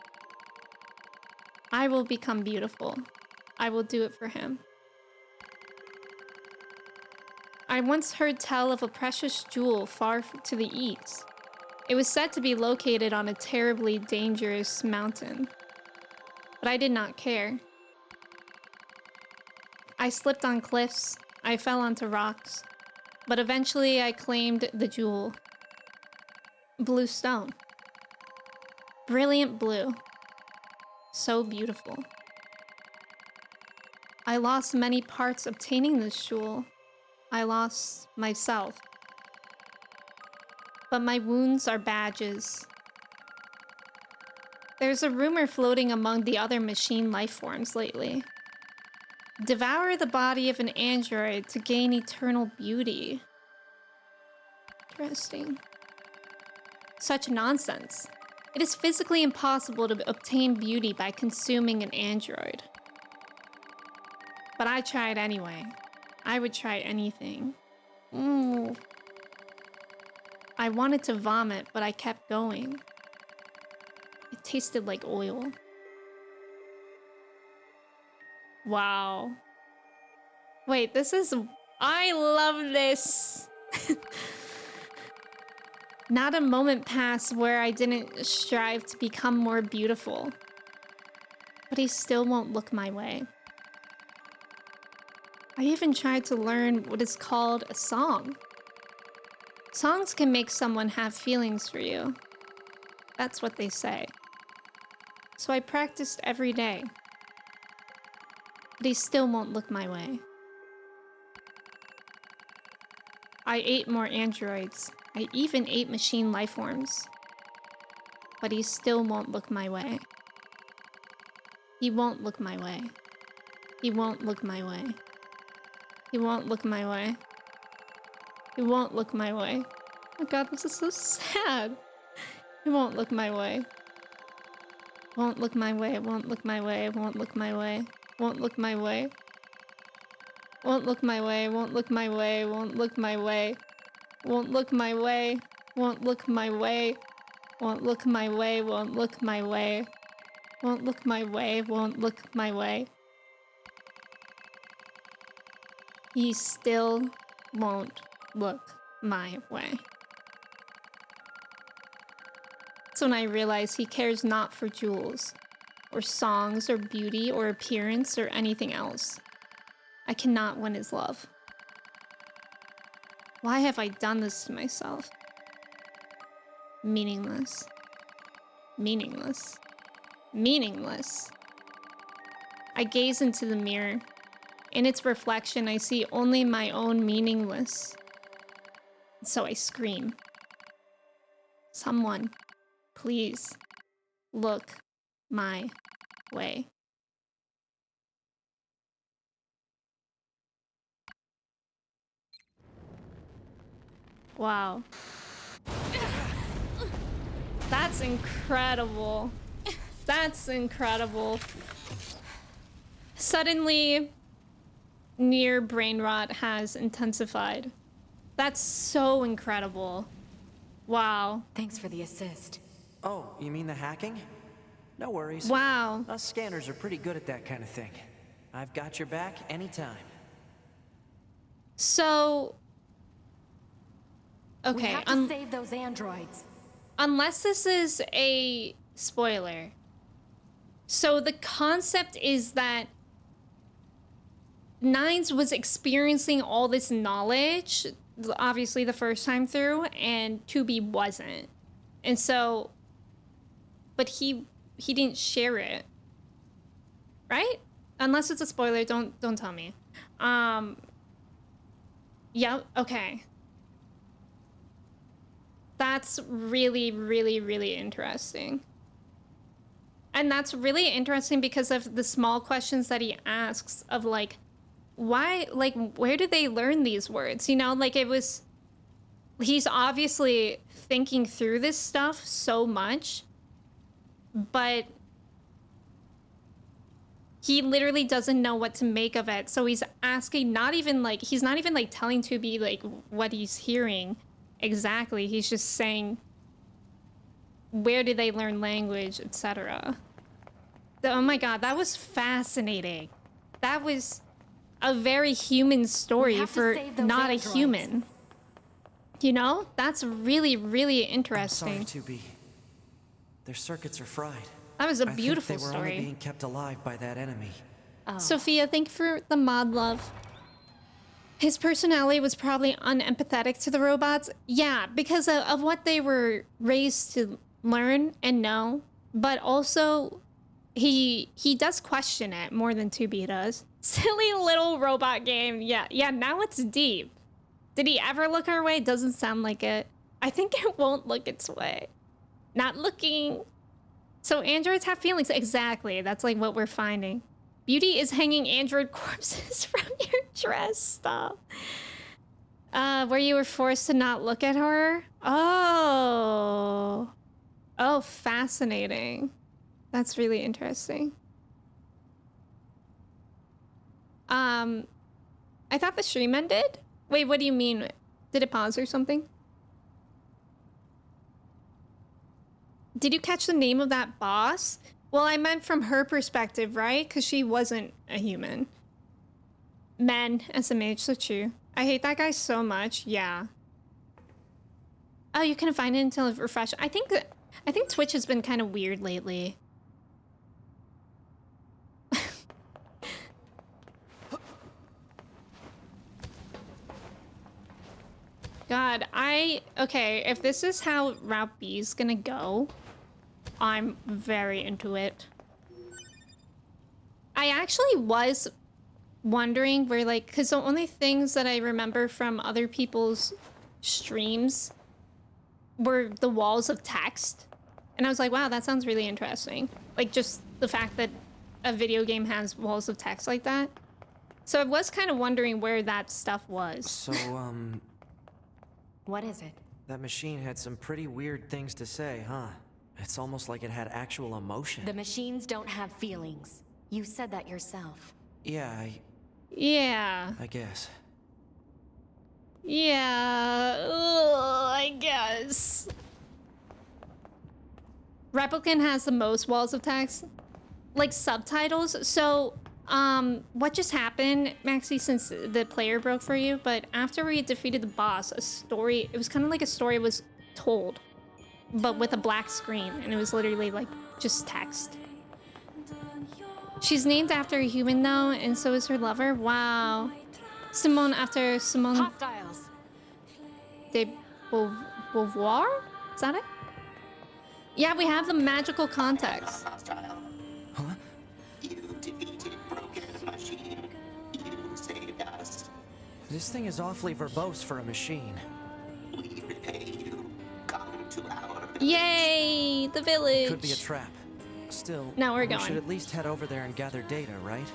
I will become beautiful. I will do it for him. I once heard tell of a precious jewel far to the east. It was said to be located on a terribly dangerous mountain. But I did not care. I slipped on cliffs. I fell onto rocks. But eventually I claimed the jewel. Blue stone. Brilliant blue. So beautiful. I lost many parts obtaining this jewel. I lost myself. But my wounds are badges. There's a rumor floating among the other machine life forms lately. Devour the body of an android to gain eternal beauty. Interesting. Such nonsense. It is physically impossible to obtain beauty by consuming an android. But I tried anyway. I would try anything. Ooh. I wanted to vomit, but I kept going. It tasted like oil. Wow. Wait, this is... I love this! Not a moment passed where I didn't strive to become more beautiful. But he still won't look my way. I even tried to learn what is called a song. Songs can make someone have feelings for you. That's what they say. So I practiced every day. But he still won't look my way. I ate more androids. I even ate machine life forms. But he still won't look my way. He won't look my way. He won't look my way. He won't look my way. He won't look my way. Oh god, this is so sad. He won't look my way. Won't look my way, won't look my way, won't look my way. Won't look my way. Won't look my way, won't look my way, won't look my way. Won't look my way. Won't look my way. Won't look my way. Won't look my way. Won't look my way. Won't look my way. He still won't look my way. That's when I realize he cares not for jewels, or songs, or beauty, or appearance, or anything else. I cannot win his love. Why have I done this to myself? Meaningless. Meaningless. Meaningless. I gaze into the mirror. In its reflection, I see only my own meaningless. So I scream. Someone, please, look my way. Wow. That's incredible. That's incredible. Suddenly, NieR brain rot has intensified. That's so incredible. Wow. Thanks for the assist. Oh, you mean the hacking? No worries. Wow. Us scanners are pretty good at that kind of thing. I've got your back anytime. So... okay, we have to save those androids. Unless this is a spoiler. So the concept is that Nines was experiencing all this knowledge, obviously the first time through, and 2B wasn't. And so, but he didn't share it, right? Unless it's a spoiler, don't tell me. Yeah, okay. That's really, really, really interesting. And that's really interesting because of the small questions that he asks of like, why, like, where did they learn these words? You know, like it was, he's obviously thinking through this stuff so much, but he literally doesn't know what to make of it. So he's asking, he's not even like telling 2B like what he's hearing exactly. He's just saying, where did they learn language, etc. Oh my god, that was fascinating. That was a very human story for not a human. You know? That's really, really interesting. I'm sorry, 2B. Their circuits are fried. That was a beautiful I think they were story. only being kept alive by that enemy. Oh. Sophia, thank you for the mod love. His personality was probably unempathetic to the robots. Yeah, because of what they were raised to learn and know. But also, he does question it more than 2B does. Silly little robot game. Yeah, now it's deep. Did he ever look our way? Doesn't sound like it. I think it won't look its way. Not looking. So androids have feelings. Exactly. That's like what we're finding. Beauty is hanging android corpses from your dress. Stop. Where you were forced to not look at her? Oh. Oh, fascinating. That's really interesting. I thought the stream ended. Wait, what do you mean? Did it pause or something? Did you catch the name of that boss? Well, I meant from her perspective, right? Because she wasn't a human. Men, SMH, so true. I hate that guy so much. Yeah. Oh, you couldn't find it until it refreshed. I think Twitch has been kind of weird lately. God, okay, if this is how Route B is gonna go, I'm very into it. I actually was wondering where, like, because the only things that I remember from other people's streams were the walls of text. And I was like, wow, that sounds really interesting. Like, just the fact that a video game has walls of text like that. So I was kind of wondering where that stuff was. So, What is it? that machine had some pretty weird things to say, huh? It's almost like it had actual emotion. The machines don't have feelings. You said that yourself. Yeah, Yeah. I guess. Yeah, I guess. Replicant has the most walls of text, like subtitles. So, what just happened, Maxie, since the player broke for you, but after we defeated the boss, a story, it was kind of like a story was told, but with a black screen, and it was literally like just text. She's named after a human though, and so is her lover. Wow. Simone after Simone Hostiles. de Beauvoir? Is that it? Yeah, we have the magical context. Huh? You defeated broken machine. You saved us. This thing is awfully verbose for a machine. We repay you. Come to our Yay! The village! Could be a trap. Still, no, we're we going. should at least head over there and gather data, right?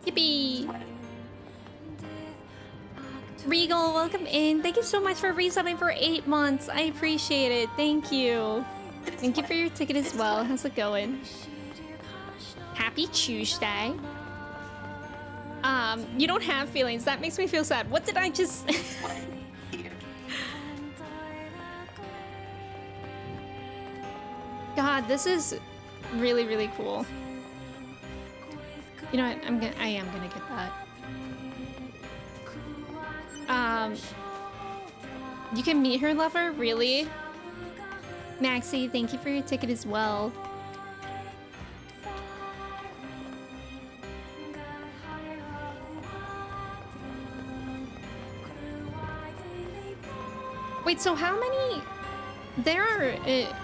Yippee! Regal, welcome in. Thank you so much for resubbing for 8 months. I appreciate it. Thank you. Thank you for your ticket as well. How's it going? Happy Tuesday. You don't have feelings. That makes me feel sad. What did I just... God, this is really, really cool. You know what? I am gonna get that. You can meet her lover? Really? Maxie, thank you for your ticket as well. Wait, so how many... There are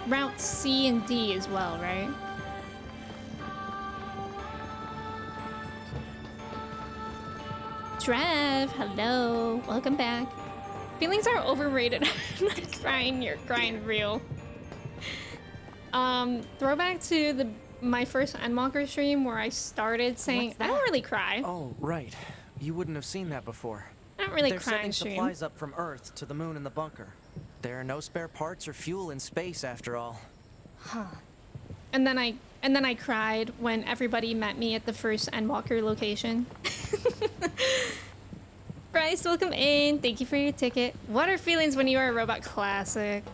routes C and D as well, right? Trev, hello. Welcome back. Feelings are overrated. I'm not crying, you're crying real. Throwback to my first Endwalker stream where I started saying, I don't really cry. Oh, right. You wouldn't have seen that before. I don't really They're cry sending in stream. supplies up from Earth to the moon and the bunker. There are no spare parts or fuel in space after all. Huh. And then I cried when everybody met me at the first Endwalker location. Bryce, welcome in. Thank you for your ticket. What are feelings when you are a robot? Classic.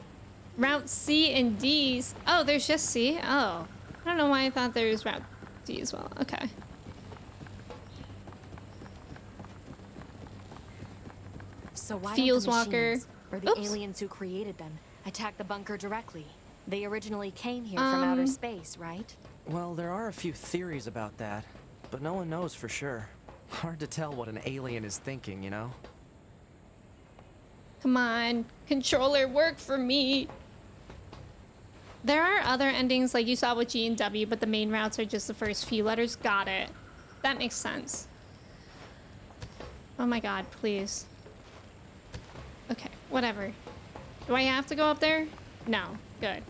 Route C and D's. Oh, there's just C? Oh. I don't know why I thought there was Route D as well. Okay. So why Feels don't the Walker. machines, or the aliens who created them, attack the bunker directly? They originally came here from outer space, right? Well, there are a few theories about that, but no one knows for sure. Hard to tell what an alien is thinking, you know? Come on. Controller, work for me. There are other endings like you saw with G and W, but the main routes are just the first few letters. Got it. That makes sense. Oh my god, please. Okay, whatever. Do I have to go up there? No. Good.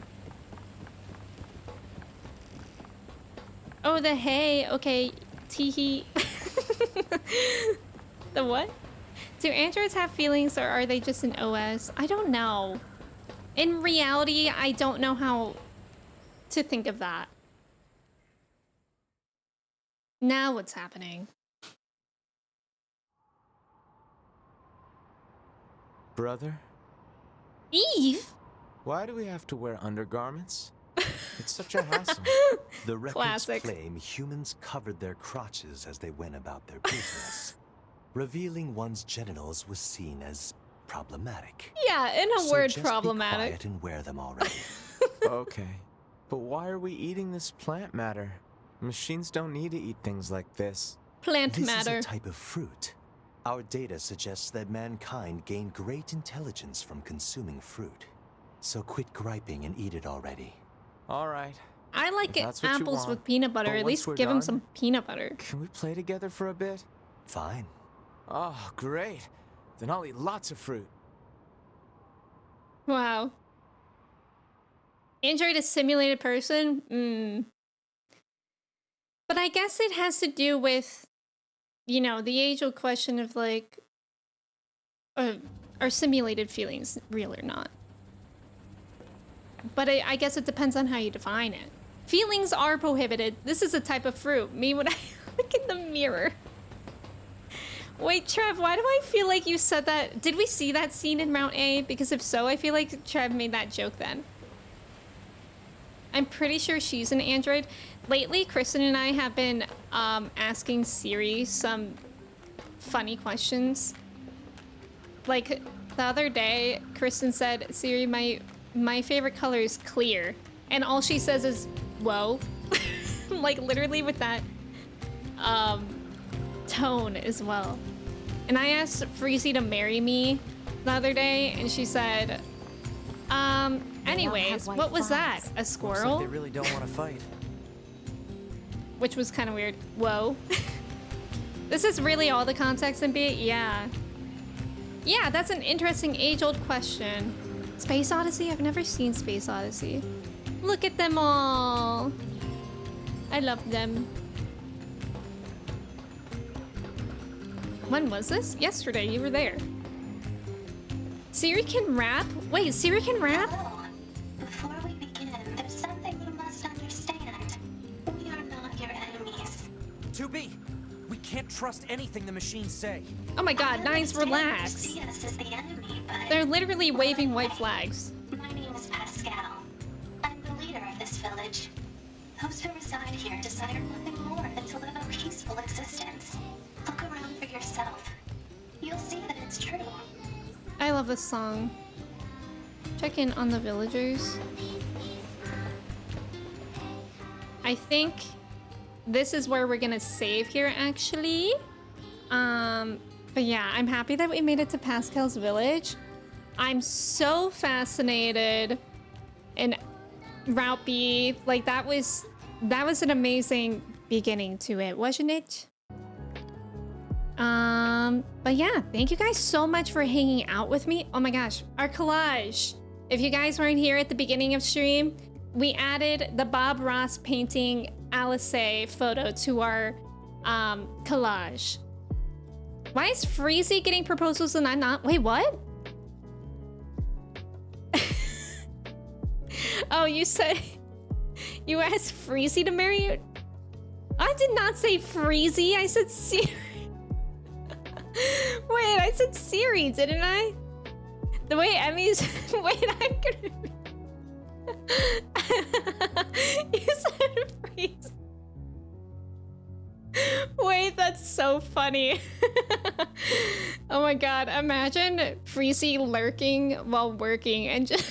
Oh, the hay. Okay. Teehee. The what? Do androids have feelings or are they just an OS? I don't know. In reality, I don't know how to think of that. Now what's happening? Brother? Eve? Why do we have to wear undergarments? It's such a hassle. The records Classic. claim humans covered their crotches as they went about their business. Revealing one's genitals was seen as problematic. Yeah, in a So word, just problematic. Be quiet and wear them already. Okay. But why are we eating this plant matter? Machines don't need to eat things like this. Plant This matter. is a type of fruit. Our data suggests that mankind gained great intelligence from consuming fruit. So quit griping and eat it already. All right. I like If it that's what you apples want. with peanut butter. But At once least we're give him done, some peanut butter. Can we play together for a bit? Fine. Oh, great. Then I'll eat lots of fruit. Wow. Android a simulated person? But I guess it has to do with, you know, the age-old question of like, are simulated feelings real or not? But I guess it depends on how you define it. Feelings are prohibited. This is a type of fruit. Me when I look in the mirror. Wait, Trev, why do I feel like you said that? Did we see that scene in Route A? Because if so, I feel like Trev made that joke then. I'm pretty sure she's an android. Lately, Kristen and I have been asking Siri some funny questions. Like the other day, Kristen said, Siri, my favorite color is clear. And all she says is, whoa. Like literally with that tone as well. And I asked Freezy to marry me the other day, and she said, anyways, what was that? A squirrel? Looks like they really don't want to fight. Which was kind of weird. Whoa. This is really all the context in B? Yeah. Yeah, that's an interesting age-old question. Space Odyssey? I've never seen Space Odyssey. Look at them all. I love them. When was this? Yesterday, you were there. Siri can rap? Wait, Siri can rap? Hello. Before we begin, there's something you must understand. We are not your enemies. 2B, we can't trust anything the machines say. Oh my god, Nines, relax. See us as the enemy, but They're literally waving white flags. my name is Pascal. I'm the leader of this village. Those who reside here desire nothing more than to live a peaceful existence. Look around for yourself. You'll see that it's true. I love this song. Check in on the villagers. I think this is where we're gonna save here, actually. But yeah, I'm happy that we made it to Pascal's village. I'm so fascinated in Route B. Like that was an amazing beginning to it, wasn't it? But yeah, thank you guys so much for hanging out with me. Oh my gosh, our collage. If you guys weren't here at the beginning of stream, we added the Bob Ross painting Alice photo to our collage. Why is Freezy getting proposals and I'm not? Wait, what? Oh, you said you asked Freezy to marry you? I did not say Freezy, I said Siri. Wait, I said Siri, didn't I? The way Emmy's... Wait, I'm gonna... You said Freeze. Wait, that's so funny. Oh my god, imagine Freezy lurking while working and just...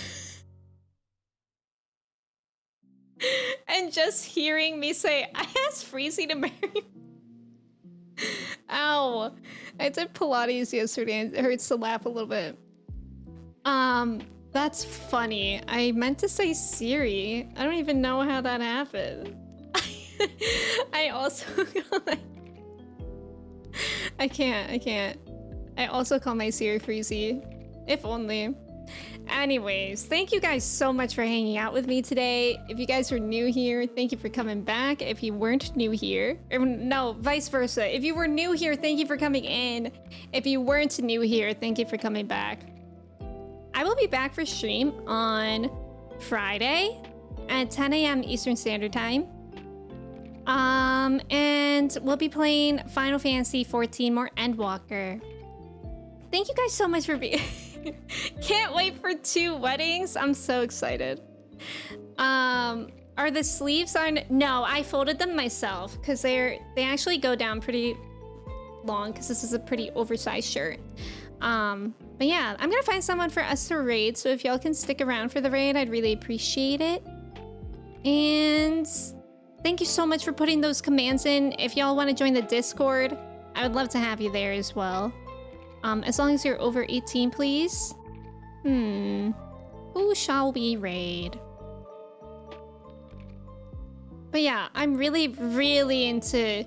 and just hearing me say, I asked Freezy to marry me. Ow. I did Pilates yesterday and it hurts to laugh a little bit. That's funny. I meant to say Siri. I don't even know how that happened. I also I can't. I also call my Siri Freezy. If only. Anyways, thank you guys so much for hanging out with me today. If you guys are new here, thank you for coming back. If you weren't new here, or no, vice versa. If you were new here, thank you for coming in. If you weren't new here, thank you for coming back. I will be back for stream on Friday at 10 a.m. Eastern Standard Time. And we'll be playing Final Fantasy 14 more Endwalker. Thank you guys so much for being... Can't wait for 2 weddings. I'm so excited. Are the sleeves on? No, I folded them myself because they actually go down pretty long because this is a pretty oversized shirt. But yeah, I'm gonna find someone for us to raid. So if y'all can stick around for the raid, I'd really appreciate it. And thank you so much for putting those commands in. If y'all want to join the Discord, I would love to have you there as well. As long as you're over 18, please. Who shall we raid? But yeah, I'm really, really into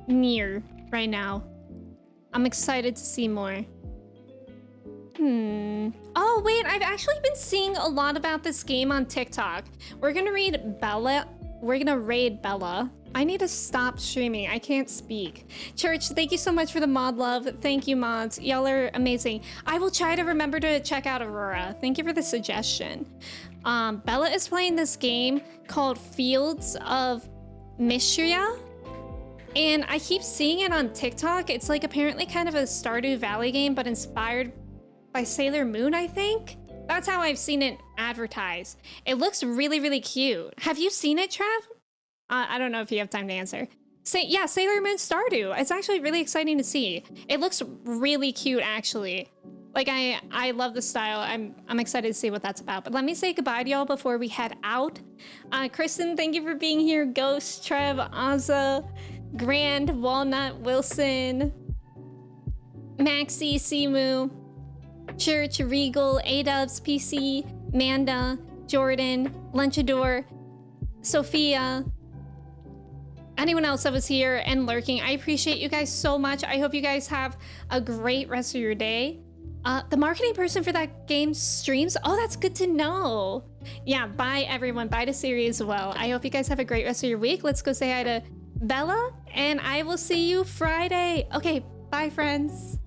NieR right now. I'm excited to see more. Oh, wait, I've actually been seeing a lot about this game on TikTok. We're gonna raid Bella. We're gonna raid Bella. I need to stop streaming. I can't speak. Church, thank you so much for the mod love. Thank you, mods. Y'all are amazing. I will try to remember to check out Aurora. Thank you for the suggestion. Bella is playing this game called Fields of Mystria. And I keep seeing it on TikTok. It's like apparently kind of a Stardew Valley game, but inspired by Sailor Moon, I think. That's how I've seen it advertised. It looks really, really cute. Have you seen it, Trav? I don't know if you have time to answer. Yeah, Sailor Moon Stardew. It's actually really exciting to see. It looks really cute, actually. Like, I love the style. I'm excited to see what that's about. But let me say goodbye to y'all before we head out. Kristen, thank you for being here. Ghost, Trev, Azza, Grand, Walnut, Wilson, Maxi, Simu, Church, Regal, A-Dubs, PC, Manda, Jordan, Lunchador, Sophia, anyone else that was here and lurking. I appreciate you guys so much. I hope you guys have a great rest of your day. The marketing person for that game streams. Oh, that's good to know. Yeah, bye everyone. Bye to Siri as well. I hope you guys have a great rest of your week. Let's go say hi to Bella, and I will see you Friday. Okay, bye friends.